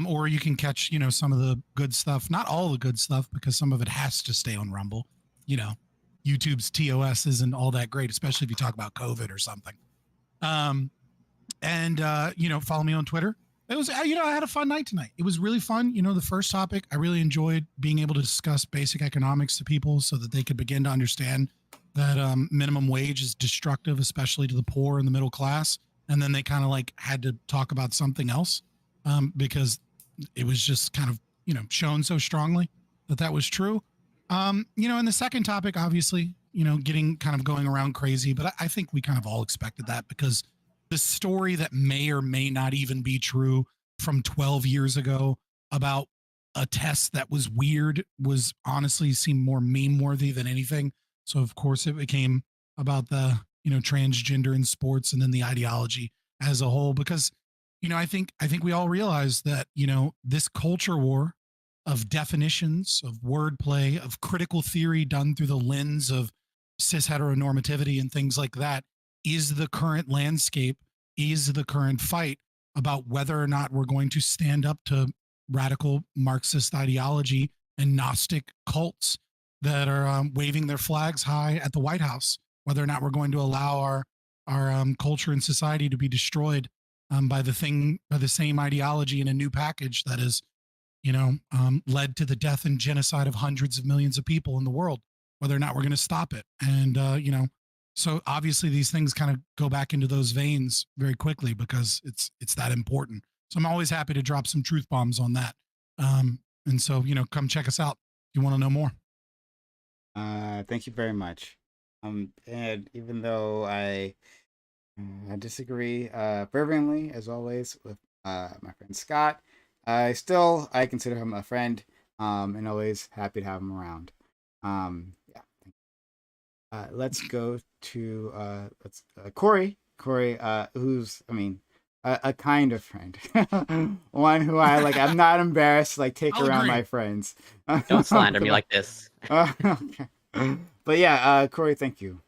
or you can catch some of the good stuff. Not all the good stuff, because some of it has to stay on Rumble. YouTube's TOS isn't all that great, especially if you talk about COVID or something. Follow me on Twitter. It was, I had a fun night tonight. It was really fun. The first topic, I really enjoyed being able to discuss basic economics to people so that they could begin to understand that minimum wage is destructive, especially to the poor and the middle class. And then they kind of had to talk about something else because it was just kind of, shown so strongly that was true. And the second topic, obviously, getting kind of going around crazy, but I think we kind of all expected that, because the story that may or may not even be true from 12 years ago about a test that was weird was honestly seemed more meme worthy than anything. So of course it became about the, transgender in sports and then the ideology as a whole, because, I think we all realize that, this culture war of definitions, of wordplay, of critical theory done through the lens of cis heteronormativity and things like that is the current landscape, is the current fight about whether or not we're going to stand up to radical Marxist ideology and Gnostic cults that are waving their flags high at the White House, whether or not we're going to allow our culture and society to be destroyed by the same ideology in a new package that is, led to the death and genocide of hundreds of millions of people in the world, whether or not we're going to stop it. And, so obviously these things kind of go back into those veins very quickly because it's that important. So I'm always happy to drop some truth bombs on that. And so, come check us out if you want to know more.
Thank you very much. And even though I disagree fervently, as always, with my friend Scott, I consider him a friend, and always happy to have him around. Let's go to Corey. Corey, who's, a kind of friend, one who I'm not embarrassed to take
I'll
around
agree.
my friends.
Don't slander me like this.
Okay. But yeah, Corey, thank you.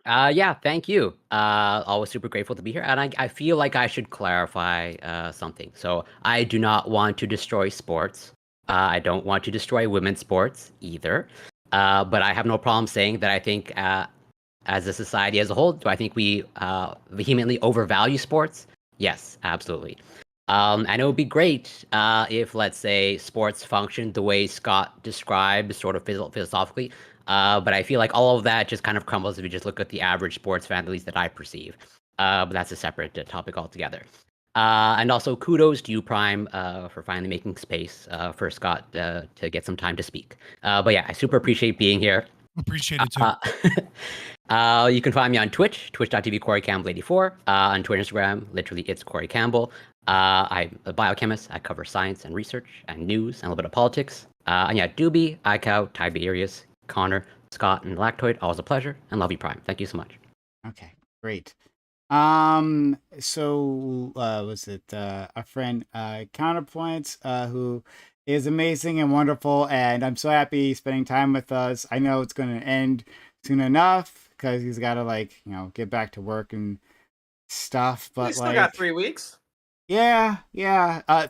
Yeah, thank you. Always super grateful to be here. And I feel like I should clarify something. So I do not want to destroy sports. I don't want to destroy women's sports either. But I have no problem saying that I think as a society as a whole, do I think we vehemently overvalue sports? Yes, absolutely. And it would be great if, let's say, sports functioned the way Scott described, sort of philosophically. But I feel like all of that just kind of crumbles if you just look at the average sports fan, at least that I perceive. But that's a separate topic altogether. And also kudos to you, Prime, for finally making space for Scott to get some time to speak. But yeah, I super appreciate being here.
Appreciate it too.
You can find me on Twitch, twitch.tv Corey Campbell 84. On Twitter, Instagram, literally it's Corey Campbell. I'm a biochemist. I cover science and research and news and a little bit of politics. And yeah, Doobie, iCow, Tiberius, Connor, Scott, and Lactoid, always a pleasure. And love you, Prime. Thank you so much.
Okay, great. So was it a friend Counterpoints who is amazing and wonderful, and I'm so happy spending time with us. I know it's going to end soon enough because he's got to get back to work and stuff. But
We still got 3 weeks.
Yeah.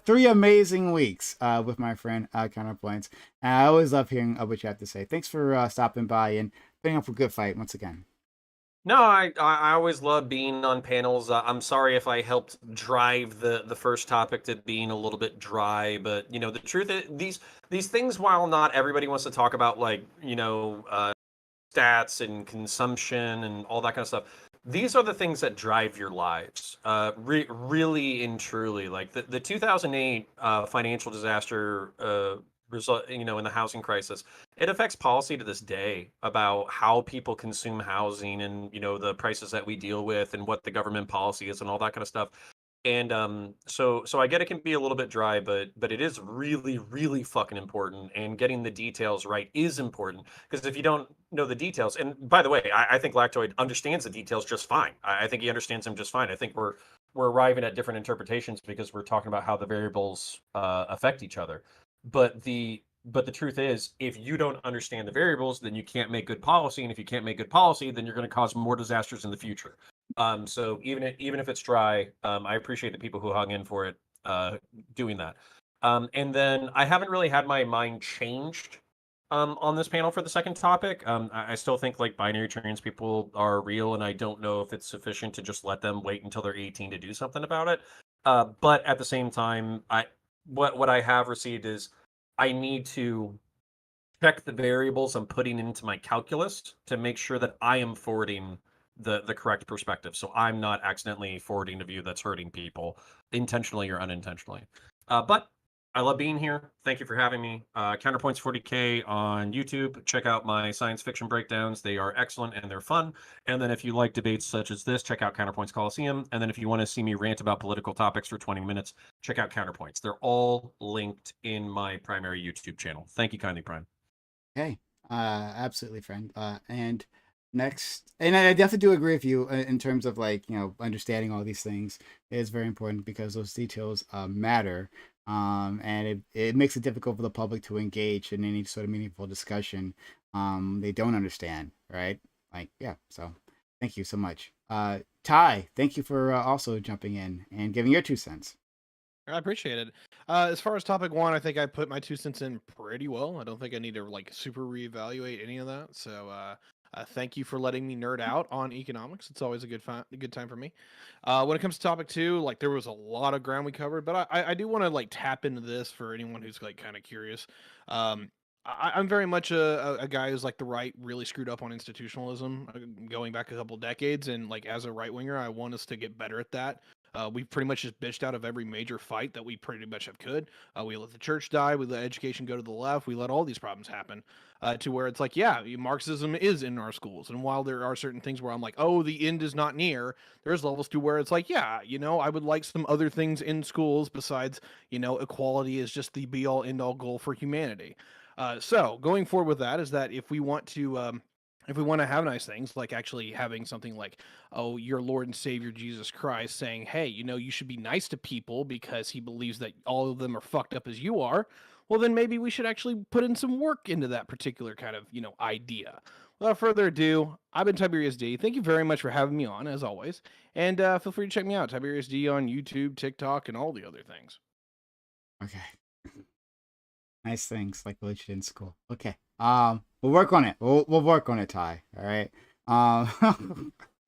3 amazing weeks with my friend Counterpoints. And I always love hearing what you have to say. Thanks for stopping by and putting up a good fight once again.
No, I always love being on panels. I'm sorry if I helped drive the first topic to being a little bit dry, but the truth is these things, while not everybody wants to talk about stats and consumption and all that kind of stuff, these are the things that drive your lives. Really and truly, like the 2008 financial disaster result, in the housing crisis. It affects policy to this day about how people consume housing and, the prices that we deal with and what the government policy is and all that kind of stuff. And so I get it can be a little bit dry, but it is really, really fucking important. And getting the details right is important, because if you don't know the details, and by the way, I think Lactoid understands the details just fine. I think he understands them just fine. I think we're arriving at different interpretations because we're talking about how the variables affect each other. But the truth is, if you don't understand the variables, then you can't make good policy, and if you can't make good policy, then you're going to cause more disasters in the future. So even if it's dry, I appreciate the people who hung in for it, doing that. And then I haven't really had my mind changed on this panel for the second topic. I still think like binary trans people are real, and I don't know if it's sufficient to just let them wait until they're 18 to do something about it. But at the same time, what I have received is I need to check the variables I'm putting into my calculus to make sure that I am forwarding the correct perspective. So I'm not accidentally forwarding a view that's hurting people intentionally or unintentionally. But I love being here. Thank you for having me. Counterpoints 40K on YouTube. Check out my science fiction breakdowns. They are excellent and they're fun. And then if you like debates such as this, check out Counterpoints Coliseum. And then if you want to see me rant about political topics for 20 minutes, check out Counterpoints. They're all linked in my primary YouTube channel. Thank you kindly, Prime.
Okay, absolutely, friend. And next, and I definitely do agree with you in terms of like understanding all these things is very important because those details matter. And it makes it difficult for the public to engage in any sort of meaningful discussion. They don't understand, right? Like, yeah. So, thank you so much, Ty. Thank you for also jumping in and giving your 2 cents.
I appreciate it. As far as topic 1, I think I put my 2 cents in pretty well. I don't think I need to like super reevaluate any of that. So thank you for letting me nerd out on economics. It's always a good time for me. When it comes to topic 2, like there was a lot of ground we covered, but I do want to like tap into this for anyone who's like kind of curious. I'm very much a guy who's like the right really screwed up on institutionalism, going back a couple decades, and like as a right winger, I want us to get better at that. We've pretty much just bitched out of every major fight that we pretty much have could. We let the church die. We let education go to the left. We let all these problems happen to where it's like, yeah, Marxism is in our schools. And while there are certain things where I'm like, oh, the end is not near, there's levels to where it's like, yeah, I would like some other things in schools besides, equality is just the be all end all goal for humanity. So going forward with that is that if we want to have nice things, like actually having something like, oh, your Lord and Savior Jesus Christ saying, hey, you should be nice to people because he believes that all of them are fucked up as you are, well, then maybe we should actually put in some work into that particular kind of, idea. Without further ado, I've been Tiberius D. Thank you very much for having me on, as always. And feel free to check me out, Tiberius D on YouTube, TikTok, and all the other things.
Okay. Nice things like what you did in school. Okay. We'll work on it. We'll work on it, Ty. All right.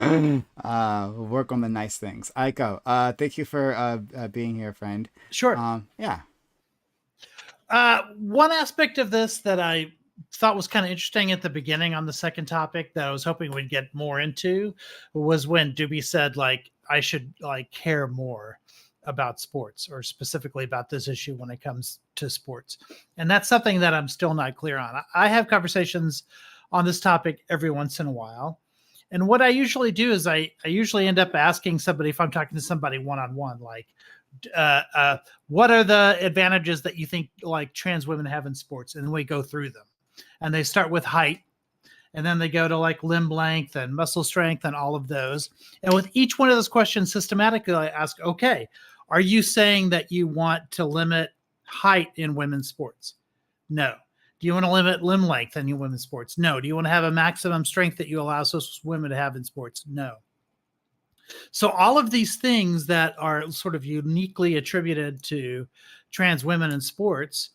We'll work on the nice things. Aiko, thank you for being here, friend.
Sure.
Yeah.
One aspect of this that I thought was kind of interesting at the beginning on the second topic that I was hoping we'd get more into was when Doobie said, like, I should like care more about sports, or specifically about this issue when it comes to sports. And that's something that I'm still not clear on. I have conversations on this topic every once in a while. And what I usually do is I usually end up asking somebody, if I'm talking to somebody one-on-one, like, what are the advantages that you think like trans women have in sports? And we go through them. And they start with height, and then they go to like limb length and muscle strength and all of those. And with each one of those questions systematically, I ask, okay, are you saying that you want to limit height in women's sports? No. Do you want to limit limb length in women's sports? No. Do you want to have a maximum strength that you allow those women to have in sports? No. So all of these things that are sort of uniquely attributed to trans women in sports,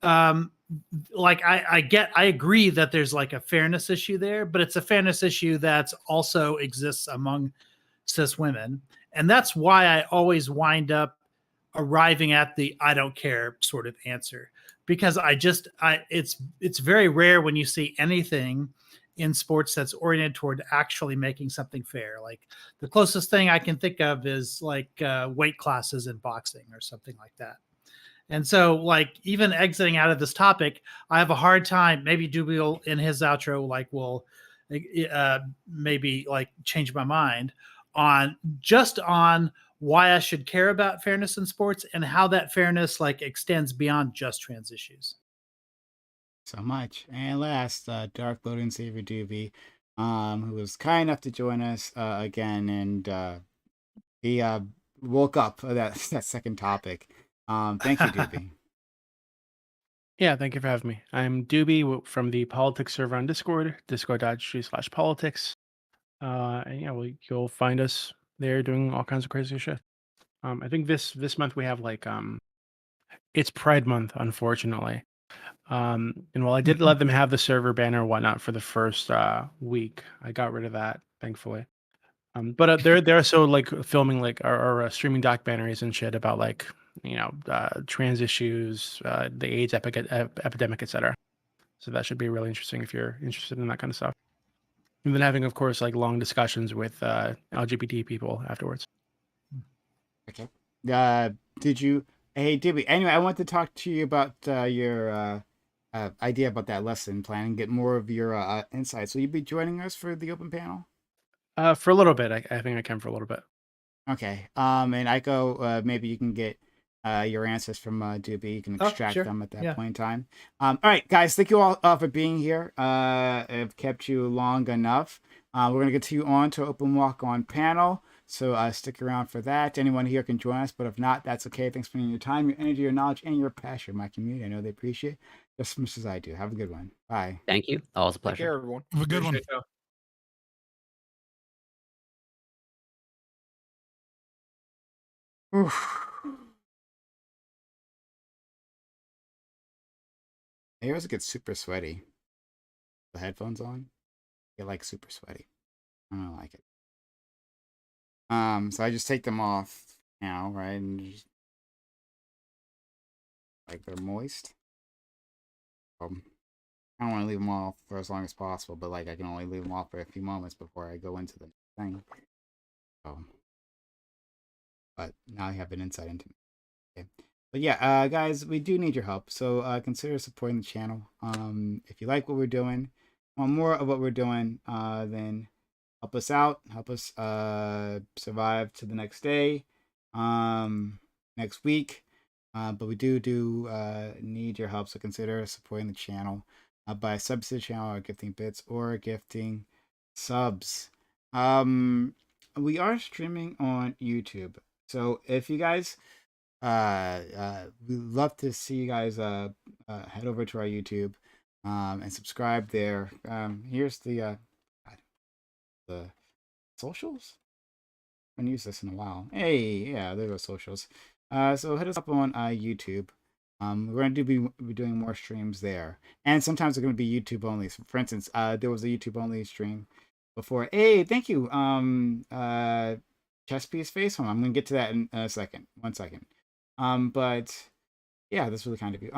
like I agree that there's like a fairness issue there, but it's a fairness issue that's also exists among cis women. And that's why I always wind up arriving at the I don't care sort of answer, because it's very rare when you see anything in sports that's oriented toward actually making something fair. Like the closest thing I can think of is like weight classes in boxing or something like that. And so, like, even exiting out of this topic, I have a hard time. Maybe Dubiel in his outro, like, will maybe like change my mind on why I should care about fairness in sports and how that fairness like extends beyond just trans issues.
So much. And last, Dark Lord and Savior Doobie, who was kind enough to join us again, and he woke up for that that second topic. Thank you, Doobie.
Yeah, thank you for having me. I'm from the politics server on Discord, discord.gg/politics. And yeah, well, you'll find us there doing all kinds of crazy shit. I think this month we have like it's Pride Month, unfortunately. And while I did let them have the server banner and whatnot for the first week, I got rid of that, thankfully. But they're also like filming like or streaming documentaries and shit about like trans issues, the AIDS epidemic, etc. So that should be really interesting if you're interested in that kind of stuff. And then having, of course, like long discussions with LGBT people afterwards.
Okay. Did you? Hey, Doobie. Anyway, I want to talk to you about your idea about that lesson plan and get more of your insights. Will you be joining us for the open panel?
For a little bit, I think I can for a little bit.
Okay. And Aiko, maybe you can get your answers from Doobie. You can extract
sure.
them at that
Yeah.
point in time. All right, guys. Thank you all for being here. I've kept you long enough. We're going to continue on to open walk on panel. So stick around for that. Anyone here can join us, but if not, that's okay. Thanks for spending your time, your energy, your knowledge, and your passion. My community, I know they appreciate it just as much as I do. Have a good one. Bye.
Thank you. Always a
Take
pleasure.
care, everyone.
Have a good one.
Appreciate y'all.
I always get super sweaty. The headphones on, get like super sweaty. I don't like it. So I just take them off now, right? And just, like they're moist. I don't want to leave them off for as long as possible, but like I can only leave them off for a few moments before I go into the thing. So, but now you have an insight into me. Okay. But yeah, guys, we do need your help. So consider supporting the channel. If you like what we're doing, want more of what we're doing, then help us out. Help us survive to the next day, next week. But we do need your help. So consider supporting the channel by subs to the channel, or gifting bits, or gifting subs. We are streaming on YouTube. So if you guys we'd love to see you guys head over to our YouTube and subscribe there. Here's the socials. I haven't used this in a while. Hey, yeah, there are socials. So hit us up on YouTube. We're going to be doing more streams there, and sometimes they're going to be YouTube only. So for instance, there was a YouTube only stream before. Hey, thank you, chess piece face. I'm going to get to that in a second. 1 second. But yeah, that's really kind of you.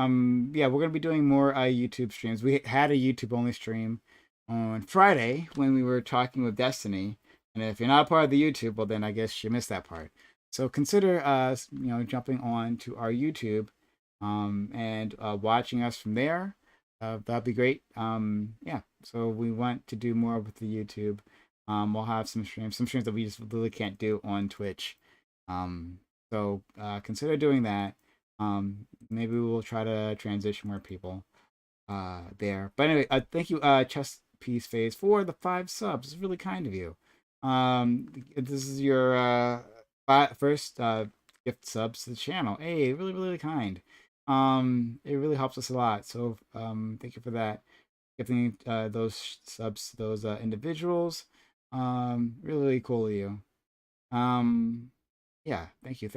Yeah, we're gonna be doing more YouTube streams. We had a YouTube only stream on Friday when we were talking with Destiny, and if you're not part of the YouTube, well then I guess you missed that part. So consider jumping on to our YouTube, and watching us from there. That'd be great. Yeah. So we want to do more with the YouTube. We'll have some streams that we just really can't do on Twitch. So consider doing that. Maybe we'll try to transition more people there. But anyway, thank you, Chess Piece Phase, for the 5 subs. It's really kind of you. This is your first gift subs to the channel. Hey, really, really kind. It really helps us a lot. So thank you for that. Gifting those subs to those individuals. Really, really cool of you. Yeah, thank you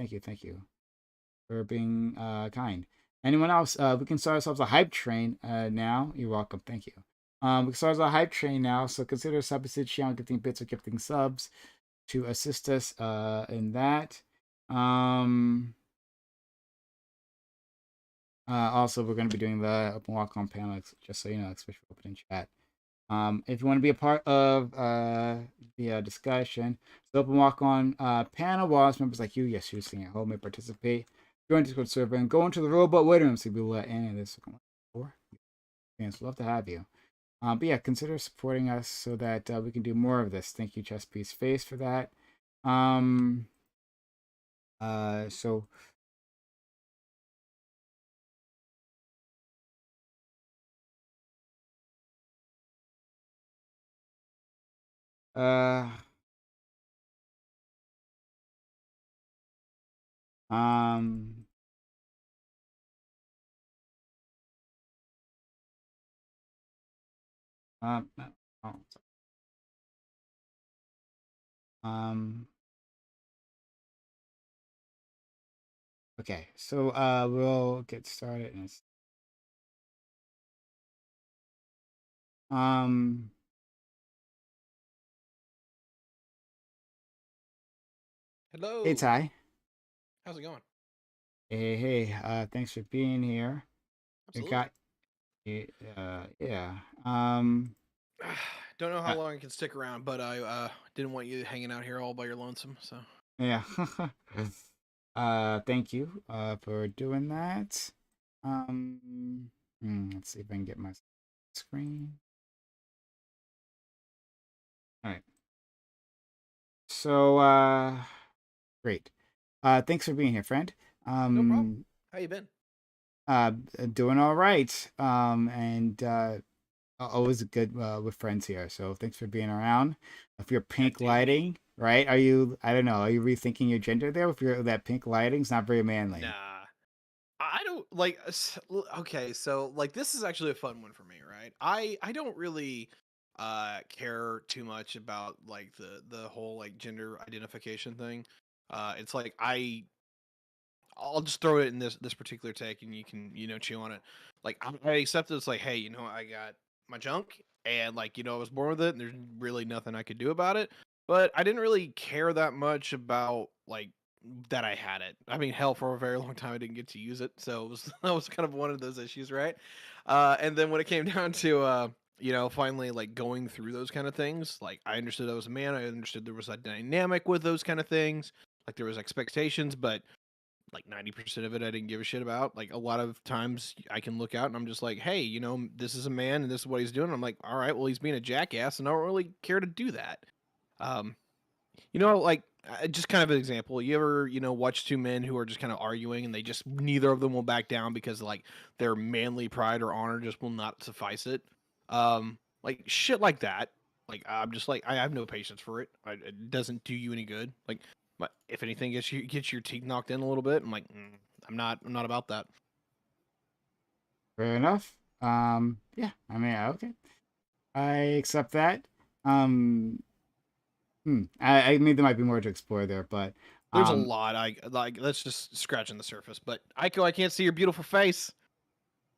for being kind. Anyone else? We can start ourselves a hype train now. You're welcome. Thank you. We can start a hype train now. So consider subbing to the channel, gifting bits or gifting subs to assist us in that. Also, we're going to be doing the open walk on panel, just so you know, especially open in chat. If you want to be a part of the discussion, the open walk on panel, while members like you, yes, you're sitting at home, may participate. Join Discord server and go into the robot waiting room so you'll let any of this for. Fans love to have you. But yeah, consider supporting us so that we can do more of this. Thank you, Chess Piece Face, for that. So um oh, um okay, so we'll get started in
Hello.
hey Ty.
How's it going?
Hey, thanks for being here. You
Absolutely.
got yeah.
Don't know how
Uh,
long I can stick around, but I didn't want you hanging out here all by your lonesome. So
yeah. Thank you for doing that. Let's see if I can get my screen. All right. So great. Thanks for being here, friend.
no problem. How you been?
Doing all right. And always good with friends here. So thanks for being around. If you're pink
Goddamn.
lighting, right? Are you? I don't know. Are you rethinking your gender there? If you're that pink lighting's not very manly.
Nah, I don't like. Okay, so like this is actually a fun one for me, right? I don't really care too much about like the whole like gender identification thing. It's like I'll just throw it in this particular take, and you can chew on it. Like I accept that it's like, hey, I got my junk, and like I was born with it, and there's really nothing I could do about it. But I didn't really care that much about like that I had it. I mean, hell, for a very long time I didn't get to use it, so it was that was kind of one of those issues, right? And then when it came down to finally like going through those kind of things, like I understood I was a man, I understood there was a dynamic with those kind of things, like there was expectations, but like 90% of it I didn't give a shit about. Like a lot of times I can look out and I'm just like, hey, this is a man and this is what he's doing. I'm like, all right, well, he's being a jackass and I don't really care to do that. Um, like just kind of an example. You ever, watch two men who are just kind of arguing and they just neither of them will back down because like their manly pride or honor just will not suffice it. Like shit like that. Like I'm just like I have no patience for it. It doesn't do you any good. Like, but if anything gets your teeth knocked in a little bit, I'm like, I'm not about that.
Fair enough. Yeah. I mean, okay. I accept that. Um, I mean, there might be more to explore there, but
There's a lot. I like. Let's just scratching the surface. But Aiko, I can't see your beautiful face.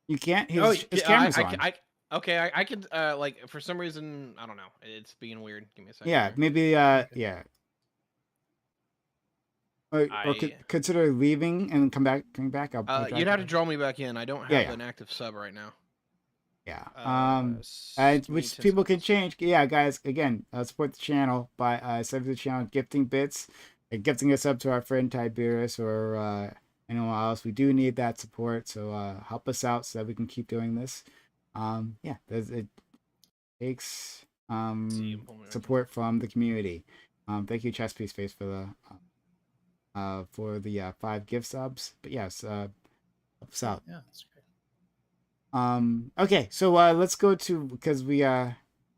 you can't.
Oh,
His camera's on.
Okay, I could like for some reason I don't know. It's being weird. Give me a second.
Yeah,
here.
maybe.
Okay.
Yeah. Or consider leaving and coming back. I'll
you'd have to draw me back in. I don't have
Yeah.
an active sub right now.
Yeah.
Give me
Which
10
people can
seconds.
change. Yeah, guys. Again, support the channel by subbing to the channel, gifting bits, and gifting us up to our friend Tiberius or anyone else. We do need that support, so help us out so that we can keep doing this. Yeah, it takes support from the community. Thank you, Chess Piece Face, for the 5 gift subs. But yes, help us out.
Yeah, that's great.
Okay, so let's go to, because we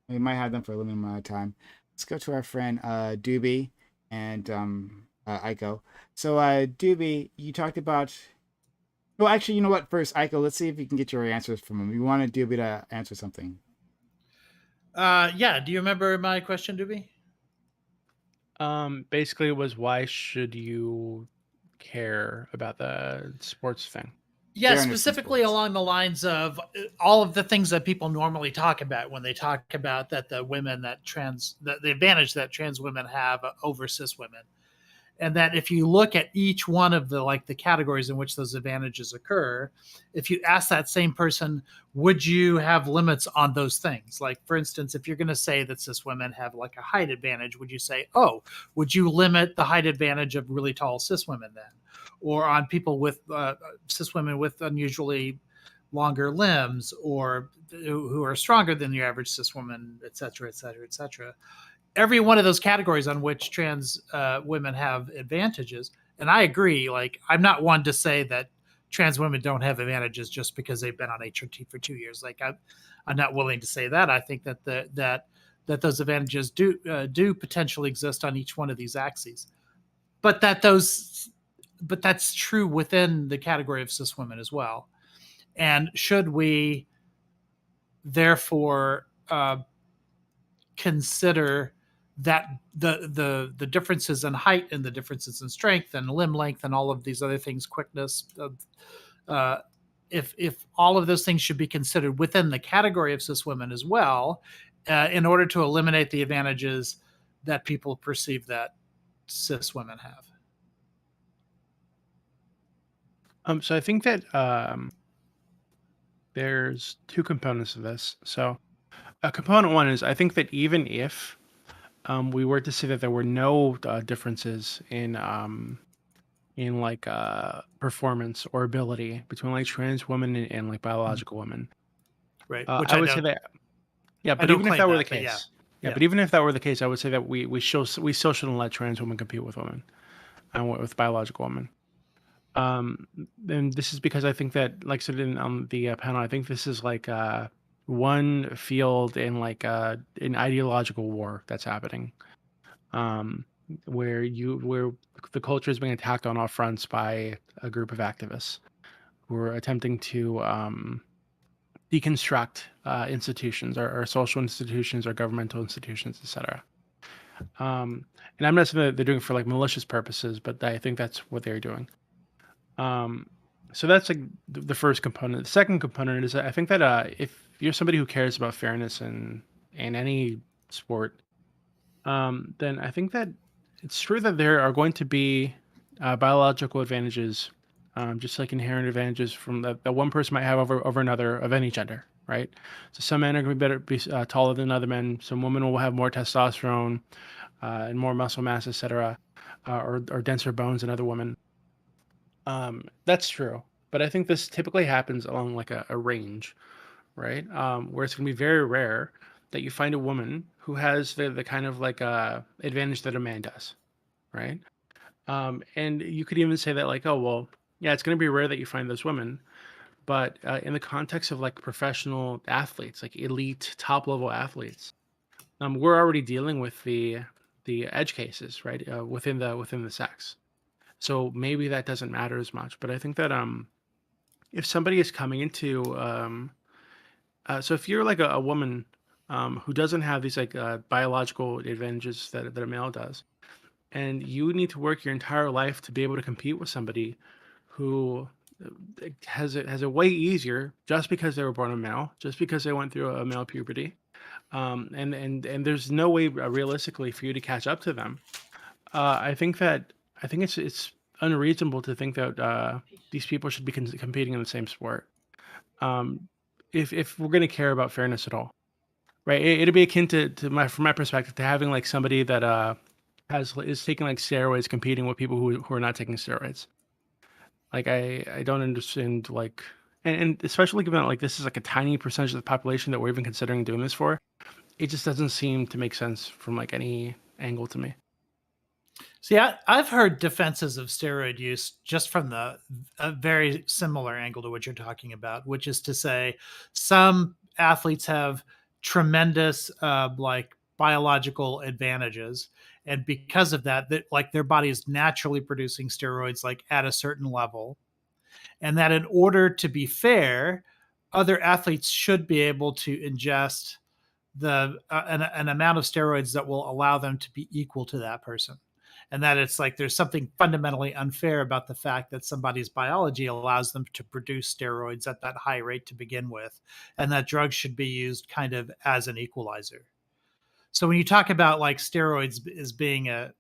might have them for a limited amount of time. Let's go to our friend Doobie and Aiko. So Doobie, you talked about, well, actually, you know what, first Aiko, let's see if you can get your answers from him. You wanted Doobie to answer something.
Yeah, do you remember my question, Doobie?
Basically, it was why should you care about the sports thing?
Yeah,
Fairness in
specifically
sports.
along the lines of all of the things that people normally talk about when they talk about that the women that the advantage that trans women have over cis women. And that if you look at each one of the categories in which those advantages occur, if you ask that same person, would you have limits on those things? Like, for instance, if you're going to say that cis women have like a height advantage, would you say, oh, would you limit the height advantage of really tall cis women then? or on people with cis women with unusually longer limbs, or who are stronger than the average cis woman, et cetera, et cetera, et cetera. Every one of those categories on which trans women have advantages. And I agree, like, I'm not one to say that trans women don't have advantages just because they've been on HRT for 2 years. Like, I'm not willing to say that. I think that that those advantages do potentially exist on each one of these axes, but that's true within the category of cis women as well. And should we therefore consider that the differences in height and the differences in strength and limb length and all of these other things, quickness, uh, if all of those things should be considered within the category of cis women as well, in order to eliminate the advantages that people perceive that cis women have.
So I think that there's two components of this. So component one is I think that even if we were to say that there were no differences in like performance or ability between like trans women and like biological women,
Right.
I
Which I
would say
don't,
that yeah,
I
but
don't
even if
claim
that were the
that, but yeah.
case, yeah,
Yeah.
but even if that were the case, I would say that we still shouldn't let trans women compete with women and with biological women. And this is because I think that, like I said on the panel, I think this is like one field in like an ideological war that's happening, um, where the culture is being attacked on all fronts by a group of activists who are attempting to deconstruct institutions, or social institutions, or governmental institutions, etc. And I'm not saying that they're doing it for like malicious purposes, but I think that's what they're doing. So that's like the first component. The second component is that I think that if you're somebody who cares about fairness in any sport, then I think that it's true that there are going to be biological advantages, just like inherent advantages from that one person might have over another of any gender, right? So some men are going to be taller than other men. Some women will have more testosterone and more muscle mass, etc., or denser bones than other women. That's true, but I think this typically happens along like a range, right? Where it's going to be very rare that you find a woman who has the kind of like advantage that a man does, right? And you could even say that like, oh well, yeah, it's going to be rare that you find those women, but in the context of like professional athletes, like elite top level athletes, we're already dealing with the edge cases, right? Within the sex. So maybe that doesn't matter as much, but I think that if somebody is coming into so if you're like a woman who doesn't have these like biological advantages that a male does, and you need to work your entire life to be able to compete with somebody who has it way easier just because they were born a male, just because they went through a male puberty, and there's no way realistically for you to catch up to them. I think it's unreasonable to think that these people should be competing in the same sport. Um, if we're going to care about fairness at all, right? It'd be akin to my from my perspective to having like somebody that is taking like steroids competing with people who are not taking steroids. Like I don't understand like and especially given that like this is like a tiny percentage of the population that we're even considering doing this for, it just doesn't seem to make sense from like any angle to me.
See, I've heard defenses of steroid use just from a very similar angle to what you're talking about, which is to say, some athletes have tremendous like biological advantages, and because of that, like their body is naturally producing steroids like at a certain level, and that in order to be fair, other athletes should be able to ingest an amount of steroids that will allow them to be equal to that person, and that it's like there's something fundamentally unfair about the fact that somebody's biology allows them to produce steroids at that high rate to begin with, and that drugs should be used kind of as an equalizer. So when you talk about like steroids as being a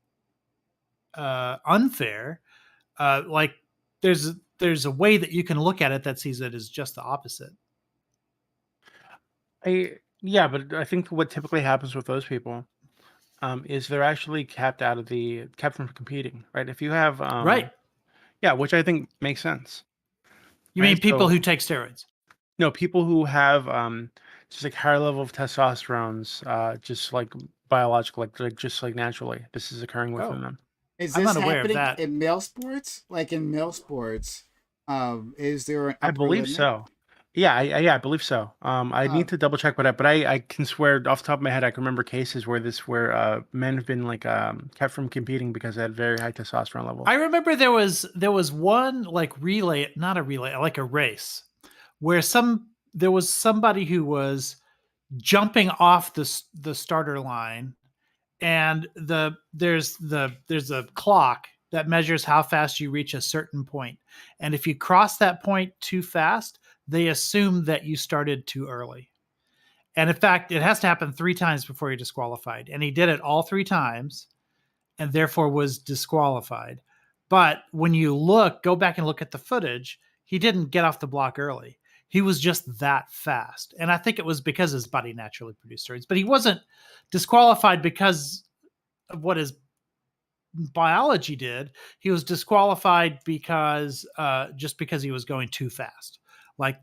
unfair, like there's a way that you can look at it that sees it as just the opposite.
Yeah, but I think what typically happens with those people is they're actually kept from competing, right? If you have
Right.
Yeah, which I think makes sense.
You mean
Right,
people
so-
who take steroids?
No, people who have just like higher level of testosterones, just like biological, like just like naturally, this is occurring within
Oh.
them.
Is
I'm
this
not aware of
happening
that.
in male sports? Like in male sports, is there an
I
upper
believe
limit?
so. Yeah, I believe so. I need to double check, but I can swear off the top of my head, I can remember cases where men have been like kept from competing because they had very high testosterone levels.
I remember there was one like relay, not a relay, like a race, where there was somebody who was jumping off the starter line, and there's a clock that measures how fast you reach a certain point, and if you cross that point too fast, they assume that you started too early. And in fact, it has to happen 3 times before you're disqualified, and he did it all 3 times and therefore was disqualified. But when you go back and look at the footage, he didn't get off the block early. He was just that fast. And I think it was because his body naturally produced steroids, but he wasn't disqualified because of what his biology did. He was disqualified because just because he was going too fast. Like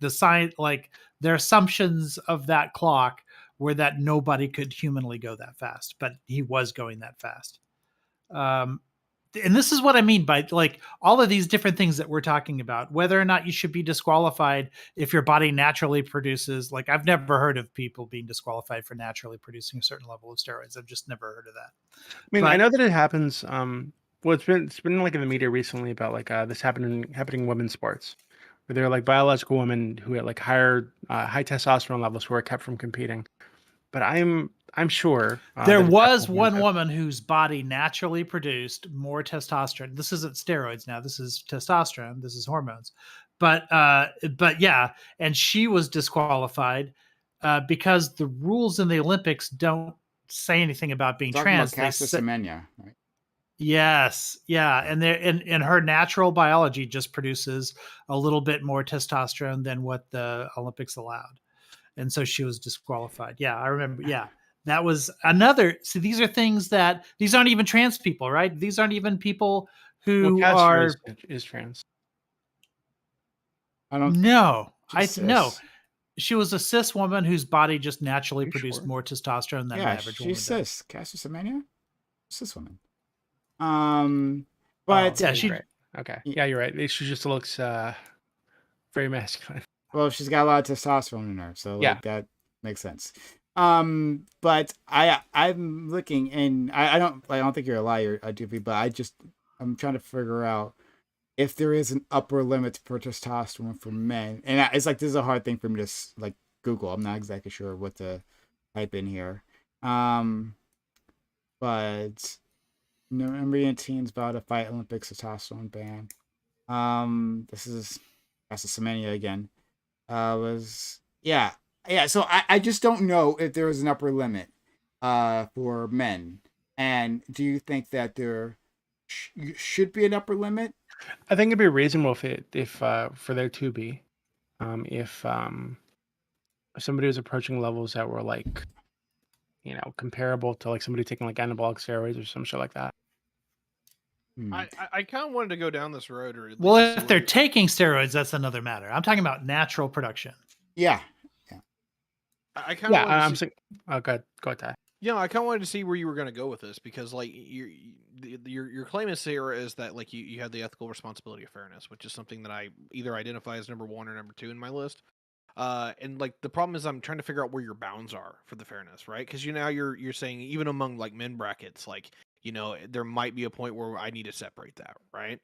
their assumptions of that clock were that nobody could humanly go that fast, but he was going that fast. Um, and this is what I mean by like all of these different things that we're talking about, whether or not you should be disqualified if your body naturally produces, like I've never heard of people being disqualified for naturally producing a certain level of steroids. I've just never heard of that.
I mean, I
But-
know that it happens. Well, it's been like in the media recently about like this happening in women's sports, where there are like biological women who had like high testosterone levels who are kept from competing. But I'm sure
There
that
was
definitely
one
has-
woman whose body naturally produced more testosterone. This isn't steroids now. This is testosterone. This is hormones. But yeah, and she was disqualified because the rules in the Olympics don't say anything about being
Talking
trans.
about Caster Semenya, right?
Yes, yeah, and her natural biology just produces a little bit more testosterone than what the Olympics allowed, and so she was disqualified. Yeah, I remember. Yeah, that was another. So these are things that these aren't even trans people, right? These aren't even people who
Castor
are
is trans.
I don't.
no.
She's
No.
cis.
She was a cis woman whose body just naturally
You
produced
sure?
more testosterone than an
Yeah,
average woman
she's
does.
cis. Caster Semenya, cis woman.
Oh,
But
yeah,
you're
she-
right. Okay. Yeah, you're right. She just looks very masculine.
well, she's got a lot of testosterone in her, so
Yeah.
like that makes sense. But I'm looking, and I don't think you're a liar, Doofy, but I'm trying to figure out if there is an upper limit for testosterone for men, and it's like this is a hard thing for me to like Google. I'm not exactly sure what to type in here. But Namibian teens vow to fight Olympics testosterone ban. This is that's a Semenya again. Was yeah. So I just don't know if there is an upper limit for men. And do you think that there should be an upper limit?
I think it'd be reasonable if for there to be, if somebody was approaching levels that were like, comparable to like somebody taking like anabolic steroids or some shit like that.
I kind of wanted to go down this road, or at
Well,
least
if they're taking steroids, that's another matter. I'm talking about natural production.
Yeah.
I kind of
Yeah,
wanted to
I'm
see,
saying. Oh, go ahead, Ty.
yeah, I kind of wanted to see where you were going to go with this, because like your claim is here is that like you have the ethical responsibility of fairness, which is something that I either identify as number 1 or number 2 in my list. And like the problem is I'm trying to figure out where your bounds are for the fairness, right? Because you're saying even among like men brackets, like there might be a point where I need to separate that, right?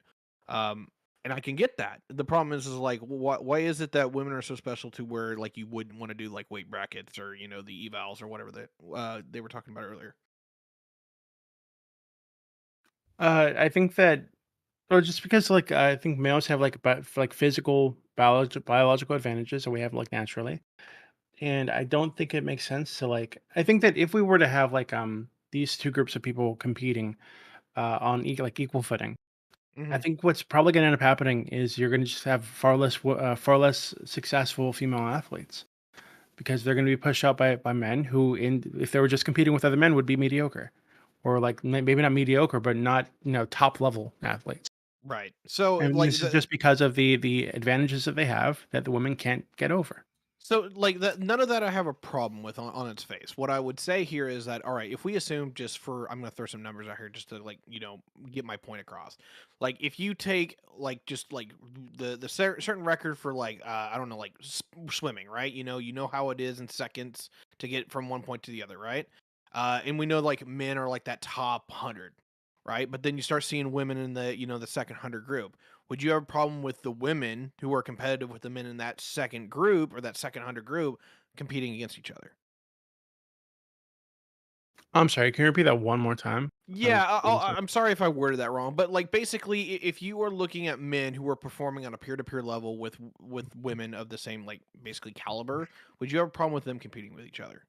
And I can get that. The problem is like why is it that women are so special to where like you wouldn't want to do like weight brackets or the evals or whatever they were talking about earlier?
I think that, or just because like I think males have like physical biological advantages that we have like naturally, and I don't think it makes sense to like. I think that if we were to have like these two groups of people competing on equal footing, I think what's probably going to end up happening is you're going to just have far less successful female athletes because they're going to be pushed out by men who, if they were just competing with other men, would be mediocre, or like maybe not mediocre, but not top level athletes.
Right. So
And
like
this is just because of the advantages that they have that the women can't get over.
So, like that, none of that I have a problem with on its face. What I would say here is that, all right, if we assume just for, I'm going to throw some numbers out here just to like, get my point across. Like, if you take like just like the certain record for like, I don't know, like swimming, right? You know how it is in seconds to get from one point to the other, right? And we know like men are like that top 100, right? But then you start seeing women in the, the second 100 group. Would you have a problem with the women who are competitive with the men in that second group or that second 100 group competing against each other?
I'm sorry, can you repeat that one more time?
Yeah, I'm sorry if I worded that wrong, but like basically, if you are looking at men who are performing on a peer-to-peer level with women of the same like basically caliber, would you have a problem with them competing with each other?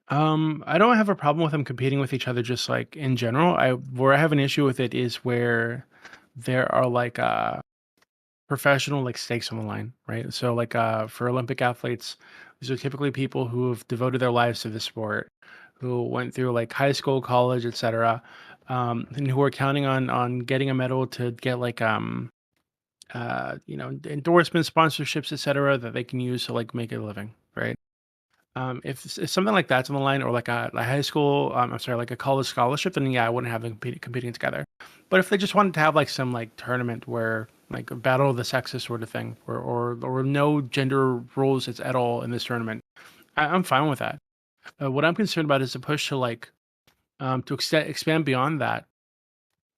I don't have a problem with them competing with each other just like in general. Where I have an issue with it is where there are like professional like stakes on the line, right? So like for Olympic athletes, these are typically people who have devoted their lives to the sport, who went through like high school, college, etc., and who are counting on getting a medal to get like endorsements, sponsorships, etc., that they can use to like make a living, right? If something like that's on the line, or like a high school, I'm sorry, like a college scholarship, then yeah, I wouldn't have them competing together. But if they just wanted to have like some like tournament where like a battle of the sexes sort of thing, or no gender rules at all in this tournament, I'm fine with that. What I'm concerned about is the push to like to expand beyond that,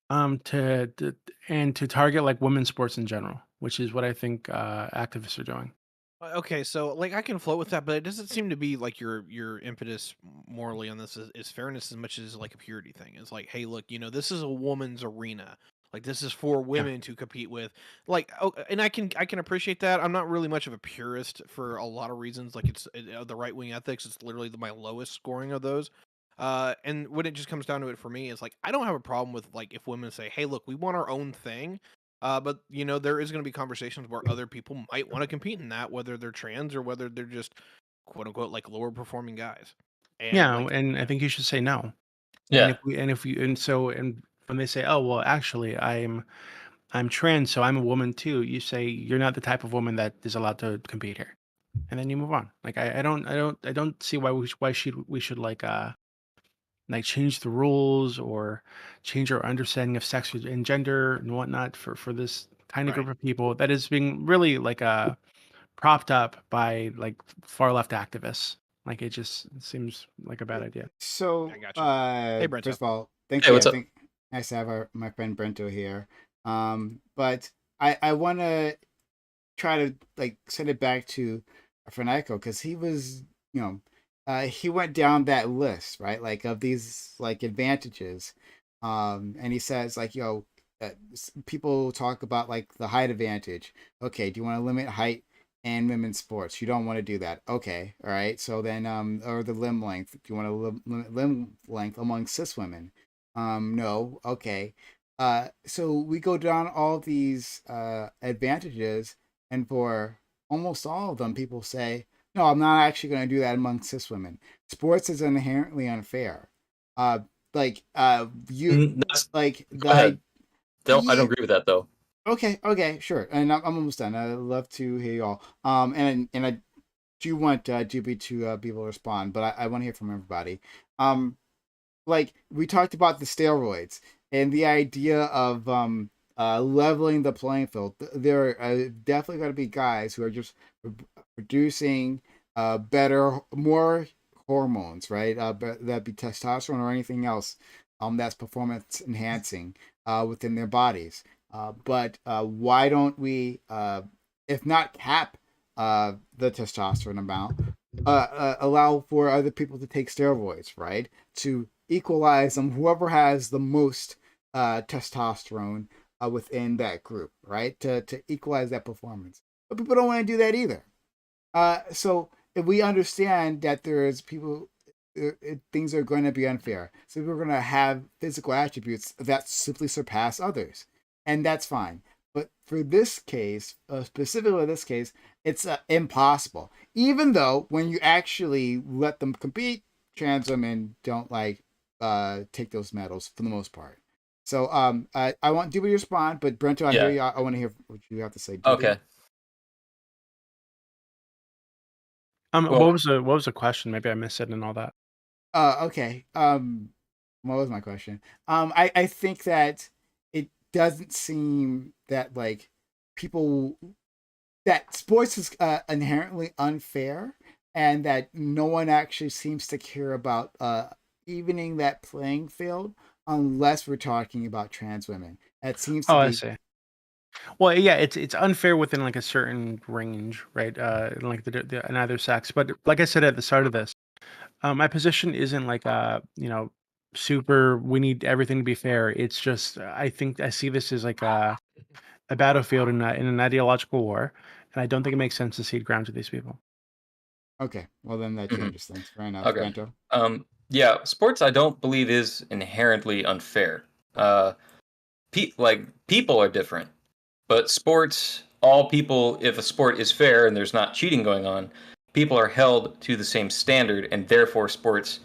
and to target like women's sports in general, which is what I think activists are doing.
Okay, so like I can float with that, but it doesn't seem to be like your impetus morally on this is fairness as much as like a purity thing. It's like, hey, look, this is a woman's arena. Like this is for
Yeah.
women to compete with. Like, oh, and I can appreciate that. I'm not really much of a purist for a lot of reasons. Like the right wing ethics. It's literally my lowest scoring of those. And when it just comes down to it for me, it's like I don't have a problem with like if women say, hey, look, we want our own thing. But there is going to be conversations where other people might want to compete in that, whether they're trans or whether they're just quote unquote like lower performing guys. And
Yeah,
like,
and I think you should say no. And
Yeah.
if when they say, "Oh, well, actually, I'm trans, so I'm a woman too," you say you're not the type of woman that is allowed to compete here, and then you move on. Like I don't see why we should like change the rules or change our understanding of sex and gender and whatnot for this tiny
right.
group of people that is being really like propped up by like far left activists. Like it just seems like a bad idea.
So,
I gotcha. Hey, Brento.
first of all, thank
Hey,
you. I
what's up?
think nice to have my friend Brento here. But I want to try to like send it back to Franco because he was, he went down that list, right? Like of these like advantages, and he says like, people talk about like the height advantage. Okay, do you want to limit height and women's sports? You don't want to do that. Okay, all right. So then, or the limb length. Do you want to limit limb length among cis women? No. Okay. So we go down all these advantages, and for almost all of them, people say, "No, I'm not actually going to do that among cis women. Sports is inherently unfair." Uh, you
That's
like
go ahead. I don't
yeah,
agree with that though.
okay, sure. And I'm almost done. I'd love to hear you all. And I do want GB to be able to respond, but I want to hear from everybody. Um, like we talked about the steroids and the idea of leveling the playing field. There are definitely going to be guys who are just producing better, more hormones, right? That be testosterone or anything else that's performance enhancing within their bodies. But why don't we, if not cap the testosterone amount, allow for other people to take steroids, right? To equalize them, whoever has the most testosterone within that group, right? To equalize that performance. But people don't want to do that either. So if we understand that there's people, things are going to be unfair. So we're going to have physical attributes that simply surpass others, and that's fine. But for this case, specifically this case, it's impossible. Even though when you actually let them compete, trans women don't like take those medals for the most part. So I want Doobie to respond, but Brento, I hear
Yeah.
you. I want to hear what you have to say. Doobie.
Okay.
What
Well,
was the question? Maybe I missed it and all that.
Okay. What was my question? I think that it doesn't seem that like people that sports is inherently unfair, and that no one actually seems to care about evening that playing field unless we're talking about trans women. That seems to
Oh, I
be
see. Well, yeah, it's unfair within like a certain range, right? Like in either sex. But like I said at the start of this, my position isn't like super. We need everything to be fair. It's just I think I see this as like a battlefield in an ideological war, and I don't think it makes sense to cede ground to these people.
okay. Well, then that
Mhm.
changes things. Fair enough,
Okay.
Brento.
Yeah, sports I don't believe is inherently unfair. Like people are different, but sports, all people, if a sport is fair and there's not cheating going on, people are held to the same standard, and therefore sports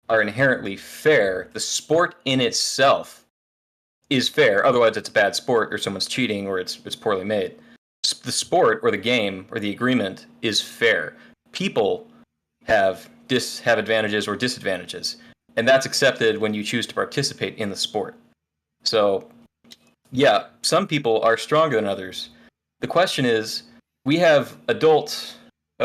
are inherently fair. The sport in itself is fair. Otherwise, it's a bad sport, or someone's cheating, or it's poorly made. The sport or the game or the agreement is fair. People have advantages or disadvantages, and that's accepted when you choose to participate in the sport. So, yeah, some people are stronger than others. The question is, we have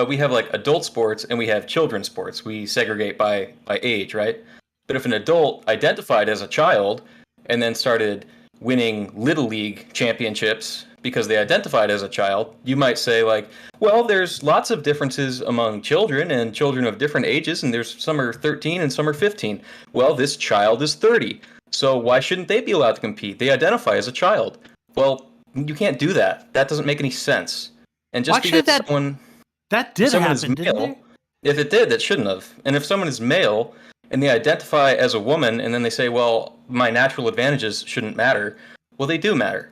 we have like adult sports and we have children's sports. We segregate by age, right? But if an adult identified as a child and then started winning little league championships because they identified as a child, you might say like, well, there's lots of differences among children and children of different ages, and there's some are 13 and some are 15. Well, this child is 30. So why shouldn't they be allowed to compete? They identify as a child. Well, you can't do that. That doesn't make any sense. And
Well,
just
actually,
because
that that did
someone is
happen, didn't
male,
it?
if it did, that shouldn't have. And if someone is male and they identify as a woman and then they say, well, my natural advantages shouldn't matter, well, they do matter.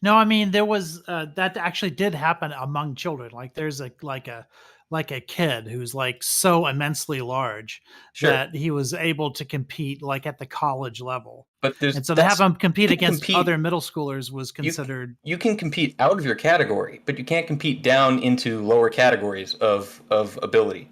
No, I mean there was that actually did happen among children. Like there's like a kid who's like so immensely large
Sure.
that he was able to compete like at the college level.
But
And so to have him compete
you can
against
compete
other middle schoolers was
you
considered
you can compete out of your category, but you can't compete down into lower categories of ability.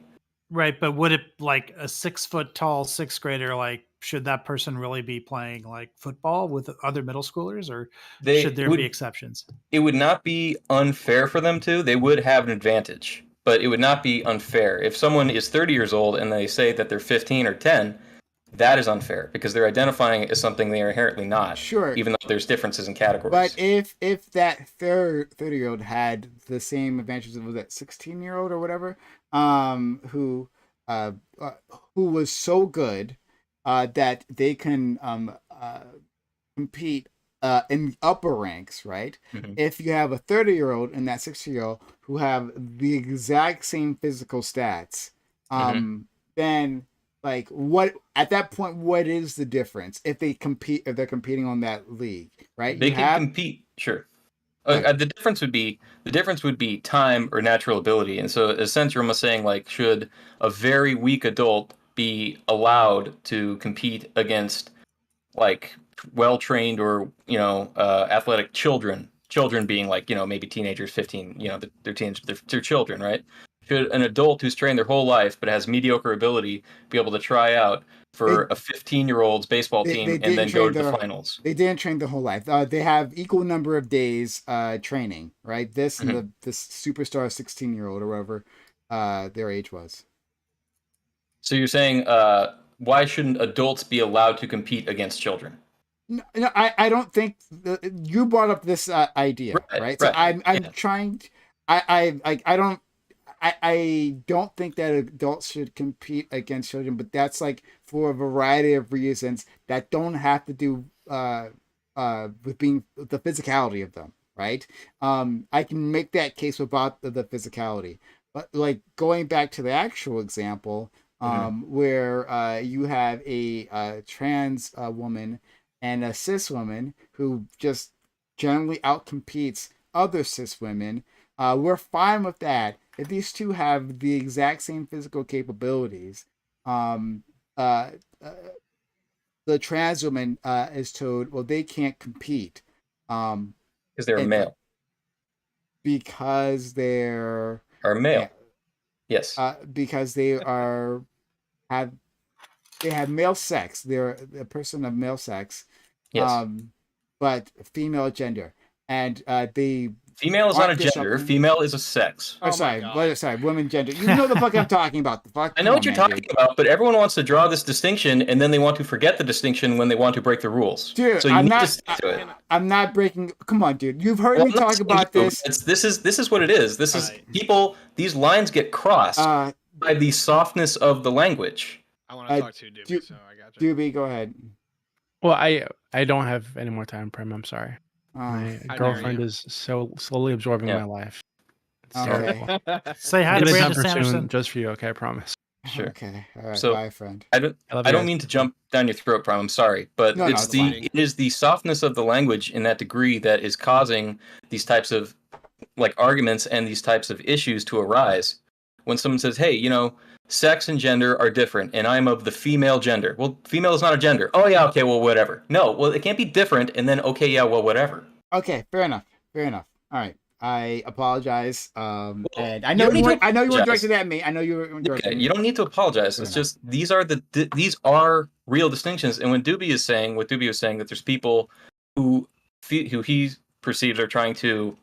right. But would it like a 6 foot tall sixth grader, like should that person really be playing like football with other middle schoolers, or
They
should there be
would
exceptions?
It would not be unfair for them to. They would have an advantage, but it would not be unfair. If someone is 30 years old and they say that they're 15 or 10, that is unfair because they're identifying as something they are inherently not,
Sure,
even though there's differences in
but
categories.
if that 30-year-old had the same advantages of that 16-year-old or whatever, um, who uh, uh who was so good that they can compete in upper ranks, right?
Hmm.
If you have a 30-year-old and that 60-year-old who have the exact same physical stats,
Hmm.
then like what at that point what is the difference if they're competing on that league, right?
They
You
can
have
compete, sure.
like
The difference would be time or natural ability. And so, in a sense, you're almost saying like, should a very weak adult be allowed to compete against like well trained or athletic children being like maybe teenagers 15, they're teens, they're children, right? Should an adult who's trained their whole life but has mediocre ability be able to try out for
they
a 15-year-old's baseball
they
team and
didn't
then go
train
to the
their
finals?
they didn't train the whole life. They have equal number of days training, right? This and
Hmm.
this superstar 16-year-old or whatever their age was.
So you're saying why shouldn't adults be allowed to compete against children?
No, no, I don't think you brought up this idea,
Right,
right? So
right.
I'm
Yeah.
trying. I don't think that adults should compete against children, but that's like for a variety of reasons that don't have to do with being the physicality of them, right? I can make that case about the physicality, but like going back to the actual example,
Hmm.
where you have a trans woman and a cis woman who just generally outcompetes other cis women. We're fine with that if these two have the exact same physical capabilities. Um, uh, uh, the trans woman is told, well, they can't compete,
Because they're
and
male.
because they're
Are male.
yeah,
Yes.
because they have they have male sex. They're a person of male sex,
Yes.
but female gender, and they
Female is not a
aren't
gender.
disciplined.
Female is a sex.
Oh, sorry, women gender. You know the fuck I'm talking about. The fuck.
I know
Come
what
on,
you're
man,
talking
dude.
about, but everyone wants to draw this distinction, and then they want to forget the distinction when they want to break the rules.
Dude,
so you
I'm
need
not.
to stick to it.
I'm not breaking. Come on, dude. You've heard
Well,
me
I'm not
talk
saying
about
you,
this.
This is what it is. This is people. These lines get crossed by the softness of the language.
I want to talk to Doobie, so I got you.
Doobie, go ahead.
Well, I don't have any more time, Prim. I'm sorry. My
I dare
girlfriend
you.
is so slowly absorbing my life. It's
Okay.
terrible.
Say hi
I'm
to
gonna
Brandon
jump her soon
Sanderson.
just for you, okay? I promise.
Sure.
Okay. All right.
So
Bye, friend.
I
love you
don't
guys.
mean to jump down your throat, Prime. I'm sorry, but
No,
it's
no,
it is the softness of the language in that degree that is causing these types of like arguments and these types of issues to arise. When someone says, "Hey, you know, sex and gender are different, and I'm of the female gender." Well, female is not a gender. Oh yeah, okay, well whatever. No, well it can't be different, and then okay, yeah, well whatever.
Okay, fair enough. Fair enough. All right. I apologize. And I
you
know
don't need to
I know you weren't
apologize.
directed at me. I know you were directed.
Okay, you don't need to apologize.
Fair
It's
enough.
just these are real distinctions. And when Doobie is saying what Doobie was saying, that there's people who he perceives are trying to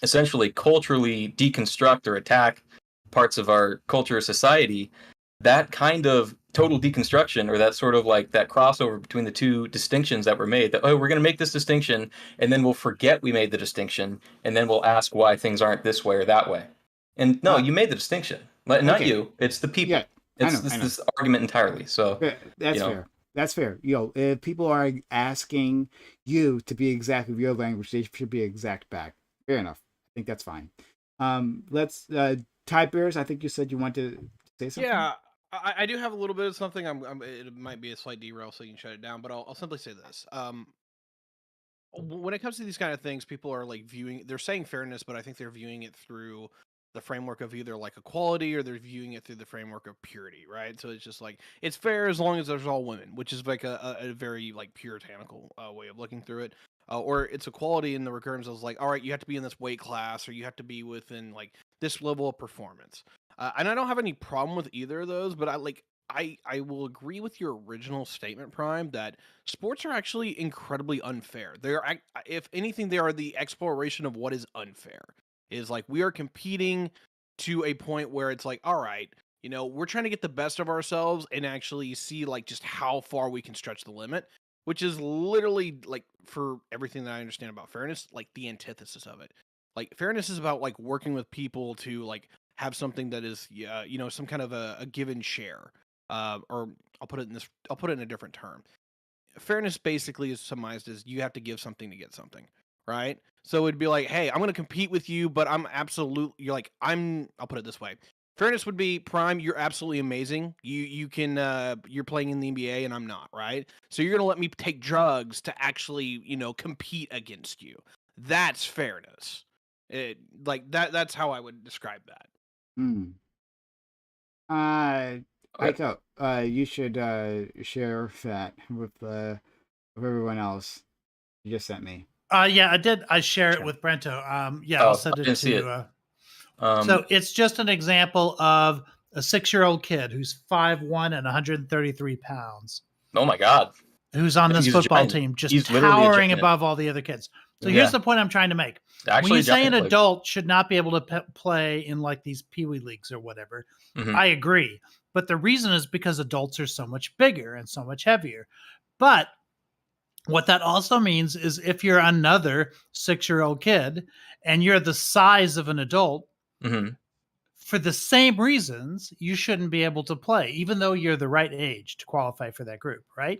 essentially culturally deconstruct or attack parts of our culture or society, that kind of total deconstruction, or that sort of like that crossover between the two distinctions that were made, that we're going to make this distinction and then we'll forget we made the distinction and then we'll ask why things aren't this way or that way. And no, you made the distinction. Not
okay.
you, it's the people.
Yeah, I
it's
know.
this argument entirely. So
that's fair. That's fair. If people are asking you to be exact with your language, they should be exact back. Fair enough. I think that's fine. Let's Ty Bears, I think you said you want to say something.
Yeah, I do have a little bit of something. It might be a slight derail, so you can shut it down. But I'll simply say this: when it comes to these kind of things, people are like they're saying fairness, but I think they're viewing it through the framework of either like equality, or they're viewing it through the framework of purity, right? So it's just like it's fair as long as there's all women, which is like a very like puritanical way of looking through it. Or it's equality in the terms of like, all right, you have to be in this weight class, or you have to be within like this level of performance. And I don't have any problem with either of those, but I will agree with your original statement, Prime, that sports are actually incredibly unfair. They are, if anything, they are the exploration of what is unfair. Is like we are competing to a point where it's like, all right, you know, we're trying to get the best of ourselves and actually see like just how far we can stretch the limit, which is literally like, for everything that I understand about fairness, like the antithesis of it. Like fairness is about like working with people to like have something that is, you know, some kind of a give and share. Or I'll put it in a different term. Fairness basically is summarized as you have to give something to get something, right? So it'd be like, hey, I'm going to compete with you, but I'll put it this way. Fairness would be, Prime, you're absolutely amazing. You can you're playing in the NBA and I'm not, right? So you're going to let me take drugs to actually, you know, compete against you. That's fairness. That's how I would describe that.
Michael, you should share that with everyone else you just sent me.
Yeah, I did. I share it with Brento. I'll send it to. So it's just an example of a 6-year-old kid who's 5'1" and 133 pounds.
Oh my God!
Who's on this football team, just towering above all the other kids. So here's the point I'm trying to make. When you say an adult should not be able to play in like these peewee leagues or whatever, I agree. But the reason is because adults are so much bigger and so much heavier. But what that also means is if you're another 6-year-old kid and you're the size of an adult, for the same reasons, you shouldn't be able to play, even though you're the right age to qualify for that group, right?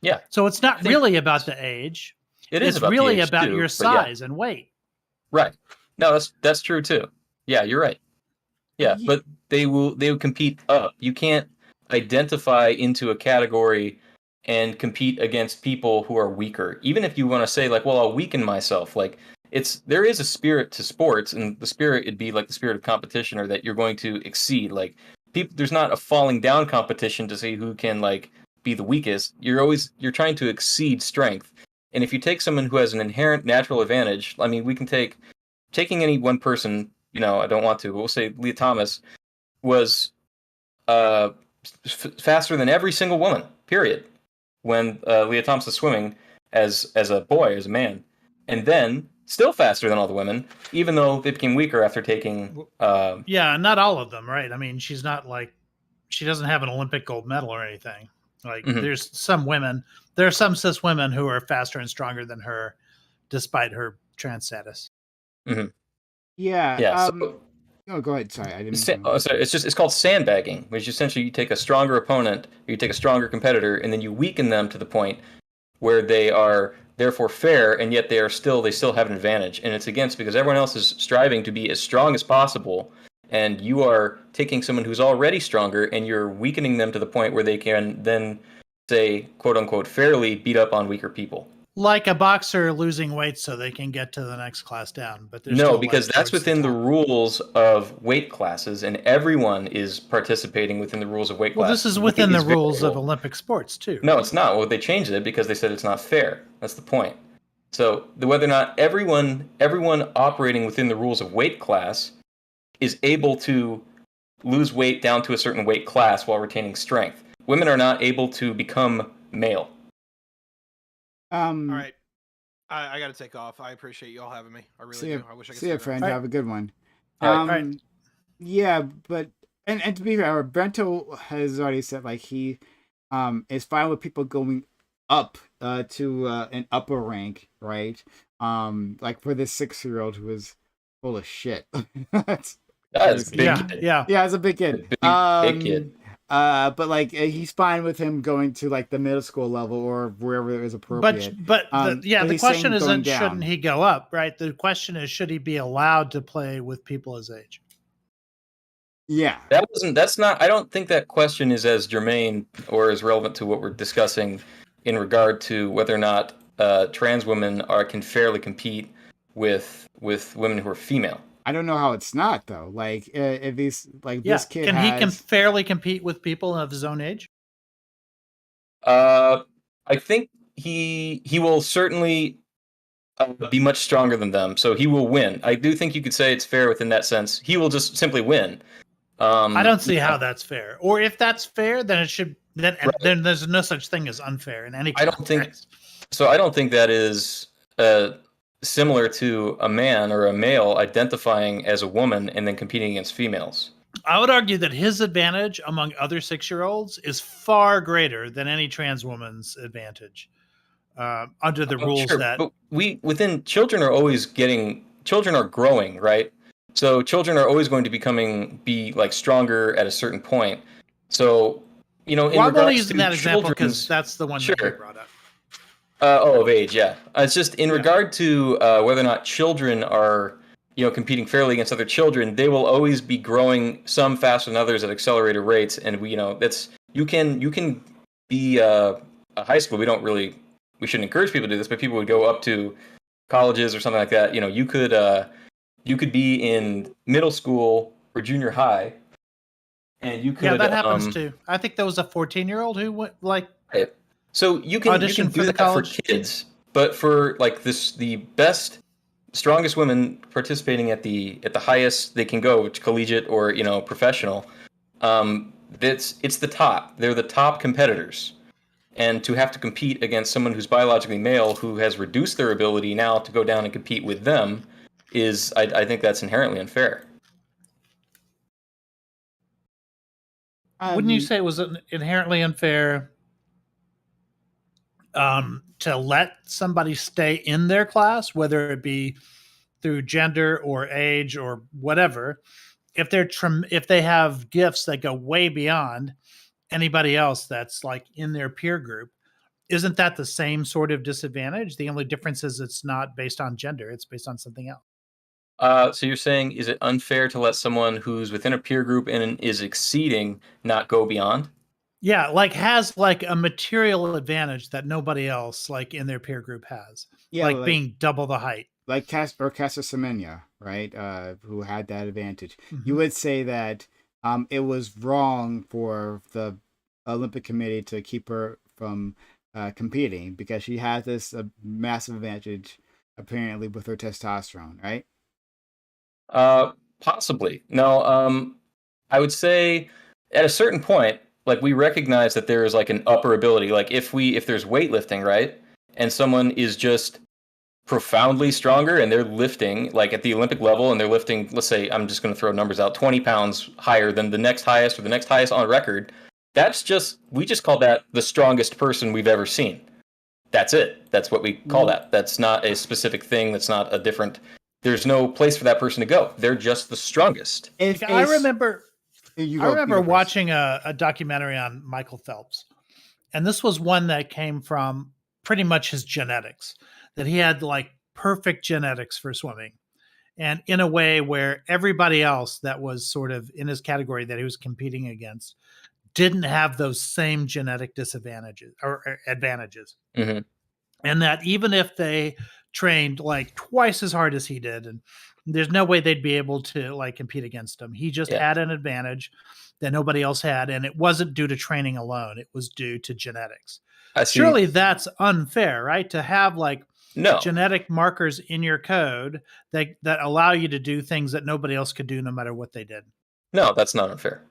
Yeah.
So it's not really about the age.
It's
about really about your size and weight.
Right. No, that's true too. Yeah, you're right. Yeah, but they will compete up. You can't identify into a category and compete against people who are weaker. Even if you want to say like, well, I'll weaken myself. Like there is a spirit to sports, and the spirit would be like the spirit of competition, or that you're going to exceed. Like there's not a falling down competition to see who can like be the weakest. You're trying to exceed strength. And if you take someone who has an inherent natural advantage, I mean, we can taking any one person. I don't want to. But we'll say Leah Thomas was faster than every single woman. Period. When Leah Thomas was swimming as a boy, as a man, and then still faster than all the women, even though they became weaker after taking.
Yeah, not all of them, right? I mean, she's not like she doesn't have an Olympic gold medal or anything. Like
Mhm.
there are some cis women who are faster and stronger than her, despite her trans status.
Mhm.
Yeah.
Yeah. So
No, go ahead. Sorry, I didn't mean to.
sorry, it's called sandbagging, which essentially you take a stronger opponent, or you take a stronger competitor, and then you weaken them to the point where they are therefore fair, and yet they still have an advantage. And it's against because everyone else is striving to be as strong as possible, and you are taking someone who's already stronger and you're weakening them to the point where they can then say, quote unquote, fairly beat up on weaker people.
Like a boxer losing weight so they can get to the next class down, but they're
No,
still
because
like
that's
towards
within the
top.
rules of weight classes, and everyone is participating within the rules of weight
Well,
classes.
this is
Weight
within the
is
rules of
variable.
Olympic sports too.
No,
right?
it's not. Well, they changed it because they said it's not fair. That's the point. So whether or not everyone operating within the rules of weight class is able to lose weight down to a certain weight class while retaining strength. Women are not able to become male.
All right. I got to take off. I appreciate you all having me. I really do. I wish I could
See ya,
stay
friend.
All right.
Have a good one.
All right.
All right.
Yeah, but and to be fair, Brento has already said like he is fine with people going up to an upper rank, right? Like for this 6-year-old who is full of shit. That's
That's
crazy.
big
Yeah,
kid.
yeah.
Yeah, it's a big kid.
Big kid.
But like he's fine with him going to like the middle school level or wherever is appropriate.
But
but
the
he's
question
saying going
isn't
down.
shouldn't he go up, right? The question is should he be allowed to play with people his age?
Yeah.
That's not, I don't think that question is as germane or as relevant to what we're discussing in regard to whether or not trans women can fairly compete with women who are female.
I don't know how it's not though. Like if he's like
Yeah,
this kid
can
has
he fairly compete with people of his own age?
I think he will certainly be much stronger than them, so he will win. I do think you could say it's fair within that sense. He will just simply win.
I don't see how that's fair. Or if that's fair, then it should then
Right.
then there's no such thing as unfair in any
I don't think
context.
so. I don't think that is similar to a man or a male identifying as a woman and then competing against females.
I would argue that his advantage among other 6-year-olds is far greater than any trans woman's advantage under the rules
Sure,
that.
but within children are growing, right? So children are always going to be like stronger at a certain point. So in
Well, I'm only
regards
using
to
that example because
children's
that's the one that
Sure.
you brought up.
Of age, yeah. It's just in regard to whether or not children are, competing fairly against other children. They will always be growing, some faster than others at accelerated rates, and that's you can be a high school. We shouldn't encourage people to do this, but people would go up to colleges or something like that. You could be in middle school or junior high, and you could
Yeah, that happens too. I think there was a 14-year-old who went like.
Right. So you can
Audition
do
for the
that for
college?
kids, but for like the best, strongest women participating at the highest they can go, which collegiate or professional, it's the top. They're the top competitors, and to have to compete against someone who's biologically male who has reduced their ability now to go down and compete with them is I think that's inherently unfair.
Wouldn't you say it was inherently unfair to let somebody stay in their class, whether it be through gender or age or whatever, if they have gifts that go way beyond anybody else that's like in their peer group? Isn't that the same sort of disadvantage? The only difference is it's not based on gender; it's based on something else.
So you're saying, is it unfair to let someone who's within a peer group and is exceeding not go beyond?
Yeah, like has like a material advantage that nobody else like in their peer group has.
Yeah,
like
like
being double the height.
like Casper Semenya, right? Who had that advantage.
Mhm.
You would say that it was wrong for the Olympic Committee to keep her from competing because she has this massive advantage apparently with her testosterone, right?
Possibly. No, I would say at a certain point, like we recognize that there is like an upper ability. Like if there's weightlifting, right, and someone is just profoundly stronger and they're lifting like at the Olympic level and they're lifting, let's say, I'm just going to throw numbers out, 20 pounds higher than the next highest or the next highest on record. We just call that the strongest person we've ever seen. That's it. That's what we call that. That's not a specific thing. That's not a different. There's no place for that person to go. They're just the strongest.
I remember
first.
watching a documentary on Michael Phelps, and this was one that came from pretty much his genetics, that he had like perfect genetics for swimming, and in a way where everybody else that was sort of in his category that he was competing against didn't have those same genetic disadvantages or advantages.
Mm-hmm.
And that even if they trained like twice as hard as he did, and there's no way they'd be able to like compete against him. He just had an advantage that nobody else had, and it wasn't due to training alone. It was due to genetics. Surely that's unfair, right? To have like genetic markers in your code that allow you to do things that nobody else could do no matter what they did.
No, that's not unfair.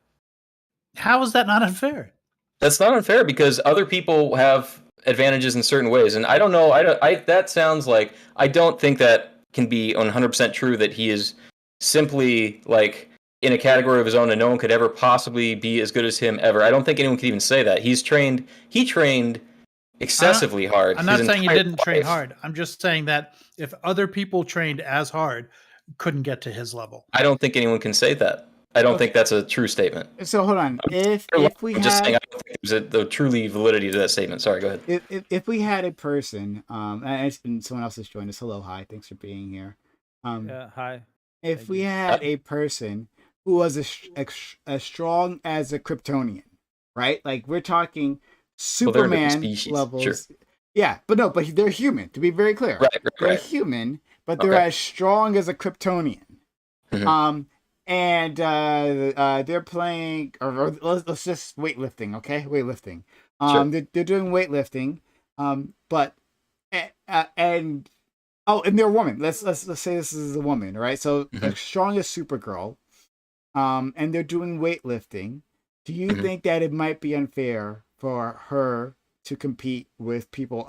How is that not unfair?
That's not unfair because other people have advantages in certain ways, and I don't know. That sounds like I don't think that can be 100% true. That he is simply like in a category of his own, and no one could ever possibly be as good as him ever. I don't think anyone could even say that. He trained excessively hard.
I'm not saying he didn't train hard. I'm just saying that if other people trained as hard, couldn't get to his level.
I don't think anyone can say that. I don't think that's a true statement.
So hold on. If we
just saying, I don't think there's the truly validity to that statement. Sorry, go ahead.
If we had a person, and someone else has joined us. Hello, hi, thanks for being here.
Hi.
If we had a person who was as strong as a Kryptonian, right? Like we're talking Superman levels.
Sure.
Yeah, but they're human. To be very clear, they're human, but they're as strong as a Kryptonian.
Mm-hmm.
And they're playing, or let's just weightlifting, okay? Weightlifting.
Sure.
They're doing weightlifting, but and they're a woman. Let's say this is a woman, right? So the strongest Supergirl, and they're doing weightlifting. Do you think that it might be unfair for her to compete with people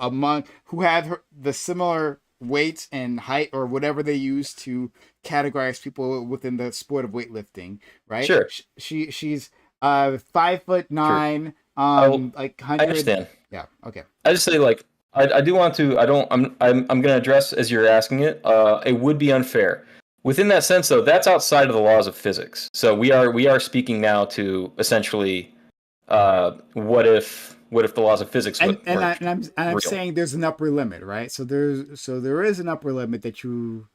who have the similar weight and height or whatever they use to categorize people within the sport of weightlifting, right?
Sure.
She's 5'9", like 100.
I understand.
Yeah. Okay.
I just say like I do want to. I'm going to address as you're asking it. It would be unfair. Within that sense, though, that's outside of the laws of physics. So we are speaking now to essentially, what if the laws of physics
and I'm saying there's an upper limit, right? So there is an upper limit that you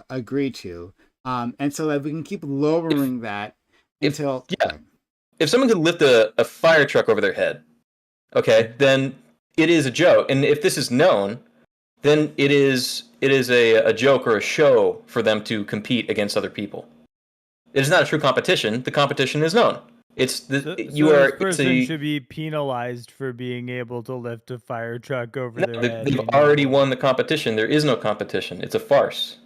agree to, and so that we can keep lowering that until
if someone could lift a fire truck over their head, okay, then it is a joke. And if this is known, then it is a joke or a show for them to compete against other people. It is not a true competition. The competition is known.
This person should be penalized for being able to lift a fire truck over their head.
They've already won the competition. There is no competition. It's a farce.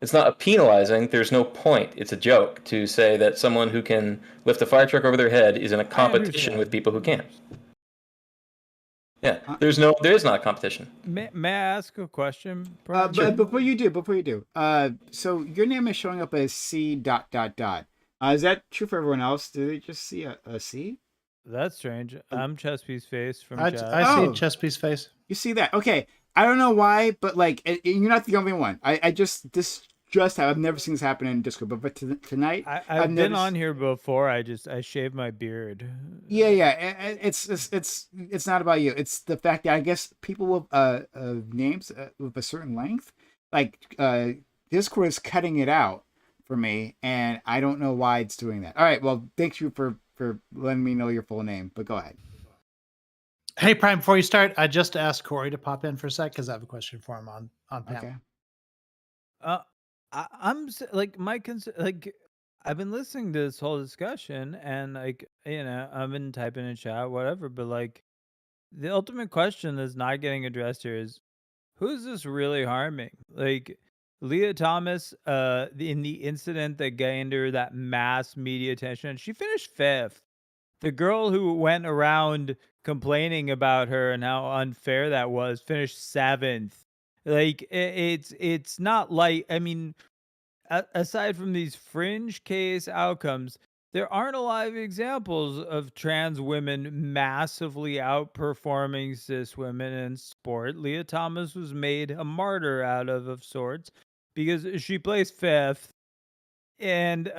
It's not a penalizing. There's no point. It's a joke to say that someone who can lift a fire truck over their head is in a competition with people who can't. Yeah, there is not a competition.
May I ask a question?
But before you do, so your name is showing up as C ... Is that true for everyone else? Do they just see a C?
That's strange. I'm Chespi's face from
chat. I see Chespi's face.
You see that? Okay. I don't know why, but like, you're not the only one. I've never seen this happen in Discord, but tonight
I've been on here before. I shaved my beard.
Yeah. It's not about you. It's the fact that I guess people with names with a certain length, like Discord is cutting it out for me, and I don't know why it's doing that. All right, well, thank you for letting me know your full name, but go ahead.
Hey, Prime, before you start, I just asked Corey to pop in for a sec because I have a question for him on panel.
Okay. I'm like I've been listening to this whole discussion, and like, I've been typing in chat, whatever. But like, the ultimate question that's not getting addressed here is, who's this really harming? Like, Leah Thomas, in the incident that gained her that mass media attention, she finished 5th. The girl who went around complaining about her and how unfair that was finished 7th. Like, it's not like, I mean, aside from these fringe case outcomes, there aren't a lot of examples of trans women massively outperforming cis women in sport. Leah Thomas was made a martyr out of sorts because she placed 5th, and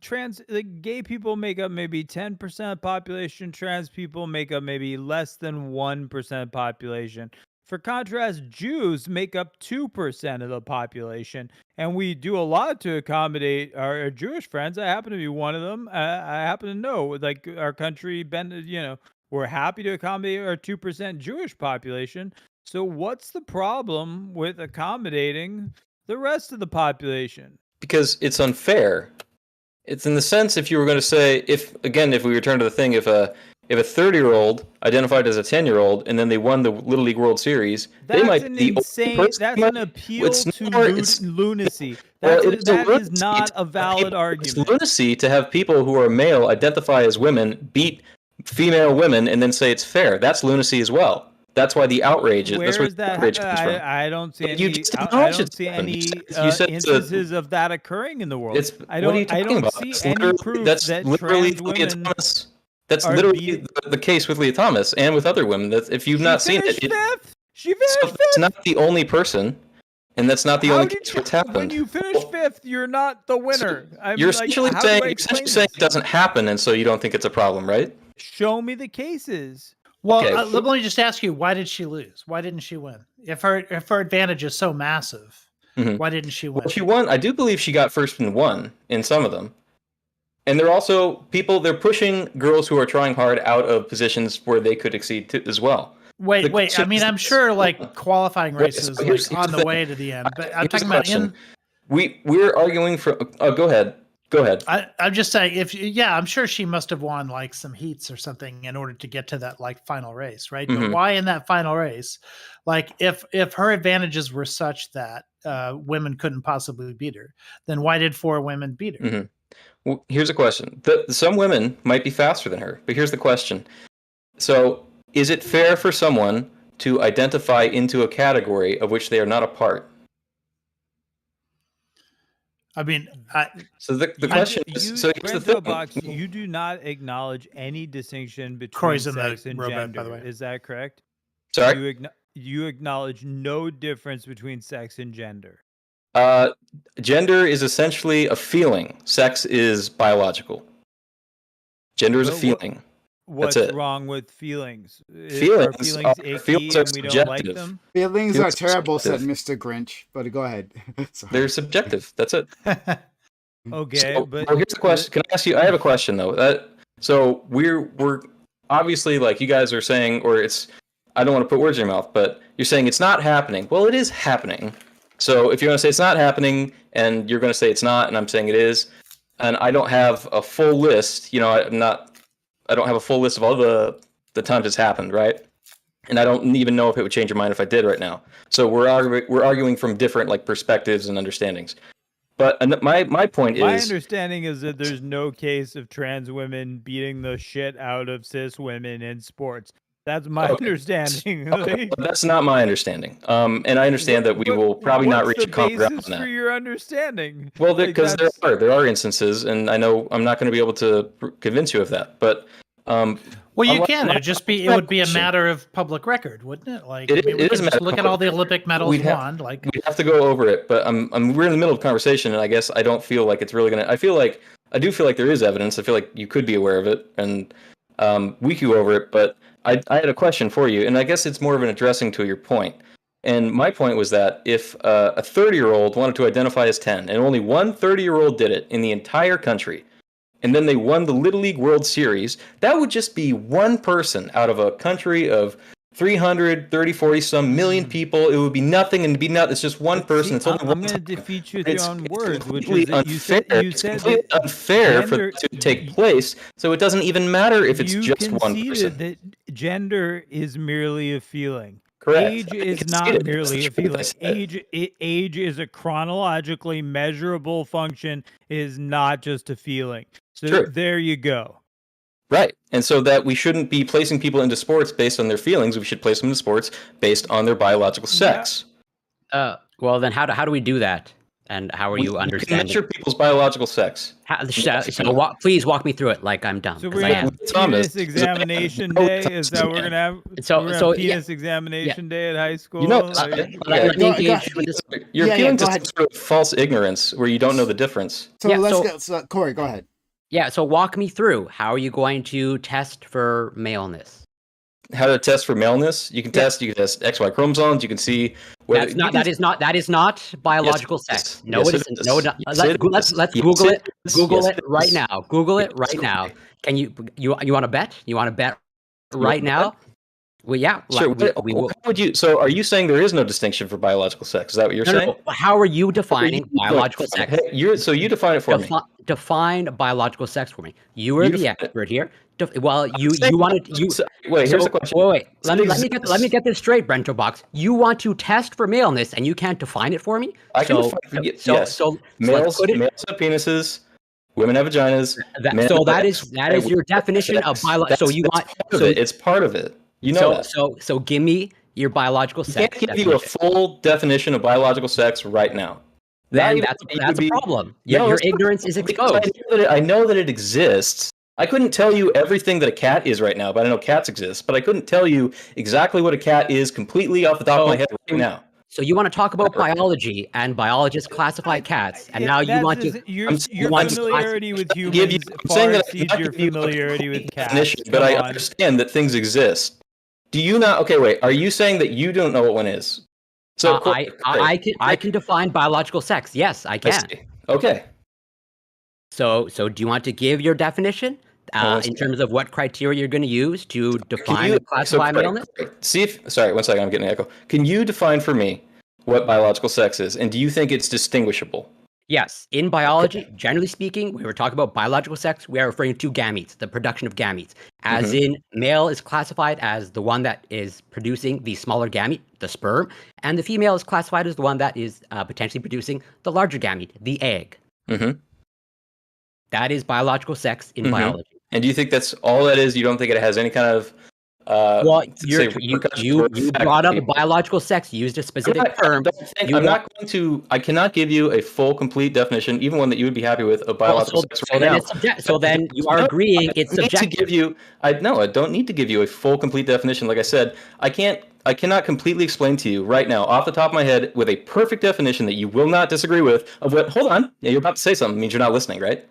trans, like, gay people make up maybe 10% population, trans people make up maybe less than 1% population. For contrast, Jews make up 2% of the population, and we do a lot to accommodate our Jewish friends. I happen to be one of them. I happen to know, like, our country, we're happy to accommodate our 2% Jewish population. So what's the problem with accommodating the rest of the population?
Because it's unfair. It's in the sense, if you were going to say, if we return to the thing, if a 30-year-old identified as a 10-year-old and then they won the Little League World Series, they might be the only person.
That's an appeal to lunacy. That is not a valid argument.
It's lunacy to have people who are male identify as women beat female women and then say it's fair. That's lunacy as well. That's why the outrage is.
Where is that? I don't see any. I don't see any instances of that occurring in the world. I don't see any proof that trans women.
That's literally the case with Leah Thomas and with other women. That if you've not seen it,
she finished 5th.
It's not the only person, and that's not the only case what's happened.
When you finish 5th, you're not the winner.
You're essentially saying it doesn't happen, and so you don't think it's a problem, right?
Show me the cases.
Well, let me just ask you, why did she lose? Why didn't she win? If her advantage is so massive, why didn't she win?
Well, she won. I do believe she got first and won in some of them. And they're also they're pushing girls who are trying hard out of positions where they could exceed as well.
Wait. I mean, I'm sure like qualifying races on the way to the end, but I'm talking about
we're arguing for. Oh, go ahead. Go ahead.
I'm just saying, I'm sure she must have won like some heats or something in order to get to that like final race, right? But why in that final race? Like if her advantages were such that women couldn't possibly beat her, then why did 4 women beat her?
Well, here's a question. Some women might be faster than her, but here's the question. So, is it fair for someone to identify into a category of which they are not a part?
I mean,
so the question is, so here's the thing.
Box, you do not acknowledge any distinction between sex and gender. By the way. Is that correct?
Sorry?
You acknowledge no difference between sex and gender.
Gender is essentially a feeling. Sex is biological. Gender is a feeling.
What's
That's it.
Wrong with feelings?
Feelings
are subjective.
We don't like them?
Feelings are terrible, said Mr. Grinch. But go ahead.
They're subjective. That's it.
Okay,
but here's the question. Can I ask you? I have a question though. So we're obviously, like you guys are saying, or it's. I don't want to put words in your mouth, but you're saying it's not happening. Well, it is happening. So if you're going to say it's not happening, and you're going to say it's not, and I'm saying it is, and I don't have a full list. I don't have a full list of all the times it's happened, right? And I don't even know if it would change your mind if I did right now. So we're arguing from different like perspectives and understandings. But my point is,
my understanding is that there's no case of trans women beating the shit out of cis women in sports. That's my understanding.
Okay, that's not my understanding. And I understand that we will probably not reach a common ground on that.
For your understanding?
Well, because there are instances, and I know I'm not going to be able to convince you of that. But
well, you can. It would be a matter of public record, wouldn't it? Like
it is a matter.
Look at all the Olympic medals won. Like
we'd have to go over it, but we're in the middle of conversation, and I guess I don't feel like it's really gonna. I do feel like there is evidence. I feel like you could be aware of it, and we could go over it, but. I had a question for you, and I guess it's more of an addressing to your point. And my point was that if a 30-year-old wanted to identify as 10, and only one 30-year-old did it in the entire country, and then they won the Little League World Series, that would just be one person out of a country of 300, 30, 40 some million people. It would be nothing and be nothing. It's just one
But
person.
see,
It's only
I'm
one
going to
time.
defeat you with
It's,
your own
it's
words, which is
completely
that you
unfair.
said
It's
that
completely unfair for
gender.
that to take place. So it doesn't even matter if it's
You
just one
conceded
person.
that gender is merely a feeling.
Correct.
Age
I
is
conceded.
not
That's
merely
the
a
truth, I
feeling.
said.
Age is a chronologically measurable function. Is not just a feeling. So
True.
there you go.
Right. And so that we shouldn't be placing people into sports based on their feelings. We should place them into sports based on their biological sex.
Well, then how do we do that? And how are you
You can
understanding?
measure people's biological sex.
Please walk me through it like I'm dumb.
So
'cause
we
I
have
am.
penis examination day. Is that what we're gonna have?
So-
we're gonna
so,
have
yeah.
penis examination day at high school.
You know,
Let me engage with this.
You're
Yeah,
appealing
go
to
ahead.
some sort of false ignorance where you don't know the difference.
So
Yeah,
let's
so-
go. So, Corey, go ahead.
Yeah, so walk me through. How are you going to test for maleness?
How to test for maleness? You can test XY chromosomes. You can see whether
That is not biological
Yes, it
sex.
is.
No,
Yes,
it
it
isn't.
is.
No,
Yes, it
let's
is.
let's
Yes,
Google
it
it.
is.
Google
Yes,
it
it
right
is.
now. Google it
Yes,
right now.
okay.
Can you want to bet? You want to bet right now? Well, yeah.
Sure.
We will.
How would you? So, are you saying there is no distinction for biological sex? Is that what you're saying?
No. How are you defining
You
biological
define it.
sex?
Hey, you define it for me.
Define biological sex for me. You are
You
the
define it.
expert here. Well, you
saying-
wanted you.
Wait, here's the question.
Wait.
Does it
Let me get this straight, Brento Box. You want to test for maleness, and you can't define it for me.
I can define. Yes.
So
Males,
let's put it.
males have penises. Women have vaginas. men
So
have
that
sex.
is your definition of biological. So you want.
Part of it. It's part of it. You know that.
So give me your biological
I
sex.
can't give you a full definition of biological sex right now.
Then that's a problem. Your ignorance is exposed.
I know that it exists. I couldn't tell you everything that a cat is right now, but I know cats exist. But I couldn't tell you exactly what a cat is completely off the top of my head right now.
So you want to talk about biology, and biologists classify cats, and now you want to.
Your familiarity with humans
I'm
far
saying that
exceeds your familiarity with cats.
definition, but I understand that things exist. Do you not? Okay, wait. Are you saying that you don't know what one is? So
I can define biological sex. Yes, I can.
Okay.
So do you want to give your definition in terms of what criteria you're going to use to define and classify maleness?
Sorry, 1 second. I'm getting an echo. Can you define for me what biological sex is, and do you think it's distinguishable?
Yes. In biology, generally speaking, when we're talking about biological sex, we are referring to gametes, the production of gametes. As in, male is classified as the one that is producing the smaller gamete, the sperm, and the female is classified as the one that is potentially producing the larger gamete, the egg. That is biological sex in biology.
And do you think that's all that is? You don't think it has any kind of
well, you brought up biological sex. You used a specific term.
I cannot give you a full, complete definition, even one that you would be happy with, of biological sex right now.
So then you are agreeing it's subjective.
I don't need to give you a full, complete definition. Like I said, I cannot completely explain to you right now, off the top of my head, with a perfect definition that you will not disagree with, of what. Hold on, you're about to say something. It means you're not listening, right?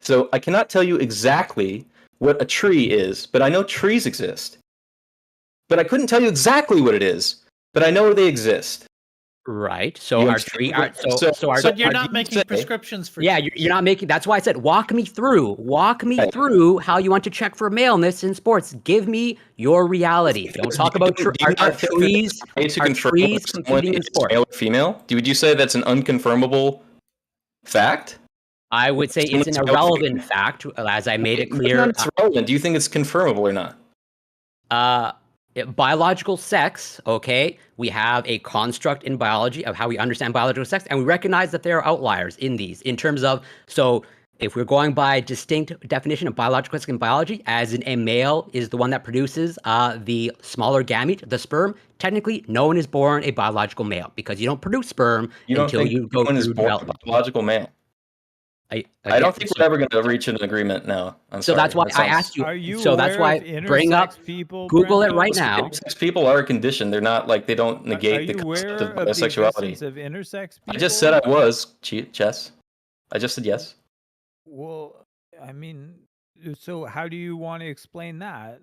So I cannot tell you exactly what a tree is, but I know trees exist. But I couldn't tell you exactly what it is, but I know they exist.
Right. So our tree.
But you're not making prescriptions for.
Yeah, you're not making. That's why I said walk me through through how you want to check for maleness in sports. Give me your reality. Don't talk about trees. Are trees competing in sports?
Male or female? Would you say that's an unconfirmable fact?
I would say it's an irrelevant fact, as I made it clear.
It's relevant. Do you think it's confirmable or not?
Biological sex, okay, we have a construct in biology of how we understand biological sex, and we recognize that there are outliers in these in terms of, so if we're going by distinct definition of biological sex in biology, as in a male is the one that produces the smaller gamete, the sperm, technically no one is born a biological male because you don't produce sperm until you go through development.
A biological male. I don't think we're ever going to reach an agreement now.
So that's why I asked you. So that's why bring up Google it right now.
Intersex people are a condition. They're not like they don't negate the concept of bisexuality.
Of intersex people?
I just said I was, Chess. I just said yes.
Well, I mean, so how do you want to explain that?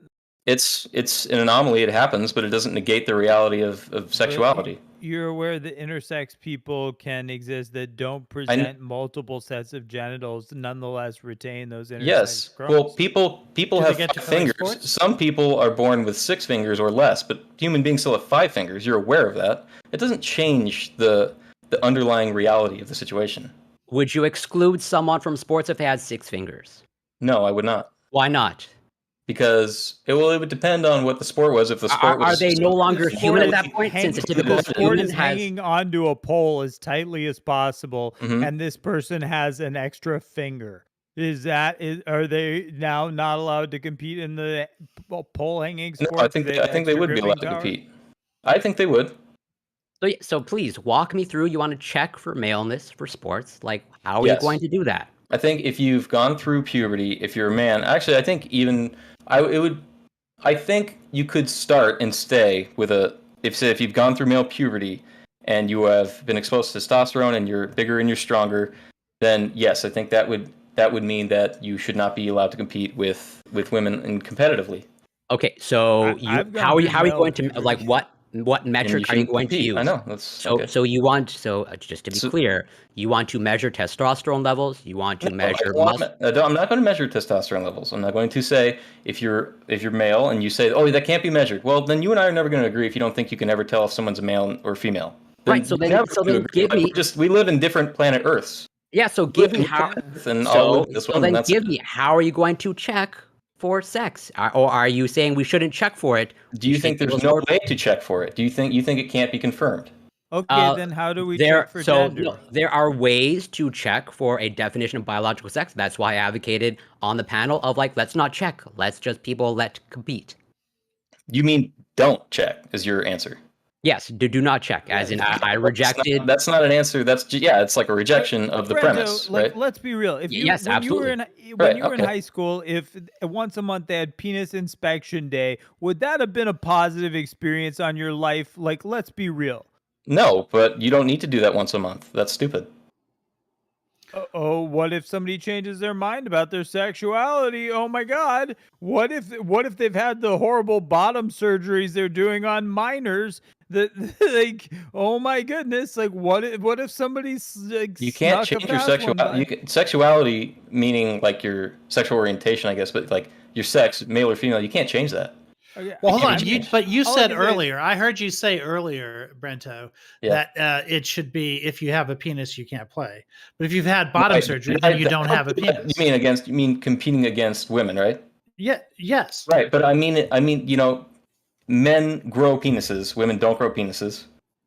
It's an anomaly. It happens, but it doesn't negate the reality of sexuality.
you're aware that intersex people can exist that don't present multiple sets of genitals, nonetheless retain those intersex
Yes. Well,
chromosomes.
people
Do they
have
get to
5
play
fingers.
sports?
Some people are born with 6 fingers or less, but human beings still have 5 fingers. You're aware of that. It doesn't change the underlying reality of the situation.
Would you exclude someone from sports if they had 6 fingers?
No, I would not.
Why not?
Because it would depend on what the sport was. If the sport
Are
was
they no longer human at that
is
point? Since a
the
typical
sport
human
is
has
hanging onto a pole as tightly as possible,
Mhm.
and this person has an extra finger. Are they now not allowed to compete in the pole hanging
No,
sport?
I think they would be allowed to compete. I think they would.
So please walk me through. You want to check for maleness for sports? Like, how are you
Yes.
going to do that?
I think if you've gone through puberty, if you're a man, actually, I think even I think you could start and stay with if you've gone through male puberty and you have been exposed to testosterone and you're bigger and you're stronger, then yes, I think that would mean that you should not be allowed to compete with women and competitively.
Okay, so
I've gone
how are you
through
going to
puberty.
like what
And
metric are you
shouldn't
going to
compete.
use?
I know that's okay.
Just to be clear, you want to measure testosterone levels. You want to measure muscle.
I'm not going to measure testosterone levels. I'm not going to say if you're male and you say, oh, that can't be measured. Well, then you and I are never going to agree if you don't think you can ever tell if someone's a male or female.
Right. So then give me.
We live in different planet Earths.
Yeah. So give me how. So then give me how are you going to check for sex, or are you saying we shouldn't check for it?
Do you think there's no way to check for it? Do you think it can't be confirmed?
Okay, then how do we check for gender?
No, there are ways to check for a definition of biological sex. That's why I advocated on the panel of like, let's not check. Let's just let compete.
You mean don't check is your answer?
Yes, do not check. As in, I rejected.
That's not an answer. It's like a rejection of the premise, right?
Let's be real. If you,
yes,
when
absolutely.
you were in high school, if once a month they had penis inspection day, would that have been a positive experience on your life? Like, let's be real.
No, but you don't need to do that once a month. That's stupid.
Oh, what if somebody changes their mind about their sexuality? Oh my God! What if they've had the horrible bottom surgeries they're doing on minors? That like, oh my goodness! Like, what if somebody's like,
you can't change your sexuality. Sexuality meaning like your sexual orientation, I guess, but like your sex, male or female, you can't change that.
Okay.
Well, hold on. You said earlier. I heard you say earlier, Brento, that it should be if you have a penis, you can't play. But if you've had bottom surgery, then you don't have a penis.
You mean competing against women, right?
Yeah. Yes.
Right, but I mean, men grow penises, women don't grow penises.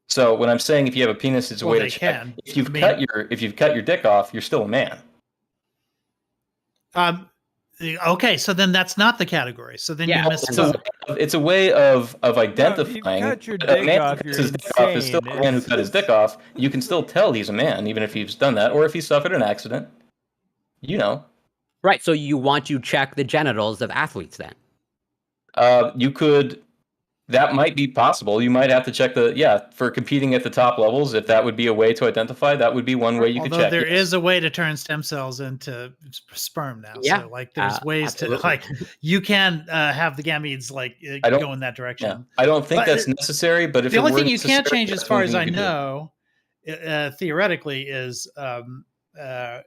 So when I'm saying if you have a penis, it's a way to check. If you've cut your dick off, you're still a man.
Okay, so then that's not the category. So then you missed it.
It's a way of identifying.
Cut your
a man
off,
who cuts his dick off is still a man who cut his dick off. You can still tell he's a man, even if he's done that, or if he suffered an accident.
Right. So you want to check the genitals of athletes then?
You could. That might be possible. You might have to check for competing at the top levels. If that would be a way to identify, that would be one way you could check.
There is a way to turn stem cells into sperm now.
Yeah.
So like there's ways
absolutely.
to like you can have the gametes like go in that direction.
Yeah. I don't think that's necessary, but if
the only thing you can't change, as far as I know, theoretically, is would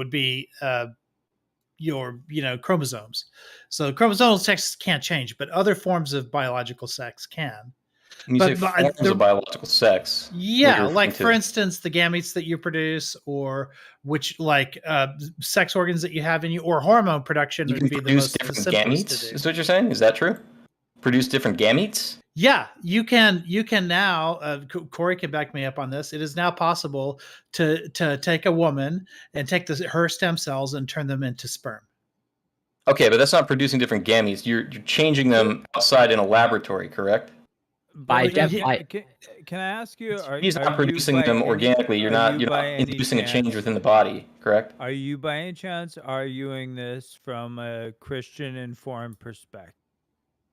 be your chromosomes. So chromosomal sex can't change, but other forms of biological sex can.
You say forms of biological sex.
Yeah, like for instance, the gametes that you produce, or which like sex organs that you have in you, or hormone production would be the most
different gametes. Is what you're saying? Is that true? Produce different gametes?
Yeah, you can now. Corey can back me up on this. It is now possible to take a woman and take her stem cells and turn them into sperm.
Okay, but that's not producing different gametes. You're changing them outside in a laboratory, correct?
Can I ask you?
He's not producing them organically. You're not inducing a change within the body, correct?
Are you by any chance arguing this from a Christian informed perspective?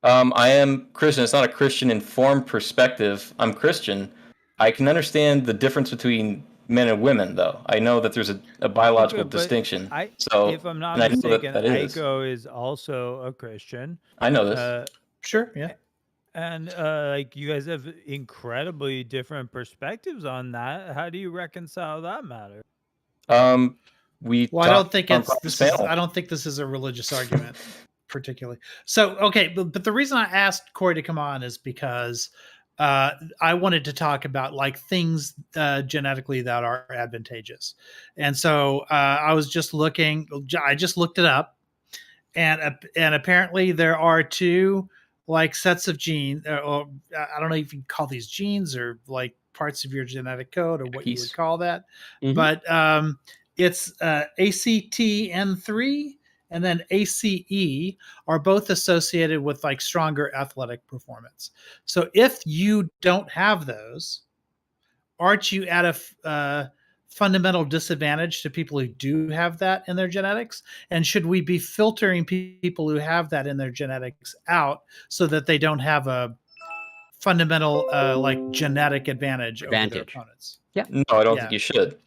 I am Christian. It's not a Christian informed perspective. I'm Christian. I can understand the difference between men and women, though. I know that there's a biological distinction.
If I'm not mistaken, Aiko is also a Christian.
I know this.
Sure, yeah.
And like you guys have incredibly different perspectives on that. How do you reconcile that matter?
We
Well, I don't
talked
think
on
it's
Parker's
this is
panel.
I don't think this is a religious argument particularly. So okay, but the reason I asked Corey to come on is because I wanted to talk about like things genetically that are advantageous, and so I was just looking. I just looked it up, and apparently there are two like sets of genes, or I don't know if you can call these genes or like parts of your genetic code or what you would
Keys.
call that,
Mhm.
but it's ACTN3 and then ACE are both associated with like stronger athletic performance. So if you don't have those, aren't you at a fundamental disadvantage to people who do have that in their genetics? And should we be filtering people who have that in their genetics out so that they don't have a fundamental like genetic advantage over their
Advantage.
opponents?
No, I don't
Yeah.
think you should.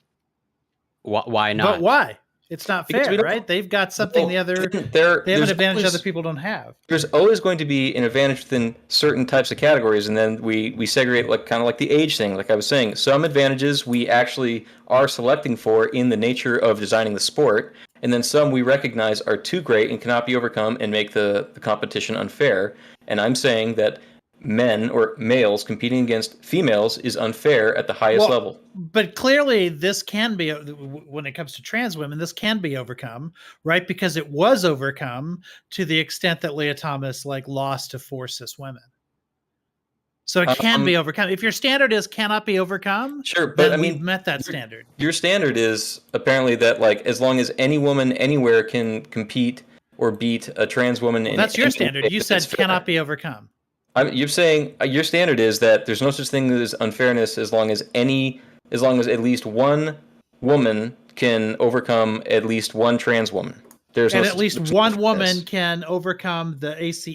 Why
But
not?
why? It's not
Because we
fair,
don't-
right? They've got something
Well,
they have an
there's
advantage
always-
other people don't have.
There's always going to be an advantage within certain types of categories, and then we segregate like kind of like the age thing. Like I was saying, some advantages we actually are selecting for in the nature of designing the sport, and then some we recognize are too great and cannot be overcome and make the competition unfair. And I'm saying that men or males competing against females is unfair at the highest level.
But clearly, this can be, when it comes to trans women, this can be overcome, right? Because it was overcome to the extent that Leah Thomas like lost to 4 cis women. So it can be overcome. If your standard is cannot be overcome,
Sure, but
then
I mean,
we've met that standard.
Your standard is apparently that like as long as any woman anywhere can compete or beat a trans woman,
Well,
in
that's your
any
standard.
way
You
that's
said
fair.
cannot be overcome.
You're saying your standard is that there's no such thing as unfairness as long as at least one woman can overcome at least one trans woman. There's
And
no
at least
such
one
thing as
woman
fairness.
can overcome the ACE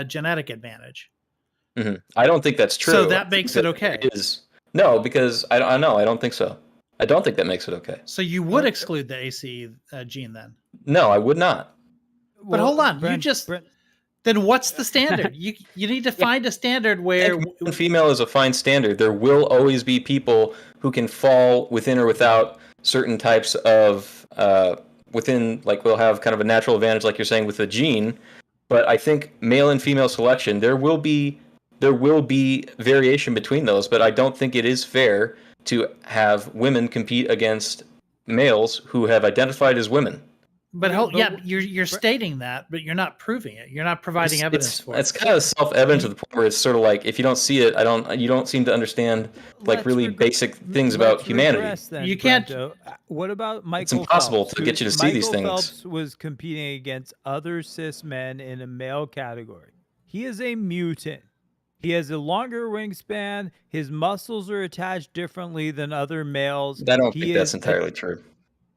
genetic advantage.
I don't think that's true.
So that makes it okay.
No, because I don't think so. I don't think that makes it okay.
So you would exclude the ACE gene then?
No, I would not.
But hold on, then what's the standard? You need to find a standard where
Male and female is a fine standard. There will always be people who can fall within or without certain types of within, like we'll have kind of a natural advantage, like you're saying, with a gene. But I think male and female selection, there will be variation between those. But I don't think it is fair to have women compete against males who have identified as women.
But you're stating that, but you're not proving it. You're not providing evidence for it.
It's kind of self-evident to the point where it's sort of like if you don't see it, you don't seem to understand like really basic things about humanity.
Then,
you can't.
Brento. What about Michael?
It's impossible
Phelps,
to get you to see these things.
Michael Phelps was competing against other cis men in a male category. He is a mutant. He has a longer wingspan. His muscles are attached differently than other males.
I don't think that's entirely true.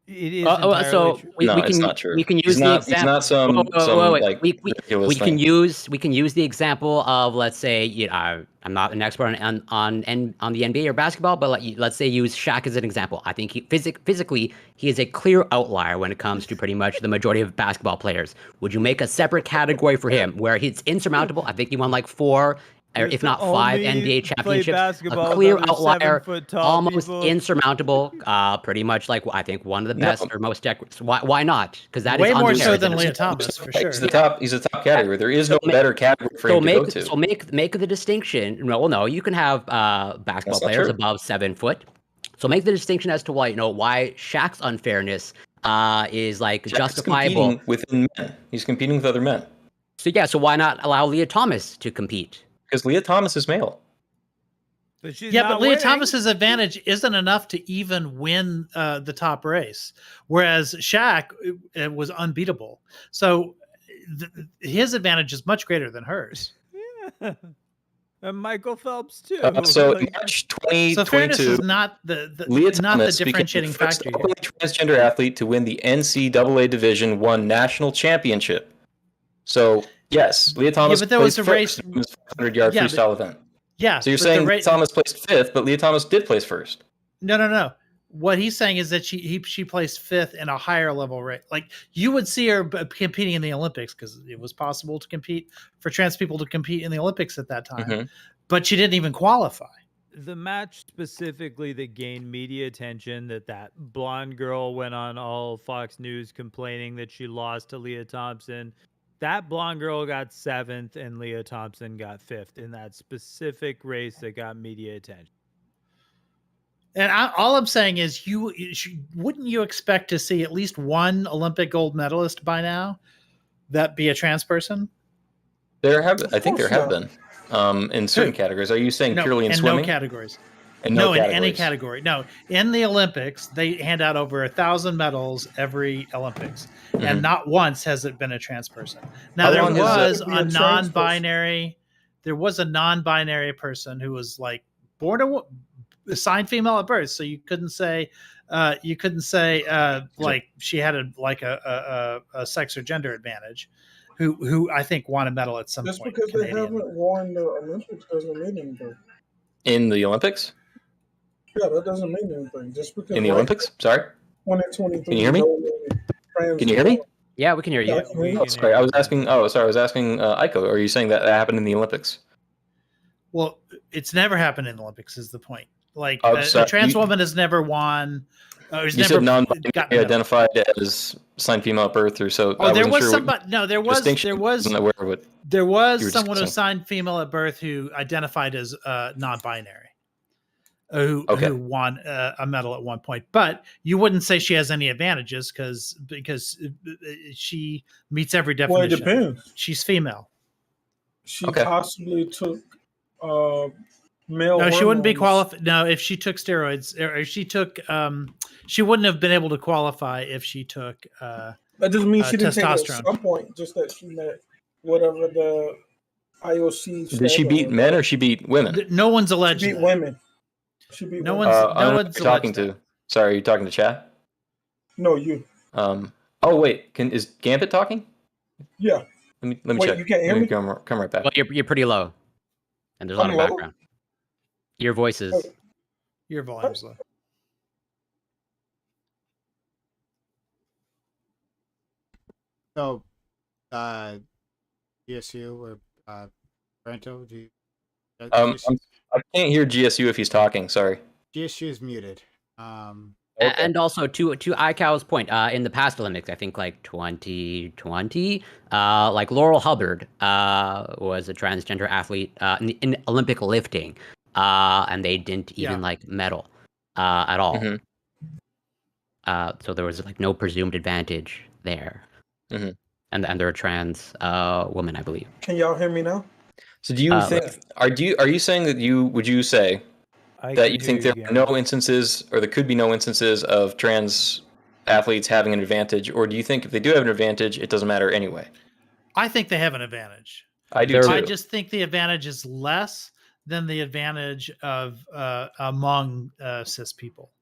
It is entirely true.
It's not true.
We can use the example.
He's not some like ridiculous
we can use the example of, let's say, I'm not an expert on the NBA or basketball, but let's say use Shaq as an example. I think physically he is a clear outlier when it comes to pretty much the majority of basketball players. Would you make a separate category for him where he's insurmountable? I think he won like 4, if not 5 NBA championships. A clear outlier, almost insurmountable. Pretty much like I think one of the best or most decorated. Why not? Because that
way
is
more so
unfair.
than Leah Thomas for sure.
He's the top category. There is no better category for him to go to.
So make the distinction. No, you can have basketball players above 7 foot. So make the distinction as to why Shaq's unfairness is like
Shaq's
justifiable
competing within men. He's competing with other men.
So why not allow Leah Thomas to compete?
Because Leah Thomas is male.
But
Leah Thomas's advantage isn't enough to even win the top race, whereas Shaq was unbeatable. So his advantage is much greater than hers.
Yeah. And Michael Phelps too.
So in March 2022,
so fairness is not
Leah Thomas
the differentiating
became the first
factor.
openly transgender athlete to win the NCAA Division I national championship. So yes, Leah Thomas.
But there was a race.
500-yard freestyle event.
Yeah.
So you're saying Leah Thomas placed 5th, but Leah Thomas did place first.
No. what he's saying is that she placed 5th in a higher level rate. Like you would see her competing in the Olympics because it was possible to compete for trans people to compete in the Olympics at that time, but she didn't even qualify.
The match specifically that gained media attention, that blonde girl went on all Fox News complaining that she lost to Leah Thompson. That blonde girl got 7th and Leah Thompson got 5th in that specific race that got media attention.
And all I'm saying is, wouldn't you expect to see at least one Olympic gold medalist by now that be a trans person?
I think there have been in certain categories. Are you saying purely in swimming?
No categories.
In
no categories. In any category. No, in the Olympics, they hand out over 1,000 medals every Olympics, and not once has it been a trans person. Now there was a non-binary. There was a non-binary person who was like born assigned female at birth, so you couldn't say like she had a sex or gender advantage. Who I think won a medal at some point.
Just because they haven't won the Olympics doesn't mean anything.
In the Olympics?
Yeah, that doesn't mean anything. Just because
in the Olympics? Sorry?
2023.
Can you hear me? Can you hear me?
Yeah, we can hear you.
Oh, sorry. I was asking Aiko, are you saying that happened in the Olympics?
Well, it's never happened in the Olympics is the point. Like a trans woman has never won.
You said non-binary identified as assigned female at birth, or so.
Oh, there was somebody. No, there was someone who
saying.
signed female at birth who identified as non-binary, who won a medal at one point. But you wouldn't say she has any advantages because she meets every definition.
Well, it depends.
She's female.
She possibly took. Male
no, she wouldn't be
hormones.
qualified. No, if she took steroids, or if she took, she wouldn't have been able to qualify if she took.
That doesn't mean she didn't take it at
testosterone.
some point. Just that she met whatever the IOC.
Did she beat men or she beat women?
No one's alleged.
She beat women. She beat
no
women.
one's. No one's
talking to. Sorry, are you talking to chat?
No, you.
Oh wait, is Gambit talking?
Yeah.
Let me
Wait,
check.
you can't hear me?
Come right back.
Well, you're pretty low, and there's a lot of background. Your voice is.
Your volume's low.
So, GSU or Brento, do you?
I can't hear GSU if he's talking. Sorry.
GSU is muted.
And also to iCow's point, in the past Olympics, I think like 2020, like Laurel Hubbard was a transgender athlete in Olympic lifting, and they didn't even like medal at all. So there was like no presumed advantage there, and they're a trans woman, I believe.
Can y'all hear me now?
So do you think? Are you saying that would you say that you think there are no instances, or there could be no instances of trans athletes having an advantage, or do you think if they do have an advantage, it doesn't matter anyway?
I think they have an advantage.
I do too.
I just think the advantage is less than the advantage of among cis people,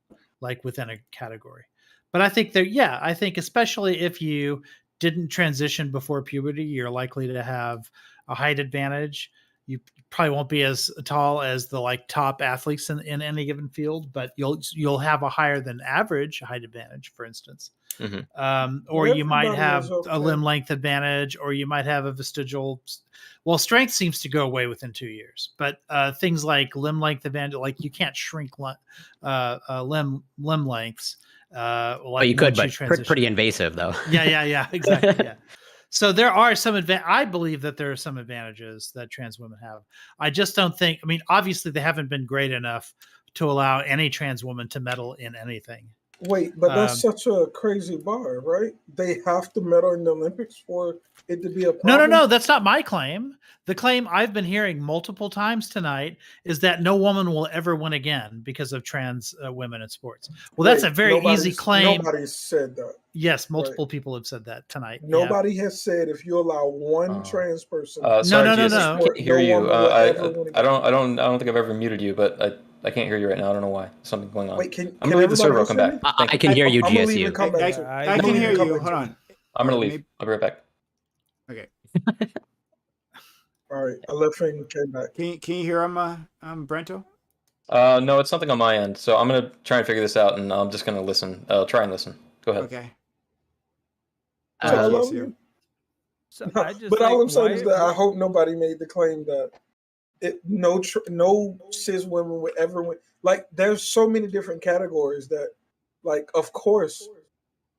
like within a category. But I think I think especially if you didn't transition before puberty, you're likely to have a height advantage. You probably won't be as tall as the like top athletes in any given field, but you'll have a higher than average height advantage, for instance. Or you might have a limb length advantage, or you might have a vestigial. Well, strength seems to go away within 2 years, but things like limb length advantage, like you can't shrink limb lengths.
Well, you could, but pretty invasive though.
Yeah, exactly. Yeah. So there are some I believe that there are some advantages that trans women have. I just don't think. I mean, obviously, they haven't been great enough to allow any trans woman to medal in anything.
Wait, but that's such a crazy bar, right? They have to medal in the Olympics for it to be a problem?
No, that's not my claim. The claim I've been hearing multiple times tonight is that no woman will ever win again because of trans women in sports. Well, that's a very easy claim.
Nobody said that.
Yes, multiple people have said that tonight.
Nobody has said if you allow one trans person.
Sorry,
no.
I can't hear you. I don't think I've ever muted you, but I can't hear you right now. I don't know why. Something's going on.
Wait,
I'm gonna leave the server. I'll come back.
I can hear you, GSU.
I can hear you. Hold on.
I'm gonna leave. I'll be right back.
Okay.
All right. I left and came back.
Can you hear him, Brento?
No, it's something on my end. So I'm gonna try and figure this out, and I'm just gonna listen. Try and listen. Go ahead.
Okay.
So
Go
I
ahead,
love
GSU.
you.
So I just
But all
like
I'm saying is that I
why
hope nobody made the claim that no cis women would ever win. Like, there's so many different categories that, like, of course,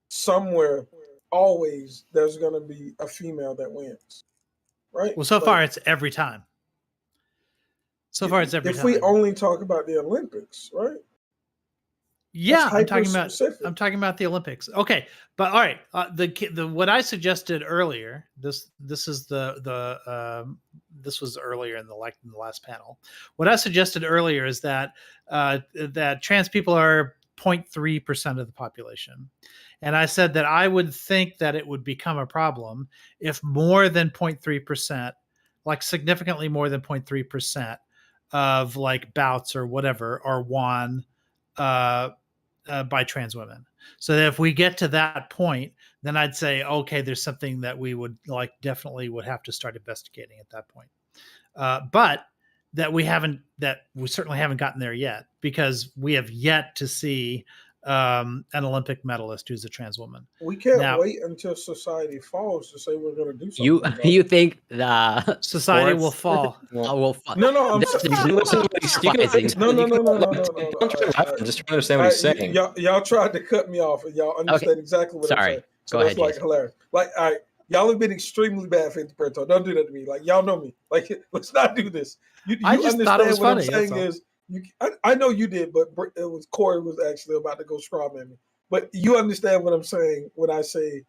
somewhere, always, there's gonna be a female that wins, right?
Well, so
Like,
far it's every time. So far it's every
if
time.
we only talk about the Olympics, right?
Yeah, I'm talking
hyper-specific.
about the Olympics. Okay, but all right, the what I suggested earlier. This is this was earlier in the last panel. What I suggested earlier is that that trans people are 0.3% of the population, and I said that I would think that it would become a problem if more than 0.3%, like significantly more than 0.3% of like bouts or whatever, are won. By trans women. So that if we get to that point, then I'd say, okay, there's something that we would like definitely would have to start investigating at that point. But that we certainly haven't gotten there yet, because we have yet to see an Olympic medalist who's a trans woman.
We can't
Now-
wait until society falls to say we're going to do something.
You
about
you
it.
think the
Society will
sports
fall.
will fall?
No, no, I'm
This
saying-
is
Listen, you can listen.
No, no,
You can-
no, no, no, no, no,
Don't try to laugh. I'm just trying to understand what he's saying.
Y'all tried to cut me off, and y'all understand exactly what I'm
Sorry.
saying. So
Go
that's
ahead,
like
Jason.
hilarious. Like, all right, y'all have been extremely bad for Interpreto. Don't do that to me. Like, y'all know me. Like, let's not do this. You
I just
understand
thought it was
what
funny,
I'm
that's
saying
all.
is, I know you did, but it was Corey was actually about to go strawman at me. But you understand what I'm saying when I say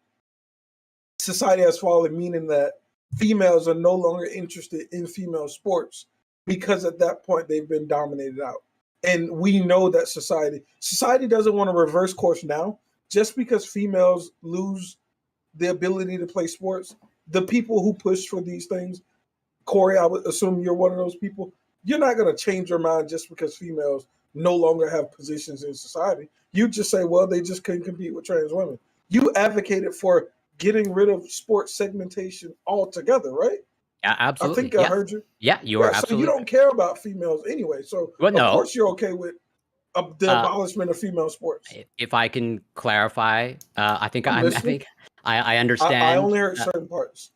society has fallen, meaning that females are no longer interested in female sports because at that point they've been dominated out. And we know that society doesn't want to reverse course now. Just because females lose the ability to play sports, the people who push for these things, Corey, I would assume you're one of those people. You're not going to change your mind just because females no longer have positions in society. You just say, well, they just couldn't compete with trans women. You advocated for getting rid of sports segmentation altogether, right?
Yeah, absolutely.
I think I heard you.
Yeah, you are
So
absolutely.
you don't care about females anyway. So
Well, no.
of course you're okay with the abolishment of female sports.
If I can clarify, I think
I'm
I
listening.
think I understand.
I only heard certain parts.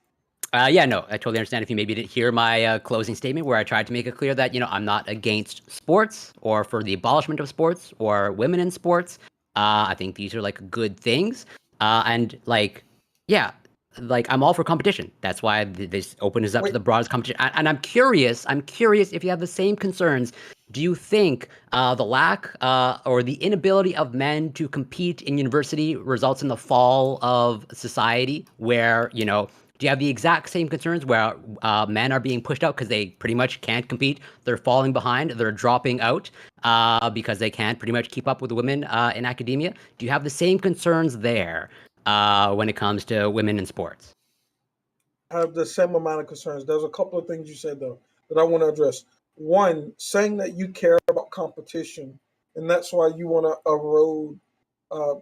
Yeah, no, I totally understand if you maybe didn't hear my closing statement where I tried to make it clear that, I'm not against sports or for the abolishment of sports or women in sports. I think these are like good things. And like, yeah, like I'm all for competition. That's why this opens up to the broadest competition. And I'm curious if you have the same concerns. Do you think the lack or the inability of men to compete in university results in the fall of society where, do you have the exact same concerns where men are being pushed out because they pretty much can't compete? They're falling behind. They're dropping out because they can't pretty much keep up with women in academia. Do you have the same concerns there when it comes to women in sports?
I have the same amount of concerns. There's a couple of things you said, though, that I want to address. One, saying that you care about competition, and that's why you want to erode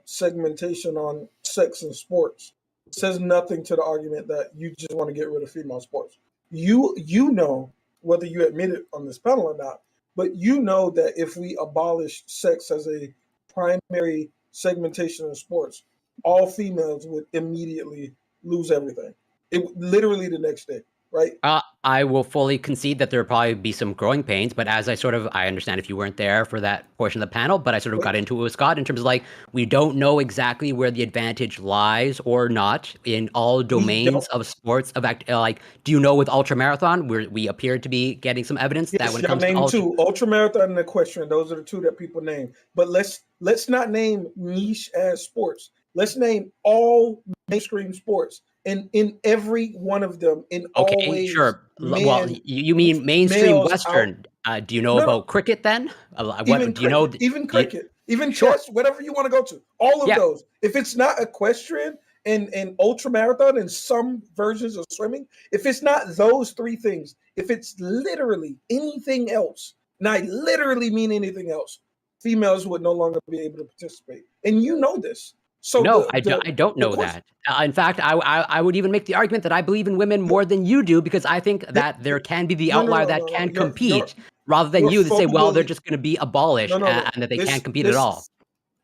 segmentation on sex and sports, says nothing to the argument that you just want to get rid of female sports. You know, whether you admit it on this panel or not, but you know that if we abolish sex as a primary segmentation in sports, all females would immediately lose everything. It literally the next day, right?
I will fully concede that there will probably be some growing pains, but as I understand if you weren't there for that portion of the panel, but I sort of got into it with Scott in terms of like, we don't know exactly where the advantage lies or not in all domains of sports. Like, do you know with ultramarathon, we appear to be getting some evidence that when it comes to
ultramarathon and equestrian, those are the two that people name. But let's not name niche as sports. Let's name all mainstream sports. And in every one of them, in all ways,
sure. Well, you mean mainstream Western? Do you know about cricket then?
Even cricket, even chess, whatever you want to go to, all of those. If it's not equestrian and ultramarathon and some versions of swimming, if it's not those three things, if it's literally anything else, and I literally mean anything else, females would no longer be able to participate, and you know this. So
no, I don't know that. In fact, I would even make the argument that I believe in women more than you do because I think that there can be the outlier that can compete. rather than
Your
you to say,
faux
well, they're
belief.
just going to be abolished
No.
and that they
This
can't compete at all.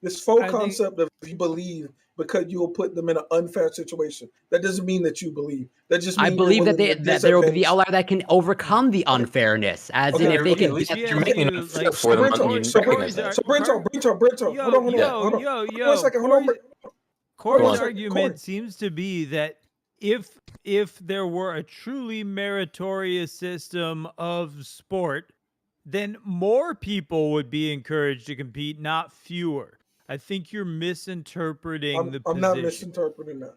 this faux
I think-
concept of you believe because you'll put them in an unfair situation. That doesn't mean that you believe. That just means
I believe
you're
that
willing to
that there will be the
disadvantage.
outlier that can overcome the unfairness, as in
Okay,
if they
okay,
can
at
least
get
you're making it
you,
fair
like,
for them.
Brento,
I mean,
so
recognize
Corey's
that.
Brento, hold on.
Yo,
One second, hold on.
Corey's
on.
argument
Corey.
seems to be that if there were a truly meritorious system of sport, then more people would be encouraged to compete, not fewer. I think you're misinterpreting the
I'm not
position.
misinterpreting that.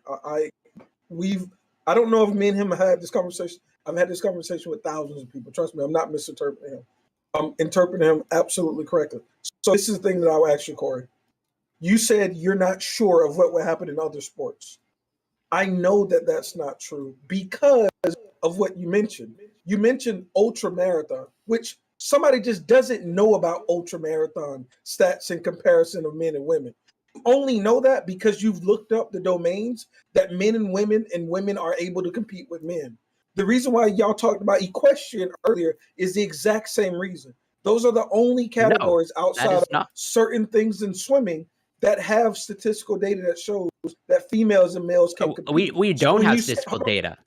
I don't know if me and him have had this conversation. I've had this conversation with thousands of people. Trust me, I'm not misinterpreting him. I'm interpreting him absolutely correctly. So this is the thing that I'll ask you, Corey. You said you're not sure of what would happen in other sports. I know that that's not true because of what you mentioned. You mentioned ultra marathon, which somebody just doesn't know about ultra marathon stats in comparison of men and women. You only know that because you've looked up the domains that men and women are able to compete with men. The reason why y'all talked about equestrian earlier is the exact same reason. Those are the only categories
that
outside
is
of
not.
certain things in swimming that have statistical data that shows that females and males can compete.
We
So
don't
when
have
you say-
statistical
hold on.
data.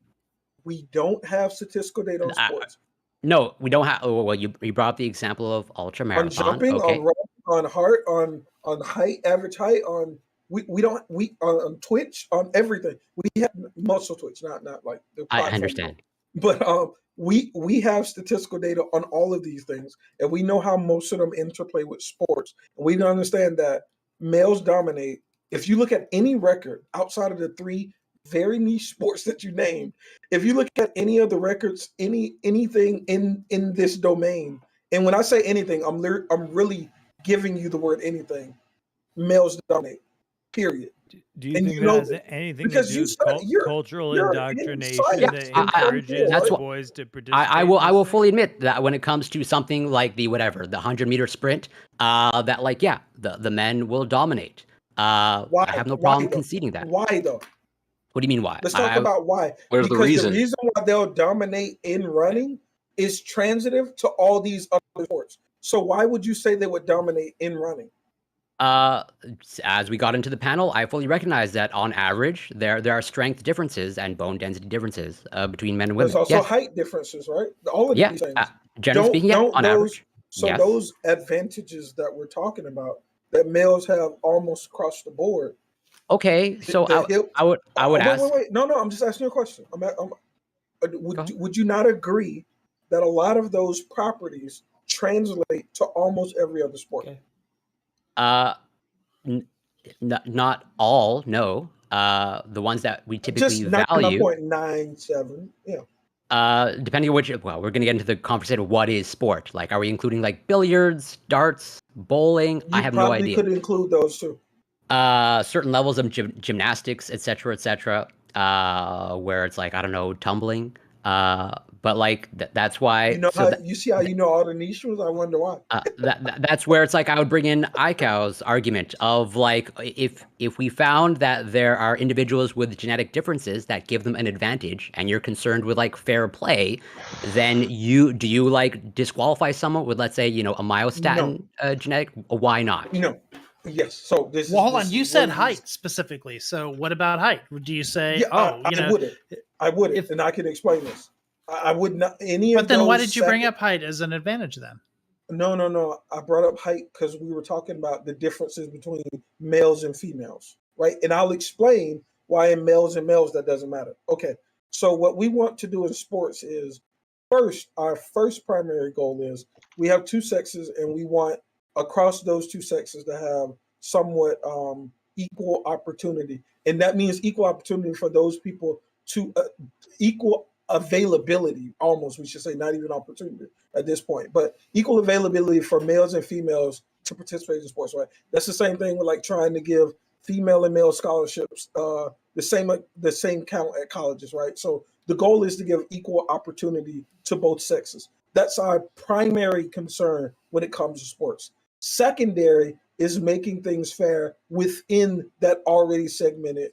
We don't have statistical data on sports.
No, we don't have. Oh, well, you brought up the example of ultra
On
marathon.
jumping,
Okay.
on running, on heart, on height, average height, on we don't we on Twitch, on everything. We have muscle Twitch, not like the
I
platform.
understand.
But we have statistical data on all of these things, and we know how most of them interplay with sports. And we understand that males dominate. If you look at any record outside of the three very niche sports that you named, if you look at any of the records, anything in this domain, and when I say anything, I'm really giving you the word anything. Males dominate. Period.
Do you
And
think
you
that
know
has
that
anything to
because
do
you
with
study,
cultural
you're in
indoctrination
science
that
in
encourages
that's
the
what-
boys to participate?
I
in
will
this thing?
fully admit that when it comes to something like the 100-meter sprint, that like the men will dominate. I have no problem
though?
conceding that.
Why though?
What do you mean why?
Let's talk about why.
Where's the
Because
reason?
the reason why they'll dominate in running is transitive to all these other sports. So why would you say they would dominate in running?
As we got into the panel, I fully recognize that on average there are strength differences and bone density differences between men and women.
There's also
Yes.
height differences, right? All of
Yeah.
these things.
Generally speaking, yeah, on
those
average.
so
Yes.
those advantages that we're talking about that males have almost across the board.
Okay, so
the hip-
I would ask.
Wait. No, I'm just asking you a question.
Go ahead.
Would you not agree that a lot of those properties translate to almost every other sport?
Okay.
Not all, no. The ones that we typically
Just
value.
99.97. Yeah.
Depending on which, well, we're gonna get into the conversation of what is sport. Like, are we including like billiards, darts, bowling? I have no
Probably
idea.
could include those too.
Certain levels of gymnastics, etc., where it's like, I don't know, tumbling. But like that's why.
You know
so
how
that,
you see how you know all the niche ones? I wonder why.
that's where it's like I would bring in Aikau's argument of like if we found that there are individuals with genetic differences that give them an advantage, and you're concerned with like fair play, then do you like disqualify someone with, let's say, a myostatin genetic? Why not?
No. Yes. So this
Well,
is
hold on. You said height specifically. So what about height? Do you say,
I wouldn't, and I can explain this. I would not any of
But then
those
why did you bring
second-
up height as an advantage then?
No. I brought up height because we were talking about the differences between males and females, right? And I'll explain why in males and males that doesn't matter. Okay. So what we want to do in sports is our first primary goal is we have two sexes and we want across those two sexes to have somewhat equal opportunity. And that means equal opportunity for those people to equal availability, almost, we should say, not even opportunity at this point, but equal availability for males and females to participate in sports, right? That's the same thing with like trying to give female and male scholarships the same count at colleges, right? So the goal is to give equal opportunity to both sexes. That's our primary concern when it comes to sports. Secondary is making things fair within that already segmented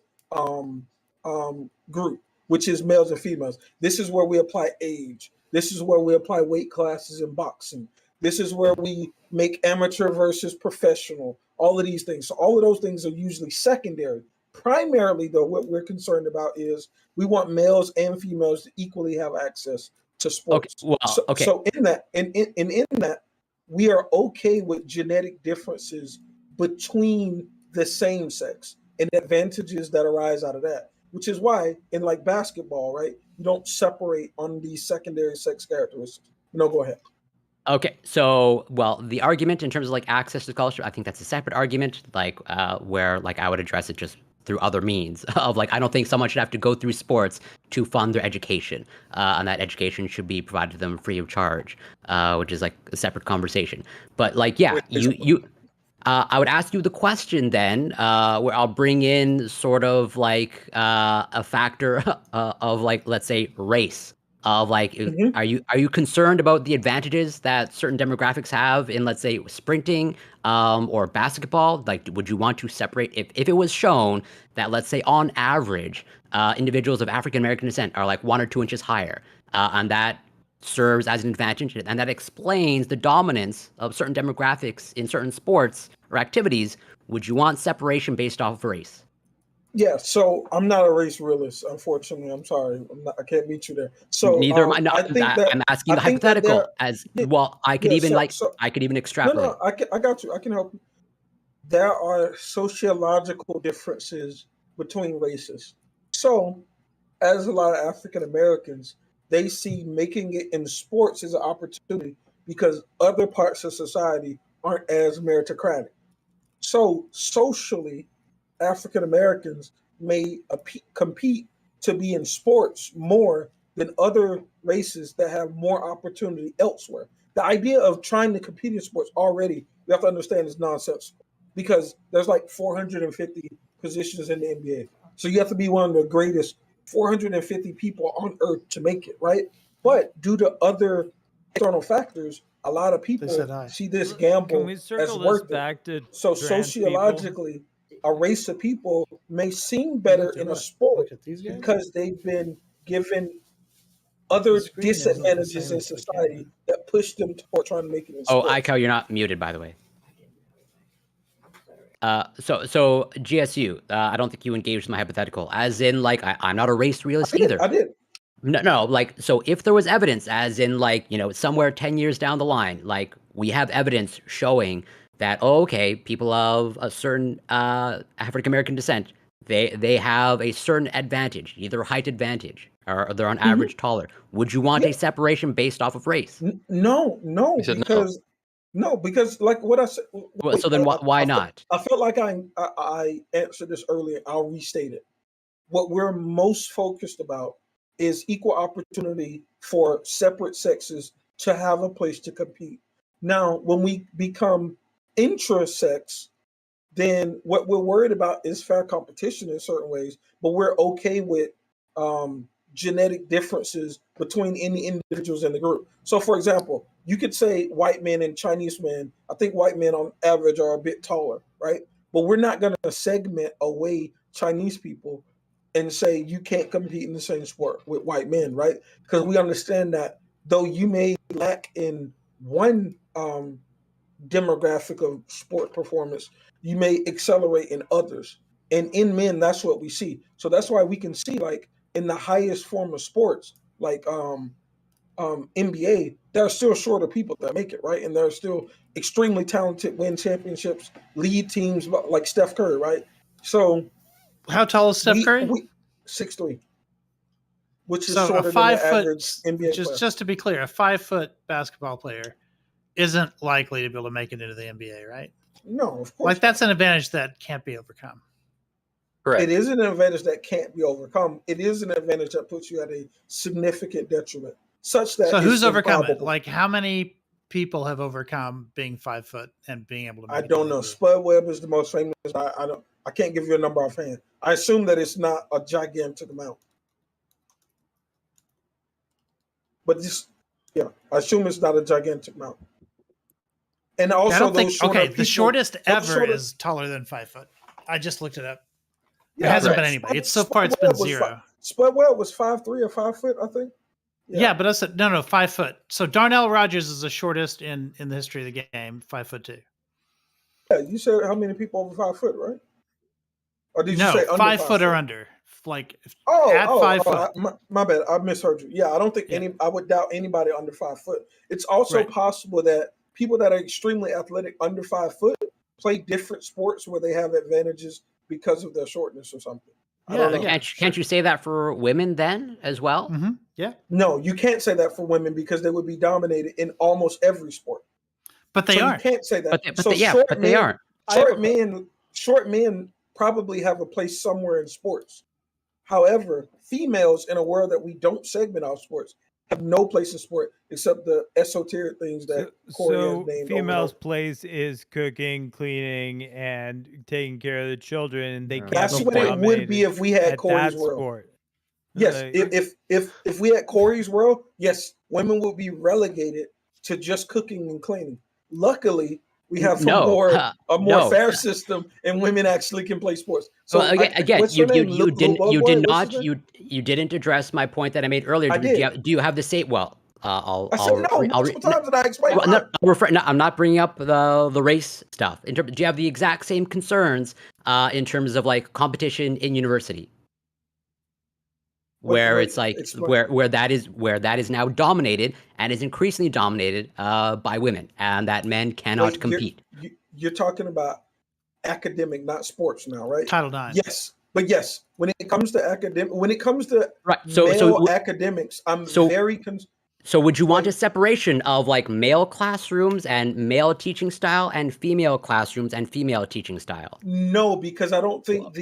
group, which is males and females. This is where we apply age. This is where we apply weight classes in boxing. This is where we make amateur versus professional. All of these things. So all of those things are usually secondary. Primarily, though, what we're concerned about is we want males and females to equally have access to
Okay.
sports.
Well, okay.
So in that, in that, we are okay with genetic differences between the same sex and advantages that arise out of that. Which is why in like basketball, right, you don't separate on these secondary sex characteristics. No, go ahead.
Okay, so well, the argument in terms of like access to scholarship, I think that's a separate argument, like where like I would address it just through other means of like I don't think someone should have to go through sports to fund their education, and that education should be provided to them free of charge, which is like a separate conversation. But like, yeah, I would ask you the question then, where I'll bring in sort of like a factor of like, let's say, race. Of like, are you concerned about the advantages that certain demographics have in, let's say, sprinting or basketball? Like, would you want to separate if it was shown that, let's say, on average, individuals of African American descent are like 1 or 2 inches higher, and that serves as an advantage, and that explains the dominance of certain demographics in certain sports or activities? Would you want separation based off of race?
Yeah, so I'm not a race realist, unfortunately. I'm sorry, I can't meet you there. So
Neither am I. No,
I think that
I'm asking the
I think that
hypothetical
there,
as
yeah,
well. I could
yeah.
even
No,
extrapolate.
no, I got you. I can help you. There are sociological differences between races. So, as a lot of African Americans, they see making it in sports as an opportunity because other parts of society aren't as meritocratic. So socially, African Americans may compete to be in sports more than other races that have more opportunity elsewhere. The idea of trying to compete in sports already, you have to understand, is nonsensical because there's like 450 positions in the NBA. So you have to be one of the greatest 450 people on earth to make it, right? But due to other external factors, a lot of people see this
Can
gamble
we
as
circle this
worth it.
back to
So
trans people?
sociologically, a race of people may seem better
Look at
in a
what?
sport
Look at these guys?
because they've been given
The
other
screen isn't the
disadvantages
same
in
as the
society
camera.
that push them toward trying to make it in
Oh,
sports.
Iko, you're not muted, by the way. So GSU, I don't think you engaged with my hypothetical. As in, like, I'm not a race realist either.
I did.
No, like, so if there was evidence, as in, like, somewhere 10 years down the line, like, we have evidence showing that, oh, okay, people of a certain African American descent, they have a certain advantage, either height advantage, or they're on average taller. Would you want a separation based off of race?
No,
He said no.
because like what I said.
Well, so then why not?
I felt like I answered this earlier. I'll restate it. What we're most focused about is equal opportunity for separate sexes to have a place to compete. Now, when we become intra-sex, then what we're worried about is fair competition in certain ways, but we're okay with genetic differences between any individuals in the group. So, for example, you could say white men and Chinese men. I think white men on average are a bit taller, right? But we're not going to segment away Chinese people and say you can't compete in the same sport with white men, right? Because we understand that though you may lack in one demographic of sport performance, you may accelerate in others. And in men, that's what we see. So that's why we can see, like, in the highest form of sports, like NBA, there are still shorter people that make it, right? And there are still extremely talented, win championships, lead teams like Steph Curry, right? So
how tall is Steph Curry?
6'3", which is
So a
shorter than the
5 foot,
average NBA player.
just to be clear, a 5 foot basketball player isn't likely to be able to make it into the NBA, right?
No, of course.
Like that's an advantage that can't be overcome.
Correct.
It is an advantage that can't be overcome. It is an advantage that puts you at a significant detriment, such that.
So who's overcome it?
improbable.
Like how many people have overcome being 5 foot and being able to? Make
I don't know. Spud Webb is the most famous. I don't. I can't give you a number offhand. I assume that it's not a gigantic amount. But just I assume it's not a gigantic amount. And also,
I don't think. Okay,
people,
the shortest ever is taller than 5 foot. I just looked it up. There hasn't been anybody. It's so far it's been 0.
Spud Webb was 5'3" or 5 foot, I think.
Yeah, but I said no, 5 foot. So Darnell Rogers is the shortest in the history of the game, 5'2".
Yeah, you said how many people over 5 foot, right? Or did you
No,
say under
5
5
foot or
foot?
under. Like
Oh,
at 5 foot.
my bad. I misheard you. Yeah, I don't think
Yeah.
I would doubt anybody under 5 foot. It's also
Right.
possible that people that are extremely athletic under 5 foot play different sports where they have advantages because of their shortness or something. I don't know.
Yeah,
Can't you say that for women then as well?
Mm-hmm. Yeah.
No, you can't say that for women because they would be dominated in almost every sport.
But they
So
aren't.
you can't say that.
But
So
they aren't.
short men probably have a place somewhere in sports. However, females in a world that we don't segment our sports have no place in sport except the esoteric things that Corey has
So
named.
females' place is cooking, cleaning, and taking care of the children, and they can't
That's
be
what it would be
dominated
if we had
at
Corey's
that
world.
sport.
Yes,
Like-
if we had Corey's world, yes, women would be relegated to just cooking and cleaning. Luckily, we have a more fair system, and women actually can play sports. So
Well, again,
what's her name?
you didn't
What's his name?
you didn't address my point that I made earlier.
I did.
Do you have the same? Well,
I said no multiple times, and I explained.
No, I'm not bringing up the race stuff. Do you have the exact same concerns in terms of like competition in university, where it's like where that is now dominated and is increasingly dominated by women, and that men cannot compete.
You're talking about academic, not sports now, right?
Title IX.
Yes, but yes, when it comes to academics, I'm very
So would you want a separation of like male classrooms and male teaching style and female classrooms and female teaching style?
No, because I don't think hold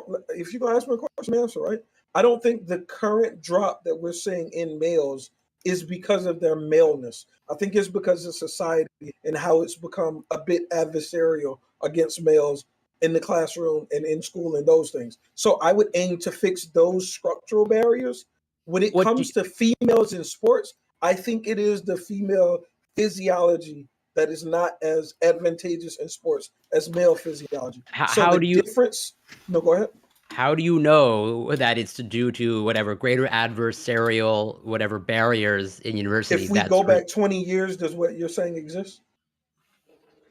on, if you're gonna ask me a question, answer, right? I don't think the current drop that we're seeing in males is because of their maleness. I think it's because of society and how it's become a bit adversarial against males in the classroom and in school and those things. So I would aim to fix those structural barriers. When it comes to females in sports, I think it is the female physiology that is not as advantageous in sports as male physiology. No, go ahead.
How do you know that it's due to whatever greater adversarial whatever barriers in universities?
If we go back 20 years, does what you're saying exist?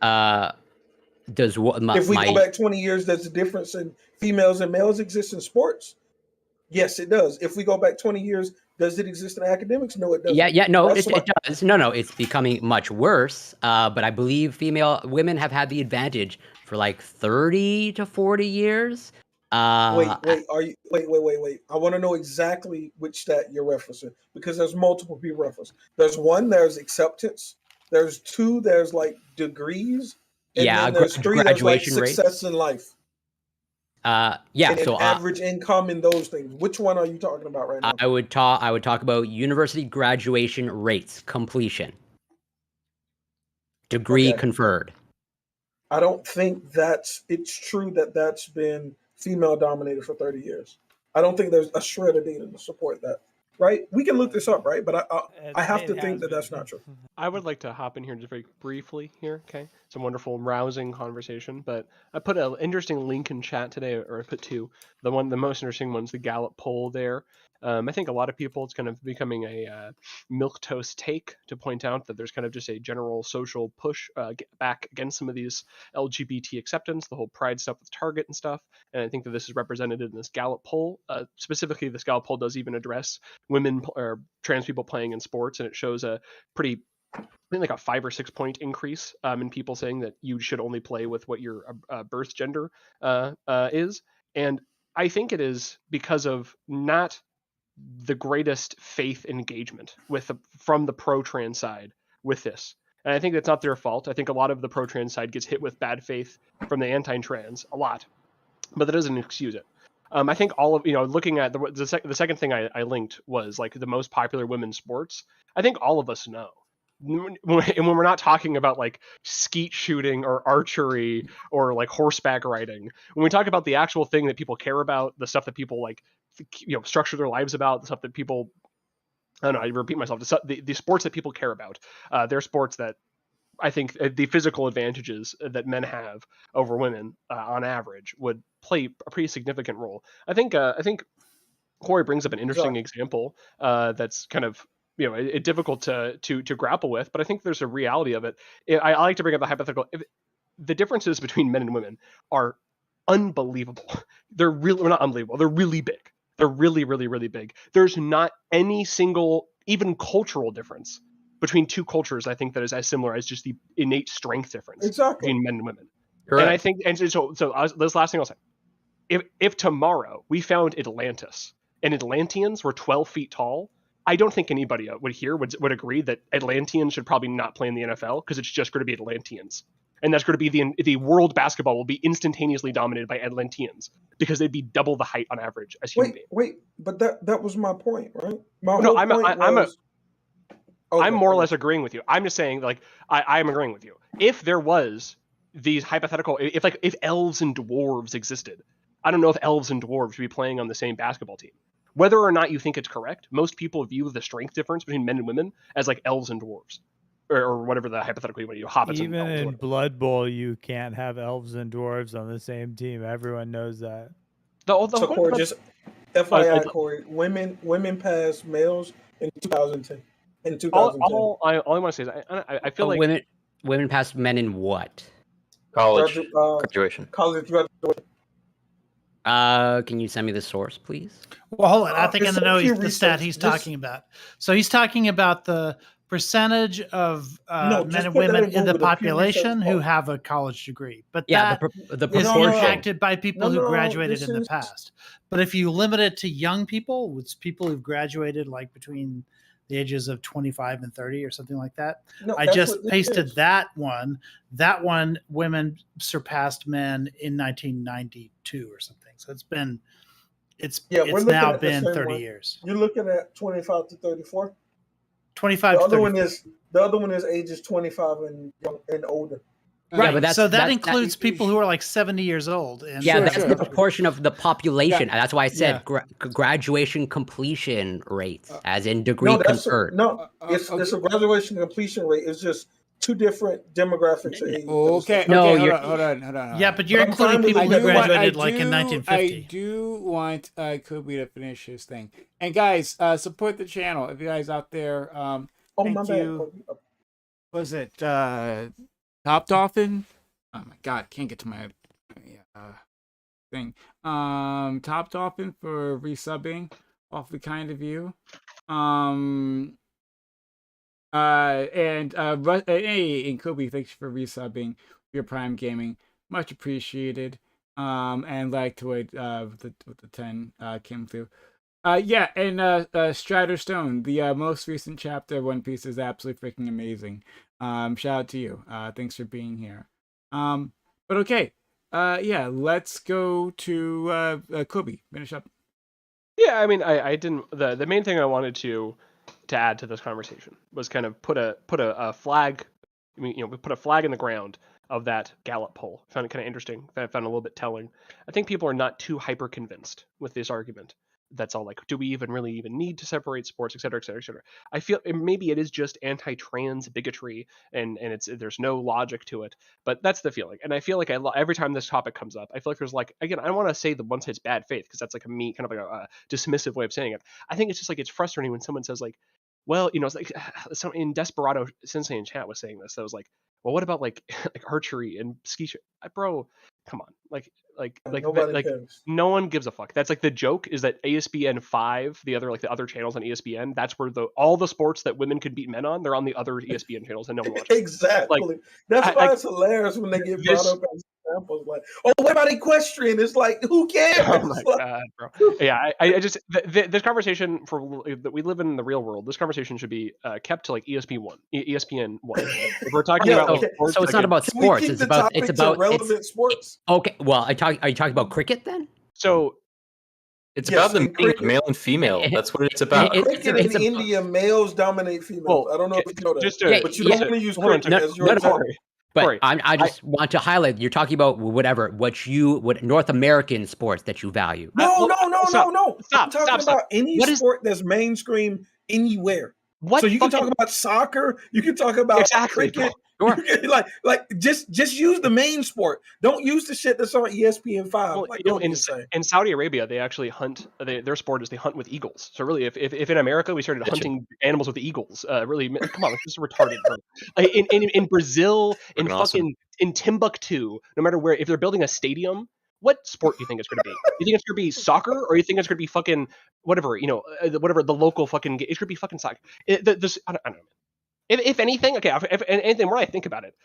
If
we go back 20 years, does the difference in females and males exist in sports? Yes, it does. If we go back 20 years, does it exist in academics? No, it doesn't.
No, it does. No, it's becoming much worse. But I believe women have had the advantage for like 30 to 40 years.
Wait. I want to know exactly which stat you're referencing because there's multiple people reference. There's one, there's acceptance. There's two, there's like degrees. And then there's three, there's like success in life.
So
average income and those things. Which one are you talking about right now?
I would talk about university graduation rates, completion, degree conferred.
I don't think it's true that's been female dominated for 30 years. I don't think there's a shred of data to support that. Right? We can look this up, right? But I have to think that that's not true.
I would like to hop in here just very briefly here, okay? It's a wonderful, rousing conversation, but I put an interesting link in chat today, or I put two. The most interesting one's the Gallup poll there. I think a lot of people, it's kind of becoming a milquetoast take to point out that there's kind of just a general social push back against some of these LGBT acceptance, the whole pride stuff with Target and stuff. And I think that this is represented in this Gallup poll. Specifically, this Gallup poll does even address women or trans people playing in sports, and it shows a pretty, I think like a 5 or 6 point increase in people saying that you should only play with what your birth gender is. And I think it is because of not the greatest faith engagement from the pro-trans side with this. And I think that's not their fault. I think a lot of the pro-trans side gets hit with bad faith from the anti-trans a lot, but that doesn't excuse it. I think all of, looking at the second thing I linked was like the most popular women's sports. I think all of us know. And when we're not talking about like skeet shooting or archery or like horseback riding, when we talk about the actual thing that people care about, the stuff that people like, structure their lives about, the stuff that people, I don't know, I repeat myself, the sports that people care about, they're sports that I think the physical advantages that men have over women on average would play a pretty significant role. I think Corey brings up an interesting example that's kind of difficult to grapple with, but I think there's a reality of it. I like to bring up the hypothetical. The differences between men and women are unbelievable. They're really not unbelievable. They're really big. They're really, really, really big. There's not any single, even cultural difference between two cultures, I think, that is as similar as just the innate strength difference between men and women.
Correct.
And I think, and so this last thing I'll say, if tomorrow we found Atlantis and Atlanteans were 12 feet tall, I don't think anybody would agree that Atlanteans should probably not play in the NFL because it's just going to be Atlanteans. And that's going to be the world basketball will be instantaneously dominated by Atlanteans because they'd be double the height on average as human beings.
Wait, but that was my point, right?
I'm more or less agreeing with you. I'm just saying, like, I'm agreeing with you. If there was these hypothetical, if elves and dwarves existed, I don't know if elves and dwarves should be playing on the same basketball team. Whether or not you think it's correct, most people view the strength difference between men and women as like elves and dwarves. Or whatever the hypothetical you want to do, hobbits.
Even in Blood Bowl, you can't have elves and dwarves on the same team. Everyone knows that.
So Corey, just FYI, Corey, women passed males in 2010. In 2010.
All I want to say is I feel like
women passed men in what?
College graduation.
College graduation.
Can you send me the source, please?
Well, hold on. I think I know the stat he's talking about. So he's talking about the percentage of men and women in the population who have a college degree, but
yeah,
the is impacted by people who graduated in the past. But if you limit it to young people, it's people who've graduated like between the ages of 25 and 30 or something like that. I just pasted that one. That one, women surpassed men in 1992 or something. So it's now been 30 years.
You're looking at 25 to 34.
25
the other one is ages 25 and older.
Right, yeah, but that includes people who are like 70 years old. And
that's the proportion of the population. That's why I said graduation completion rates, as in degree conferred.
It's a graduation completion rate. It's just two different demographics.
Okay. Hold on.
Yeah, but you're including people who graduated like in 1950.
I do want Kobe to finish his thing. And guys, support the channel. If you guys out there, thank you. Was it Top Dolphin? Oh my god, can't get to my thing. Top Dolphin for resubbing. Awfully kind of you. And Kobe, thanks for resubbing your Prime Gaming, much appreciated. And like to it with the 10 came through. Strider Stone, the most recent chapter of One Piece is absolutely freaking amazing. Shout out to you. Thanks for being here. But okay, let's go to Kobe. Finish up.
Yeah, I mean, I didn't. The main thing I wanted to add to this conversation was kind of put a flag. I mean, we put a flag in the ground of that Gallup poll. I found it kind of interesting. I found it a little bit telling. I think people are not too hyper convinced with this argument. That's all like, do we really need to separate sports, et cetera, et cetera, et cetera. I feel maybe it is just anti-trans bigotry and there's no logic to it, but that's the feeling. And I feel like every time this topic comes up, I feel like there's like, again, I don't want to say the one side's bad faith because that's like kind of like a dismissive way of saying it. I think it's just like, it's frustrating when someone says like, well, it's like in Desperado Sensei in chat was saying this. I was like, well, what about like archery and ski? Bro, come on, like no one gives a fuck. That's like the joke is that ESPN 5, the other channels on ESPN, that's where all the sports that women could beat men on, they're on the other ESPN channels and no one watches.
Exactly.
Like,
that's why it's hilarious when they get brought up as examples. Like, oh, what about equestrian? It's like, who cares?
Oh my god, bro. Yeah, I just this conversation that we live in the real world. This conversation should be kept to like ESPN 1. If we're talking about sports,
so it's not about sports. It's about
relevant sports.
Okay, well, are you talking about cricket then?
So
it's about the meaning of male and female. That's what it's about.
Cricket in India, males dominate females. Well, I don't know if you know that, but you don't want to use cricket as your example.
But I just want to highlight, you're talking about what North American sports that you value.
No. I'm talking about any sport that's mainstream anywhere. So you can talk about soccer, you can talk about cricket,
Sure.
like just use the main sport. Don't use the shit that's on ESPN5.
Well,
Like,
you know,
don't be insane.
in Saudi Arabia, they actually hunt. Their sport is they hunt with eagles. So really, if in America we started hunting animals with eagles, really, come on, this is retarded, bro. In Brazil, in
Fucking
fucking
awesome.
in Timbuktu, no matter where, if they're building a stadium, what sport do you think it's going to be? You think it's going to be soccer, or you think it's going to be fucking whatever? You know, whatever the local fucking. It's going to be fucking soccer. I don't know. If anything, okay, if anything, more I think about it,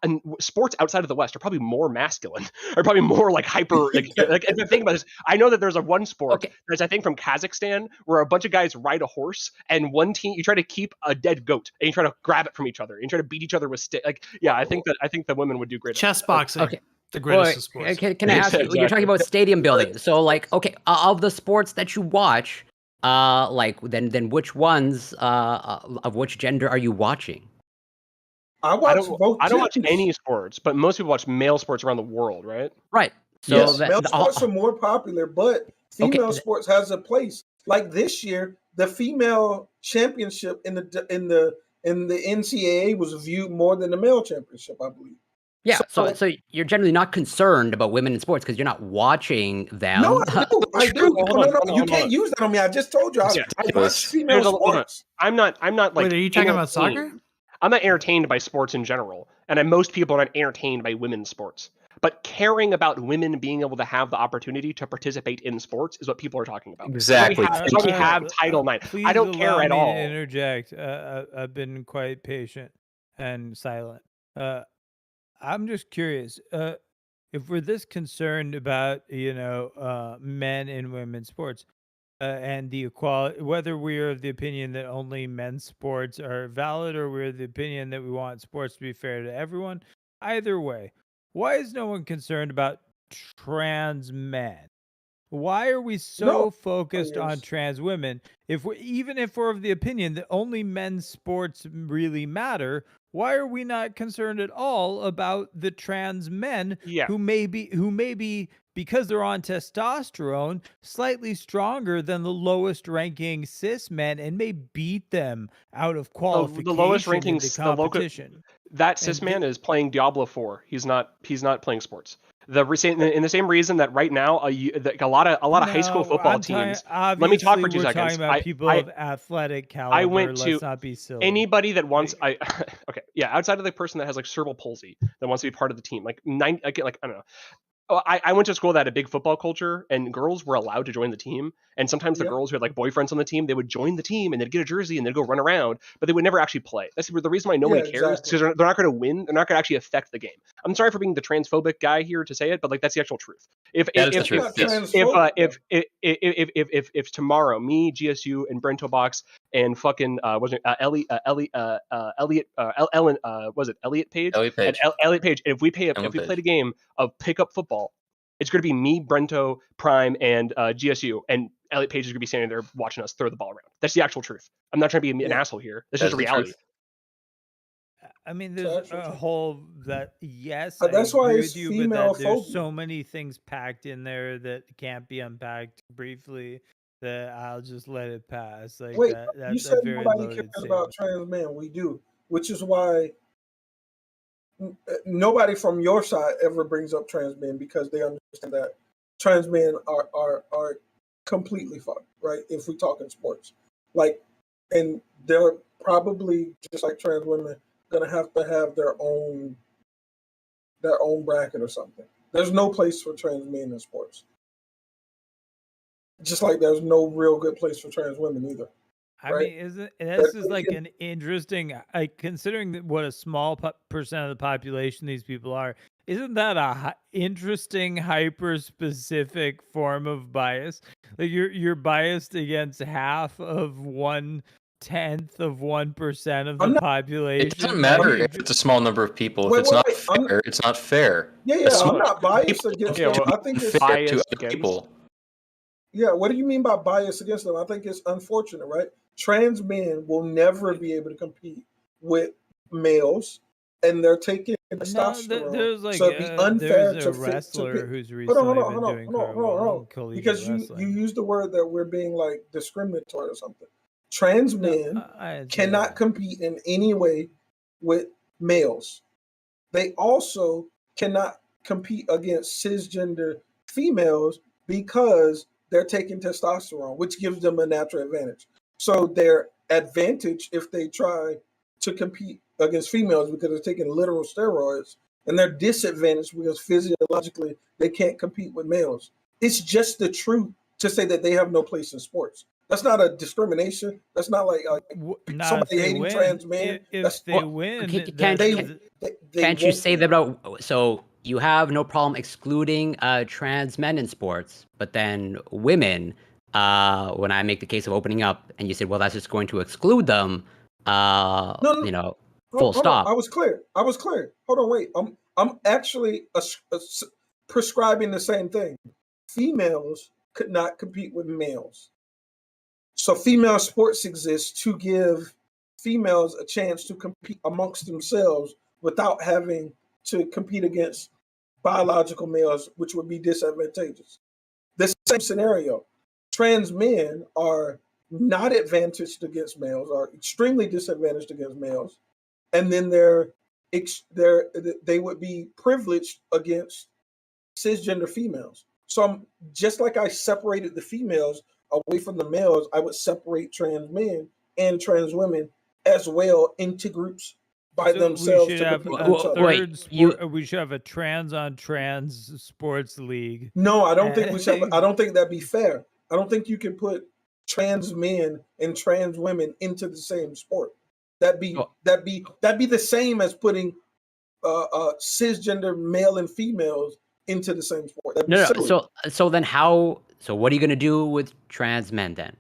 and sports outside of the West are probably more masculine, are probably more like hyper. Like if I think about this, I know that there's one sport that's I think from Kazakhstan where a bunch of guys ride a horse, and one team you try to keep a dead goat and you try to grab it from each other and you try to beat each other with stick. Like yeah, I think the women would do great.
Chess boxing.
Okay.
The greatest of sports.
Can I ask you? You're talking about stadium building. So, like, okay, of the sports that you watch, like, then which ones of which gender are you watching?
I watch both.
I don't watch any sports, but most people watch male sports around the world, right?
Right. So
yes, male sports are more popular, but female sports has a place. Like this year, the female championship in the NCAA was viewed more than the male championship, I believe.
Yeah, so you're generally not concerned about women in sports because you're not watching them.
No, I do. No, you can't use that on me. I just told you I watch female sports.
I'm not like.
Wait, are you talking about soccer?
I'm not entertained by sports in general, and most people are not entertained by women's sports. But caring about women being able to have the opportunity to participate in sports is what people are talking about.
Exactly.
That's why we have Title IX. I don't care at all.
To interject. I've been quite patient and silent. I'm just curious. If we're this concerned about men and women's sports and the equality, whether we're of the opinion that only men's sports are valid or we're of the opinion that we want sports to be fair to everyone, either way, why is no one concerned about trans men? Why are we so focused on trans women? If we're of the opinion that only men's sports really matter, why are we not concerned at all about the trans men who may be because they're on testosterone slightly stronger than the lowest ranking cis men and may beat them out of qualification
the lowest ranking
in the competition?
That cis man is playing Diablo 4. He's not playing sports. In the same reason that right now a lot of high school football teams. Let me talk for 2 seconds.
Talking about people of athletic caliber.
I went to
let's not be silly.
Anybody that wants. Outside of the person that has like cerebral palsy that wants to be part of the team, I don't know. I went to school that had a big football culture, and girls were allowed to join the team. And sometimes the girls who had like boyfriends on the team, they would join the team and they'd get a jersey and they'd go run around, but they would never actually play. That's the reason why nobody cares, because they're not going to win. They're not going to actually affect the game. I'm sorry for being the transphobic guy here to say it, but like that's the actual truth. If tomorrow me, GSU, and Brento Box and fucking Elliot Page, Elliot Page, if we play a game of pickup football, it's going to be me, Brento, Prime, and GSU, and Elliot Page is going to be standing there watching us throw the ball around. That's the actual truth. I'm not trying to be an asshole here. That's just reality.
I mean, there's a whole that
that's why
agree
it's
with you, but
female
there's so many things packed in there that can't be unpacked briefly that I'll just let it pass. Like
wait,
that's
you said
a very
nobody
loaded
cares about trans men. We do, which is why nobody from your side ever brings up trans men, because they understand that trans men are completely fucked, right? If we talk in sports, like, and they're probably just like trans women gonna have to have their own bracket or something. There's no place for trans men in sports, just like there's no real good place for trans women either.
I mean, this is like an interesting, considering what a small percent of the population these people are, isn't that a interesting hyper-specific form of bias? Like you're biased against half of 1/10 of 1% of the population.
It doesn't matter if it's a small number of people. If it's not fair, it's not fair.
Yeah, I'm not biased against them. I think it's
biased to other people.
Yeah, what do you mean by bias against them? I think it's unfortunate, right? Trans men will never be able to compete with males, and they're taking testosterone.
There's like
so it'd be unfair
there's
to
a wrestler who's
hold
recently
on,
been doing
because you use the word that we're being like discriminatory or something. Trans men cannot compete in any way with males. They also cannot compete against cisgender females because they're taking testosterone, which gives them a natural advantage. So their advantage if they try to compete against females because they're taking literal steroids, and their disadvantage because physiologically they can't compete with males. It's just the truth to say that they have no place in sports. That's not a discrimination. That's not like
Not if
somebody
they
hating
win.
trans men.
If
That's
they win,
Can't,
then
can't you
won't
say
win.
that about, so you have no problem excluding trans men in sports, but then women, when I make the case of opening up and you said, well, that's just going to exclude them,
No,
you know,
hold
full
on.
stop.
I was clear. Hold on, wait. I'm actually prescribing the same thing. Females could not compete with males. So female sports exist to give females a chance to compete amongst themselves without having to compete against biological males, which would be disadvantageous. The same scenario. Trans men are not advantaged against males, are extremely disadvantaged against males, and then they would be privileged against cisgender females. So I'm just like I separated the females away from the males, I would separate trans men and trans women as well into groups by
So we
themselves
should
to
have
compete
a
with each other.
Wait,
third sport. We should have a trans on trans sports league.
No, I don't think we should.
And-
I don't think that'd be fair. I don't think you can put trans men and trans women into the same sport. That'd be
Oh.
the same as putting cisgender male and females into the same sport. That'd be
No,
silly.
so then how? So what are you going to do with trans men then?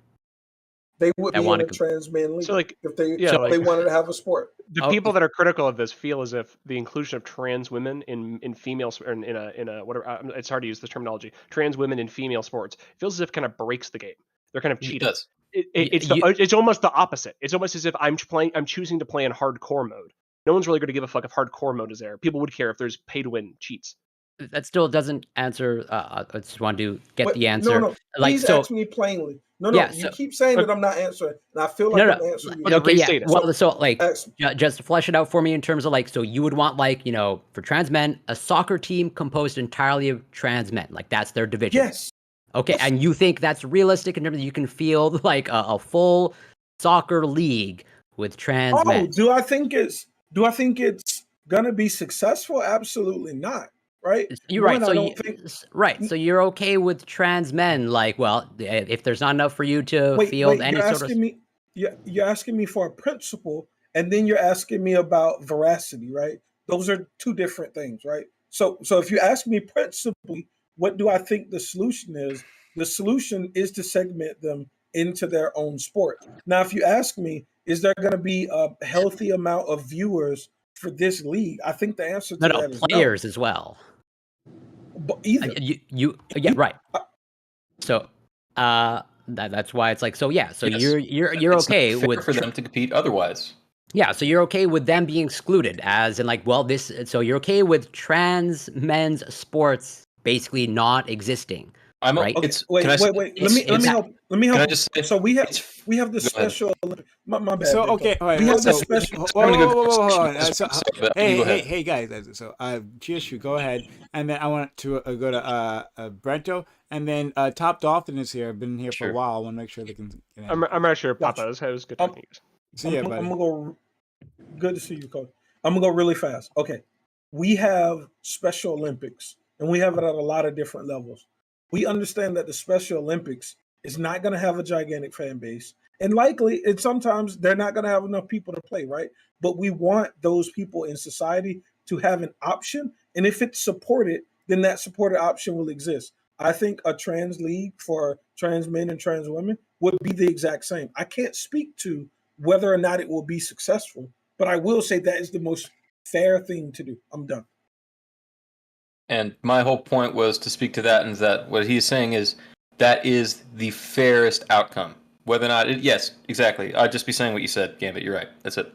They would
that
be in
wanna
a trans man league
So like
if they
yeah,
they
like
wanted to have a sport.
the
Oh,
people that are critical of this feel as if the inclusion of trans women in female or in a whatever it's hard to use the terminology, trans women in female sports feels as if kind of breaks the game. They're kind of
It
cheating.
does.
It's almost the opposite. It's almost as if I'm choosing to play in hardcore mode. No one's really going to give a fuck if hardcore mode is there. People would care if there's pay to win cheats.
That still doesn't answer. I just want to get
But
the answer.
no,
Like
please
so,
ask me plainly. No,
yeah.
you
So
keep saying that I'm not answering, and I feel like
no,
I'm
no.
answering you.
Yeah,
Okay, yeah.
restate it.
Well, so like,
Ask me.
just flesh it out for me in terms of like, so you would want like, for trans men, a soccer team composed entirely of trans men, like that's their division.
Yes.
Okay,
Yes.
and you think that's realistic in terms of you can field like a full soccer league with trans men?
Do I think it's gonna be successful? Absolutely not. Right?
You're right.
One,
So
I don't think.
right. So you're okay with trans men, like, well, if there's not enough for you to field any
You're
sort of.
asking me. You're asking me for a principle, and then you're asking me about veracity, right? Those are two different things, right? So if you ask me principally, what do I think the solution is? The solution is to segment them into their own sport. Now, if you ask me, is there going to be a healthy amount of viewers for this league? I think the answer to
No,
that is no.
players as well.
But either.
Yeah, right. So that's why it's like, so yeah, so
Yes.
you're
It's not
okay
fair
with
for them to compete otherwise.
yeah, so you're okay with them being excluded, as in like, well, this, so you're okay with trans men's sports basically not existing,
I'm
right?
Okay,
it's
wait.
can I say,
Let
it's-
me
it's-
help. Let me
Can I
help.
just say
So we have
it's
the
go ahead.
special Olympics. My bad.
So
Victor.
okay, all right.
We have the
So,
special.
whoa,
I'm gonna
whoa,
go
whoa, whoa, hold on.
first.
So,
Sorry, but you go ahead.
hey, guys. So, Chieshu, go ahead, and then I want to go to Brento, and then Top Dolphin is here. I've been here for a
Sure.
while. I want to make sure they can.
I'm not sure,
Gotcha.
Papa. It was good talking to you.
See ya,
I'm
buddy.
gonna go. Good to see you, Coach. I'm gonna go really fast. Okay, we have Special Olympics, and we have it at a lot of different levels. We understand that the Special Olympics is not going to have a gigantic fan base, and likely, and sometimes they're not going to have enough people to play, right? But we want those people in society to have an option, and if it's supported, then that supported option will exist. I think a trans league for trans men and trans women would be the exact same. I can't speak to whether or not it will be successful, but I will say that is the most fair thing to do. I'm done.
And my whole point was to speak to that, and that what he's saying is that is the fairest outcome. Whether or not it, yes, exactly. I'd just be saying what you said, Gambit. You're right. That's it.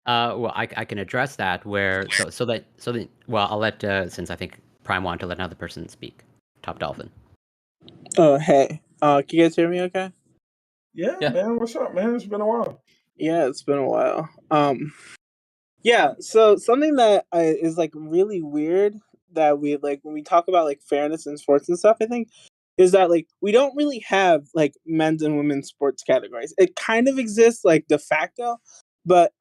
Well, I can address that where so that well, I'll let since I think Prime wanted to let another person speak. Top Dolphin.
Oh, hey. Can you guys hear me okay?
Yeah,
Yeah.
man. What's up, man? It's been a while.
Yeah, it's been a while. Yeah, so something that is like really weird that we like when we talk about like fairness in sports and stuff, I think, is that like we don't really have like men's and women's sports categories. It kind of exists like de facto, but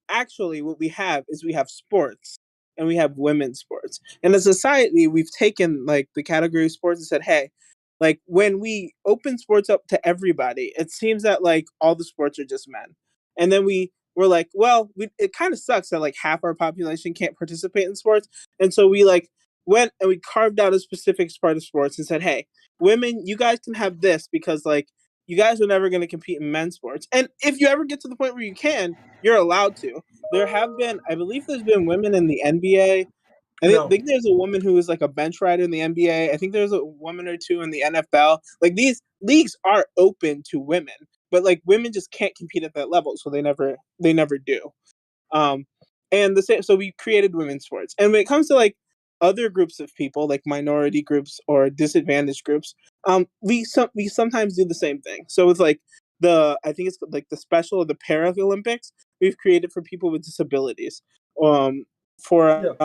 actually what we have is we have sports and we have women's sports. And as a society, we've taken like the category of sports and said, hey, like when we open sports up to everybody, it seems that like all the sports are just men. And then we're like, well, it kind of sucks that like half our population can't participate in sports, and so we like went and we carved out a specific part of sports and said, hey, women, you guys can have this because like you guys are never going to compete in men's sports, and if you ever get to the point where you can, you're allowed to. There have been, I believe, there's been women in the NBA.
No.
Think there's a woman who is like a bench rider in the NBA. I think there's a woman or two in the NFL. Like these leagues are open to women, but like women just can't compete at that level, so they never do. Um, and the same, so we created women's sports. And when it comes to like other groups of people, like minority groups or disadvantaged groups, we sometimes do the same thing. So with like I think it's like the special or the Paralympics, we've created for people with disabilities. For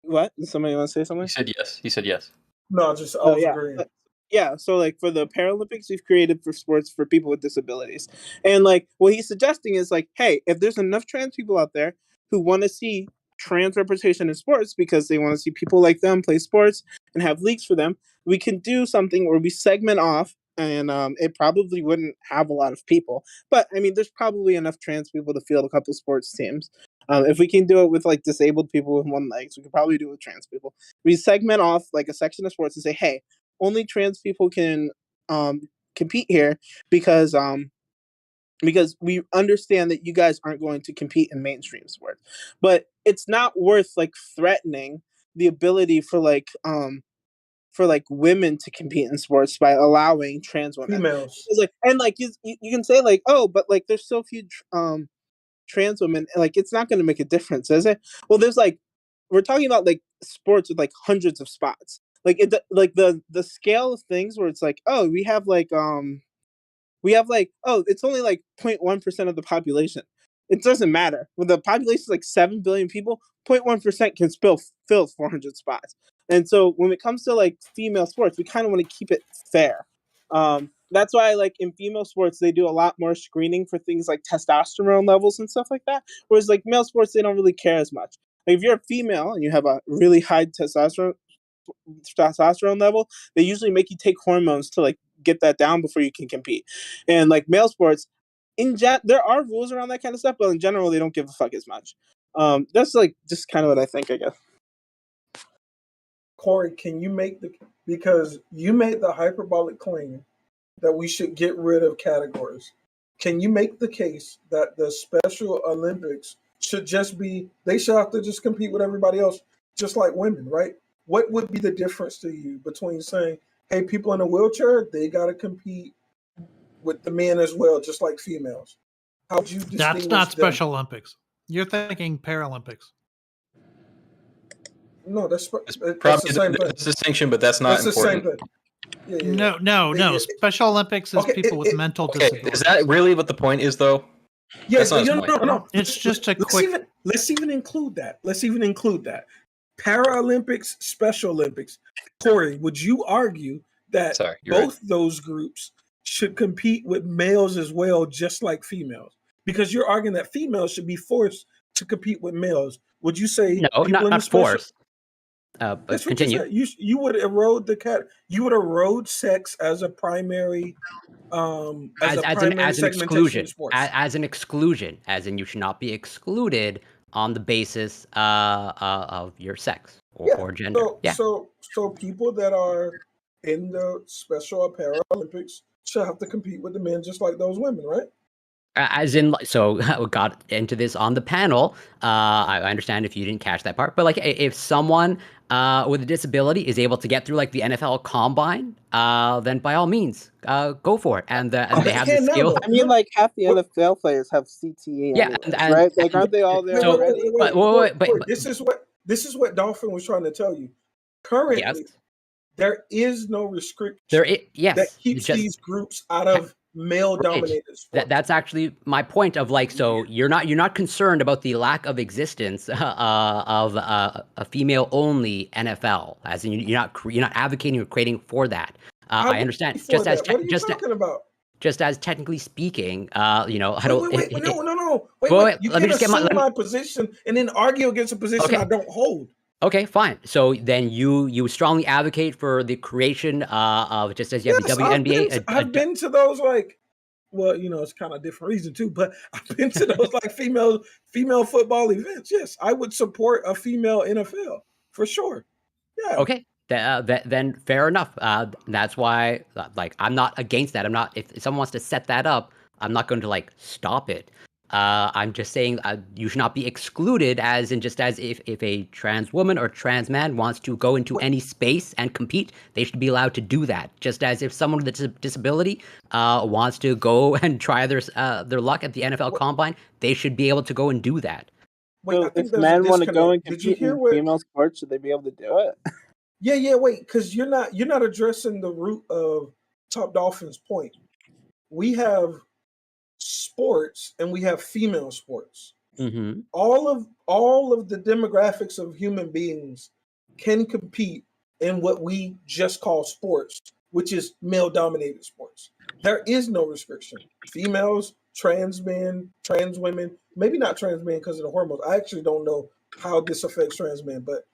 What? Does somebody want to say something?
He said yes. He said yes.
No, just I was
yeah.
agreeing.
Yeah, so like for the Paralympics, we've created for sports for people with disabilities. And like what he's suggesting is like, hey, if there's enough trans people out there who want to see trans representation in sports because they want to see people like them play sports and have leagues for them, we can do something where we segment off, and it probably wouldn't have a lot of people. But I mean, there's probably enough trans people to field a couple sports teams. If we can do it with like disabled people with one leg, we could probably do it with trans people. We segment off like a section of sports and say, hey, only trans people can compete here because we understand that you guys aren't going to compete in mainstream sports. But it's not worth like threatening the ability for like women to compete in sports by allowing trans women.
Females.
Like, and like you can say like, oh, but like there's so few trans women, like it's not going to make a difference, is it? Well, there's like we're talking about like sports with like hundreds of spots. Like the scale of things where it's like, oh, we have like oh, it's only like 0.1% of the population. It doesn't matter. When the population is like 7 billion people, 0.1% can fill 400 spots. And so when it comes to like female sports, we kind of want to keep it fair. That's why like in female sports, they do a lot more screening for things like testosterone levels and stuff like that. Whereas like male sports, they don't really care as much. Like if you're a female and you have a really high testosterone level, they usually make you take hormones to like get that down before you can compete. And like male sports, there are rules around that kind of stuff, but in general, they don't give a fuck as much. That's like just kind of what I think, I guess.
Corey, can you because you made the hyperbolic claim that we should get rid of categories. Can you make the case that the Special Olympics should they should have to just compete with everybody else, just like women, right? What would be the difference to you between saying, hey, people in a wheelchair, they got to compete with the men as well, just like females? How would you distinguish
That's not
them?
Special Olympics. You're thinking Paralympics.
No, that's
Probably
the same thing.
That's distinction, but that's not
That's
important.
the same thing. Yeah.
No. Special Olympics is people with mental disabilities.
Is that really what the point is, though?
Yes, no.
It's just a
Let's even include that. Paralympics, Special Olympics. Corey, would you argue that both those groups should compete with males as well, just like females? Because you're arguing that females should be forced to compete with males. Would you say
no, not forced? But continue.
You would erode you would erode sex as a primary as an
exclusion, as an exclusion, as in you should not be excluded on the basis of your sex or gender.
So people that are in the Special or Paralympics should have to compete with the men just like those women, right?
As in, so we got into this on the panel. I understand if you didn't catch that part, but like if someone with a disability is able to get through like the NFL Combine, then by all means, go for it. And they have the skills.
I mean, like half the NFL players have CTE. Yeah, right? Like, aren't they all there already?
Wait, this is what Dolphin was trying to tell you. Currently, there is no restriction that keeps these groups out of male dominated sport.
That's actually my point of like, so you're not concerned about the lack of existence of a female only NFL, as in you're not advocating or creating for that. I understand.
Before that, what are you talking about?
Just as technically speaking, you know, I
Wait,
don't.
wait, wait, no.
Wait,
You
let me
can't
just get
assume my position and then argue against a position I don't hold.
Okay, fine. So then you strongly advocate for the creation of, just as you have the WNBA.
I've been to those, like, well, you know, it's kind of different reason too, but I've been to those like female football events. Yes, I would support a female NFL for sure. Yeah.
Okay, then fair enough. That's why, like, I'm not against that. I'm not. If someone wants to set that up, I'm not going to like stop it. I'm just saying you should not be excluded, as in just as if a trans woman or trans man wants to go into any space and compete, they should be allowed to do that. Just as if someone with a disability wants to go and try their luck at the NFL Combine, they should be able to go and do that.
Wait,
So if men want to go and compete in female sports, should they be able to do it?
Yeah, wait, because you're not addressing the root of Top Dolphin's point. We have sports and we have female sports.
Mm-hmm.
All of the demographics of human beings can compete in what we just call sports, which is male dominated sports. There is no restriction. Females, trans men, trans women, maybe not trans men because of the hormones. I actually don't know how this affects trans men, but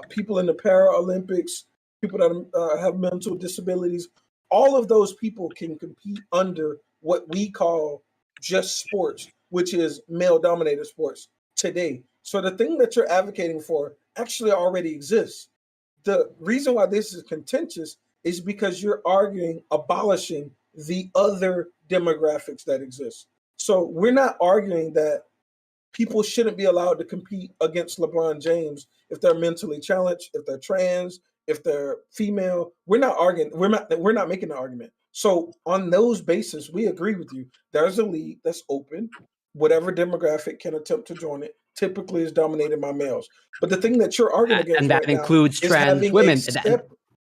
people in the Paralympics, people that have mental disabilities, all of those people can compete under what we call just sports, which is male dominated sports today. So the thing that you're advocating for actually already exists. The reason why this is contentious is because you're arguing abolishing the other demographics that exist. So we're not arguing that people shouldn't be allowed to compete against LeBron James if they're mentally challenged, if they're trans, if they're female. We're not arguing. We're not making the argument. So on those bases, we agree with you. There's a league that's open. Whatever demographic can attempt to join it typically is dominated by males. But the thing that you're arguing against
and that
right
includes
now is
trans
having
women.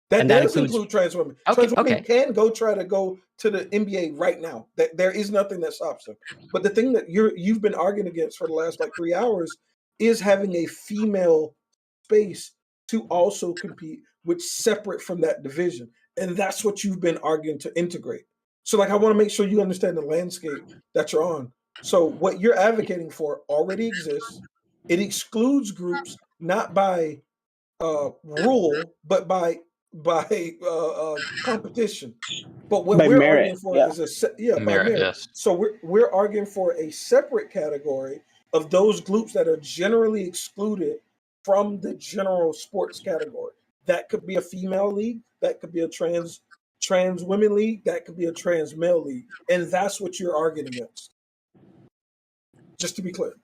That does include trans women.
Okay,
Trans women can try to go to the NBA right now. There is nothing that stops them. But the thing that you've been arguing against for the last like 3 hours is having a female space to also compete, which separate from that division. And that's what you've been arguing to integrate. So like I want to make sure you understand the landscape that you're on. So what you're advocating for already exists. It excludes groups not by rule, but by competition. But what
By
we're
merit,
arguing for
yeah.
is by merit.
Yes.
So we're arguing for a separate category of those groups that are generally excluded from the general sports category. That could be a female league, that could be a trans women league, that could be a trans male league, and that's what you're arguing against. Just to be clear.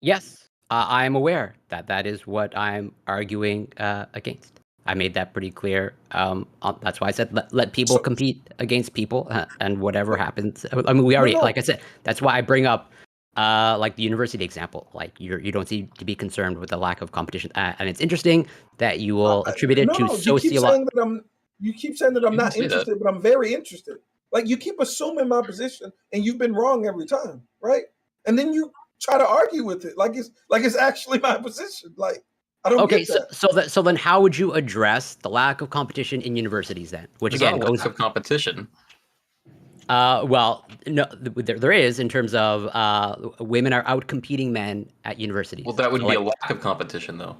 Yes, I'm aware that that is what I'm arguing against. I made that pretty clear. That's why I said let people compete against people, and whatever happens. I mean, we already, like I said, that's why I bring up like the university example. Like you don't seem to be concerned with the lack of competition, and it's interesting that you will attribute it to sociology.
You keep saying that I'm not interested, but I'm very interested. Like you keep assuming my position, and you've been wrong every time, right? And then you try to argue with it, like it's actually my position. Like I don't get that.
So then how would you address the lack of competition in universities then? Which
There's
again
not a
goes
lack of competition.
Well, no, there is in terms of women are out competing men at universities.
Well, that would be a lack of competition, though.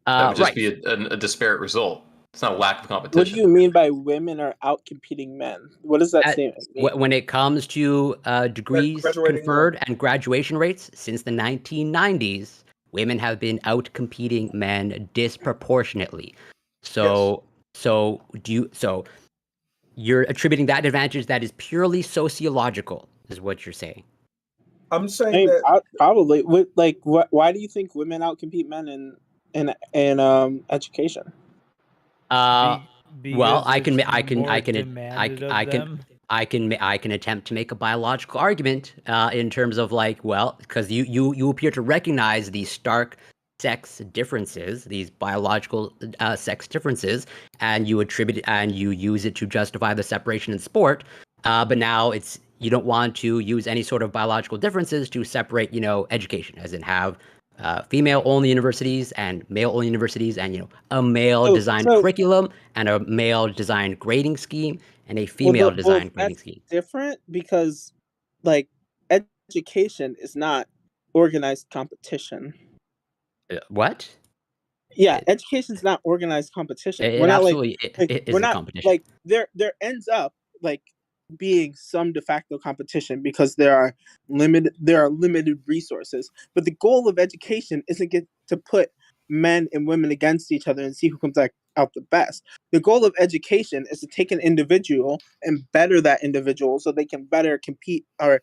That would just be a disparate result. It's not a lack of competition.
What do you mean by women are out competing men? What does that mean?
When it comes to degrees conferred and graduation rates, since the 1990s, women have been out competing men disproportionately. So you're attributing that advantage that is purely sociological, is what you're saying.
I'm saying that
probably. Why do you think women outcompete men in education?
Well, I can attempt to make a biological argument in terms of like, well, because you appear to recognize these stark sex differences, these biological sex differences, and you attribute and you use it to justify the separation in sport. But now you don't want to use any sort of biological differences to separate, education, as in have female-only universities and male-only universities, and a male-designed
So
curriculum and a male-designed grading scheme and a
well,
female-designed grading
that's
scheme.
different because like education is not organized competition.
What?
Yeah,
It,
education's not organized competition. We're
it
not like
absolutely it
we're
is a
not
competition.
like there ends up like being some de facto competition because there are limited resources. But the goal of education isn't get to put men and women against each other and see who comes out the best. The goal of education is to take an individual and better that individual so they can better compete. I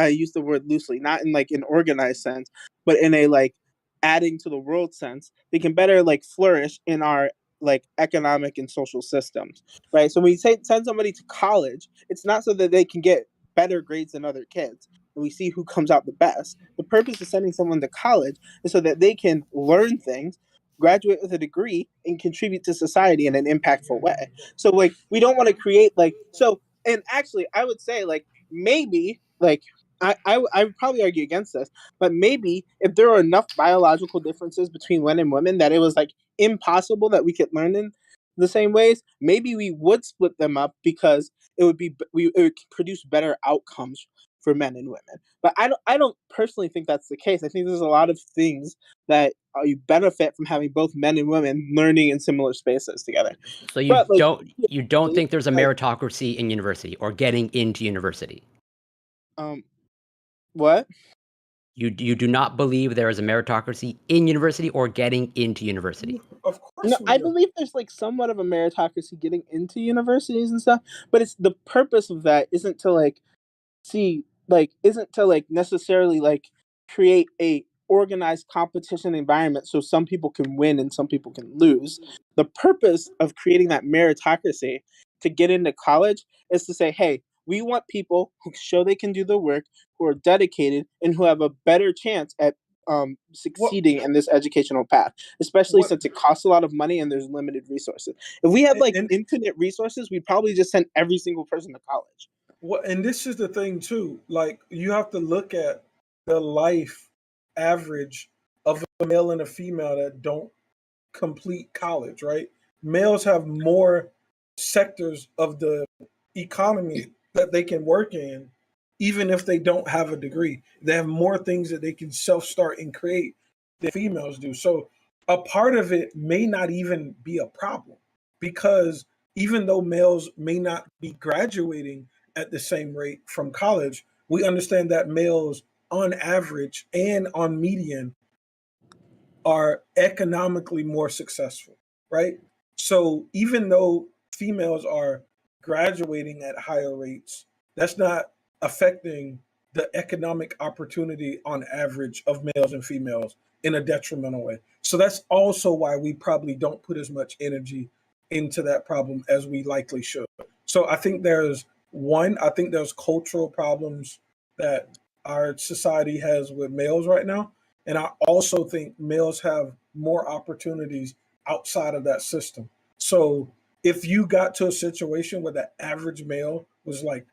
use the word loosely, not in like an organized sense, but in a like adding to the world sense. They can better like flourish in our like economic and social systems, right? So when you send somebody to college, it's not so that they can get better grades than other kids and we see who comes out the best. The purpose of sending someone to college is so that they can learn things, graduate with a degree, and contribute to society in an impactful way. So like we don't want to create like so. And actually, I would say like maybe like I would probably argue against this, but maybe if there are enough biological differences between men and women that it was like impossible that we could learn in the same ways, maybe we would split them up because it would produce better outcomes for men and women. But I don't personally think that's the case. I think there's a lot of things that you benefit from having both men and women learning in similar spaces together.
So you
But like
don't think there's a
like
meritocracy in university or getting into university?
um what?
You do not believe there is a meritocracy in university or getting into university?
Of
No,
course we
I
do.
believe there's like somewhat of a meritocracy getting into universities and stuff, but it's the purpose of that isn't to like isn't to like necessarily like create a organized competition environment so some people can win and some people can lose. The purpose of creating that meritocracy to get into college is to say, hey, we want people who show they can do the work, who are dedicated, and who have a better chance at
What
succeeding in this educational path, especially
what
since it costs a lot of money and there's limited resources. If we had like
and
infinite resources, we'd probably just send every single person to college.
what and this is the thing too. Like you have to look at the life average of a male and a female that don't complete college, right? Males have more sectors of the economy that they can work in, even if they don't have a degree. They have more things that they can self start and create than females do. So a part of it may not even be a problem because even though males may not be graduating at the same rate from college, we understand that males on average and on median are economically more successful, right? So even though females are graduating at higher rates, that's not affecting the economic opportunity on average of males and females in a detrimental way. So that's also why we probably don't put as much energy into that problem as we likely should. So I think there's cultural problems that our society has with males right now, and I also think males have more opportunities outside of that system. So if you got to a situation where the average male was like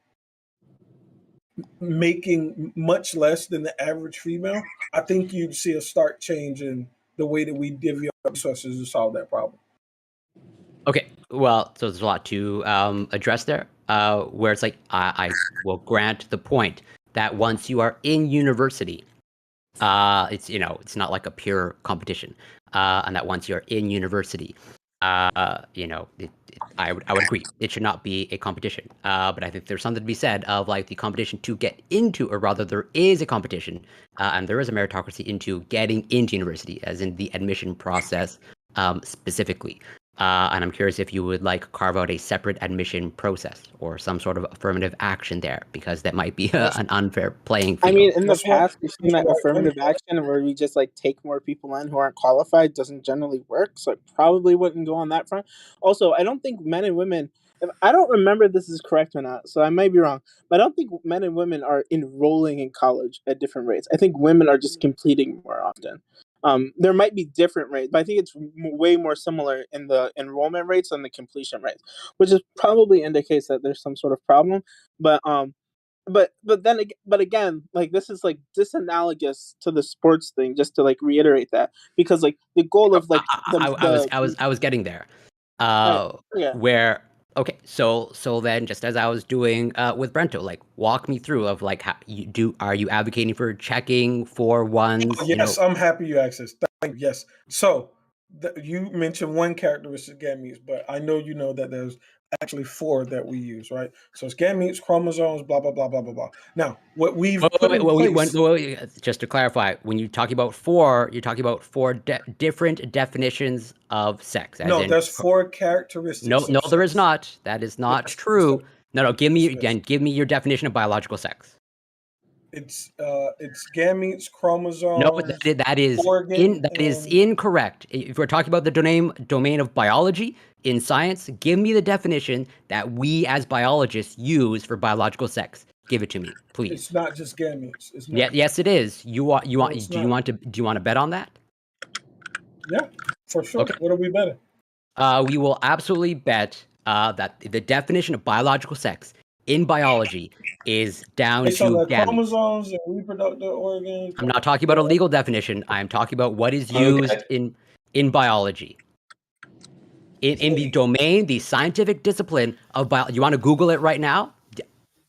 making much less than the average female, I think you'd see a stark change in the way that we divvy up resources to solve that problem.
Okay, well, so there's a lot to address there. Where it's like I will grant the point that once you are in university, it's not like a pure competition, and that once you're in university, I would agree it should not be a competition. But I think there's something to be said of like the competition to get into, or rather, there is a competition, and there is a meritocracy into getting into university, as in the admission process specifically. And I'm curious if you would like carve out a separate admission process or some sort of affirmative action there, because that might be
That's
an unfair playing
I
field.
mean, in the
that's what
past, we've seen that affirmative action where we just like take more people in who aren't qualified doesn't generally work. So I probably wouldn't go on that front. Also, I don't think men and women, if, I don't remember if this is correct or not, so I might be wrong, but I don't think men and women are enrolling in college at different rates. I think women are just completing more often. There might be different rates, but I think it's way more similar in the enrollment rates than the completion rates, which is probably indicates that there's some sort of problem. But but again, like this is like disanalogous to the sports thing. Just to like reiterate that, because like the goal of like
I was getting there.
yeah.
Where okay, so then just as I was doing with Brento, like walk me through of like how are you advocating for checking for ones?
Yes, I'm happy you asked this. Thank you. Yes. So you mentioned one characteristic of gametes, but I know you know that there's actually 4 that we use, right? So it's gametes, chromosomes, blah blah blah blah blah blah. Now, what we've put in place.
Just to clarify, when you talk about 4, you're talking about 4 different definitions of sex.
No, there's 4 characteristics.
No, there is not. That is not true. No, give me your definition of biological sex.
It's gametes, chromosomes.
No, that is incorrect. If we're talking about the domain of biology in science, give me the definition that we as biologists use for biological sex. Give it to me, please.
It's not just gametes. It's not.
Yeah, yes, it is. Do you want to bet on that?
Yeah, for sure.
Okay.
What are we betting?
We will absolutely bet that the definition of biological sex in biology is down
Based
to
on the
gametes.
chromosomes and reproductive organs.
I'm not talking about a legal definition. I'm talking about what is used in biology. In the domain, the scientific discipline of biology. You want to Google it right now?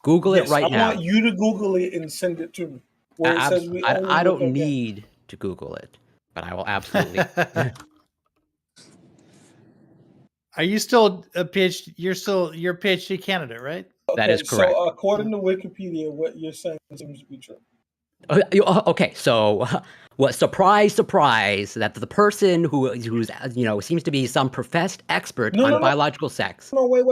Google it right now.
I want you to Google it and send it to me. Where it says we only
I don't
look at
need to Google it, but I will absolutely.
Are you still a PhD? You're a PhD candidate, right?
That is correct.
So according to Wikipedia, what you're saying seems to be true.
Okay, so what? Surprise, surprise! That the person who's seems to be some professed expert on biological sex.
No, wait.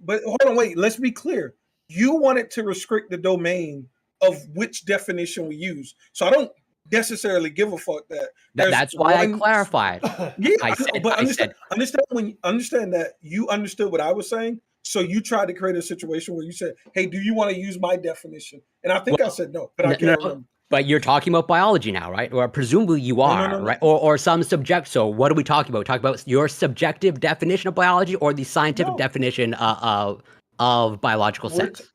But hold on, wait. Let's be clear. You wanted to restrict the domain of which definition we use. So I don't necessarily give a fuck that.
That's why I clarified.
Yeah, understand that you understood what I was saying. So you tried to create a situation where you said, "Hey, do you want to use my definition?" And I think I said no, but I can't remember.
But you're talking about biology now, right? Or presumably you are, right? Or some subject. So what are we talking about? Talk about your subjective definition of biology or the scientific definition of biological sex?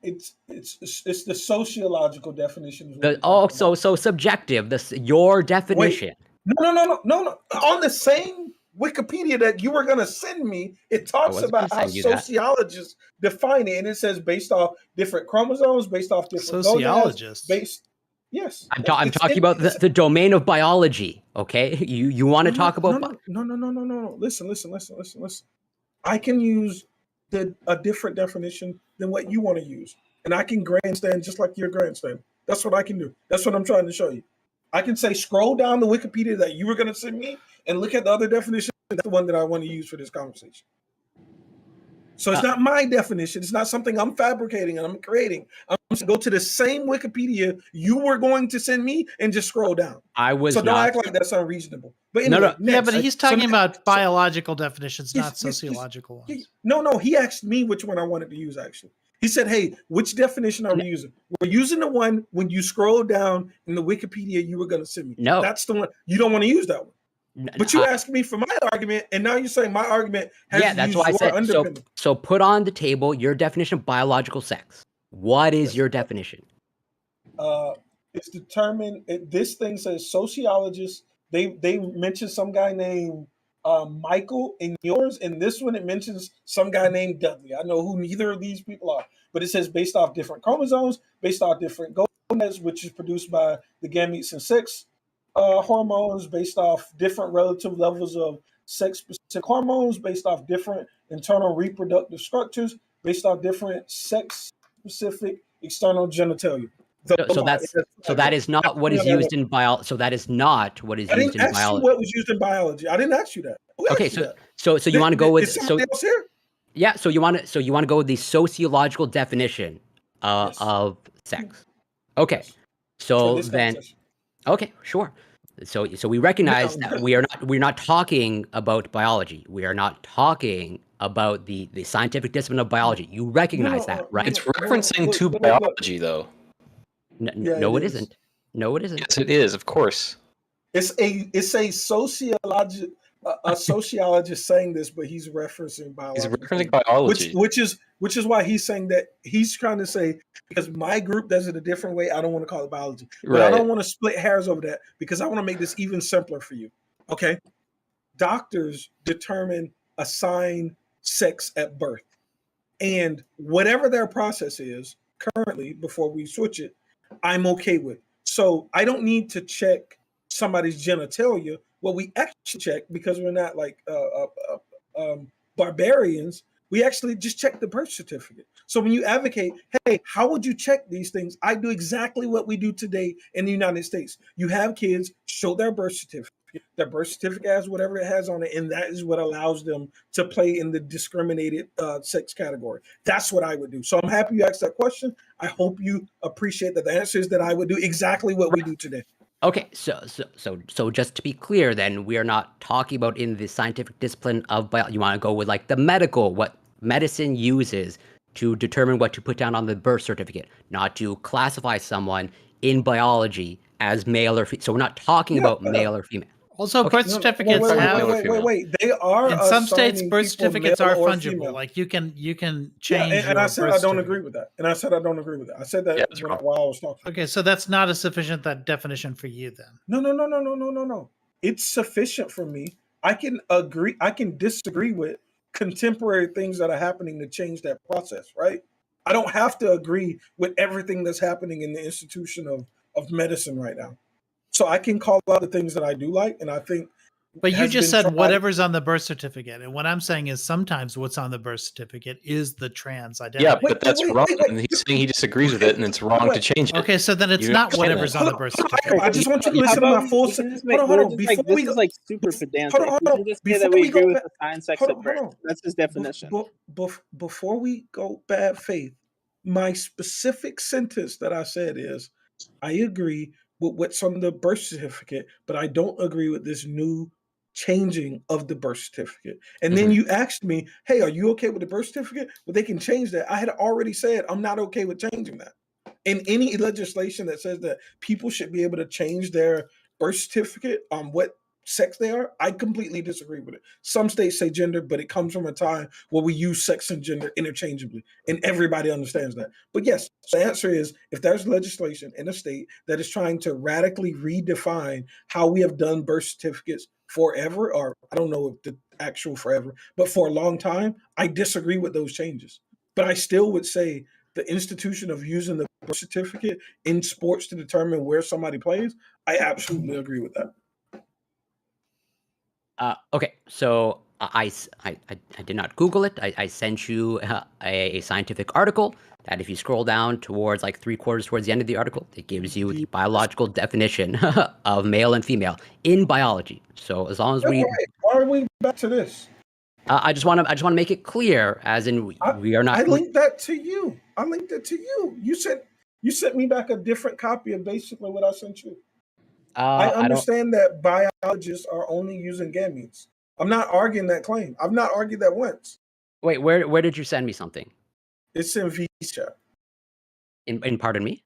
It's the sociological definition.
So subjective. Your definition.
Wait, no. On the same Wikipedia that you were going to send me, it talks about how sociologists define it, and it says based off different chromosomes, based off different
sociologists.
Yes.
I'm talking about the domain of biology. Okay, you want to talk about?
No. Listen. I can use a different definition than what you want to use, and I can grandstand just like you're grandstand. That's what I can do. That's what I'm trying to show you. I can say scroll down the Wikipedia that you were going to send me and look at the other definition. That's the one that I want to use for this conversation. So it's not my definition. It's not something I'm fabricating and I'm creating. I'm going to go to the same Wikipedia you were going to send me and just scroll down. Don't act like that's unreasonable. But anyway,
yeah, but he's talking about biological definitions, not sociological ones.
No. He asked me which one I wanted to use, actually. He said, "Hey, which definition are we using?" We're using the one when you scroll down in the Wikipedia you were going to send me.
No.
That's the one. You don't want to use that one. But you asked me for my argument, and now you're saying my argument has
that's why I said so put on the table your definition of biological sex. What is your definition?
It's determined. This thing says sociologists. They mentioned some guy named Michael in yours, and this one it mentions some guy named Dudley. I know who neither of these people are, but it says based off different chromosomes, based off different gonads, which is produced by the gametes and sex hormones, based off different relative levels of sex-specific hormones, based off different internal reproductive structures, based off different sex-specific external genitalia.
That is not what is used in biology. So that is not what is used in biology.
I didn't ask you what was used in biology. I didn't ask you that.
Okay, so you want to go with
else here?
Yeah, so you want to go with the sociological definition of sex. Okay, so then, okay, sure. So we recognize that we're not talking about biology. We are not talking about the scientific discipline of biology. You recognize that, right?
It's referencing to biology, though.
No, it isn't. No, it isn't.
Yes, it is. Of course.
It's a sociological. a sociologist saying this, but he's referencing
He's
biological
referencing
things.
biology.
Which is why he's saying that he's trying to say, because my group does it a different way, I don't want to call it biology. But I don't
Right.
want to split hairs over that, because I want to make this even simpler for you. Okay? Doctors assign sex at birth. And whatever their process is currently, before we switch it, I'm okay with. So I don't need to check somebody's genitalia. What we actually check, because we're not like barbarians, we actually just check the birth certificate. So when you advocate, hey, how would you check these things? I do exactly what we do today in the United States. You have kids show their birth certificate. Their birth certificate has whatever it has on it, and that is what allows them to play in the discriminated sex category. That's what I would do. So I'm happy you asked that question. I hope you appreciate that the answer is that I would do exactly what we do today.
Okay, so just to be clear, then we are not talking about in the scientific discipline of biology. You want to go with like the medical, what medicine uses to determine what to put down on the birth certificate, not to classify someone in biology as male or female. So we're not talking about male or female.
Also,
Okay.
birth certificates have.
Wait. They are
In some states,
assigning
birth
people
certificates
male
are
or
fungible.
female.
Like you can
Yeah,
change.
and I
your
said
birth
I don't
certificate.
agree with that. And I said I don't agree with that. I said that while I was talking.
Okay, so that's not a sufficient definition for you then.
No. It's sufficient for me. I can agree. I can disagree with contemporary things that are happening to change that process, right? I don't have to agree with everything that's happening in the institution of medicine right now. So I can call out the things that I do like, and I think.
But you
has
just
been
said
tried-
whatever's on the birth certificate, and what I'm saying is sometimes what's on the birth certificate is the trans identity.
Yeah, but that's wrong. And he's saying he disagrees with it, and it's wrong to change it.
Okay, so then it's
You
not
understand
whatever's
that?
on the birth certificate.
I just want you to
How
listen to
about
my full.
we can just make,
Hold
we're
on.
just
Before
like, this
we
is
go,
like super pedantic.
hold on.
We can just say
Before
that we
we
agree
go
with
back,
the science sex
hold
at
on.
birth. That's his definition.
Before we go bad faith, my specific sentence that I said is, I agree with what's on the birth certificate, but I don't agree with this new changing of the birth certificate. And then you asked me, hey, are you okay with the birth certificate? Well, they can change that. I had already said I'm not okay with changing that. And any legislation that says that people should be able to change their birth certificate on what sex they are, I completely disagree with it. Some states say gender, but it comes from a time where we use sex and gender interchangeably, and everybody understands that. But yes, the answer is, if there's legislation in a state that is trying to radically redefine how we have done birth certificates forever, or I don't know if the actual forever, but for a long time, I disagree with those changes. But I still would say the institution of using the birth certificate in sports to determine where somebody plays, I absolutely agree with that.
Okay, so I did not Google it. I sent you a scientific article that if you scroll down towards like 3/4 towards the end of the article, it gives you the biological definition of male and female in biology. So as long as we,
why are we back to this?
I just want to make it clear, as in we are not.
I linked that to you. I linked it to you. You sent me back a different copy of basically what I sent you. I understand that biologists are only using gametes. I'm not arguing that claim. I've not argued that once.
Wait, where did you send me something?
It's in VC chat.
In pardon me?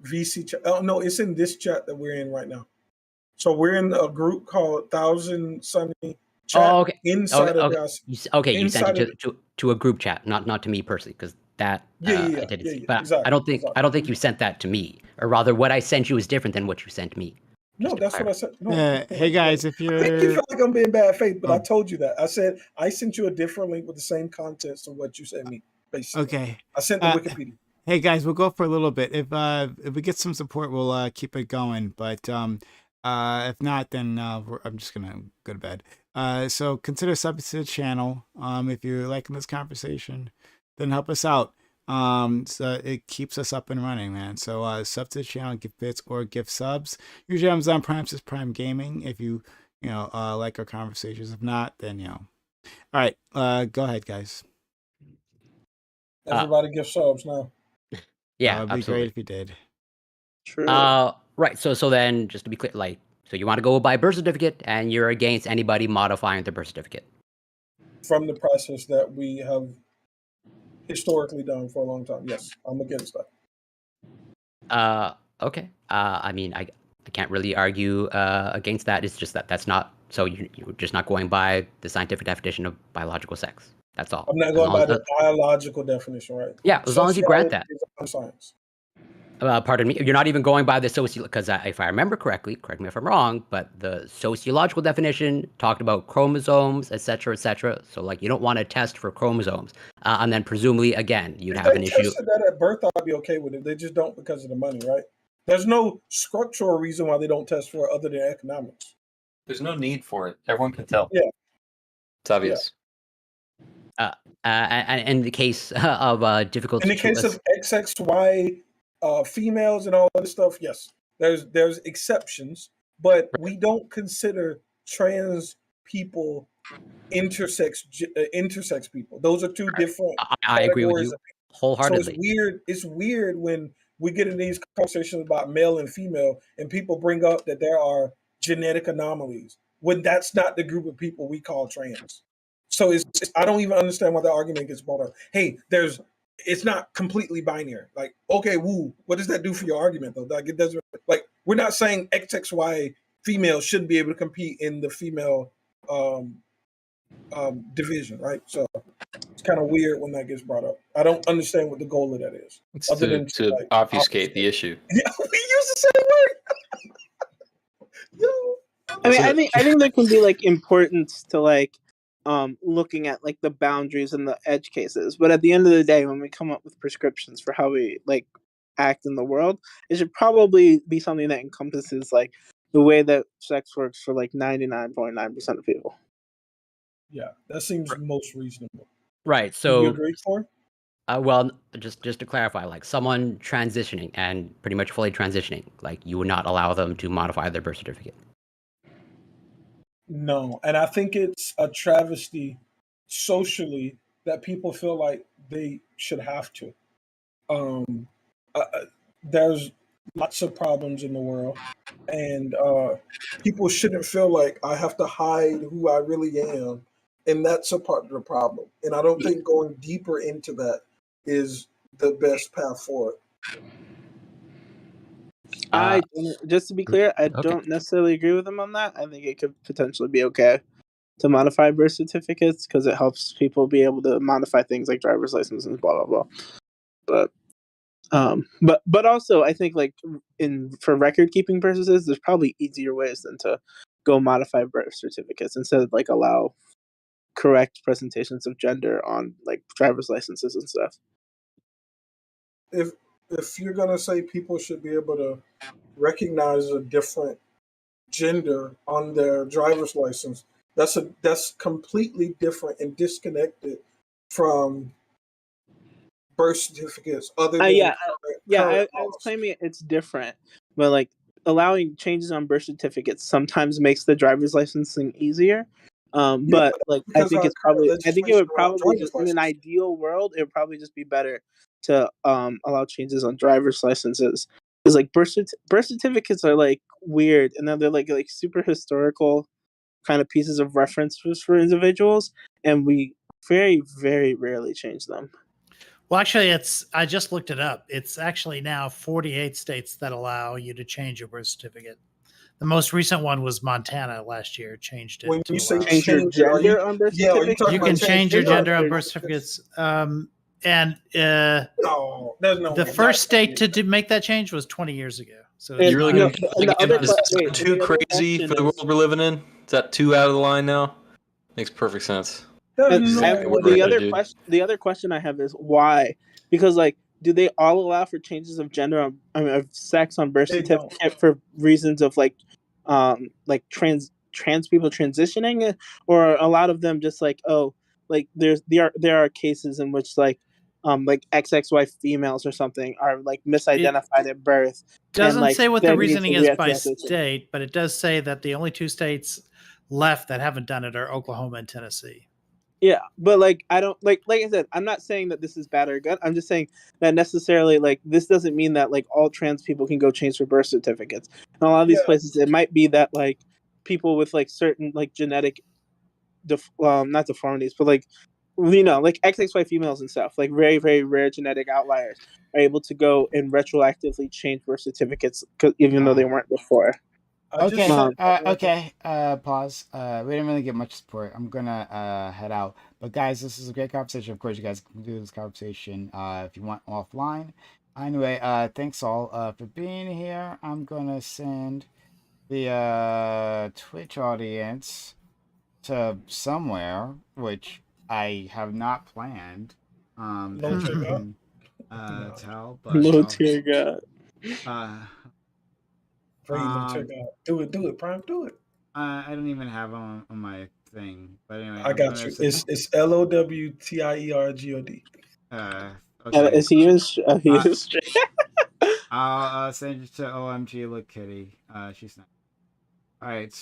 VC chat. Oh no, it's in this chat that we're in right now. So we're in a group called Thousand Sunny Chat.
Oh, okay.
Inside of
okay. You sent it to a group chat, not to me personally, because that I didn't see. But exactly, I don't think you sent that to me, or rather, what I sent you is different than what you sent me.
No, that's what I said. No,
hey guys, if you're,
I think you feel like I'm being bad faith, but I told you that. I said I sent you a different link with the same contents of what you sent me. Basically,
okay.
I sent the Wikipedia.
Hey guys, we'll go for a little bit. If we get some support, we'll keep it going. But if not, then I'm just gonna go to bed. So consider subbing to the channel. If you're liking this conversation, then help us out. So it keeps us up and running, man. So sub to the channel, give bits or gift subs. Usually Amazon Prime says Prime Gaming. If you like our conversations. If not, then all right. Go ahead, guys.
Everybody give subs now.
Yeah,
it'd be great if you did.
True.
Right. So then, just to be clear, like, so you want to go by birth certificate, and you're against anybody modifying the birth certificate
from the process that we have historically done for a long time. Yes, I'm against that.
Okay. I mean, I can't really argue against that. It's just that that's not so you're just not going by the scientific definition of biological sex. That's all.
I'm not
As
going
long
by
as,
the biological definition, right?
yeah, as long as you grant that.
Sociology is science.
Pardon me, you're not even going by the because if I remember correctly, correct me if I'm wrong, but the sociological definition talked about chromosomes, etc., etc. So like you don't want to test for chromosomes, and then presumably again you'd
If
have
they
an issue.
tested that at birth, I'd be okay with it. They just don't because of the money, right? There's no structural reason why they don't test for it other than economics.
There's no need for it. Everyone can tell.
Yeah.
It's obvious.
And in the case of difficult
In the case of XXY females and all of this stuff, yes, there's exceptions, but we don't consider trans people intersex people. Those are two different
I agree with
categories
you
of people.
wholeheartedly.
So it's weird. It's weird when we get in these conversations about male and female, and people bring up that there are genetic anomalies when that's not the group of people we call trans. So I don't even understand why the argument gets brought up. Hey, it's not completely binary. Like, okay, woo, what does that do for your argument though? Like, it doesn't. Like, we're not saying XXY females shouldn't be able to compete in the female division, right? So it's kind of weird when that gets brought up. I don't understand what the goal of that is.
It's
other
to,
than
to
like,
obfuscate the issue.
Yeah, we use the same word. Yo.
I mean, I think there can be like importance to like looking at like the boundaries and the edge cases, but at the end of the day, when we come up with prescriptions for how we like act in the world, it should probably be something that encompasses like the way that sex works for like 99.9% of people.
Yeah, that seems most reasonable.
Right.
Do
So
you agree, Corey?
well, just to clarify, like someone transitioning and pretty much fully transitioning, like you would not allow them to modify their birth certificate.
No, and I think it's a travesty socially that people feel like they should have to. Um, there's lots of problems in the world, and people shouldn't feel like I have to hide who I really am, and that's a part of the problem. And I don't think going deeper into that is the best path forward.
Just to be clear, I don't necessarily agree with him on that. I think it could potentially be okay to modify birth certificates because it helps people be able to modify things like driver's licenses and blah blah blah. But also I think like for record keeping purposes, there's probably easier ways than to go modify birth certificates instead of like allow correct presentations of gender on like driver's licenses and stuff.
If you're gonna say people should be able to recognize a different gender on their driver's license, that's completely different and disconnected from birth certificates other than
I
current
was claiming it's different, but like allowing changes on birth certificates sometimes makes the driver's licensing easier. But like I think it would probably just in an ideal world it would probably just be better to allow changes on driver's licenses because like birth certificates are like weird and then they're like super historical kind of pieces of reference for individuals, and we very very rarely change them.
Well, actually, I just looked it up. It's actually now 48 states that allow you to change your birth certificate. The most recent one was Montana last year. Changed it.
When you say
change your gender on birth certificates,
you can change your gender on birth certificates.
No, there's no
the
way.
first state to make that change was 20 years ago. So
You really
not-
is that too crazy for the world we're living in? Is that too out of the line now? Makes perfect sense.
The other question I have is why? Because like, do they all allow for changes of gender of sex on birth certificate for reasons of like trans people transitioning, or a lot of them just like there are cases in which like XXY females or something are like misidentified at birth.
Doesn't say what the reasoning is by state, but it does say that the only two states left that haven't done it are Oklahoma and Tennessee.
Yeah, but like I don't like I said, I'm not saying that this is bad or good. I'm just saying that necessarily like this doesn't mean that like all trans people can go change their birth certificates. In a lot of these places, it might be that like people with like certain like genetic, not deformities, but like like XXY females and stuff, like very, very rare genetic outliers, are able to go and retroactively change birth certificates, even though they weren't before.
Okay, pause. We didn't really get much support. I'm gonna head out. But guys, this is a great conversation. Of course, you guys can do this conversation if you want offline. Anyway, thanks all for being here. I'm gonna send the Twitch audience to somewhere which I have not planned. As you can tell, but
Low tier god.
Do it, Prime, do it.
I don't even have on my thing, but anyway,
I got you. It's LOWTIERGOD.
Okay.
Is he even straight?
I'll send it to OMG Look Kitty. She's not. All right.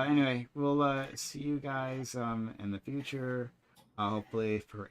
Anyway, we'll see you guys in the future. Hopefully for